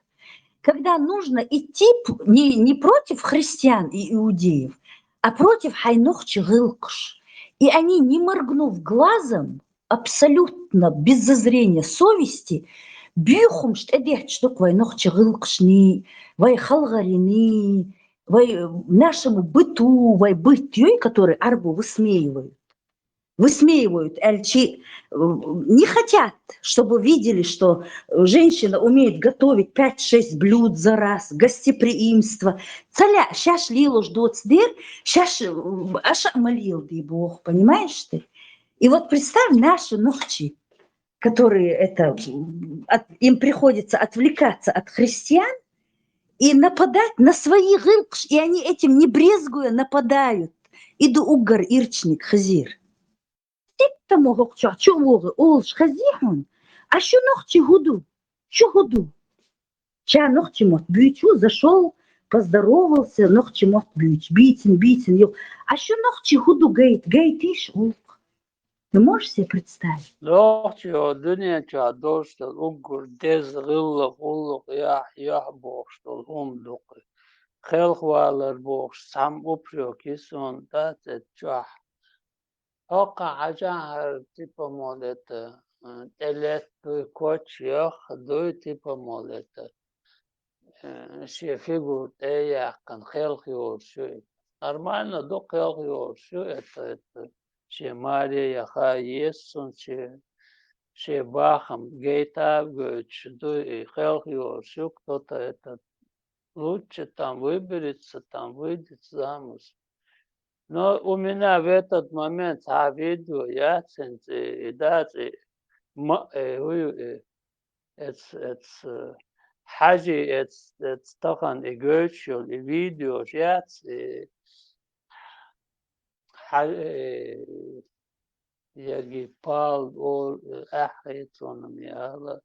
Когда нужно идти не против христиан и иудеев, а против хайнохчи гылкш. И они, не моргнув глазом, абсолютно без зазрения совести, бьюхум штедехчтук вайнохчи гылкшни, вай халгарини, вай нашему быту, вай бытью, который арбу высмеивают. Эльчи не хотят, чтобы видели, что женщина умеет готовить 5-6 блюд за раз, гостеприимство. Цаля, щаш лилу ждут сдыр, щаш аша молил дай Бог, понимаешь ты? И вот представь наши нохчи, которые им приходится отвлекаться от христиан и нападать на свои гылкш, и они этим не брезгуя нападают. Иду угар ирчник хазир. Тому гокча, чого олш хазіхун, а що ногчі гуду? Що гуду? Ча ногчі мот бючу, зашел, поздоровался, ногчі мот бюч, битин, а що ногчі гуду гейт иш улк? Ты можешь себе представить? نوختي الدنيا تعدوشتل أقر دز غلق يح بوشتل دقي خلق والر بوش سام أبريوكيسون دات جح أوقع عجاهر تيبا مولتا تلت كوتش يخ دوي تيبا مولتا شي فيقو تيا كان خلق يورشو نورمально до خلق يورشو это شي ماري يخا يسون شي бахам гейта göç до خلق يورشو кто-то это лучше там выберется, там выйдет замуж. Но у меня в этот момент видео я и даже حاجة طبعا يقولشوا الفيديو جات يجي بال أو أحيطهم يلا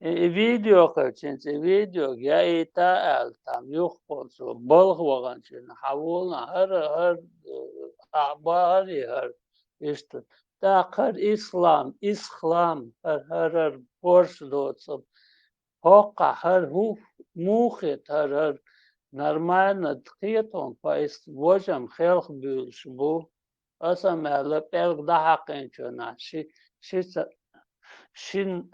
فيديو خلصين فيديو جاي تاعل تام يخبط بلغ وغنشين حاولنا هر أعباري هر إشت Так, хар исхлам, хар борш доцом. Хока, хар мухет, хар нормально тхетон, поиск вожам хелх бюлш бу. Асамела перг дахакин чона. Шин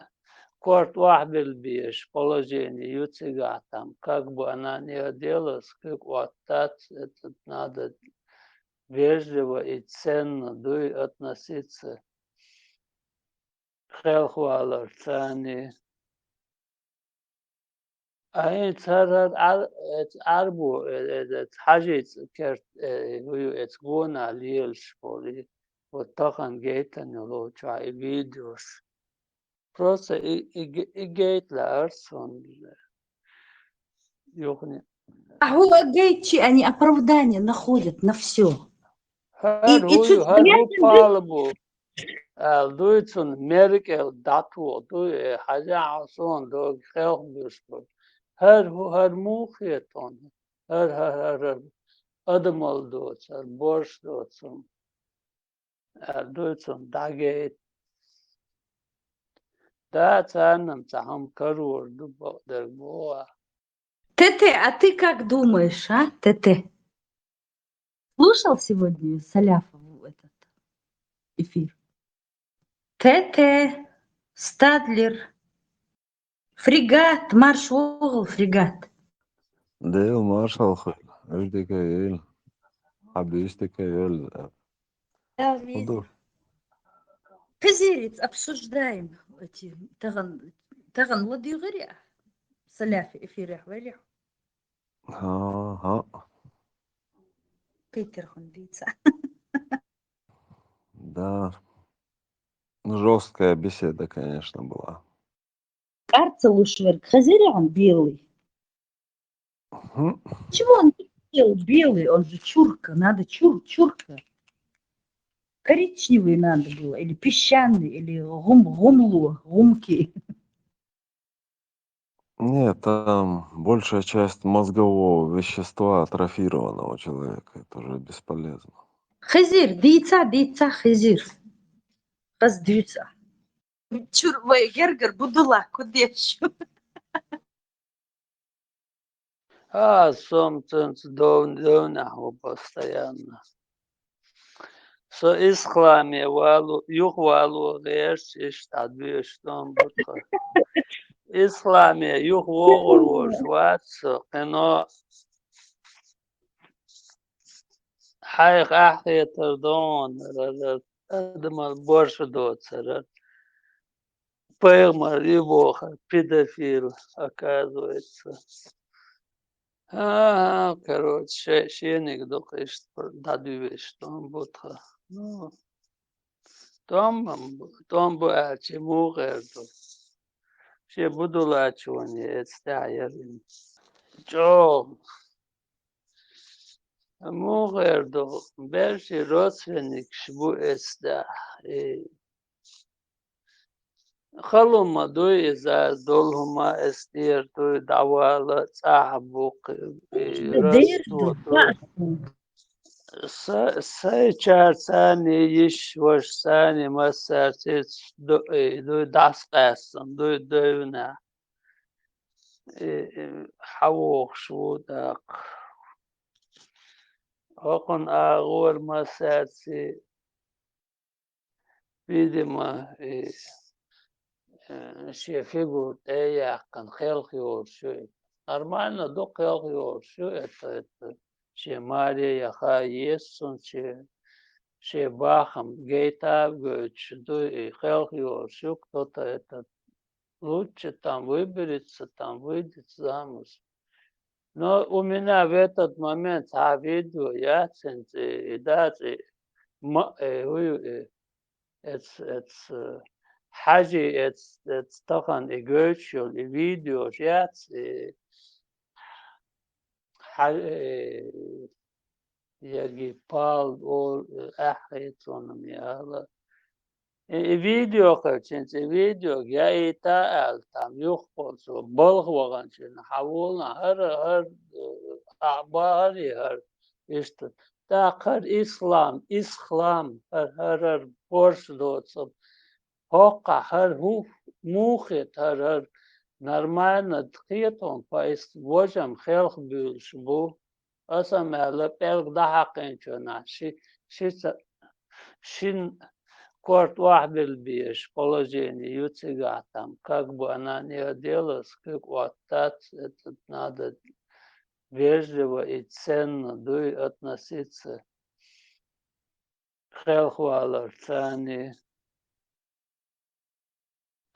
корт вахбел беш, положение, юцига там, как бы она не оделась, как вот так, это надо вежливо и ценно относиться к хелхуалар цани. أي ترى أربو حاجة كرت هو تقونا ليش بولي وطاقن جيتن لو شاي فيديوش просто جيت لأرسون يغني А هو гейчи, они оправдания находят на все. هر هو بالبو دويتون ميركل داتو دو حاجة عصون دو خيخ بيشبو هر موخيتون هر أدمال دوت هر بورش دوتون دوتون داگيت да ценным цахам карур در بوا Тете, а ты как думаешь, а, Тете? Слушал сегодня Саляфову этот эфир? Тете, Стадлер, фрегат, марш угол, фрегат. ديل مارشال اشتكى يل حب يشتكى يل Да, خدوه Казерец, обсуждаем эти таган ладьюгыря. Саляфи эфире хвалю. ها Питер хондица. да, жесткая беседа, конечно, была. Карцелушверк, Хазеря он белый. Чего он белый? Он же чурка, надо чурка. Коричневый надо было, или песчаный, или гумки. Нет, там большая часть мозгового вещества атрофированного человека. Это уже бесполезно. Хазир, дейца, хазир. Хаздюца. Чурвай гергер будула, кудещу. сомтенц довнаху постоянно со исхламе валу юхвалу геш иштадбиш том бутха исхламе юхвогор воршвац кено حيخ أحيى تردون أدمال борш доцерат поймар ебоха педофил оказывается короче шеник докиш дадвиш том бутха ну том буачи мугердо ше будулачони эцтаярин чо مغردو برشی родственник شبو استا خلوما دوی ازا دولهما استیر دوی دوالا صاحبوق رستو سای 4 ثانیه یش وش ثانیه مسار دوی دست قسم دوی دویونه حووق شو داق Окон агор масаци, видимо, шефигу эякан хелхиор шо. Нормально до хелхиор шо это Мария яха есун че бахам гейта гоч до хелхиор шо кто-то это лучше там выберется, там выйдет замуж. Но у меня в этот момент видео я حاجة طبعا إيجوشيو الفيديو جات يجي بال أو أحيطون يلا فيديو كرتين فيديو جاي تاعل تام يخبط بلغ وغنشين حاولنا هر أعباري هر إشت Так, ислам, хар борш доцом. Хока, хар мухет, хар нормально тхетон, поест вожам хелх бюлш бу. Асам эла пелг дахакин чона. Шин корт вахбел биеш, положение, юцигатам. Как бы она не оделась, как вот так, это надо вежливо и ценно относиться к хелхуаларцани.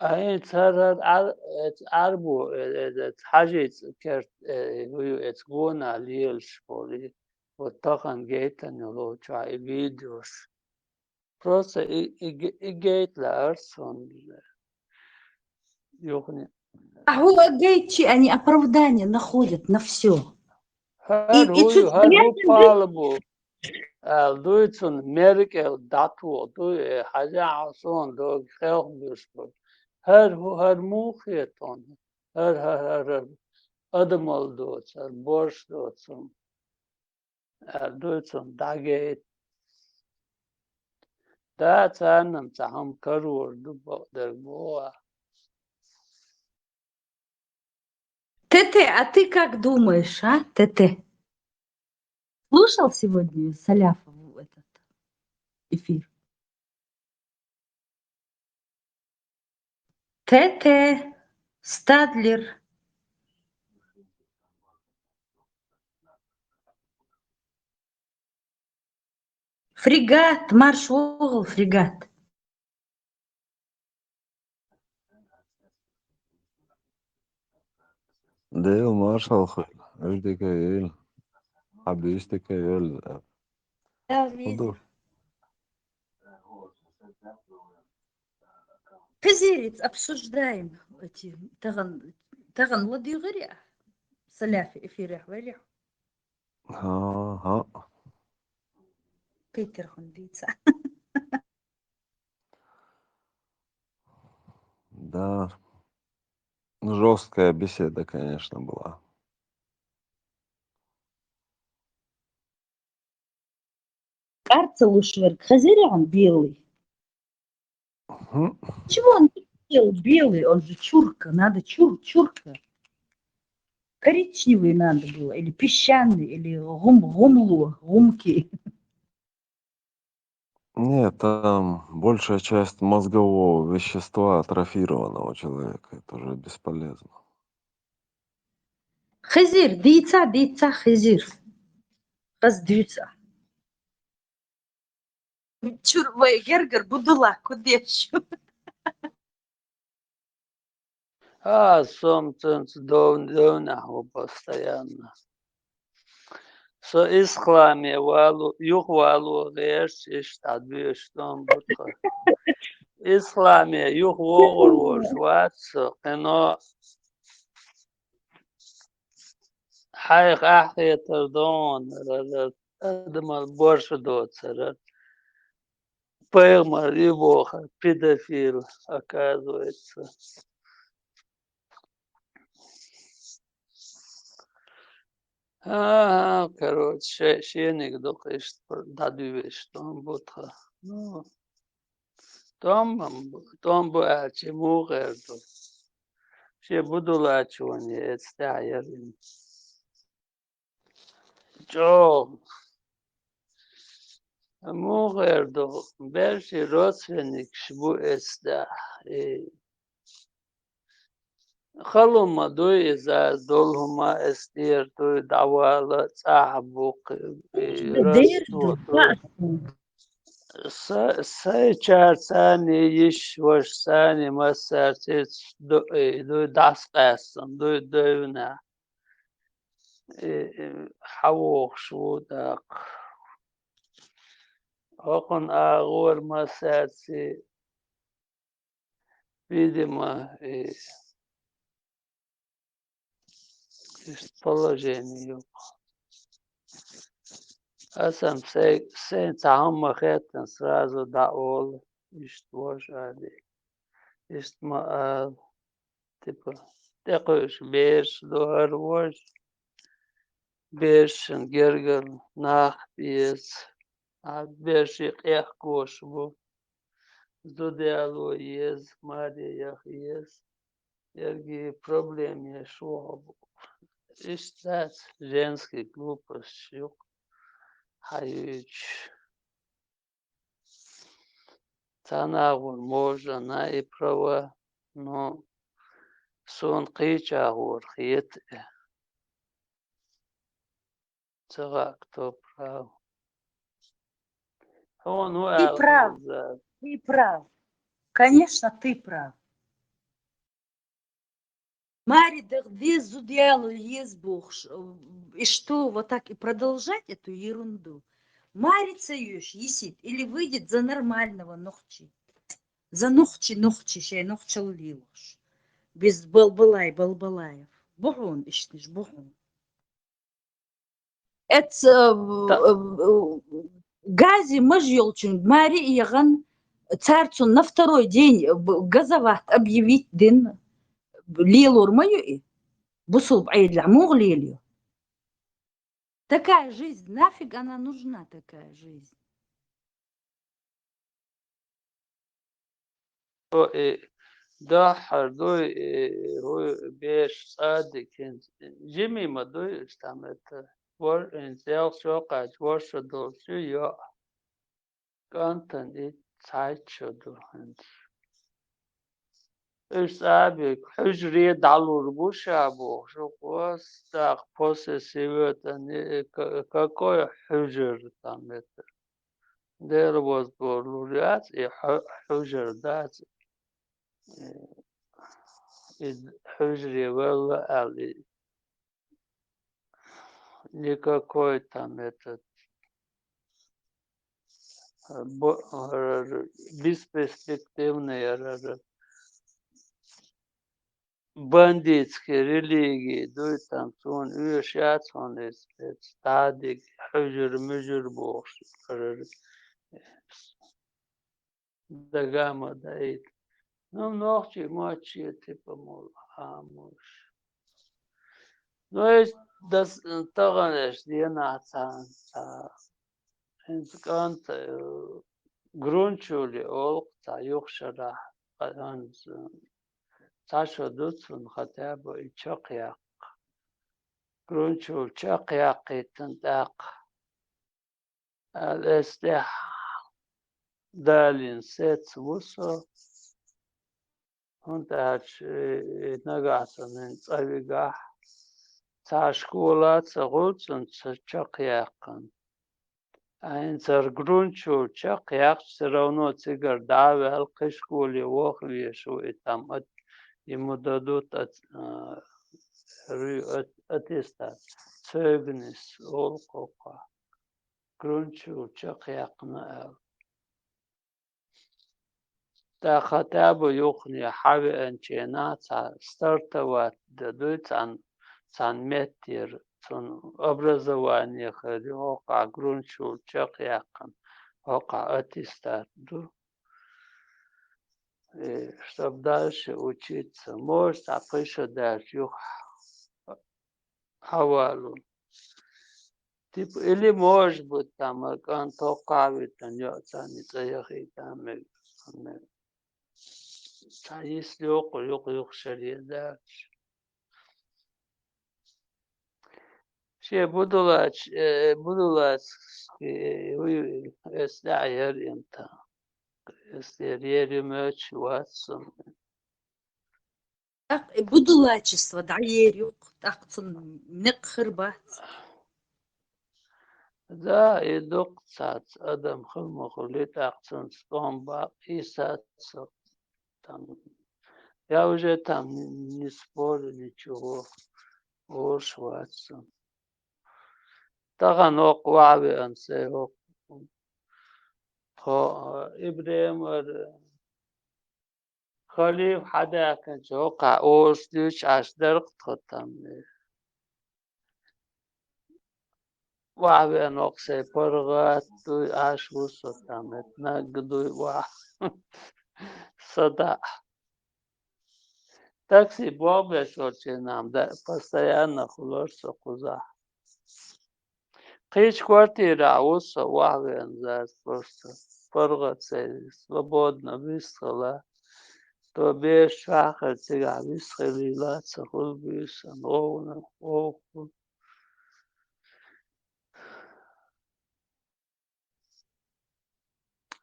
أي ترى أربو حاجة كرت هو تقونا ليش بولي وطاقن جيتن لو تشاي فيديوش просто جيت لأرسون يغني هو قايتشي они оправдания находят на все. هر هو بالبو دويتون ميركل داتو دو حاجة عصون دو خيخ بيشبو هر موخيتون هر أدمال دوتر بورش دوتر دوتر داگه دا تانم تهم كرور در بوا. Тете, а ты как думаешь, а, Тете? Слушал сегодня Саляфову этот эфир? Тете, Стадлер. Фрегат, марш оғыл, фрегат. ديل مارشال اشتكى يل حب يشتكى يل خدوه Козерец, обсуждаем эти таган ладыгыря. Саляфи эфире говоря. ها Питер хондица. да, жесткая беседа, конечно, была. Карцел ушверк, хазиря он белый. Чего он белый? Он же чурка, надо чурка. Коричневый надо было, или песчаный, или гумки. Нет, там большая часть мозгового вещества атрофированного человека. Это уже бесполезно. Хазир, дейца, хазир. Раздвица. Чурвай гергер будула, кудещу. Сомтенс довнаху постоянно. Со исхламе валу, юх валу верш иштад бьештом бутха. Исхламе юх вогор вошватсо, кено хайх ахетер дон, адамал борш доцер. Пойма рибоха, педофил, оказывается. Короче, шеник докаш дадуеш там бутха. Ну, там буачи мугердо. Ше будулачуани эцтаярин. Чо мугердо берши родственник шбу эцта. خلوما دوی از دلهما استیر دوی دوالة صاحبوك رستو سه چار ثانیه یش وش ثانیه مسار تیت دوی دست قسم دوی نه حوق شو داق اقن آغور مسار تی видимо положение. А сам все там махетен сразу даол, что же, что типа такой беш до арвош. Бершин гергел нахбиез. А бершик эх гошбу. Зудеалу ез, Мария ез. Ерги проблемы шуабу. Ишь, женский глупость. Хаюч. Танагун можно на и права, но сон қичағур хет. Цыға кто прав. Он Ты прав, ты прав. Конечно, ты прав. Мари, да где зудиалу езбух, и что, вот так и продолжать эту ерунду? Мари цаюш есит, или выйдет за нормального ногчи. За ногчи, шей ногчал лилош. Без балбалаев. Бухун, ишниш, бухун. Это гази мажьелчин, Мари и Яган царцу на второй день газоват объявить дин лилур мою и бусул б'аид л'амуг лилью. Такая жизнь, нафиг она нужна, такая жизнь? Да, хардой, هو بيش صادق جيمي مدوي استعملت ور انزال شوقع ورش دول شو يا كانتن اي سايت شدو هند ايش سابق حجري دالو ربوش ابو شو قوس تاق possessive تاني какой حجر تامت there was بولوريات حجر دات حجري والله علي никакой там этот бесперспективный бандитские религии, дует там сон, уезжает он из стадик, хужер бог, дагама дает. Ну, ночи, мочи, типа, мол, амуш. Ну, есть, тогда не нацан, инскант, грунчули, олкта, юхшара, Саша Дутсон хотя бы и чокьяк. Грунчул чокьяк и тантак. Алестех далин сец вусо. Он тач нагасан цавига. Ца школа цагулцун чокьякан. Айн цар грунчул чокьяк все равно цигар давел к школе вохлиешу и там ему дадут аттестат, цögnis, олкока, грунчу, чакьякна. Та хотя бы юхни хави энчена, стартовать дадут цан метр, цан образование ходи, ока грунчу, чакьякан, ока аттестат ду. Чтобы дальше учиться. Может, а пише дальше юх хавалу. Типа, или может быть там антокавит, не заехать там. А если юх шаре дальше. Все буду лач, если аерим там. Если реримöch Ватсон. Будулачество, да, ерюк, так, некхырбат. Да, и докцат, Адам Хумахулит, акцент стомба, и сатсо. Я уже там не спорю ничего. Ош Ватсон. Таганок Вави Ансеок. Ибрем خليف حدا كان توقع اوش ديش عش درق ختم وعبي نقصي برغات دوي عش وصتم نقدوي واح صدع تاكسي بوابة شورتي نام ده постоянно خلوش سقوزح Хич квартира, уса вахвен зас просто фаргаться свободно высхала. То беш шахар тига высхали лаца хулбисан ровно оху.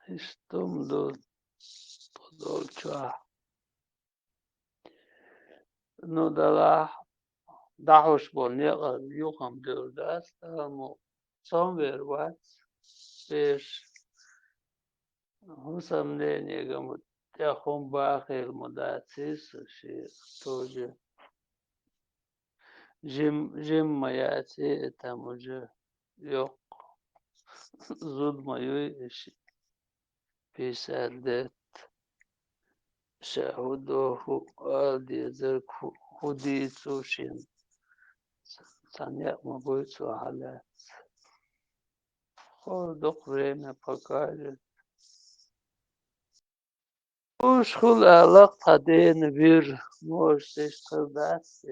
Истом до подолча. Ну да дахуш бол нега юхам дурдас тамо somewhere what беш усомнение гамут яхом бахел мудацис ши тоже жим маяти там уже yok зуд мою ши 50 شاهده آدي ذرك هدي سوشين саня могуйцу على خودق время покажет. Уж хул аллах таден вир можешь сказать.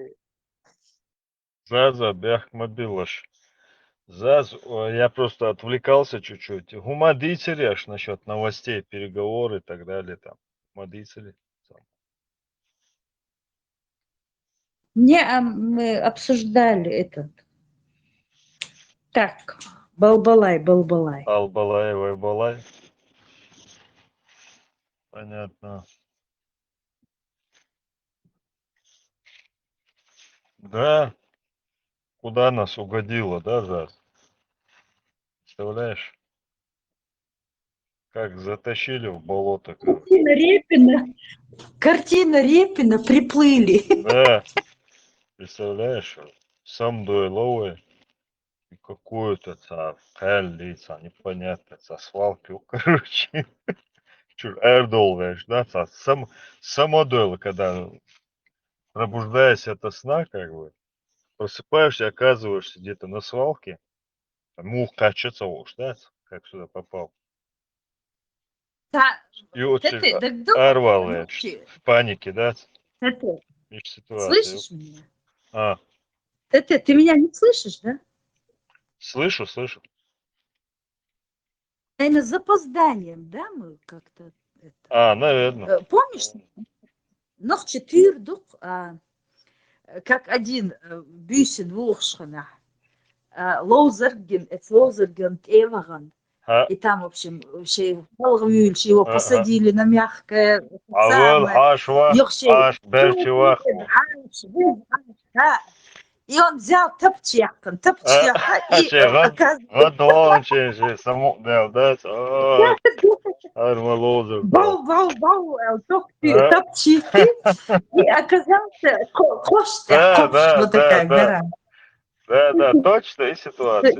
Заза, бяхмабилаш. Я просто отвлекался чуть-чуть. Гумадицеряш насчет новостей, переговоры и так далее там. Гумадицери. Не, мы обсуждали этот. Так, балбалай. Албалай, вайбалай. Понятно. Да. Куда нас угодило, да, Заз? Представляешь? Как затащили в болото, короче. Картина Репина приплыли. Да. Представляешь? Сам дуэловый. И какую-то лица, непонятно, свалки, короче. Чур, эрдол, да, самодуэл, когда пробуждаешься от сна, как бы, просыпаешься, оказываешься где-то на свалке, мух качется уж, да, как сюда попал. И очень орвал, в панике, да, в ситуации. Слышишь меня? А, Ты меня не слышишь, да? слышу. Наверное, с запозданием, да, мы как-то... Наверное. Помнишь? Noch 4 дух, как один бюсе двухшхана. Лоузерген, Эваган. И там, в общем, его посадили на мягкое самое. И он взял топчехан, и оказывается... Бау, топчики, и оказался ковш, вот такая гора. Да, точно, и ситуация.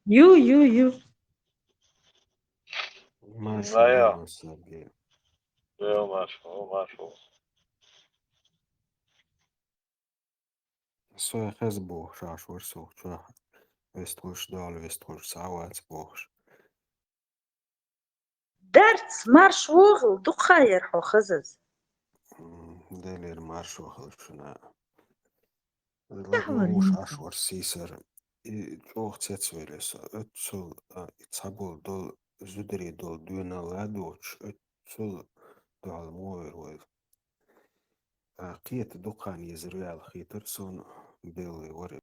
Ю. Маша. Sojas bohšā šos sūkšā. Вестуш дал, вестуш сауац боhš. درس марш وغل دخاير حو خزز. دلير مارش وغل شنا. لغوش عشور سيسر. جوغ تسويلس. اتسل اتسابول دول زدري دول دونا لادوش. اتسل دول موير ويل. قيت دقان يزريال خيتر сон белый воры.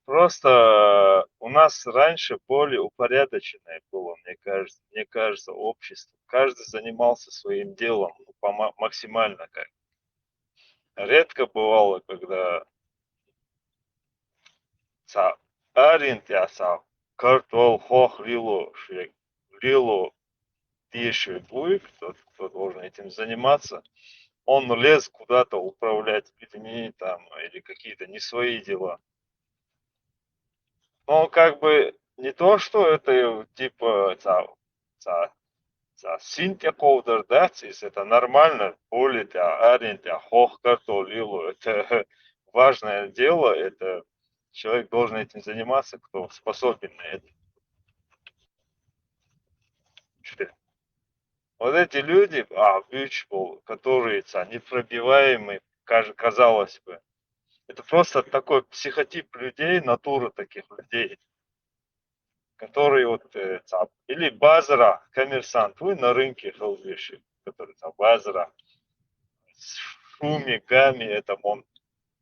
Просто у нас раньше более упорядоченное было, мне кажется, общество. Каждый занимался своим делом максимально как. Редко бывало, когда картол, хох, лило, тише будет, кто должен этим заниматься. Он лез куда-то управлять людьми там или какие-то не свои дела. Но как бы не то, что это типа синтия ковдер, да, это нормально, болит, хох картолилу, это важное дело, это человек должен этим заниматься, кто способен на это. Вот эти люди, которые непробиваемые, казалось бы, Это просто такой психотип людей, натура таких людей, которые вот, или базара, коммерсант, вы на рынке вещи, который базара, в шуме, гамме, это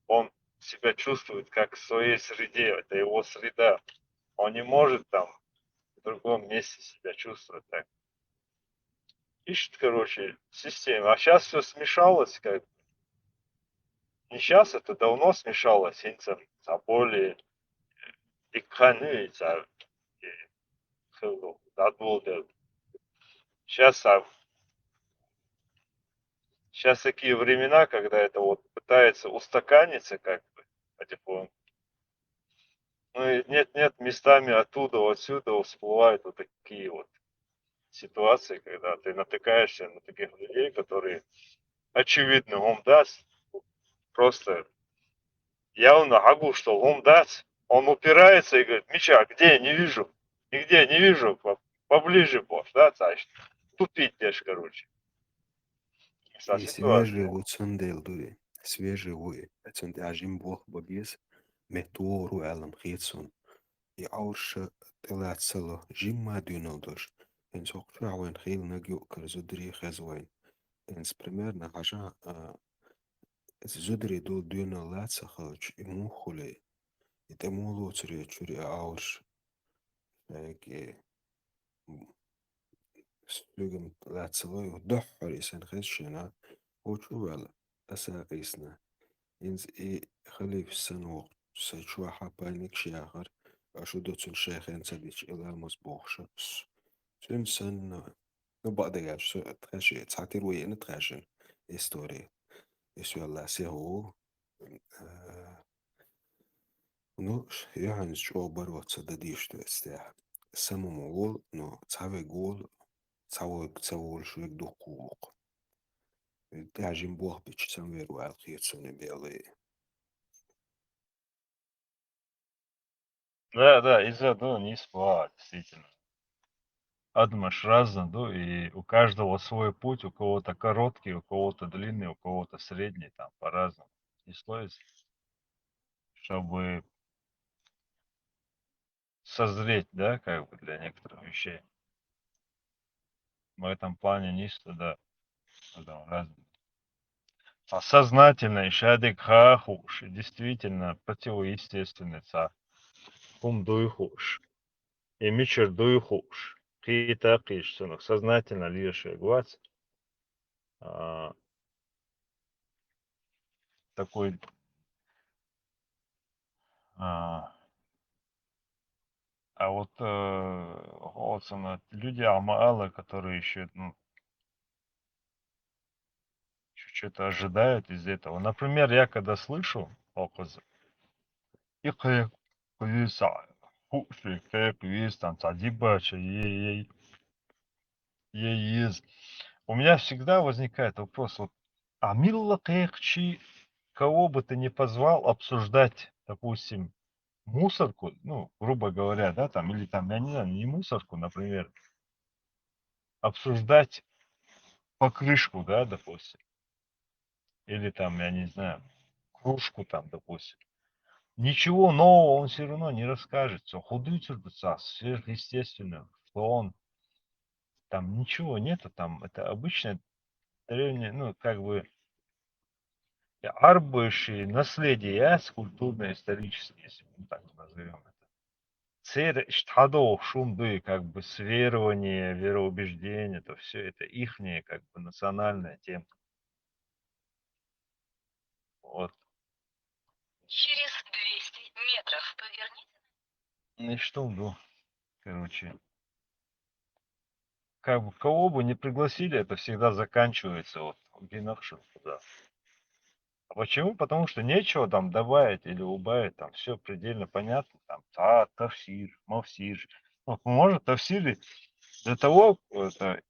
он себя чувствует как в своей среде, это его среда. Он не может там в другом месте себя чувствовать так. Ищет, короче, систему. А сейчас все смешалось, как не сейчас, это давно смешалось, более иканы, сейчас, сейчас такие времена, когда это вот пытается устаканиться, как бы, типа, ну и нет, местами оттуда, отсюда всплывают вот такие вот ситуации, когда ты натыкаешься на таких людей, которые очевидно ум даст, просто явно агу, что ум даст, он упирается и говорит, Миша, где, не вижу, нигде не вижу, поближе, бож, да, значит, тупить дешь, короче. Sa И ситуация. свежие вот сандел дури. Свежие вы. Это ажим бог бабьес. Метуору алам хитсон. И аурша طلعت صلاة جيم ما دينودر إن سوق وين خيل نجيو كرزودري خزوين إن سبريميرنا عشان زودري دول دينا لا تسخرج إمو خلي يتمولو تري أورش هيك سلوغم لا تسلوي دحر إسان خشنا وشو على أساقيسنا إنز إيه خلي في السنوق سيشوا حباينك شياخر أشو دوتسن شيخين سديش إلا مصبوخش سن بعد جالس تخشي تعتير وين تخشن إستوري يسوي الله سيهو نوش يعني شو بروت صدديش تستاح سمو مول نو تعوي جول تعول شو يقدو قوق تعجين بوح بيش تنوير وعالقية سوني بيالي Да, из-за этого не спала, действительно. Адмаш разный, да, и у каждого свой путь, у кого-то короткий, у кого-то длинный, у кого-то средний, там по-разному. И стоит, чтобы созреть, да, как бы для некоторых вещей. В этом плане низко, да, разный. А сознательный шадик хахуш, действительно противоестественный ца. Кум дуйхуш. И мичер дуйхуш. Кита киш, сознательно лишь глаз. Такой вот люди амаалы, которые еще что-то ожидают из этого. Например, я когда слышу оказ, и как хуши, как там садибача, есть. У меня всегда возникает вопрос, вот, а милла кэкчи, кого бы ты ни позвал обсуждать, допустим, мусорку, ну, грубо говоря, да, там, или там, я не знаю, не мусорку, например, обсуждать покрышку, да, допустим, или там, я не знаю, кружку там, допустим. Ничего нового он все равно не расскажет. Все, худый сверхъестественно, что он там ничего нету, там это обычное древнее, ну, как бы арбыши, наследие, культурно-исторические, если мы так назовем это. Цель штадов, шумды, как бы сверование, вероубеждение, это все это ихняя, как бы национальная тема. Вот. Через 200 метров поверните. Ну и что, ну, короче, как бы кого бы не пригласили, это всегда заканчивается вот генахшем, да. А почему? Потому что нечего там добавить или убавить, там все предельно понятно, там тафсир, мавсир. Ну, может тафсирить для того это,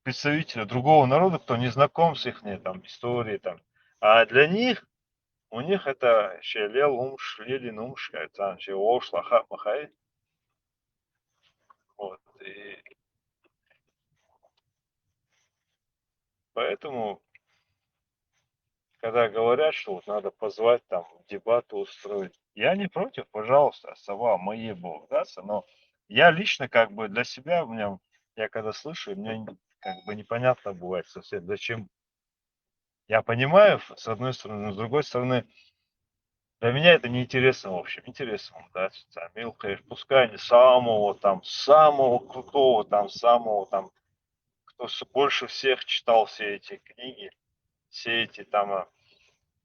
представителя другого народа, кто не знаком с их там историей, там. А для них, у них это шелел умш, лилин умш, там шлаха махай. Вот. И поэтому когда говорят, что вот надо позвать там дебаты устроить, я не против, пожалуйста, сова, мои бог, да, но я лично как бы для себя, я когда слышу, мне как бы непонятно бывает совсем, зачем. Я понимаю, с одной стороны, но с другой стороны, для меня это неинтересно, в общем, интересно, да, Милка, пускай они самого крутого, самого там, кто больше всех читал все эти книги, все эти там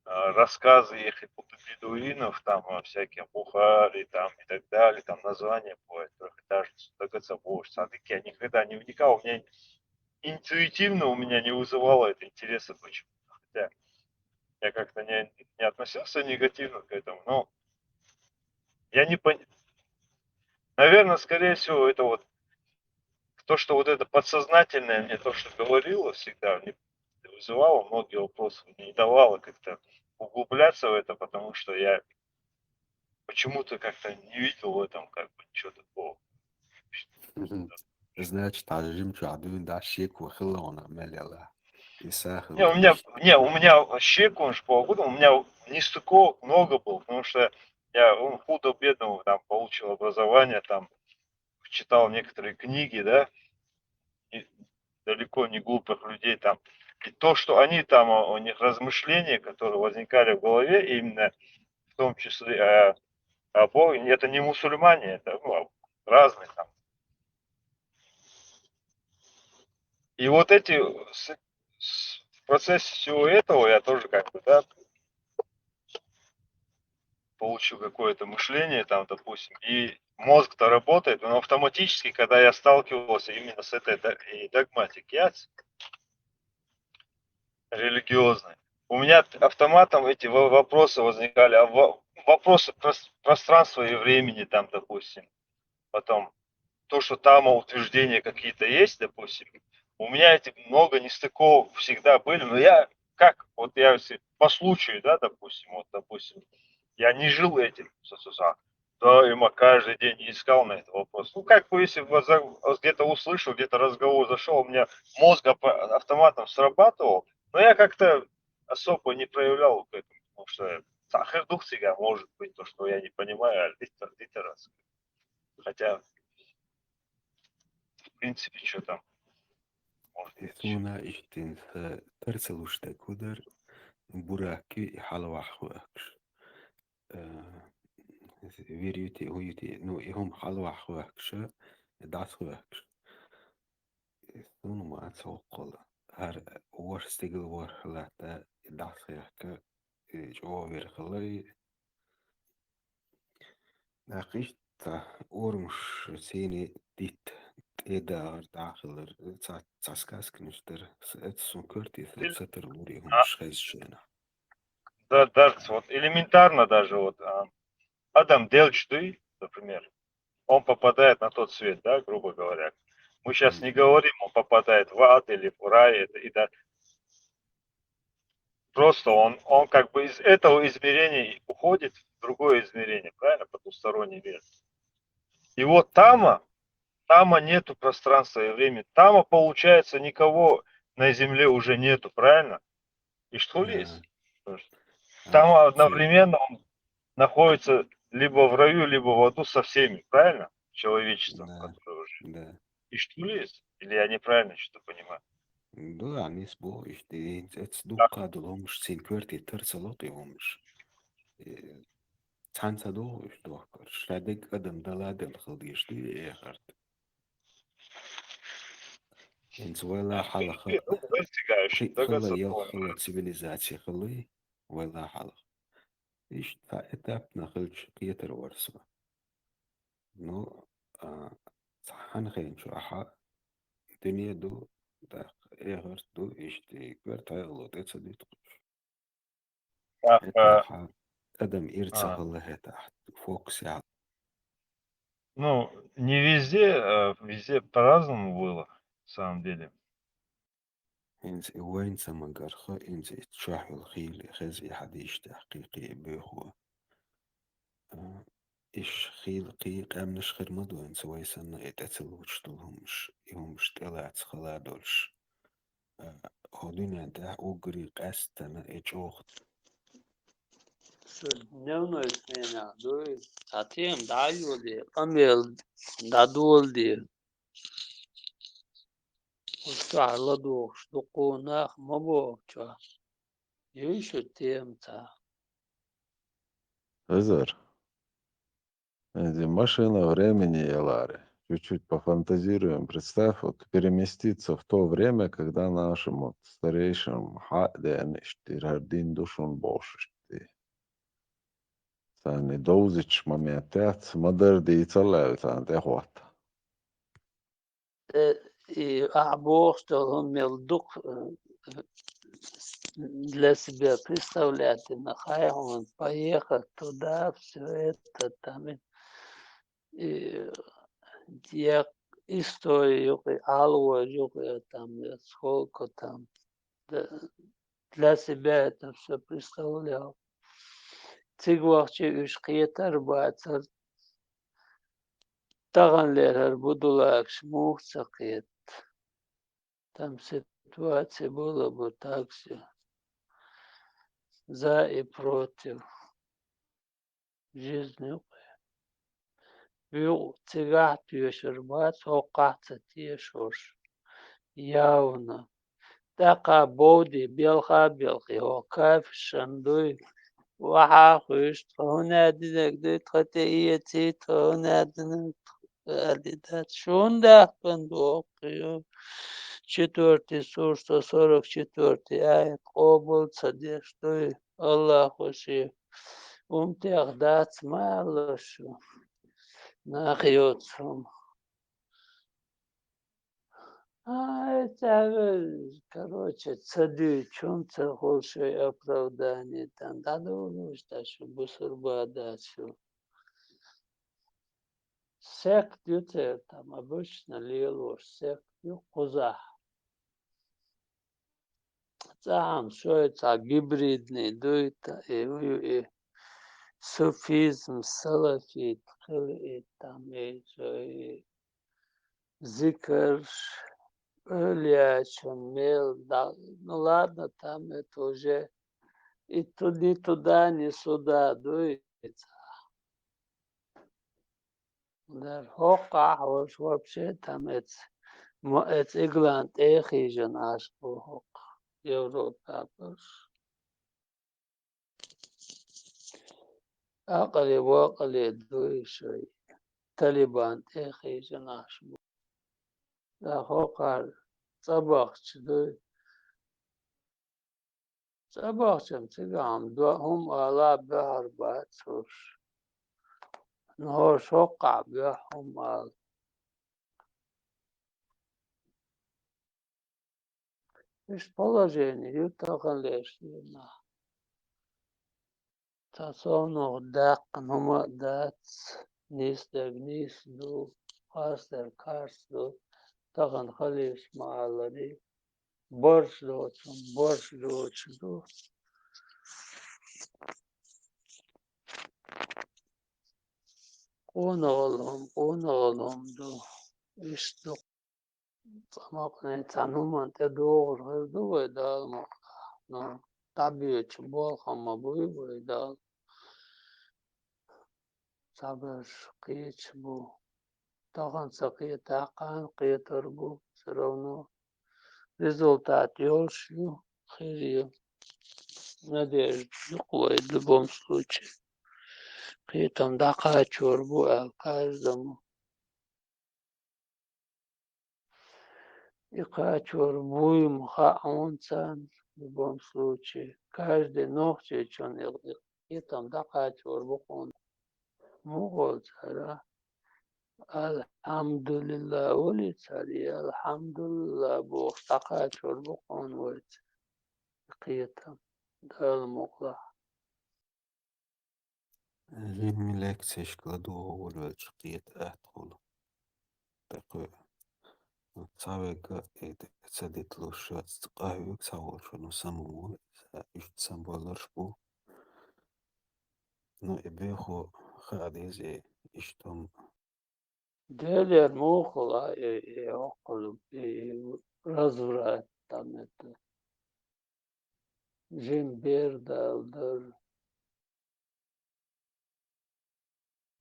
рассказы их и бедуинов, там всякие Бухари, там и так далее, там названия бывают, трехэтажницы, Дагацабош, Садыки, я никогда не вникал, у меня интуитивно не вызывало это интереса почему-то, хотя я как-то не относился негативно к этому, но я не понимаю, наверное, скорее всего, это вот то, что вот это подсознательное мне то, что говорило всегда, мне вызывало многие вопросы, не давало как-то углубляться в это, потому что я почему-то как-то не видел в этом как бы ничего такого. Значит, عجم جادون دا شيك وخلونا مليلا يساخل Не, у меня вообще, конечно, полгода, у меня не столько много было, потому что я худо-бедно там получил образование, там читал некоторые книги, да, и далеко не глупых людей там. И то, что они там, у них размышления, которые возникали в голове, именно в том числе о Боге, это не мусульмане, это разные там. И вот эти, в процессе всего этого я тоже как бы, да, получил какое-то мышление там, допустим, и мозг-то работает, но автоматически, когда я сталкивался именно с этой догматикой религиозной, у меня автоматом эти вопросы возникали, вопросы пространства и времени там, допустим, потом то, что там утверждения какие-то есть, допустим, у меня эти много нестыковок всегда были, но я вот я по случаю, да, допустим, я не жил этим, да, има каждый день искал на этот вопрос. Ну, как бы, если где-то услышал, где-то разговор зашел, у меня мозг автоматом срабатывал, но я как-то особо не проявлял к этому, потому что сахардух всегда может быть то, что я не понимаю, литература. Хотя, в принципе, что там может быть. Исуна иштин терцелуште кудер бураки халвахвакш. Верюти уюти, ну и хум халвахвакш, дасвакш. Исуна ма цоқола. Har war stigl war lata dasyak جوابر خلري ناقشت أورمش سيني ديت إدار داخل تسكاس كنشتر سون كورتي ستر وريهم مش خيز شينا. Да, даже вот элементарно даже вот Адам Делчты, например, он попадает на тот свет, да, грубо говоря. Мы сейчас не говорим, он попадает в ад или в рай, просто он как бы из этого измерения уходит в другое измерение, правильно, потусторонний мир. И вот тама нету пространства и времени, тама, получается, никого на земле уже нету, правильно? И что есть? Там одновременно он находится либо в раю, либо в аду со всеми, правильно? Человечеством, которое уже. Да. И что есть? Или я неправильно что-то понимаю? Да, они сбоишь, ты это мش سين كورتي ترسلوتي همش تانسا دوش دوكر شادق قدم دلادل خليش دي اخرت انت ولا حلقة خلا يل خلا цивилизация خلي ولا حلقة ايش تا этап نخلش قيتر ورسمة نو صحن خين شو احا دنيا دو داق اخرت دو ايش دي كورتا يغلط اتسدي это قدم إرتسا الله تحت فوكس على. Ну, не везде, везде по-разному было, на самом деле. إنت وين سمجرخة إنت تشاح الخيل خزي حديش تحقيقي بيخوة إيش خيل قيق أمنش خير مدو إنت ويسن إتأتلوش طولهمش يهمش تلات خلا دولش هودينا ده أجري قستنا إجوخ Dnevno smenja, zatem daju li, kamel dadul li, ustala do штуку мобоча, еще темца. Эзер, эти машина времени, Елари. Чуть-чуть пофантазируем. Представь, вот переместиться в то время, когда нашим вот старейшим хаден штирардин душун бошти. Сани доузич моментят модер ди цалевтан дехват. И аборстом мелдук для себя представлять, нахай он поехать туда, все это там, и я историю, алло, там, сколько там, для себя это все представлял. Цигвахчи ушкиетар бацар, таганлер будулак шмухцакет. Там ситуация была бы так все. За и против жизни. Вил цигах тюшербац, окаца тешош. Явно. Така боди белхи, окаф шандуй. Waxa khusht honadinag dit khatiiyati honadinag alidat shunda bandoqiyo 4 сур 144 ayet qobul sadeh что Аллах хоши умтях дац малошу нахьёцум. Это, короче, цады, чунца большое оправдание. Там да думаю, что бусурба дачу. Сект ютер там обычно лилош, сект кузах. Там что это гибридный, дует и суфизм, салафит, и там и зикр. Ильячем, да, ну ладно, там это уже и ни туда, ни сюда дуется. Да, хока, вообще там это Игланд, эхи наш бог, Европа. Акали, вакали, дующий, Талибан, эхи наш бог. Да, хока, собак, дуй. Sabahçam tigam hum ala behar batsur. No shoqa behum al. Положение ютахан лешна. Тасоно дак нума дац нистер нисду хастер карсду тахан халиш маалари. Борщ дочу. Оноолом ду. Ишту. Самакне тануман те doğru duve dalma. No. Tabii ki bol ama bu dal. Sabır kıç bu. Таган сакия таган кыйтыр bu. Все равно результат ёлшу хирию. Надежду в любом случае. Кыйтам да качур bu каждому. И качур буем хаунцан в любом случае. Каждый ночь чон и там да качур букон. Мугол цара. Alhamdulillah улицари. Alhamdulillah бог да качур букон вот. Кыйтам дал мукла. جيمي лекцияш кладу أول شقية أدخل تقوى تساويك تسديت له شات تقاويك تساوي شنو سمو إيش تسمبولرش بو نو إبيخو خاديزي إيش تم Делер мухла и около разврат там это Жимбердалдер,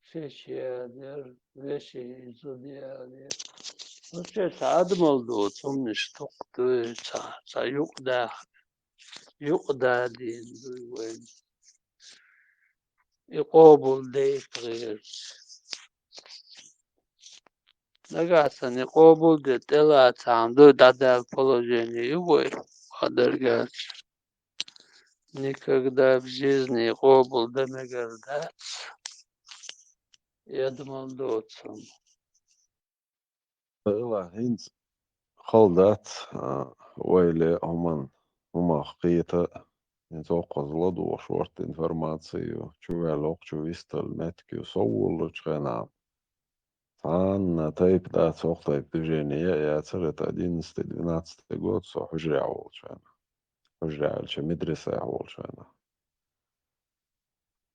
Шечиадер, Веши Изудиадер. Ну, что адмалду, помнишь, что ты юкда дин, и обул дейтрир. Нагаса не обул детела, там до дадал положение его, адергат. Никогда в жизни обул да мегардат. Я думал, доцом. لا هينز خلدات ويلي هما خقيتا نتوقع زلادو وشورت انفرماتسيو чу вистал меткиу соулу чхена. Тан тайп да цох тайп движение я царет 11-12 год со хужряул чхена. Хужряул че медресе авол чхена.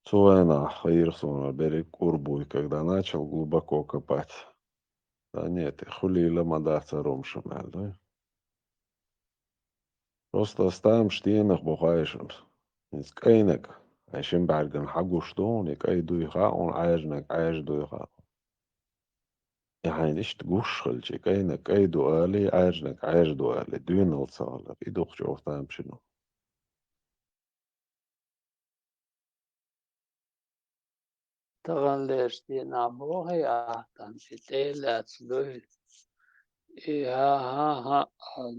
Цуэна Хаирсона берег Урбуй, когда начал глубоко копать. Да нет, хулила мадаться ромшамел, да? Просто оставим штенах бухаешем. Из кайнек, айшем барган хагуштон, и кай дуйха, он айжнек, айж дуйха. يعني إيش تقوشخل شي كاينة كاي دوالي عاجنك عاج دوالي دوين الصالة في دوخ شوف تام شنو Taganleers die naboge dan zit laat lui. Ja,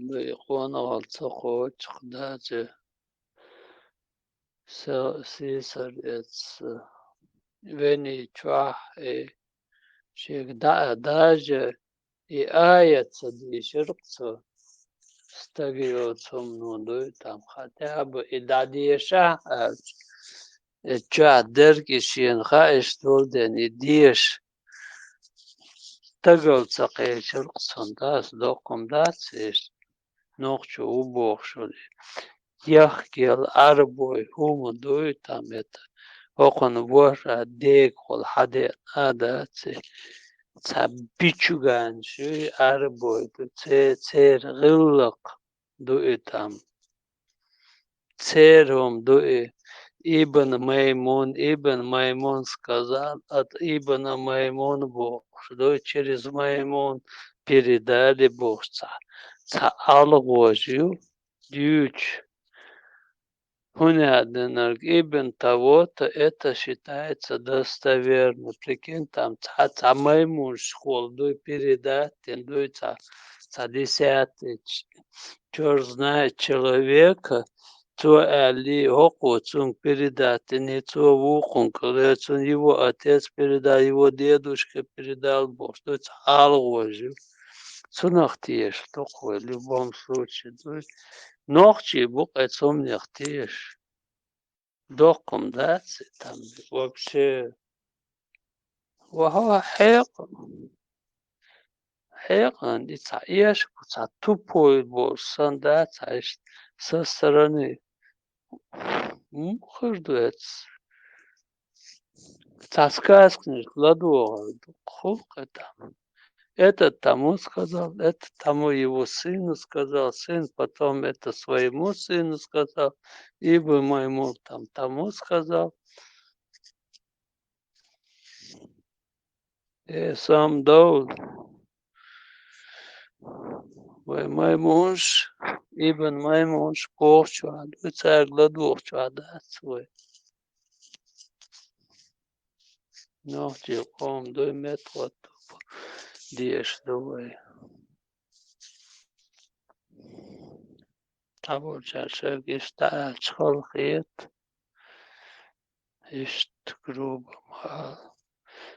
lui gewoon al zo goed dat je zo Caesar het вени чва всегда даже и аяться дишерцо стагиотцом ну там хотя бы и дадиша ча дерки шенха эштолден и диш тагалца кайшерцон дас доком дасиш нохчу убохшули яхкел арбой хуму дуй там это окон вора дег хол хаде адаци цабичуган шуй арбой ду цер гыллак дуй там цером дуй Ибн Маймун сказал, от Ибн Маймун Бог, что через Маймун передали Божца. Алгожью дюч. Хуняденерг Ибн того-то это считается достоверно. Прикинь, там Маймун школ, дуй передать, дуй десятый. Черт знает человека, то Али Окуцун передать, не то Вукун, когда его отец передал, его дедушка передал Бог. Что это алгожи. Цунахтиеш, такое в любом случае. Ногчи Бог это нахтиеш. Доком, да, там вообще. Вахва хэкон. Хэкон, и цаеш, тупой болсан, да, цаеш со стороны. Хождуец. Таскаскнешь, ладуга, хулка там. Этот тому сказал, это тому его сыну сказал, сын потом это своему сыну сказал, ибо моему там тому сказал. И сам дал. Мой муж, ибо мой муж, порчу, а царь гладурчу отдать свой. Но тихом до метро дешь давай. Того чашек иста чхолхет, ишт грубо мал.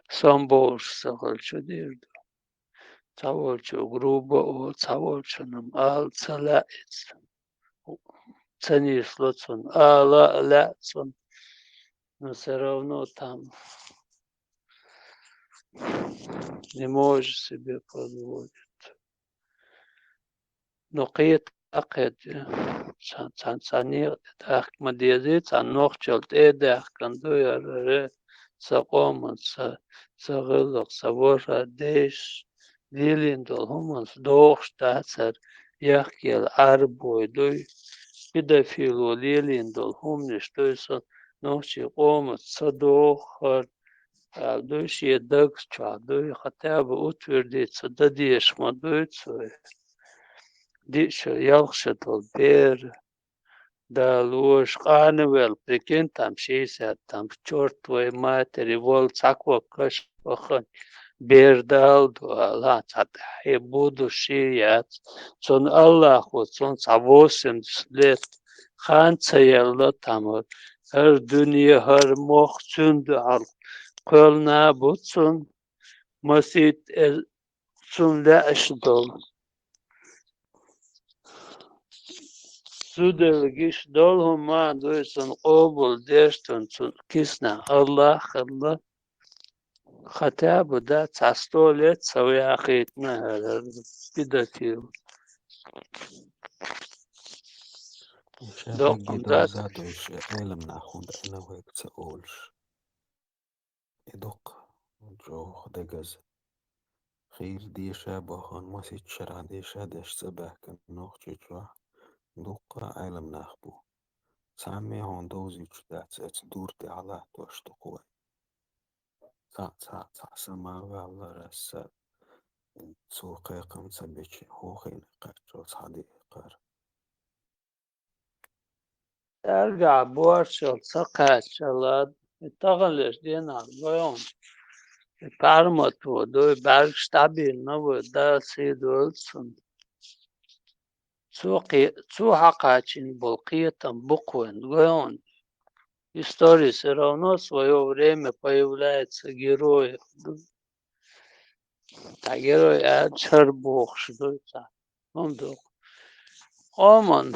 Сам Бож сахалчу дирду. Цаволчу грубо, цаволчу нам ал цалаец. Цени слоцун, ала ляцун. Но все равно там не можешь себе позволить. Но кет акет цанцанир так мадизи цанох чолт эдах кандуя сакоман сагылок савора деш дилиндол хуманс дох штацер يحكي العرب دوي بيدافيل وليلين دول هم نشتويسون نوشي قوم تصدوخر دوش يدك شا دوي خطاب أتور دي تصدديش ما دوي تسوي ديش يلخش دول بير دالوش قانويل بريكين تام شيسات تام شورت وي ماتري وول تاكوا كش وخن بيردال لا تحي بودو شيات صن الله خو صن صابوسن سلت خان تيلا تامر هر دنيا هر مخصون دال قلنا بوتسون مسيت صن لا اشدول سودلگیش دول هم ما دویسن قبول داشتن صن کسنا الله خلا خطاب ده تستولت سوي أخيتنا بدتيو شابك دوقم دول ذات زادوش علم ناخد أنا وهيك تقولش يدق جو خدقز خير دي شابهون مسيت شرع دي شادش سبه كن نوخي جوا دق علم ناخبو سامي هون دوزي جدات دور دي على توش تقوي تا سما والله رسا سوقي قم سبيتش هو خين قرجو صادي قر أرجع بورشل سقات شلاد تغلش دينا بيوم بارمتو دوي برش تابين نو دا سيدولسون سو حقاچين بلقيتم بقوين بيوم истории все равно свое время появляется герой. А герой чар бог, что это? Он дух. Оман.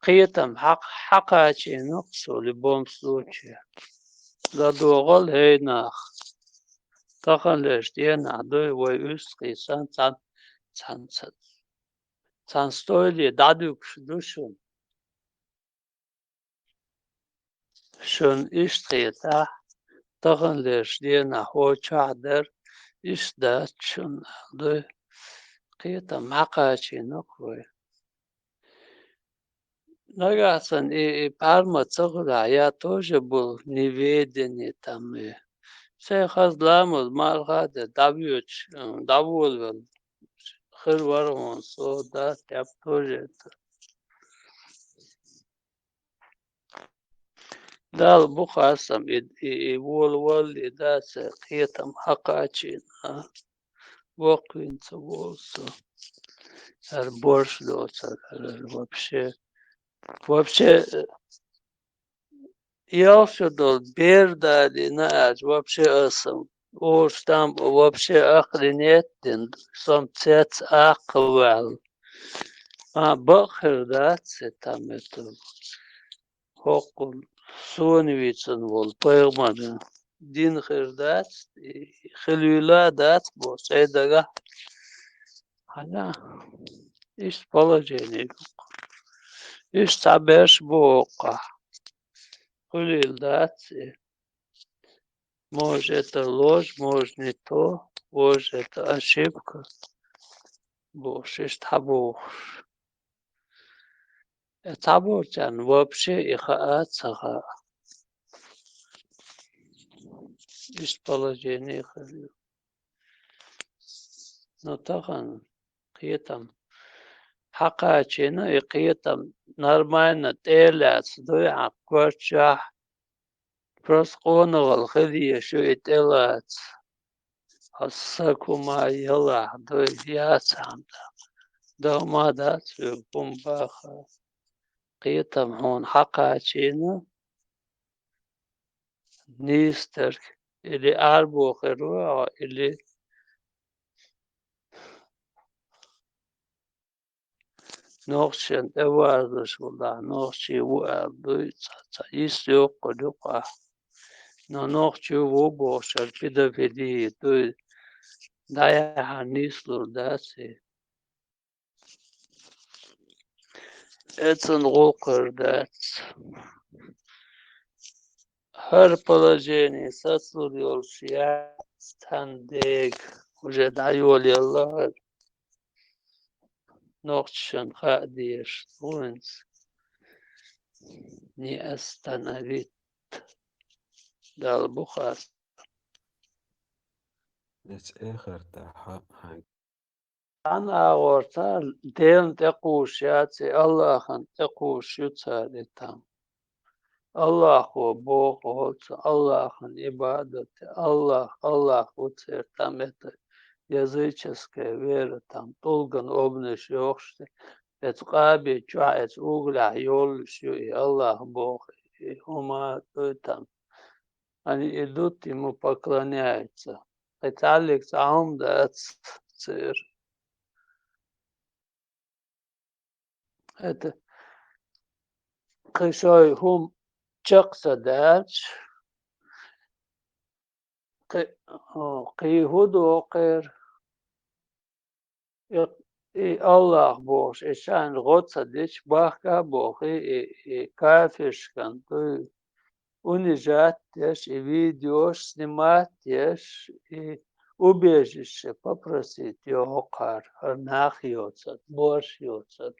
قيتم حقاچي نقصه в любом случае. Задугал هيناخ. تخلش دينا دوي ويسقي سان ستويلي دادوك شدوشون. شون اشتغيتا تخلش دينا هو شعدر اشدات شون دوي قيتم حقاچي نقوي. Нагасан и парма цогла я тоже был неведение там. Все хазламыз малхаде давюч давулвел хырварон со да тяп тоже это. Дал бухасам и вол и да се хетам хакачин воквинца волсо. Ар борщ доца вообще я сюда бердали наш вообще асам. Уж там вообще охренеть, сам цец аквал. А бахер даться там это. Хокул сонвицен вол пойман. Дин хердат, хилюла дат, бос эдага. Она из положения. Из табеш бока. Хулил даться. Может это ложь, может не то, может это ошибка. Боже, табу. Табу тян вообще их ацага. Из положения хулил. Но тахан киетам. Хакачина и киетам нормально теляц, дуя аквача. Просқонывал хидия шо ителац. Ассакума яла дуй яцамда. Дома дат бумбаха. Киетам хон хакачина. Нистерк. Или арбухеруа или نوخشن اوازش ولا نوخشي وابدو يسيو قدوقا نوخشي وبوشر بدا فيدي دو دايا هنيسلو داسي اتن غوكر داس هر положение сацурил шия стандег уже даю ли Allah ночью ходишь, солнце не остановит. Дал Бухас. نت آخر تاع هاي أنا ورثال دين تقوش ياتي الله خن تقوش يتسالي تام الله هو بوق هوت الله خن عبادة الله وتسير تامت языческая вера там толган обнеш ёхште эцqaби чуа эц угля ёлшю и Аллах Бог и хума то там они идут ему поклоняются хотя Алекс да цер это кышой хум чакса дач кыйхуду окер и Аллах Бог, и шан роца дичь бахка Бог, и кафешкан, то унижать тешь, и видеош снимать тешь, и убежище попросить его кар, нахьется, борщется,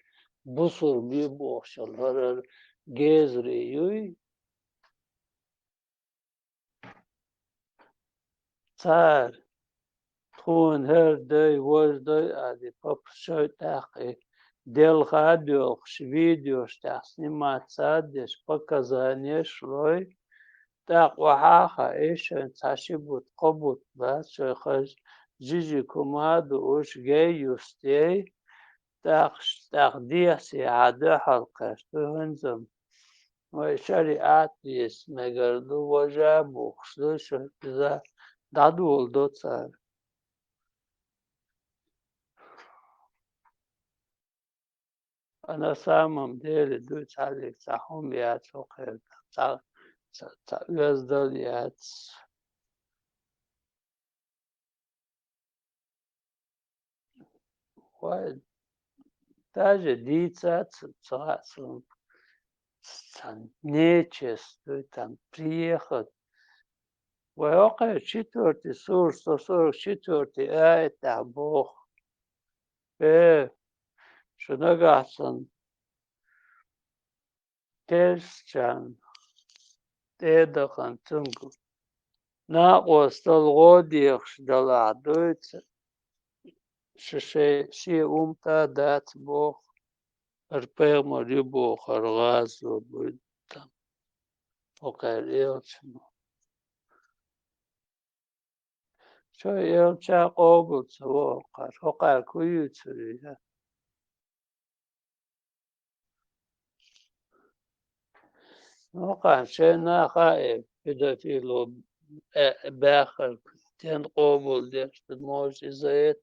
бусур би бошал, гезри юй, царь. Toen her de was de die pop шойтах дел хадиох видео что сниматься деш показания шлой так вахаха эшен цашибут кобут да что хаж жижи комаду уж геюстей так диаси аде халка что ханзам ой шариат есть мегарду вожа бух что за дадул до царь А на самом деле дуть алик цахум яц окер вездал яц. Даже дица цацун нечестный там приехать. Окер 4 сур 144 это Бог. Шунагасан Тельчан Тедахан Цунгу на остал годиях дала дуется ши умта дать Бог арпема рибо харгазу будет там окей елчину что елча обуться окей куючуя وقع شينا خائف بيدوفيلو باخر تين قبول ديش الموج زيت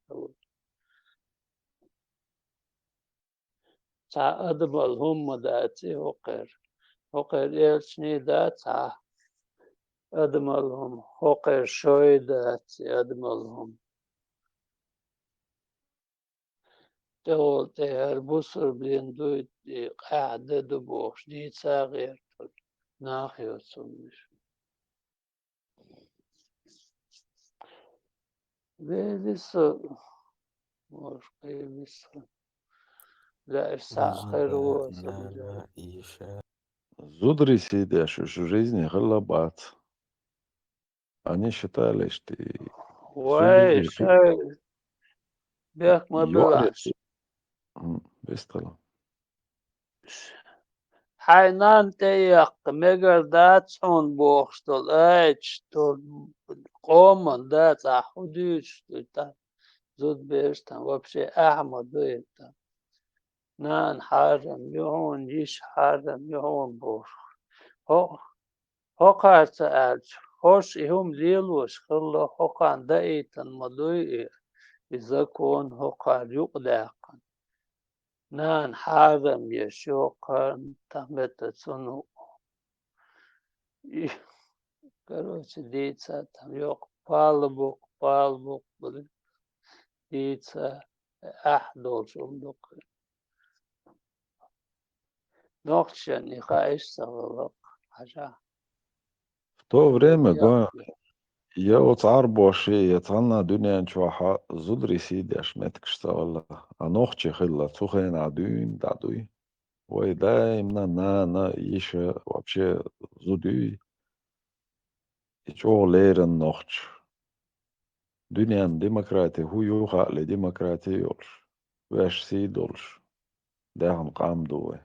تا أدمال هم داتي وقر يلشني دات أدمال هم وقر شوي داتي أدمال هم تقول تهر بصر بلين دويت قاعدة دبوش دي تساغير ناخيوتسون لسه مش لسه لا الساخر هو نما إيشا Зудри сидишь в жизни голубат. Они считали, что وي شاي بيك ما بلاش بيستلم. حينان تيق مجر دات سون بوخشتل ايش تول قومن دات احوديش تا زود بيشتن وبشي احمد بيتا نان حارم يهون جيش حارم يهون بوش هو قارت اج خوش هم ليلوش خلا هو قان دايتن مدوي إذا كون هو قار يقداقن نان حارم يشوقن تمتتسنو короче дийца там yok palbuk dийца должен ночью не хаешься в В то время يوت عربو شي يتغنى دنيا نشوحا زدري سيدي أشمتكشتا والله أنوختي خلا تخين عدوين دعدوي وي دايما نا يشا وابشي زدوي يشو ليرن نوختش دنيا ديمقراطي هو يوخا لديمقراطي يولش واش سيدولش داهم قام دوي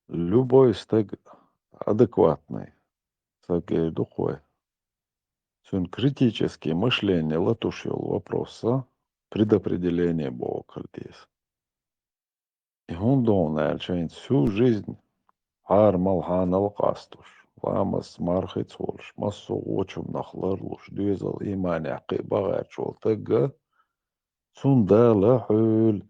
Любой стек адекватный, всякие духовые. Сын критическое мышление латушил вопроса предопределение Бога здесь. И он думал, что всю жизнь армал ханал кастуш, ламас мархит солш, массу очум нахларлуш, дюзал имани акиба гачол тега, сундала хул,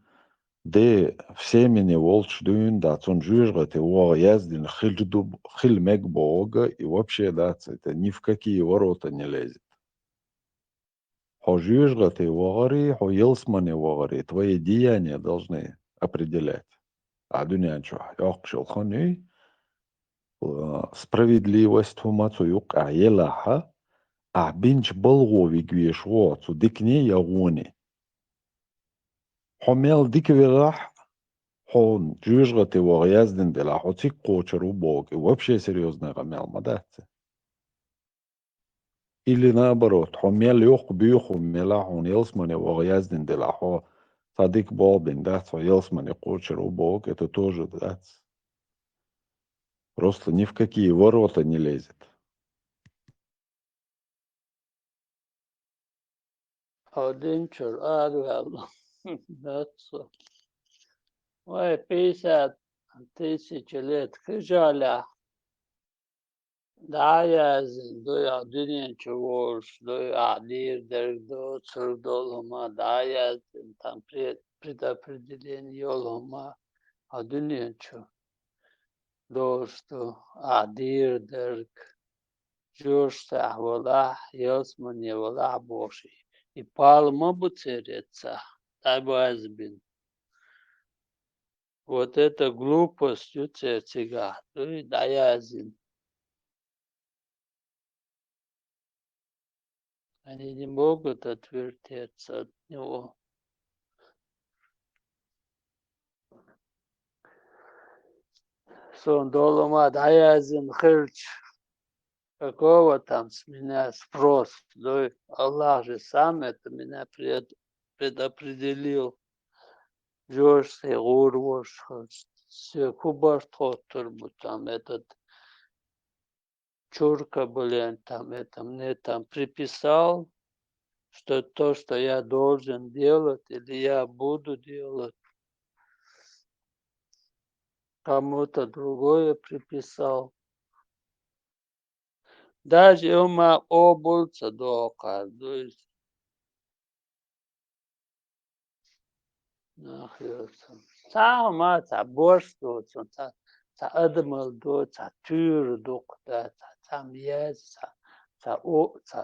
де всемени волч дюн, да цун жюжгате уа яздин хильмек Бога, и вообще да, это ни в какие ворота не лезет. Хожюжгаты вагари, хо елсманы вагари, твои деяния должны определять. А дунянчо, яхшил ханы, справедливость хумацу юк, а елаха, а бинч болгови гвиш воцу, дикни ягони. Хомел диквирах, хон жюжгаты вагаздин дела, хо цик кочеру Бог, и вообще серьезно гамел мадатцы. Или наоборот, хомел юх бюху мелахун елсманы вагаздин дела, хо Садик Бобин, да, Елсман Кочер, Бог, это тоже, да, просто ни в какие ворота не лезет. Одинчур, адвел. That's Ой, 50 тысяч лет хижаля. Да, я дуя дунянчу волш, дуя адир, дерг цурдолома, да, я там предопределение йолома, а дунянчу. Дошту, адир, дерг, журста, вола, йосмане, вола, боши. И палма буцереца, дай базбин. Вот это глупость, цецига, и даязин. Они не могут отвертеться от него. Сондолома даязин хырч. Какого там с меня спрос? Да, Аллах же сам это меня предопределил. Жорстый урвош, все кубаш турбу там этот чурка, блин, там это мне там приписал, что то, что я должен делать или я буду делать, кому-то другое приписал. Даже ума обулца дока, то есть нахрется. Сама та борщ тут, та адмал до, та тюр дук, та там есть, та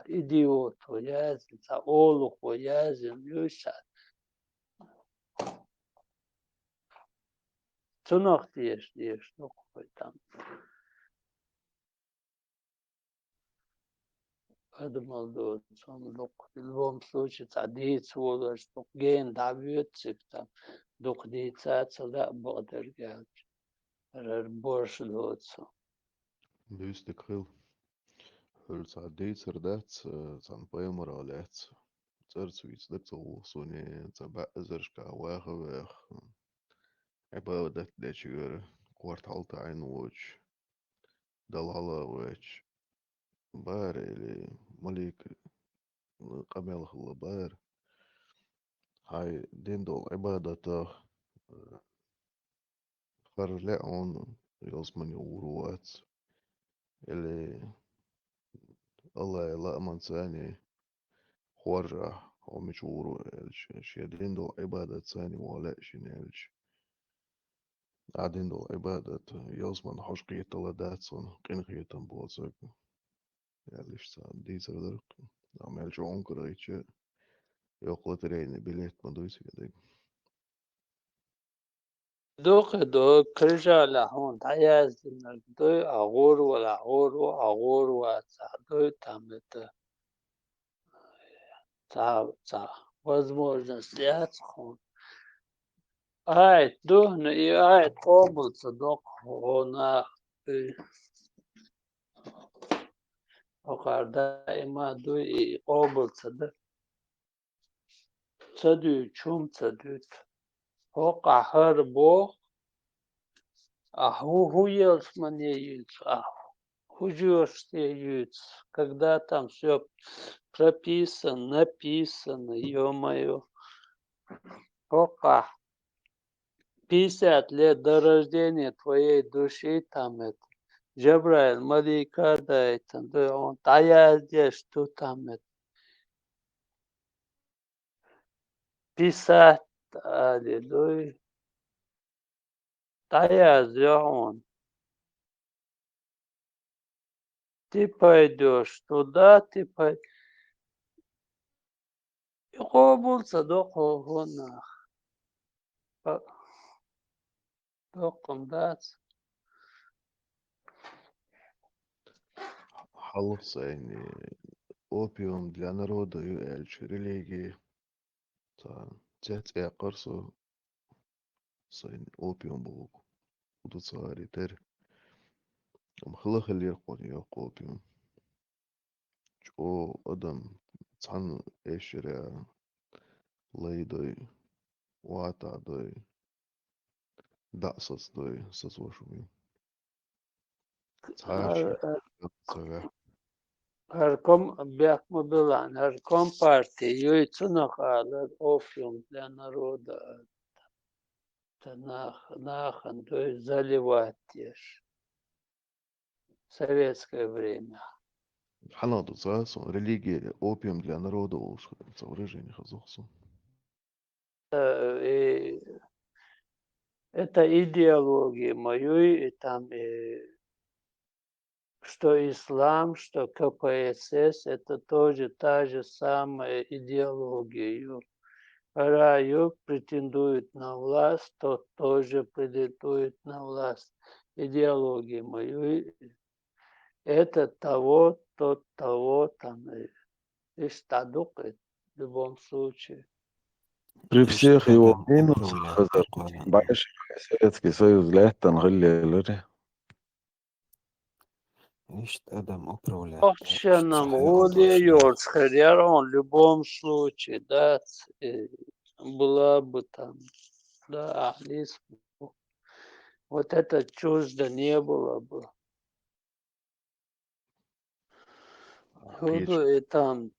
идиот есть, та олух есть, юша. Цунах тешь, ну какой там. Адмал до, в любом случае, та диц волос, ген давит, там, дук дица, цела бодергelt. Борщ доцу. Dus de kril. Hult sa deitser dat, san paimar alets. Tsartswits dak tso sone tsa zerska waga weg. Eba dat dechigere kwartal tain watch. Dalhala watch. Bar ele malik قبل خلبار هاي ديندول عبادته خرلعون يلزمن يوروات اللي الله لا من ثاني خورجة هو مش ورو شي ديندول عبادة ثاني ولا شي نالش ديندول عبادة يلزمن حشقية تلداتسون قنقية تنبوزك يالش سان ديزر درق عمل شو عنكر ايتش يقلت ريني بليت مدويس كده دوق دو كرجع لهون تعياز دو أغور ولا أغور وأغور وتعدو تعمت تع وزمور جنسيات خون دو هنا قوبل صدق هنا وقار دائما دو قوبل صدق صدو چوم صدوت وقع هربو هو мне когда там все прописано, написано, ё-моё. Опа, 50 лет до рождения твоей души там это. Джабраил, Малика, да, это, да, он, а я здесь, что там это. Писать, аллилуйя. А я он. Ты пойдешь туда, ты пойдешь. يقوم صدقه هنا دقم دات خلص يعني опиум для народа юэльч религии та тет эқарсо сайн опиум буг удуцаари тер мхлах اللي يقول يق опиум чо адам цан эшера лейдой вата дой дасас дой сасвошуми цааши цага Арком бяхма билан, арком партии, юйцунах алад офиум для народа. Нахан, то есть заливать тешь. Советское время. ханаду цасон религия опиум для народа уж соврежение хазохсон Это идеология моей, там, что ислам, что КПСС, это тоже та же самая идеология. Раю претендует на власть, тот тоже претендует на власть. Идеология моей, это того, тот того, там, и стадук, в любом случае. При всех его минусах, большой Советский Союз лето нغلي адам управляет Вообще нам Юрцхедер, он в любом случае, да, была бы там, да, Алис, вот это чуждо не было бы. Худу и там,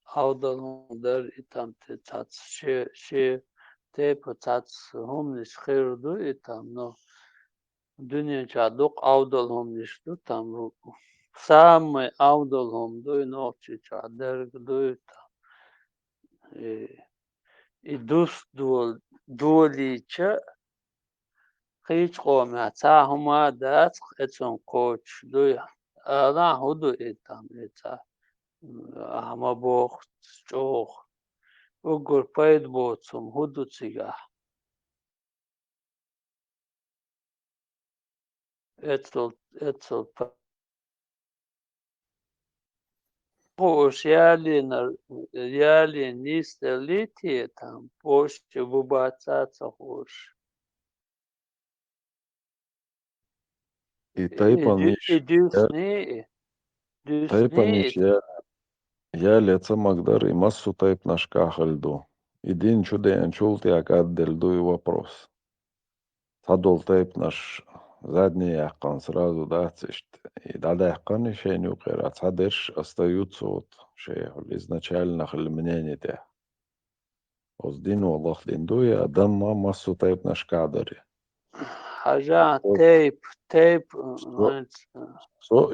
аудандар и там, ты тац, умниш хирду и там, но Dünya çaduk avdalhom niştu tam самый авдалхом дуй ночи чадер дуй там и дус дуолича хич кома ца хума дат эцон коч дуй ана худу и там эца ама бог чох угор пайд боцум худу цига эцл Пош яли нистелити там пош бубацаца хош. И тайпаниш, я леца Магдар и массу тайп наш кахальду. Един чуден чултяк отдельду и вопрос. Тадол тайп наш задний яхкан сразу дацишт. И дада яхкан шей не укера. Цадерш остаются вот шей изначально хальмнение те. Оздин Аллах диндуй, адам массу тайп наш кадари. Хажа тейп.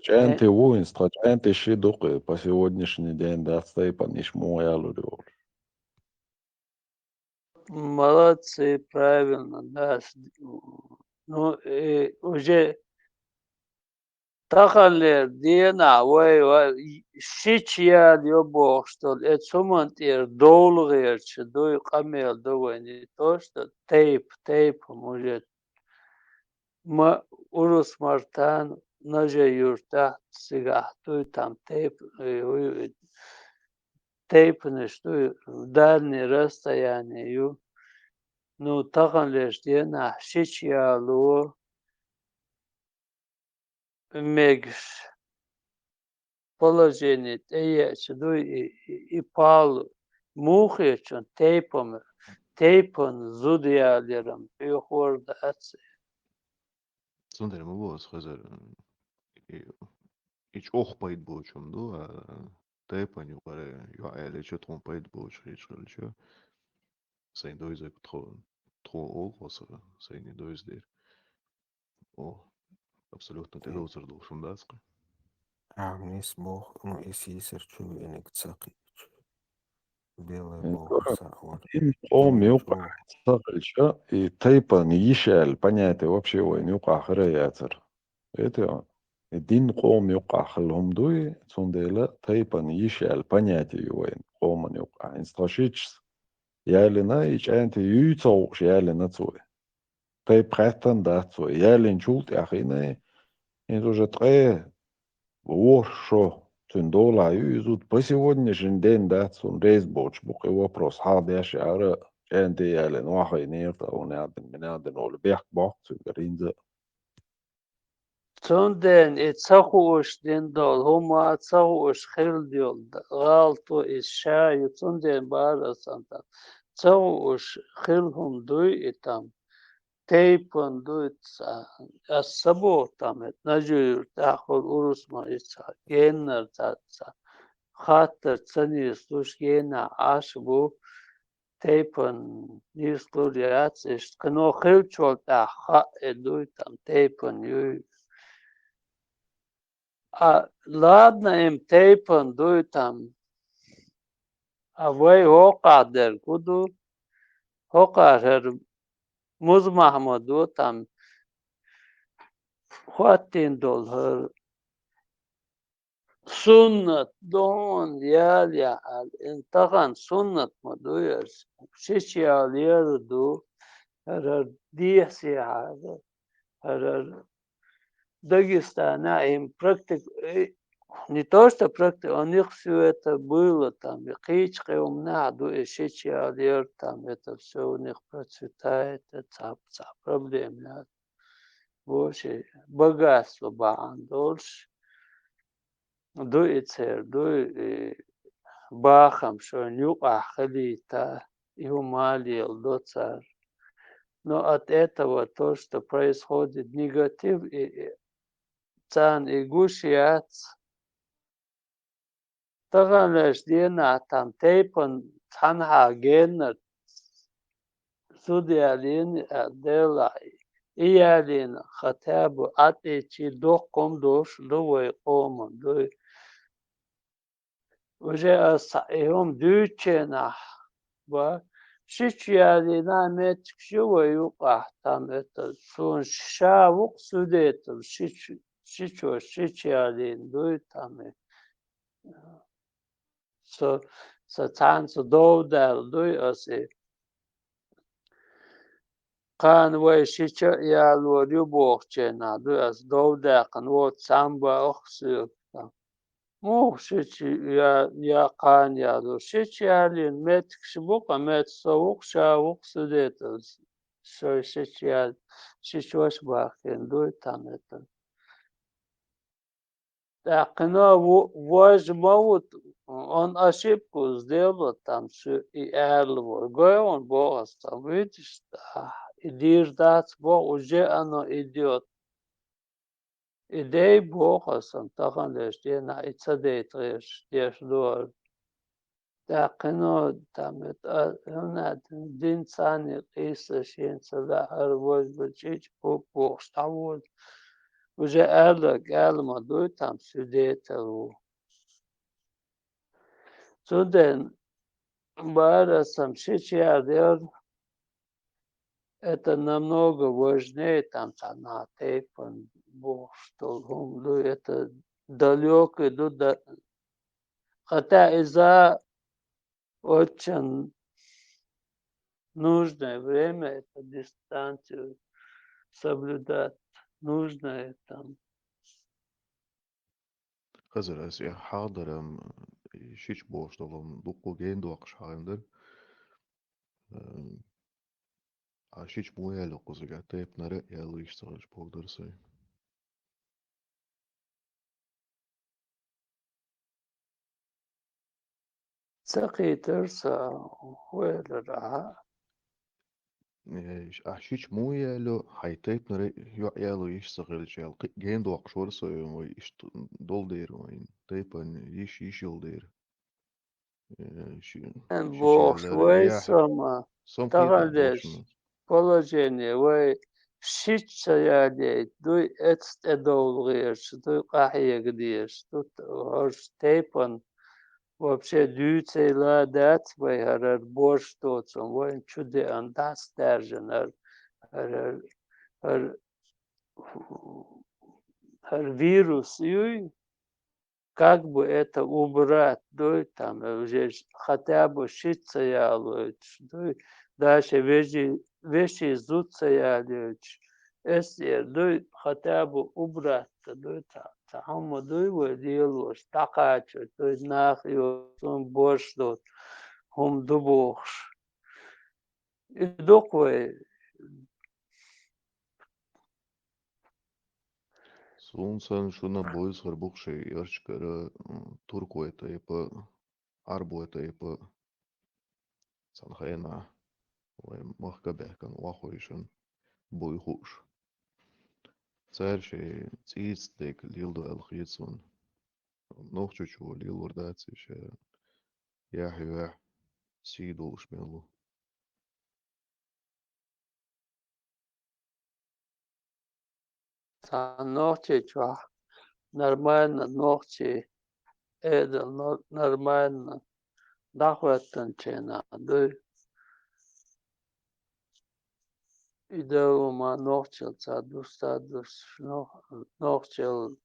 Чанты воинство, чанты шидуки по сегодняшний день да тайпаниш муялу. Молодцы, правильно, да. Ну, уже تخلي دينا وي شيتشيا يوبوشتل اتسومنت دول غير شدوي قميل دويني توشت تيب موجت ما أورس مرتان نجا يرتاح سيغاحتوي تام تيب نشتوي دالني رستا يعني يو نو تخليش دينا شيتشيا لو ميجش положение чудой и пал мухечон тейпон зудиалером пехордац. Sondern man was, also, ich auch bei Bochum, du, Taipan, ja, ehrlich, ich trompe bei Bochum, ich schon, sein dois é auch, was sein dois der. Oh, absolut nicht der Roser durch von das. Агнес бог, ну, если серчу, веник цаки. Белый Ну, бог, сахар. قوم Думаю, يوقع صقلشة تايبان يشعل понятие вообще وين يوقع خرياتر это الدين قوم يوقع خلهم دوي تنديلا تايبان يشعل понятие وين قوم يوقع инсташич يالنا يش أنت يوتوش يالنا توي تايب قاتن دا توي يالين شولت أخينا إنتو جتغي وشو تندولا يزود по сегодняшний день да сон рейсбоч بقي вопрос هذا شعر أنت يالين واحد نيرتا ونادن منادن ولا بيحك بوقت سجرين Цунден и цахуш диндол, хума цахуш хилдиол, галту и шаю, цунден бара санта. Цахуш хилхум дуй и там, тейпон дуй ца, асабо там, нажур тахол урусма и ца, геннер ца, хаттер цани слуш гена ашбу, тейпон нислуриац, кно хилчол та ха и дуй там, тейпон юй. Ладно, им тейпан дуй там. А вы хокадер куду. Хокадер музмахмаду там. Хватин доллар. Суннат дон яля ал. Интахан суннат мадуяс. Шиши алир ду. Харар диаси хазар. Харар Дагестана им практик. Не то, что практика, у них все это было, там, и кичка, и умнаду, и шичиалер, там, это все у них процветает, это проблем нет. Больше богатство баан дольше. Дуицер, дуй бахам, что нюк ахалита, и умалил до царь. Но от этого то, что происходит негатив, и цан, и гушиац, تغنش دينا تام تيبن تنها جينر سوديالين ديلا إيالين خطاب أتيتي دوكم دوش دوي قوم دوي وجاء صحيهم دوتشينا و شيشيالينا متك شو يوقع تام سون شاوق سوديت شيشيالين دوي تام så tan så dovdal dui asi kan wei shicha ya lo ryubochena dui as dovda kan wo samba oxsu mo shichi ya kan ya do shichi alin met shbuka met so sha oxsu det so shichi al shichosh ba ken dui tamet Такно возьмут, он ошибку сделал, там все и эрло. Он Бог там, видишь, иди ждать Бог, уже оно идет. Идей Бога сам, так он лишь, на и цадей трешь, дешь дур. Такно там это, дин цани, иса щенца, да, арвоз бачич, Бог ставут. Уже элма дуй там свидетелю. Суден бара сам шичиадер это намного важнее, там, на тейпан, бог, что это далеко, хотя из-за очень нужное время, это дистанцию соблюдать, нужное там. Hazır as ya hağdarım hiç boşluğum duku gen duaq şağındır. Hiç bu yelu kuzuga teyp nare yelu iştağış bogdarsay. Сахитер хуэлэра. Hiç mu yelu hay teyp nare yelu iştağış yel gen duaq şorsay o iş dol der o teypan iş yıl der. Бог свой сама. Сам Тахандеш положение вы шитсаядей дуй эцтедолгеш дуй кахиегдеш тут хош тейпан вообще дюцейла дат вы харар борш тоцом вы чуде андас держен хар вирус юй как бы это убрать, да, там уже хотя бы шиться я лучше, да, дальше вещи изучаться я лучше, если, да, хотя бы убрать, да, там, да, его делаешь, такая, да, нахуй, он борщ, да, он дубош. И такое. Sunsan şuna boyuz harbuk şey yarışkara Turku etayıpı Arbu etayıpı sanhayna ve mahkabehkan vahoyşun boy huş. Ser şey tsitsdek lildo el khitsun nohçuçu lil vardats şey yahya sidu shmelu. Ногти, нормально, ногти, это нормально. Дахваттанчена, да. Идеума ногчил цадустадус, ногчил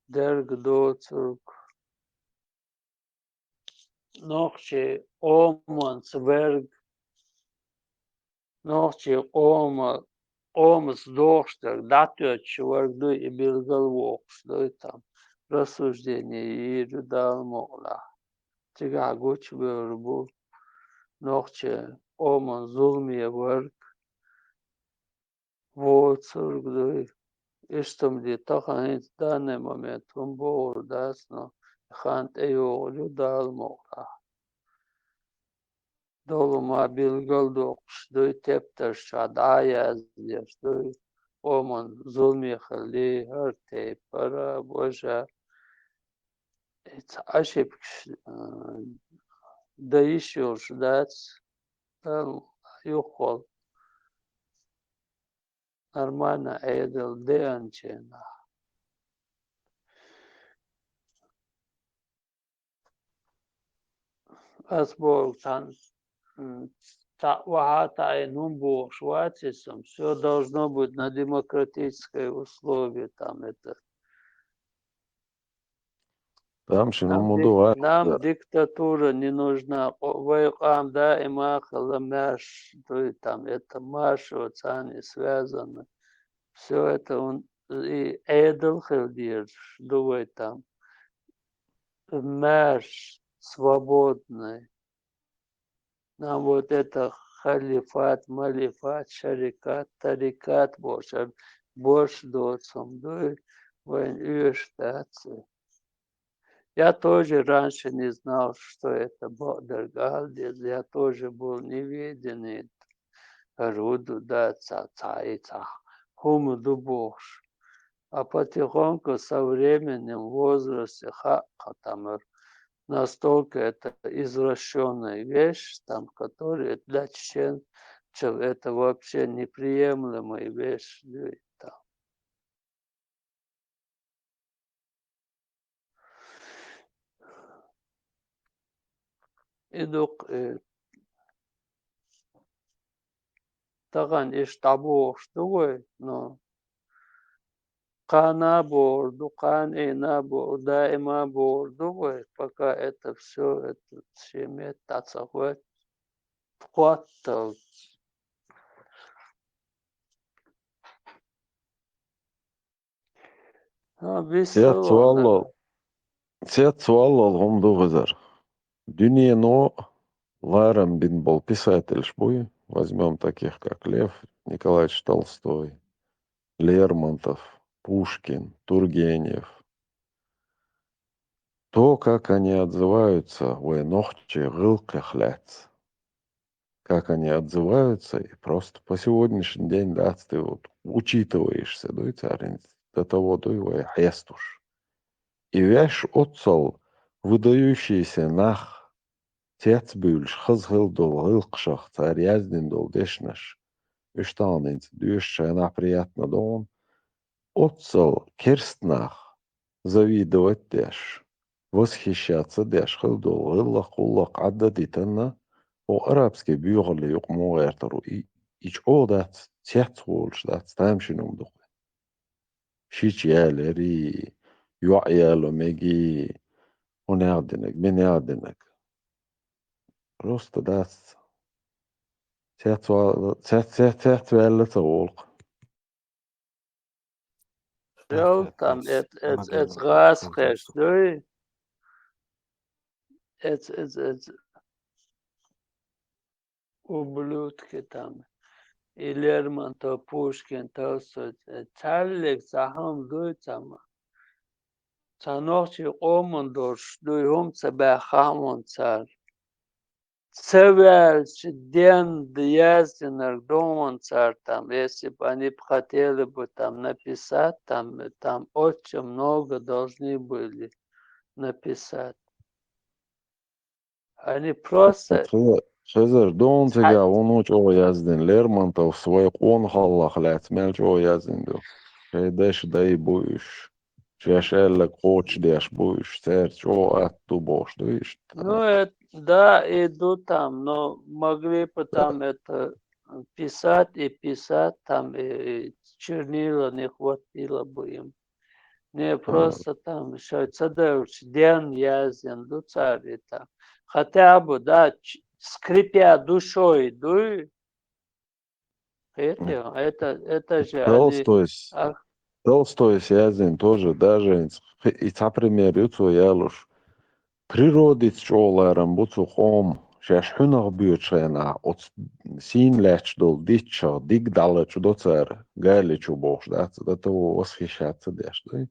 дерг доцурк. Ногчи оман сверг. Ногчи омас дохштер, датёч варгду и билгалвокс, да, там. Рассуждение и рудал могла. Тига гуч был ногче оман зулмия варг. Вот сургдой. И что мне тахан в данный момент он был дасно хант эйо рудал могла. Долума билгалдокш, дой тептер шадая здесь, дой оман зулми хали харте пара божа. Это ошибка. Да еще ждать, там юхол. Нормально эдел деанчена. Асбол там вахата и нумбо шватисом, все должно быть на демократической условии, там это. Нам диктатура не нужна. Вайкам, да, и махала мяш, там это маш, вот они связаны. Все это он и эдл хелдир, думай там. Мяш свободный. Нам вот это халифат, малифат, шарикат, тарикат, борш доцом, да, войн штации. Я тоже раньше не знал, что это Бадергалдис. Я тоже был неведенный. Руду, да, ца, хумуду бош. А потихоньку со временем, в возрасте, там, настолько это извращенная вещь, там, которая для чеченцев это вообще неприемлемая вещь. Там. طبعا إيش طابوش دوي но Кана борду, кан и на борду, дайма борду, пока это все, это семет, тацахует, вход, весело. Сет суаллал гом дугазар. Дюния но Ларам Бинбол, писатель шбуй. Возьмем таких, как Лев Николаевич Толстой, Лермонтов, Пушкин, Тургенев. То, как они отзываются, нохче гылкахляц, как они отзываются, и просто по сегодняшний день, да, ты вот учитываешься, да, царин, до того, да, хестуш. И вяш отцал выдающийся нах, тец бюльш, хазгылдол, гылкшах, царь яздиндол, дешнаш, иштанинц, дюшша, приятно дом, отцал керстнах, завидовать деш. Восхищаться дешхыл долгылла куллак аддадитанна о арабский бюгли юкмо эртеру ич одат тятволш дат стамшинум дух шич ялери юаяло меги онядинек менядинек просто дат тятвалла толк Шел там, это гасхеш, да, это ублюдки там. И Лермонтов, Пушкин, Толстой, царлик захам дуй там. Цанохчи омондош, дуй хум цебе хамон цар. Цевель, ден яздинер домон цар там. Если бы они хотели бы там написать, там очень много должны были написать. Они просто... Хезер дон тега он о яздин Лермонтов свой он халлах лет мелч о яздин до. Шейдеш дай буш. Шешелек коч деш буш. Серч о атту бош дуиш. Ну, это, да, идут там, но могли бы там это писать и писать, там и чернила не хватило бы им. Не просто там еще цадевич, ден яздин, ду царь там. Хотя бы, да, скрипя душой, дуй. Это же они... Толстой яздин тоже даже и та пример юту ялуш. Природит чоларам буцу хом. Шеш хунах бючена от син леч дол дича диг далеч до царь галичу бош, да, это восхищаться деш, да?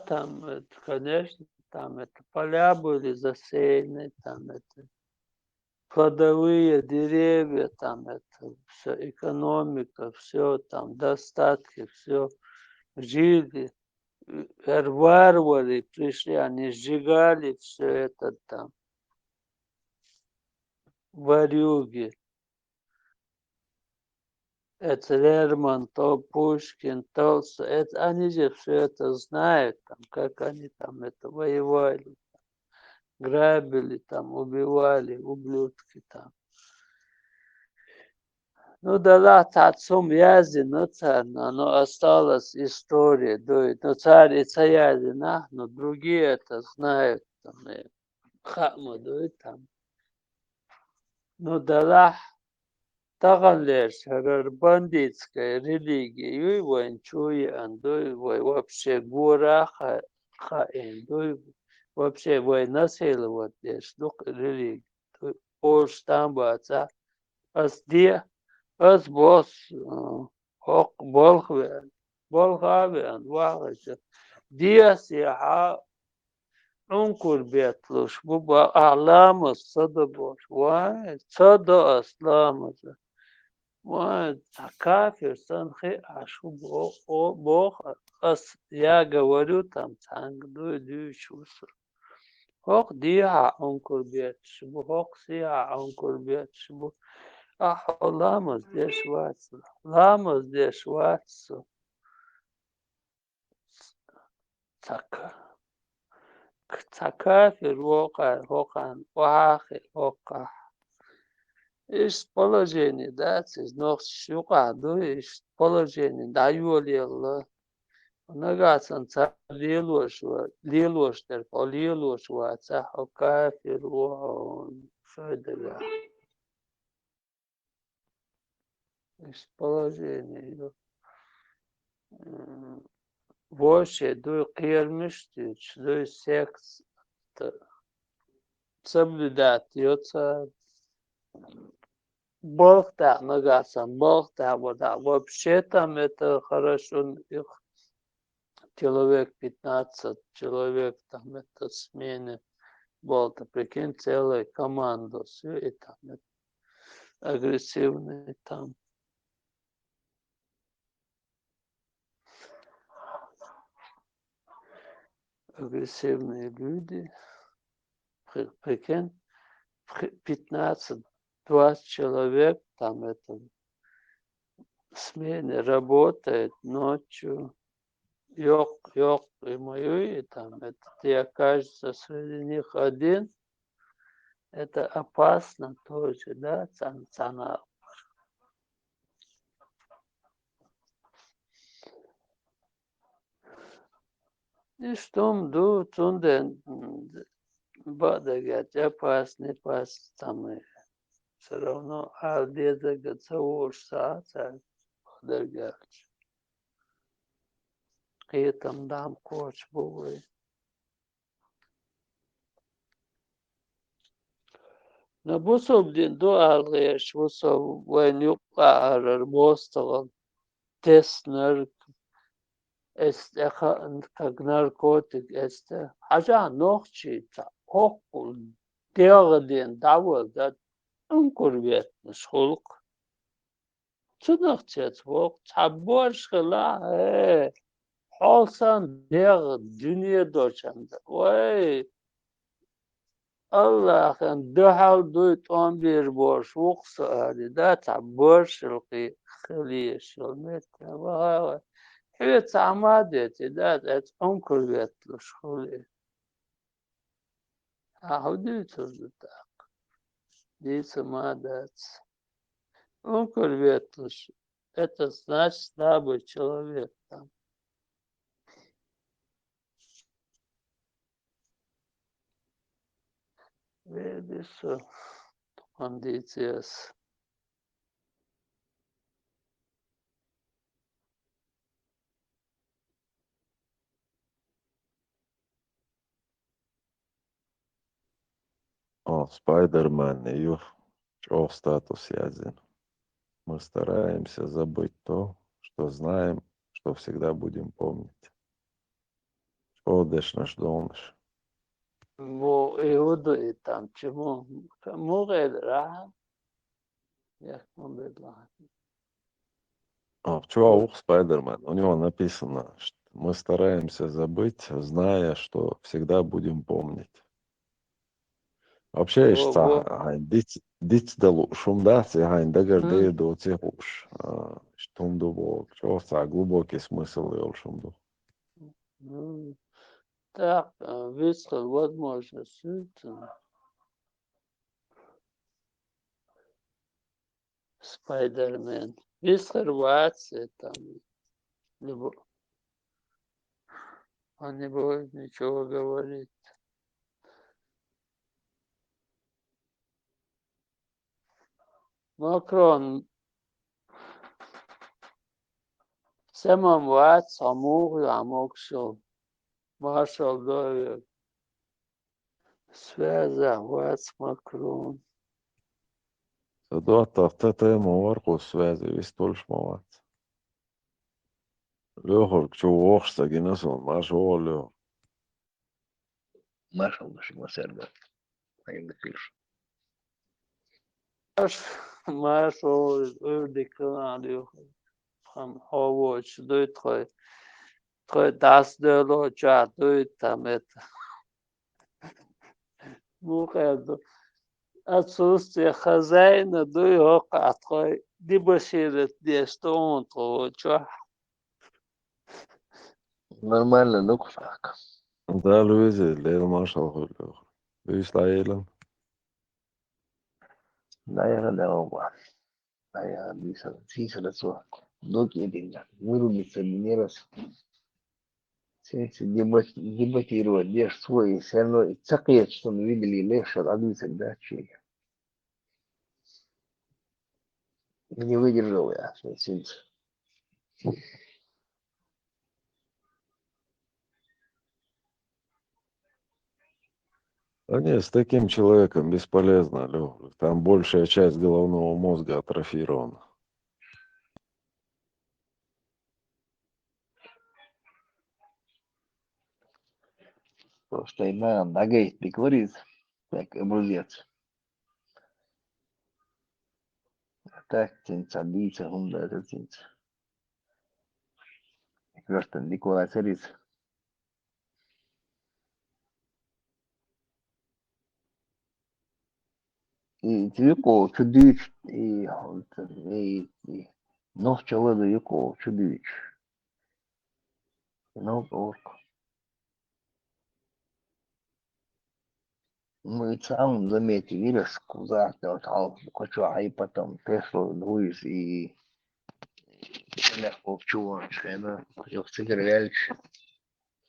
Там, конечно, там это поля были засеяны, там это плодовые деревья, там это все, экономика, все, там достатки, все, жили. Варвары пришли, они сжигали все это там. Варюги. Это Лермонтов, Пушкин, Толстой. Это, они же все это знают, там, как они там это воевали, грабили, там, убивали, ублюдки там. Ну да ладно, отцом Язина, но осталась история. Но царь и Язина, но другие это знают. Там, Хама, там. Ну да ладно. Таганлеш, бандитская религия, и воинчуй, андой, вообще гора, хаэндой, вообще война насиловать, ну, религия. Ош там баца, где, босс, хок, болхавен, вахача, диас яха, ункур бетлуш, буба, аламас, садабош, сада асламаса. Кафир, санхи, ашу бог, я говорю там, цангду, дючусу. Хок диа онкур бет, шбу, хок сия онкур бет, шбу. Ламас деш ватсу, ламас деш ватсу. Кафир, вока, хохан, вахи, хока. Iš положение, да, из ног шугаду, iš положение, да, юлиэлла. Нагасан ца лилош тер по лилош ва ца кафир ва шайдага. Из положение. Вообще ду кирмиштич, ду секс соблюдать ёца. Бог так нагасан, Бог так вот. Вообще там это хорошо их человек 15, человек там это смены был, прикинь, целая команда, все и там это агрессивные там. Агрессивные люди, прикинь, 15-20 человек там это смены работает ночью. Ёк, и мою, и там это ты окажешься среди них один, это опасно тоже, да, цана. И что ду тунден бадагат опасный пас там все равно алдезага цауш саца бадагат. И там дам коч бувай. На бусоб дин до алгеш бусоб венюк арар мостал теснер как наркотик это. Хажа нохчи окул дерден давал да ункурвет шулк. Чудохчет вок чаборш хла холсан дер дүние дочанда. Ой الله كان دحل دوت أم بيربوش وقص هذه ده تعبرش القي خليش المت وها هي تعمدت ده أم كل بيت لش خلي هودي تزدق دي سمادات أم كل بيت لش это значит слабый человек там. Видишь, кондициас. О, Спайдермен, ее статус язен. Мы стараемся забыть то, что знаем, что всегда будем помнить. Что дешь наш домыш? Во Иуду и там чему? Кому говорят? Я бедла. А, чего Спайдермен? У него написано, что мы стараемся забыть, зная, что всегда будем помнить. Вообще, дить далу шумда, цигань дагарды до цигуш. Штумду бог. Чего глубокий смысл ел шумду. Так, высказал возможность. Спайдермен. Высказываться там. Он не будет ничего говорить. Макрон самым ват самуг амокшо маршал довик связа ват с Макрон. Садуата тата ему варку связи вистольш моват. Лёхор чего охста гинесон маш олё. Маршал наш масерга. Ainda fixe. Marshal ördekler han Howard doit tre das de lo ja doit tamet. Мухайду. Отсутствие хозяина дует открой. Дебоширит здесь, что он то, что. Нормально, ну как. Да, Луизи, лел маршал хулё. Виш лаилан. 나야가 나오고 나야 미사 시설에서 녹이 된다 무릎이 쓰니라서 дебатировать, где ж свой, все равно цакает, что мы видели легче, радуется, да, чей. Не выдержал я, синц. Да нет, с таким человеком бесполезно, Лёв. Там большая часть головного мозга атрофирована. Просто има нагай говорит, как образец. Так, цинца, дица, хунда, это цинца. Просто Николай Цариц. И тюко чудыч, и нож человека юко чудыч. Ну, орк. Мы сам заметили, видишь, куда вот хочу, а и потом Теслу, Луис и легко чего, чена, я всегда реальч,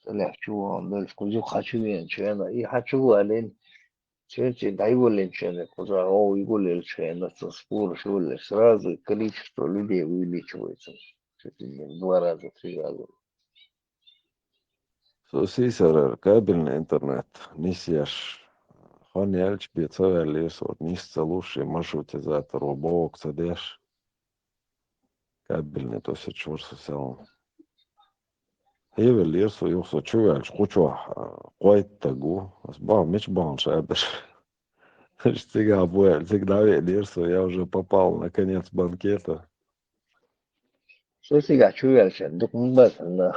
легко чего, но скажу хочу не чена, и хочу ален, чена, дай волен чена, куда, о, и волен чена, со спор, что сразу количество людей увеличивается, чуть ли не в 2 раза, 3 раза. Сисер, кабельный интернет, несешь. Он ялч бицовый лесот, нисца лучший маршрутизатор, обок, садешь. Кабельный, то есть чурсу сел. Еве лесу, юсу чуяльч, кучу, қойт тагу, сбав, меч бан шабеш. Всегда буэль, всегда лесу, я уже попал на конец банкета. Что сега чуяльча, документально.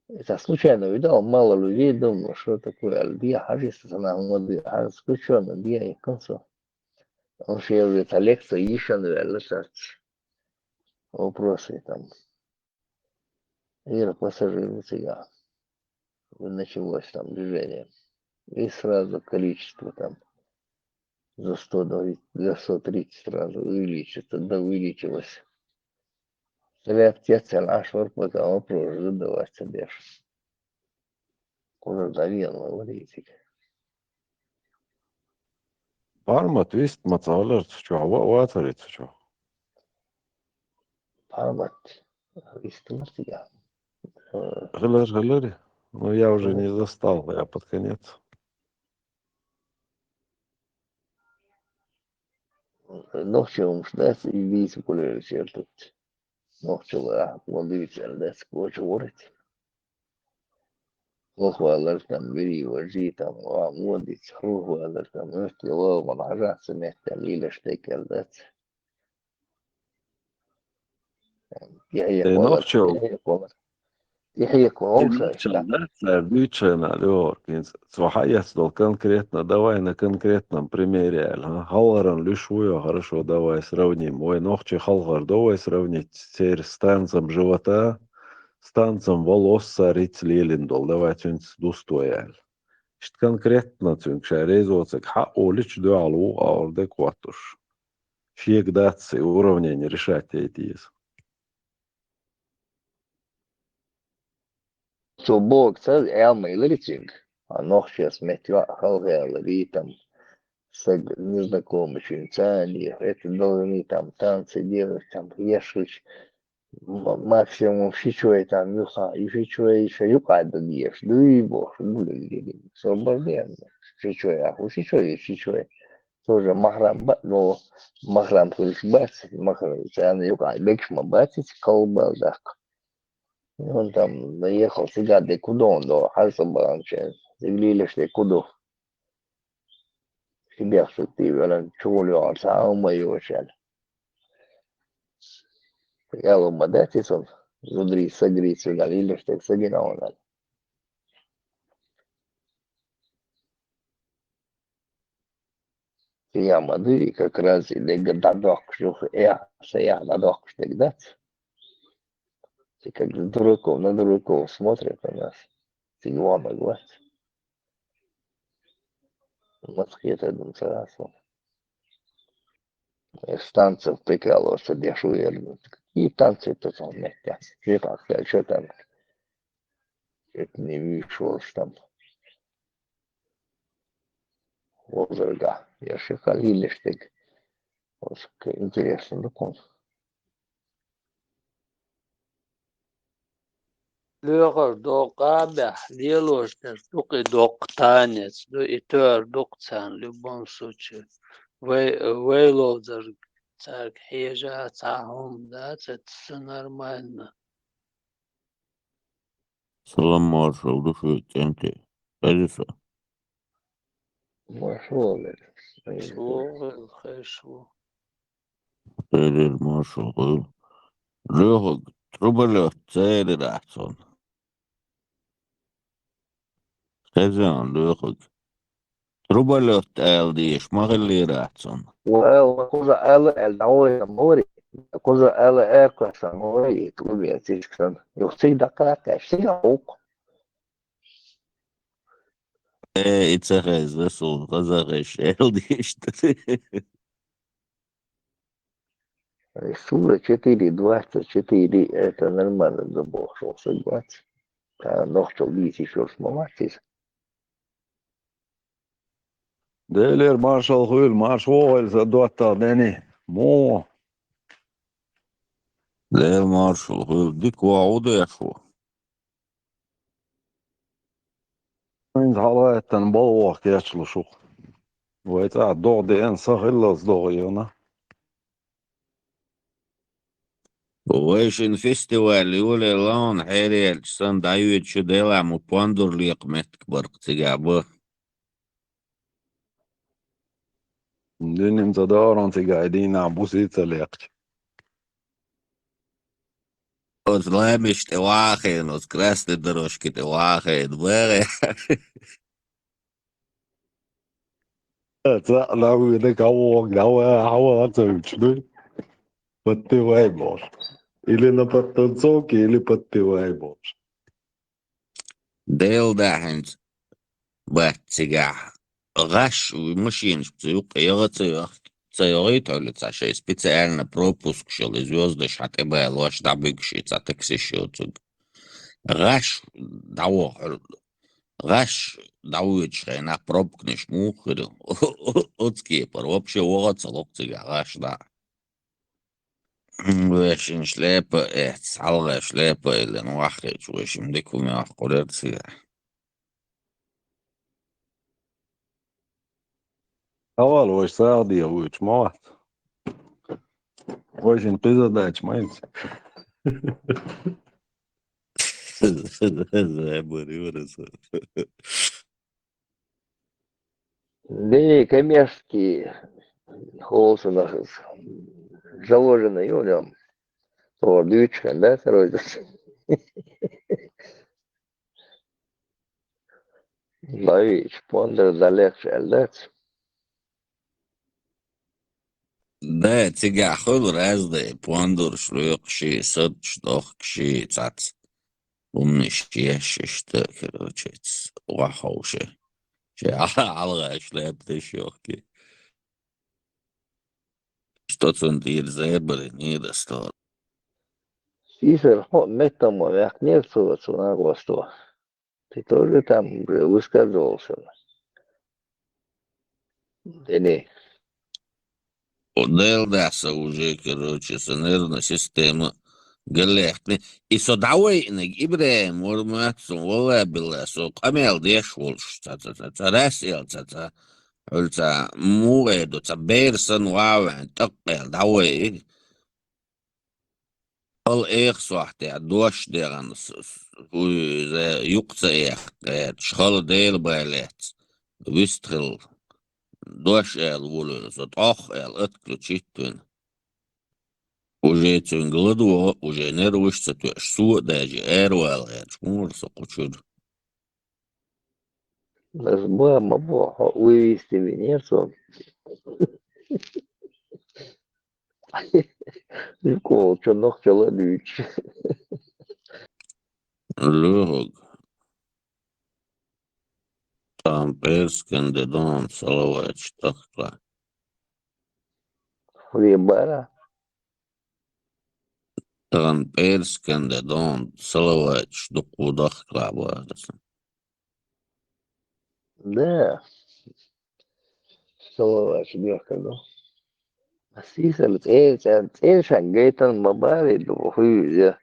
Это случайно видал, мало людей думал, что такое альбия, хажиста, она моды, а скучно, бия и концу. Он шеет лекция, еще, наверное, вопросы там. И пассажиры сега. Началось там движение. И сразу количество там за 100, за 130 сразу увеличится, да увеличилось. Ляптец, наш потом вопрос задавать себе. Куда давил, говорите. Пармат, вист, мацалер, что, ватарит, что. Пармат, висту себя. Галер. Ну, я уже не застал, я под конец. Ночью ждать и видеть, куда тут. Ночью, молодые, да, сколько говорить. Ruhvallar там бери, вожи там, модить, ruhvallar там, öfke olman, arası mehtem, iyileştekel, да. يحيى والله نوخشو. يحيى والله Лучше Лёркинс. Свахаяс дал конкретно, давай на конкретном примере. Халгаран лишую, хорошо, давай сравним. Ой, ногче халгар, давай сравнить теперь с танцем живота, с танцем волос сарить лелиндол. Давай тюнц дустояль. Что конкретно тюнц резоцек хаолич дуалу аордекватуш. Фиг даться уровня решать эти. Så bågtad är möjligt ting. А ног сейчас метла халгали там с незнакомыми чинцами. Это должны там танцы делать, там ешить. Максимум фичуэ там юха, и фичуэ еще юка да ешь. Да и бог, были. Свободно. Фичуэ, а у фичуэ. Тоже махрам, но махрам кулиш бацать, махрам, она юка, бекшма бацать, колбалдак. Он там наехал всегда до Кудон, до Хальсабанча, заявили, что Куду. Себя шутили, чулю, сам мою чаль. Я ломадатис, он зудри, сагри, говорили, что сагина он. Я мадыри как раз и дадок, что я дадок, что дать. И как на дураков смотрят на нас. Сигвана глаз. В Москве это думаю, сразу. Станция прикалывалась, дешевле. И танцы тут он метя. Жепак, что там? Это не вышел, что там. Возрага. Я шикал илиштик. Вот интересно, докон. Löger do qabe lielos der duqi doqtanets do itor doqtan любом случае. Вейлозер царк хежа цахом, да, это все нормально. Салам маршал, душу тенте. Кажется. Маршал, Шо, хорошо. Целер маршал был. Лёгок. Труболёт. Целер рацон. Хазян лёгок. Труболёт элдиш. Мағали рацон. وقال كوزا ألا الدعوة موري كوزا ألا أكوسا موري كلوبيا تيشكسن يختي دقا كاشتي أوك Ицахаз, весел, казахаш, элдиш. Сура 4:24 это нормально за бог шел согласен. Нохчо лить еще смолатись. Deler marshal hul marshal za dotta deni. Mo. Лер маршал, дик вауда шо. Min halatan balwaq yachlu shu. Вайта догди en сахиллас догиона. Вайшин фестиваль, юле лаун херел, сан дают чудела, му пандур лиq метк барк тигабы. Диним задаран тигайдин абусит лиq. От лемиш те вахен, от красной дорожки те вахен, бэгэ. Это лавы на кого, гава, чудой. Подпевай, боже. Или на подтанцовке, или подпевай, боже. Дейл дахент, баттига. Гаш, машин, цюк, яга цюк. Цюк, толица, шей специально пропуск, шел и звезды, шатыбэ, лош, дабык, шица, такси, шилцук. Гаш, дао, гаш, дауич, на пробкнеш мухыр, отскипер, вообще угодца, локцига, гаш, да. Вешин шлепа, салга шлепа, или нуахич, вешин дикуми ахкурерция. Aval vagy Szádia úgy ma. Vagy én pizadás mainz. Не, коммерческие холсонах заложено юлем. То дючка, да, короче. Ловить, пондер залегче, элдец. Да, тига хул разды, пуандур шлюк ши, сад штох ши, цац. Умниш яши, что, короче, вахауши. Ши, алга шлеп ты щёхки. Что цундир зебры, не достал. Сисер, метамо, як нет сувацу на госту. Ты тоже там высказывался. Да не. Удел даса уже, короче, нервная система. Галехтни. И содавай ныг Ибраим мурматсун вала била со камел деш волш ца расел ца ульца муэду ца берсан ваван тaqel давай ал эх сохте дош деран юкца эх шхал дел балет вистрел дош эл вулу со тох эл отключитун уже цюнгладу, уже нервишься, то что даже эрвал, шмур, сокучур. Назбо, мабо, вывести Венецию. Никол, что ног челодыч. Лёг. Там перскин дедон, салавач, такта. Ребара. Таган перскенде дон салавач дукудах клабуатасан. Да. Салавач дёхкаду. Асисал цель шагайтан мабари духуя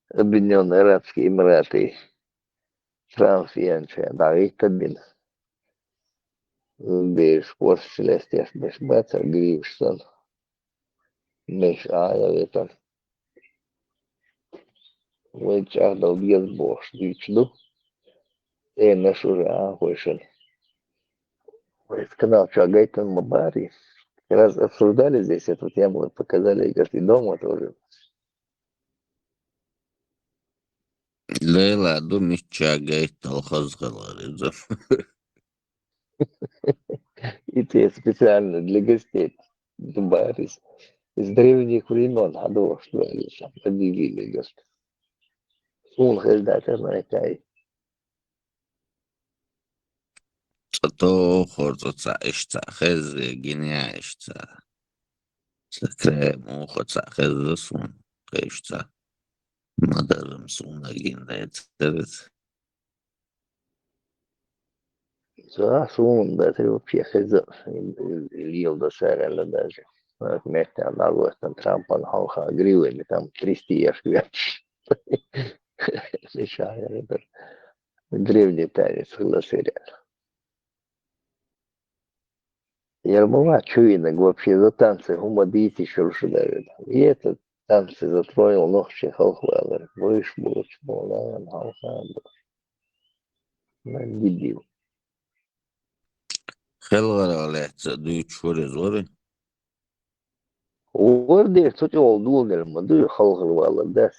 Объединенные Арабские Эмираты. Трансференция. Да, это бин. Беш порс celestes беш баца грившсон. Меш ветан. Вейч ахдал без бош. Дичду. Наш уже ахуешен. Канал Чагайтан Мабари. Раз обсуждали здесь эту тему, показали, и говорит, и дома тоже. Лейла думишь чагайт алхазгаларизов. И ты специально для гостей Дубари из древних времен ходов, что ли, объявили, говорит. Он хождать, знаете, Зато хочется ишца хез гения ишца. Секрет мухоца хез засун. Ишца. Мадазам суна гиндает церет. да, сумм, да, ты вообще хозяин, ел до сарала даже. Вместе аналог там Трампа халха гривами, там 300 ешквяч. Мешая, это древний танец согласили. Ярмова чуинок вообще за танцы гумадите еще дают. И этот танцы затроил ногчи халхвала. Выш булыч была халха. Дебил. Хелвара лехца дуй чуре зори. Уорди, кстати, олдулнер, мадуй халхвала дас.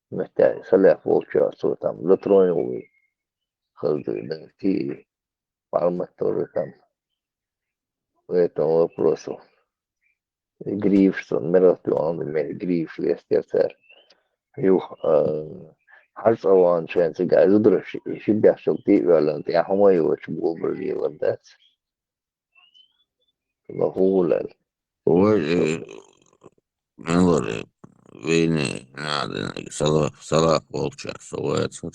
Мехтай саляф волча, что там затроил халды, да, ти палма тоже там по этому вопросу. Грившсон, Мератуан, Гривш, Лестер, Юх, Харцаван, Ченси, Газудра, Шибя, Шелти, Валант, я Хамайович, Булберли, Ландец. Лахулал. Ой, мелори. Вейне надо салах волча совается.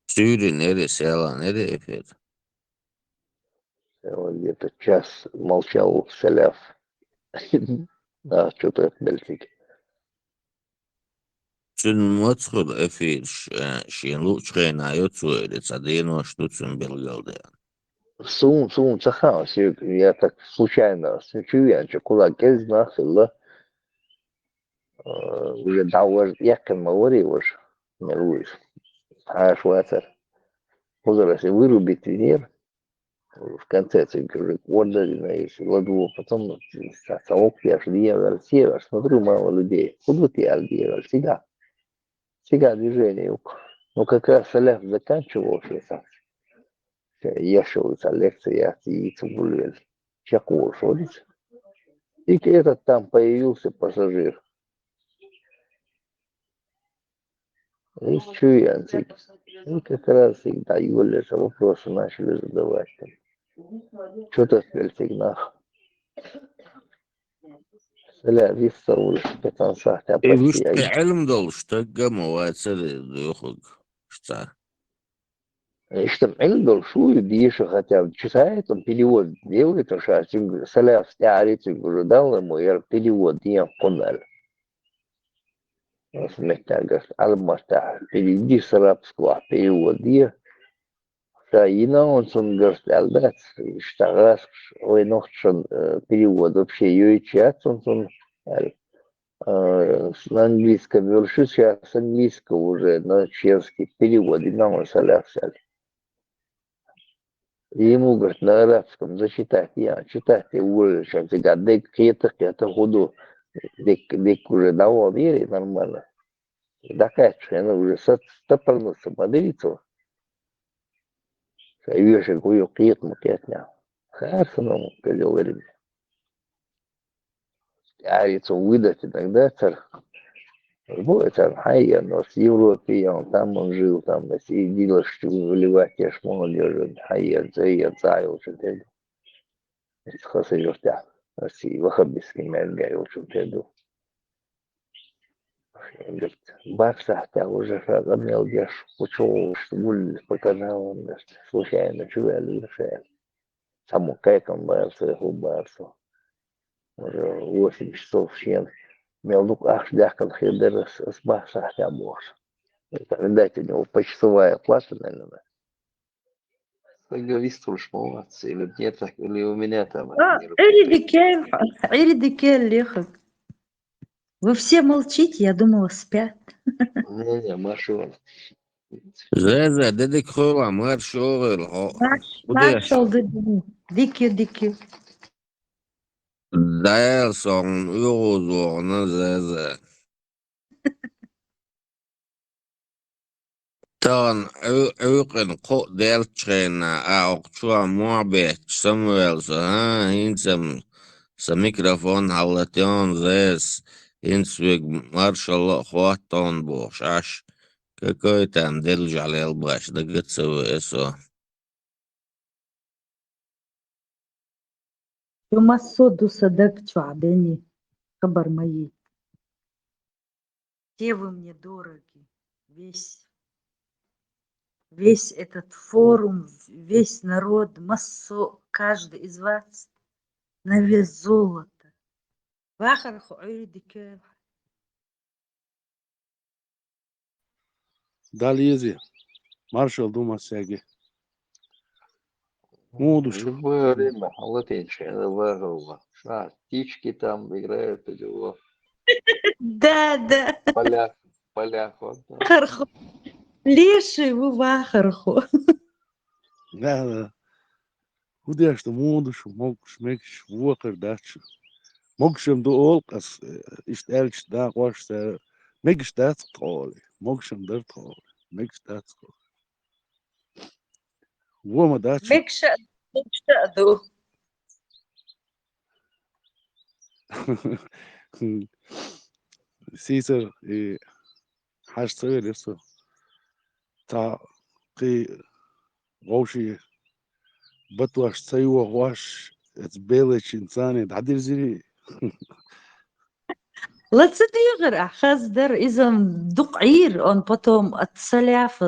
Сюри нере села нере эфир. Где-то час молчал Саляф. Да, что-то Бельтик. Чун моцхуд эфир шин лучрена йоцуэли цадино штуцун белгалде. Сум, цаха, я так случайно чую, что куда гез нахилла. Уже давар якин мавари уж, не луис. А шватер. Если вырубить Венер, в конце цикла года, если ладу, потом совок я шли, север, смотрю, мало людей. Куда ты альдевал? Сега движение. Ну, как раз Саляф заканчивался. Я шел из лекции, я цибулил. Чаку шодить. И этот там появился пассажир. И чуянцик. И как раз всегда Юля же вопросы начали задавать. Что-то сигнах. Саляф вистаул, 15 Вишь, апатия. علم дол, что гамова цели духуг. Что? Что عنده شو يديش хотя читает, он перевод делает, он сейчас Саляф стярит, дал ему, я перевод не понял. Смехтагас, Алмаста, переведи с арабского, перевод я. Шаина, он говорит, албат, штагас, ой, нохшон, перевод вообще, ее чат, он на английском вершу, сейчас с английского уже на чешский перевод, и нам он Саляф сяли. И ему, говорит, на арабском зачитать, я читать, и уже, чем всегда, дек это году, дек уже давал вере нормально. Такая, что она уже стопорнулся моделицу. И вешает, кую киет мукетня. Харсоном, как говорим. Арицу выдать иногда, царь. Будет царь хайя, но с Европой, там он жил, там, и делал, что выливать, я ж молодежь, хайя, зая, зая, уже. خاصة يرتاح بس وخبز كمان جاي وشو تدو قلت بفتح تعوج فقدني وجاش وشو تقول فكرنا ونس شو شاين شو قال فعل سمو كايكم بارسو هو بارسو هو في الصوف شين ميلوك أخش داخل الخير درس أصبح صح تعبوش دايت إنه بيش سواي قوات لنا Говорит, уж молодцы, или мне так, или у меня там это не работает. عيري лехок. Вы все молчите, я думала, спят. Не, Маша. Зеза, dedik xo'la, marshal, Marshall Dickie. Daher song, Eurozone, Zeze. Tan, Euken, Delchena, auch Chua Moabet, Samuel, hinsam, sa Mikrofon, Halation, Zez, hinsweg, Marshal, Huaton, Bosch, Ash, какой там держали албаш, да ГЦВСО. يوم الصد صدق شعباني خبر мои. Все вы мне дороги. Весь этот форум, весь народ, массо, каждый из вас на вес золота. وآخر عيدي كيف Dalízia, Marshall Duma segue. В любое время латинче, это важно. Птички там играют, его. Да. Полях вот. Вахарху. Леший вы вахарху. Да. Куда что моду, что мог шмекш, вокер дачу. Mogšam do olkas, elč da qošta, megš tāds qoli, mogšam dar qoli, megš tāds qoli. Woma dachu. مكشأدو Caesar حاج صغير يسو تا قي غوشي بتواش تسيوه غواش تبيلش إنساني تعديل زي لا تصدق Хаздер изом дук'ир, он потом отсоляв,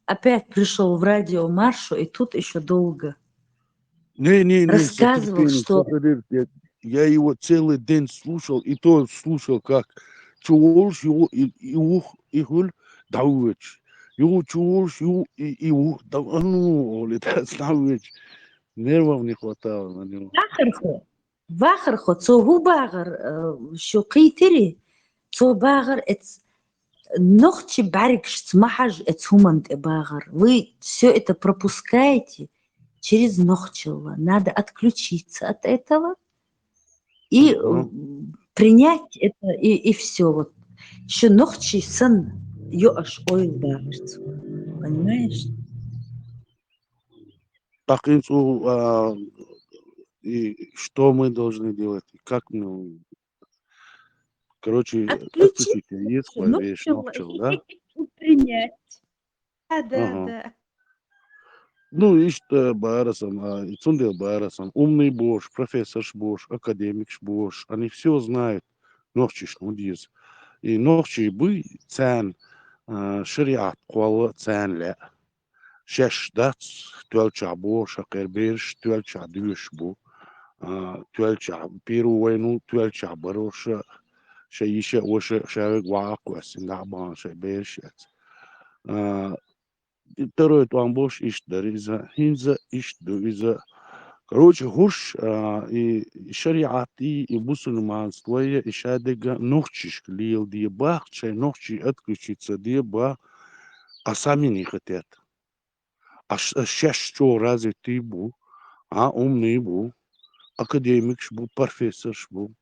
опять пришел в радио Маршу, и тут еще долго Не, рассказывал, что... Я его целый день слушал, и то слушал, как чуваш его и ух, и гуль давыч. Его чуваш, и ух, ну, летает давыч. Нервов не хватало на него. Вахархо, цо губагар, що қитери, цо багар, ногчи барикш цмахаж, эцумант багар. Вы все это пропускаете через ногчило. Надо отключиться от этого и принять это, и все. Вот. Еще ногчи сан, ё аж ой багарцу. Понимаешь? Так, и что мы должны делать? Как мы... Короче, отключить есть вещь, ногчил, да? Принять. Да. Ну, işte Байрасан, Ицундел Байрасан, умный Бош, профессор Бош, академик Бош, они все знают, ногчиш, мудиз. И ногчи бы цен шариат квала цен ля. Шеш дац, туэлча Бош, акерберш, туэлча дюш бу, туэлча пиру войну, туэлча бароша, шаиша оша шавек вааква, сингабан, шайбершец. Второй Туамбош Ишдариза, Хинза Ишдуиза. Короче, гуш и шариати, и мусульманство, и шадега ногчиш клеил диебах, чай ногчи отключиться диебах, а сами не хотят. А сейчас что, разве ты был, умный был, академик был, профессор был.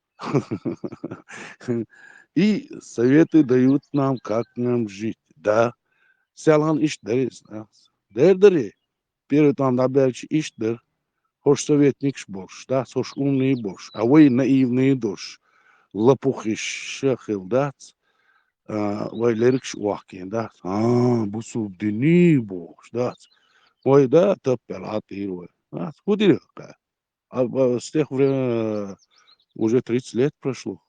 И советы дают нам, как нам жить, да. Selhan işleriz. Derdiri. Первый там добавить işler. Хош советник бош, да, хош умный бош. А вы наивный дош. Лапухиш шахил, да. Вы лирикш вахкин, да. Бусу дини бош, да. Вы да, тапел атир, вы. Скудили, с тех времен уже 30 лет прошло.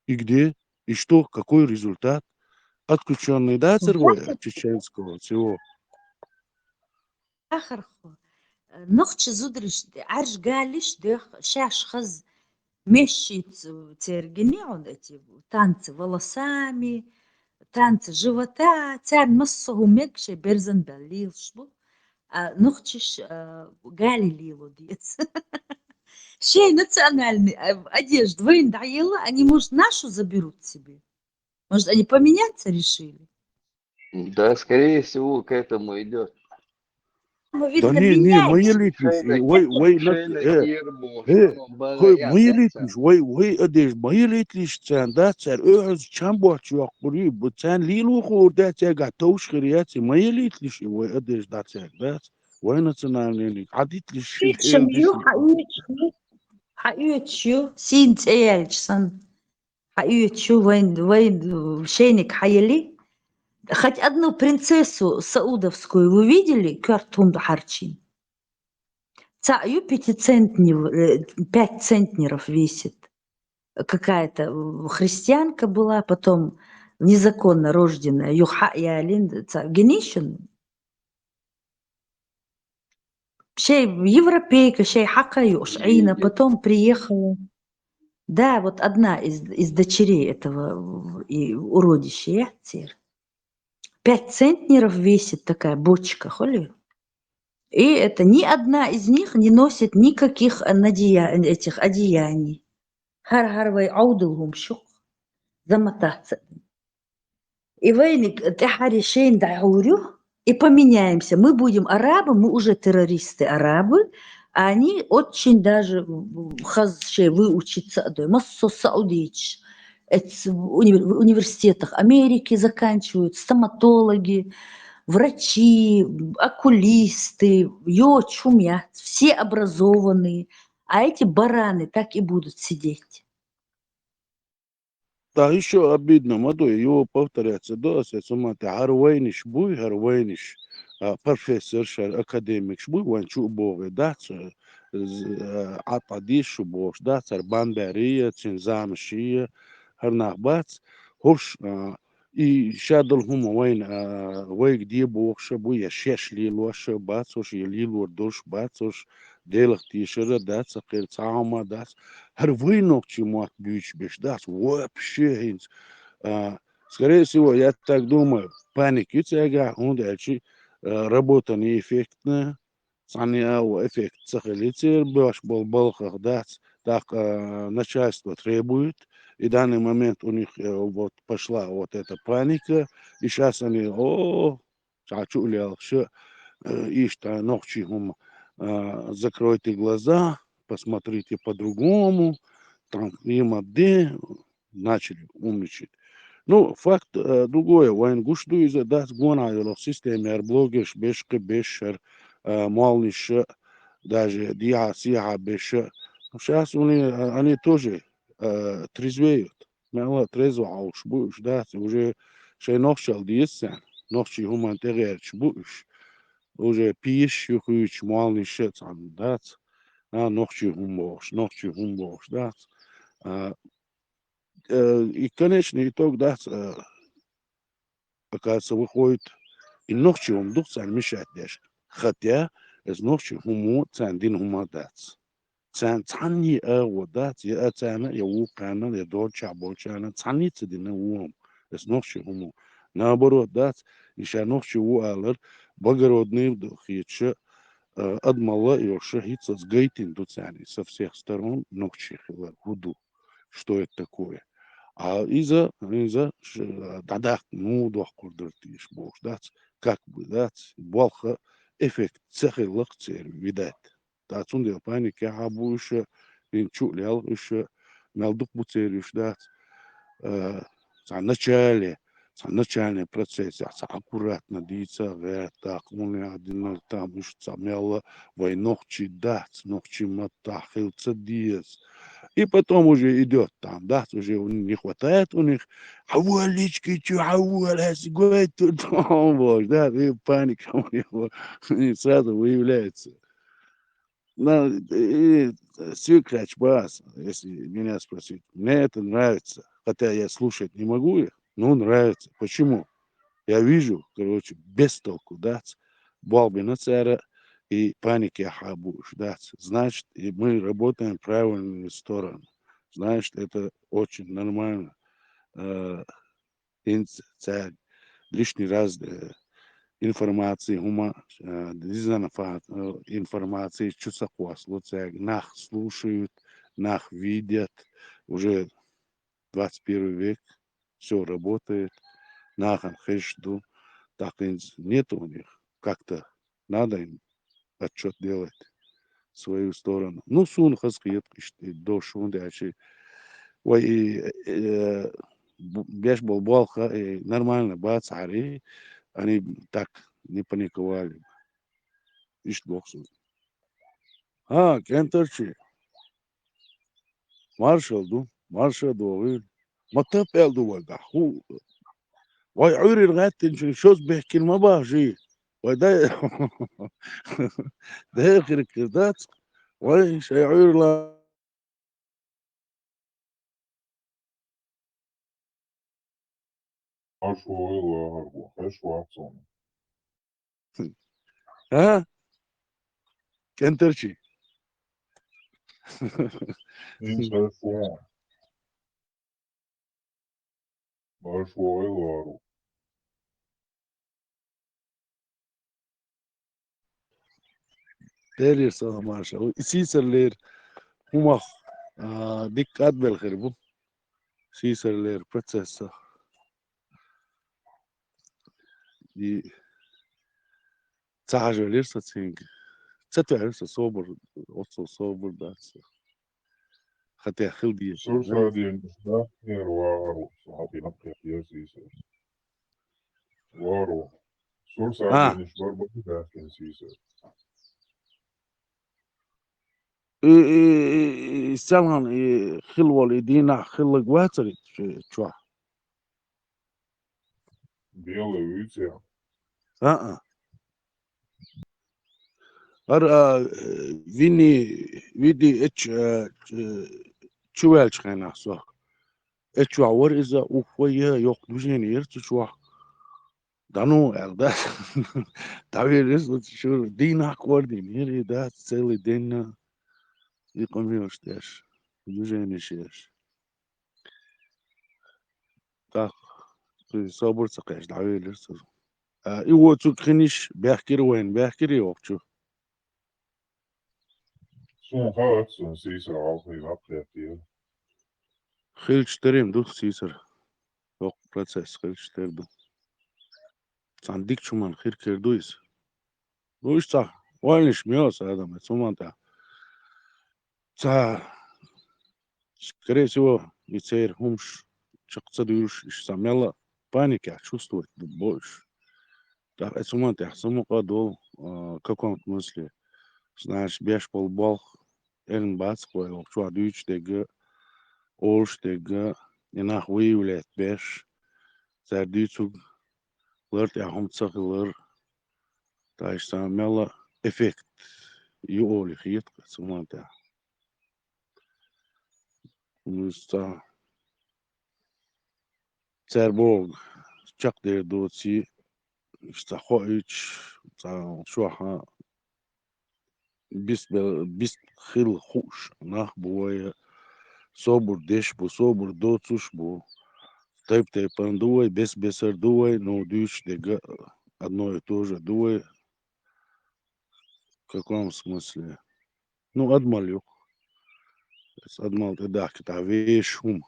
И где? И что? Какой результат? Отключенный, да, от чеченского всего. آخر نخش زودرش عرش قالش دخ شاش خز مشي ترجني عن эти танцы волосами, танцы живота, тян массову мекше берзан балил шбу, а нухчиш гали лилу диец. Шей национальный одежду, вы надоело, они, может, нашу заберут себе? Может, они поменяться решили? Да, скорее всего, к этому идет. Мы, Да видно, не, меняемся. мыйлитmiş, mıylitmiş, vay ödeş, mıylitmiş sen, da sen öz çamboç yok burayı, bu sen lilu kurda sen gatoş kıriyatı, mıylitmiş, vay ödeş da sen, da, vay nasyonalini, aditliş şey Шамью حقيقة سين تقال شسن حقيقة وين شينك حيلي хоть одну принцессу саудовскую вы видели картун харчин? Цаю 5 центнеров весит. Какая-то христианка была, потом незаконно рожденная Юха Ялин Генишин. Шей европейка, шей Хакаюш, Айна, потом приехала. Да, вот одна из дочерей этого уродища, я теперь. 5 центнеров весит такая бочка, холи. И это ни одна из них не носит никаких этих одеяний. Хар-харвай аудулгум шук замотаться. И войник тахари шейн даурю и поменяемся. Мы будем арабы, мы уже террористы арабы, а они очень даже хазшей выучиться одной. Массо саудич. В университетах Америки заканчивают стоматологи, врачи, окулисты, чумят, все образованные, а эти бараны так и будут сидеть. Да, еще обидно, молодой, его повторяется, да, суматы, харвейниш буй, харвейниш, профессор, академик, буй, ванчу боги, да, عطاديش وبوش دا تربان بارية تنزام شية هرناخ بات هوش شادل هم وين ويك دي بوش بو يشيش ليلوش بات هوش يليل وردوش بات هوش ديلخ تيشرة دات سقير تعاما دات هر وينوك чему бьюч беш дат вообще хинц. Скорее всего, я так думаю, паники тяга, он дальше работа неэффектная. Саня эффект сахалитер, баш был балхах дать, так начальство требует, и в данный момент у них вот пошла вот эта паника, и сейчас они, чачулял, что ишь-то ночью закройте глаза, посмотрите по-другому, там им начали умничать. Ну, факт другой, вайн гушду из дать гона, системе арблогеш, бешка, бешер, малыш, даже диа, сиа, беш. Сейчас они тоже трезвеют. Мало трезво, а уж будешь, да, уже шей ночал диесан, ночи хумантерерч будешь, уже пьешь, юхуч, малыш, там, да, ночи хумбош, да. И конечный итог, да, оказывается, выходит, и ночи он дух мешать даже. Хотя, из ночи хуму цандин хумадats. Цани водат, я цана, я укана, я доча болчана, цани цедина уом. Из ночи хуму. Наоборот, дат, еще ночи уалер, благородный вдох, еще адмала и ошахица с гейтин дуцани со всех сторон ночи хилар, худу. Что это такое? А из-за дадах, ну, дох курдыртиш, бог, дат, как бы, дат, болха, эффект цехилых цер, видать. Дат, он дел паники, а буше, инчулял, еще, мелдук буцериш, дат, начальный процесс, аккуратно, дица, верта, он один там, уж мело, войнохчи, дат, нохчи матах, хилца диец. И потом уже идет там, да, уже у них не хватает, у них авуалички, да, и паника у него сразу выявляется. свекляч бас, если меня спросить. Мне это нравится. Хотя я слушать не могу их, но нравится. Почему? Я вижу, короче, без толку, да, балбина цара и паники ахабуш, да. Значит, и мы работаем в правильную сторону. Значит, это очень нормально. Царь лишний раз информации, информации, чусакwas, нах слушают, нах видят, уже 21 век, все работает, нахан хэшду, так нет у них, как-то надо им отчет делать в свою сторону. Ну, сун хаскиет, до шундачи, ой, беш бол нормально, бац, ари, они так не паниковали. Ишт боксу. Kenterchi, Marshall do, Matap eldu waga, who, why Uri Ratin shows back in Mabaji, why they, that, why say Urla, huh? Kenterchi. There is a Marshall. Caesar Lair, Humach, Dick Adbel Herbu, Caesar Lair, Princess, the Tajalir, something. Satire, sober, also sober, that's حتى خلدي اه سالان خلوة لدينا خلق واتري شو اه ار فيدي اتش شوالش خينا صح اتش ور إذا وخويا يوق دوجين يرت شو دانو ده تعبير اسمه شو دينا كوردي نيري ده تسوي دينا يقوم يوشتاش دوجين يشيش تا صبر سقيش تعبير اسمه إيوه تكنيش بيحكي وين بيحكي يوقشو خيلش تريم دو سيسر يوق процесс خيلش تردو صنديق شو من خير كردويس وش صح وينش ميوس هذا ما تسمع تا تا скорее всего يصير همش شخص دوش إيش ساميلا паника чувствует больше так это сумма та сумма قادو каком смысле знаешь беш полбол элен бац кой шо дүйч деге олш деге инах виулет беш зардүйцуг лырт я хомцахлыр таиш самела эффект юоли хит сумма та муста цербог чак дер доци استخوئش شوحة بس خيل خوش ناخ بويا صبر ديش بو صبر دوتوش بو طيب тайпан дуой без бесер дуой но дюш дега одно и то же дуой в каком смысле ну адмалю адмал ты да кита вешум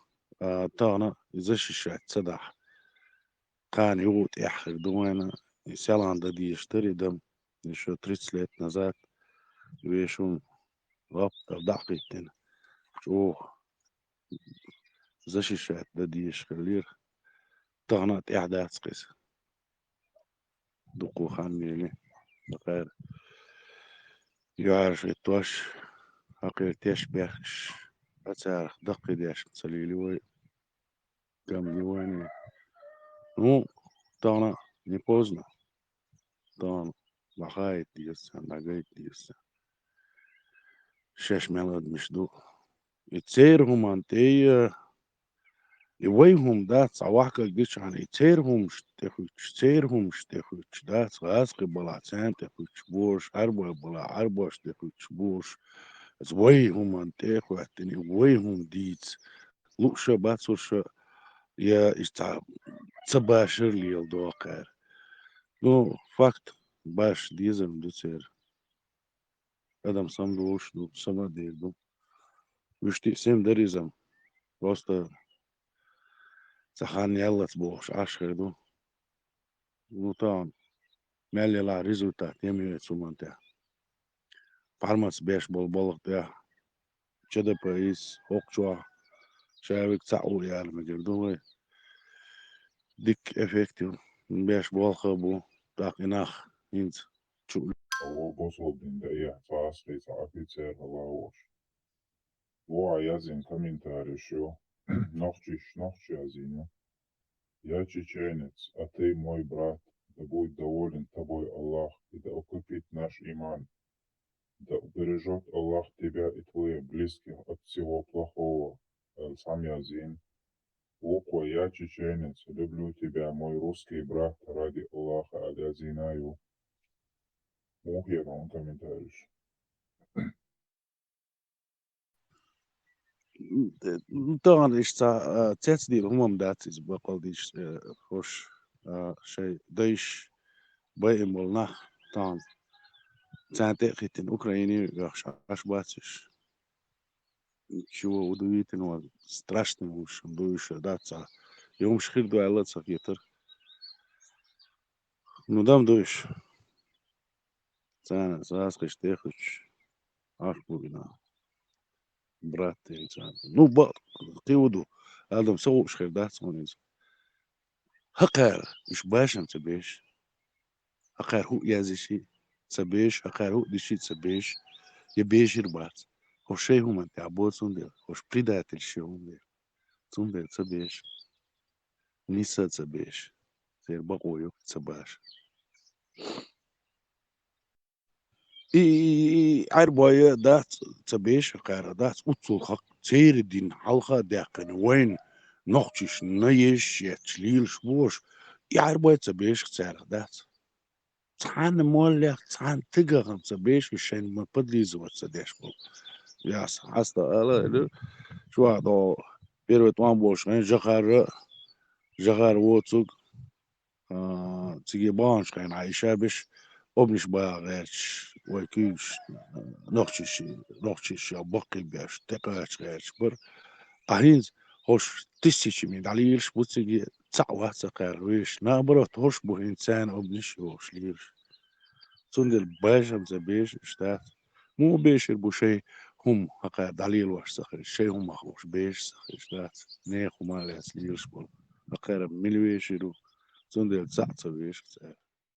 тана защищать цадах كان يوت يحرق دوينا يسال عن دي يشتري دم еще 30 лет назад вешум лап дақиттен شو защищать دي يشكلير طغنات إحداث قيس دقو خاميلي بخير يعرف التوش حقير تيش بيخش أتعرف دقي ديش تسليلي وي كم يواني نو طغنا نيبوزنا طغنا بخايت ديسا نغايت ديسا شش ملاد مش دو يتسيرهم انتي يويهم دات صواحك جيش عن يتسيرهم شتيخوش دات غاسقي بلا سان تخوش بوش عربو بلا عربو شتيخوش بوش زويهم انتي خواتني ويهم ديت لوشا باتسوشا يا استعب تباشر لي الدوقار نو فاكت باش ديزم دوتسير ادم سمدوش دو سما ديردو وشتي سيم دريزم просто سخان يلا تبوش عشر دو نوتان مالي لا ريزولتات يمي سومانتا فارماس بيش بول تاع شدا بايس هوكشوا شاويك تعو يا المجردو ديك افكتيو بيش بول خبو تاق اناخ انت شو هو بوصل din det fastligt officer halaoš. Voa jazin komentāri šo, nohči jazinu. Я чеченец, а ты мой брат, да будет доволен тобой Аллах, и да укрепит наш иман, да убережет Аллах тебя и твоих близких от всего плохого. Сам Язин. Луква, я чеченец, люблю тебя, мой русский брат, ради Аллаха, Алязинаю. Мухерон комментарий. طبعا اشتا تيتس دي الهمم داتس بقول ديش خوش شيء ديش بايم والله طبعا سانتي خيتن اوكرايني غاش باتش شو ودويتن و страшно уж дуешь датса يوم شخير دو على صفيتر ну дам дуешь سانا ساس قشتيخش عارف بوغنا брат ну ба قيودو هذا سووا شخير داتس ونيز هقار مش باشن تبيش هقار هو يازيشي تبيش هقار هو ديشي تبيش يبيش يربات هو شيء هم انت عبود سندر هوش بريدات الشيء هم سندر تبيش نيسا تبيش سير بقويو تباش اي عربايا دات تبيش هقار دات اتسول خق سير الدين حلقة داقن وين نوختش نيش يتشليل شبوش يعربايا تبيش خسارة دات تحان مولك تحان تقغم تبيش وشين ما بدلي زوج تديش بول ياس حاستا الا شو هذا بيروت وان بوش غين جغار ووتسوك تيجي بانش غين عايشة بش وبنش بقى غيرش ويكيش نوختش بقي بيش تقاش غيرش بر أهينز هوش تسيشي من دليلش بوتسيجي تعوه تقار ويش نابرت هوش بو إنسان وبنش هوش ليرش تندل باجم زبيش اشتات مو بيش بو شيء هم هقا دليل واش سخر شيء هم مخوش بيش سخر اشتات نيخو مالي أسليلش بول هقا ملويش يرو تندل تسعت زبيش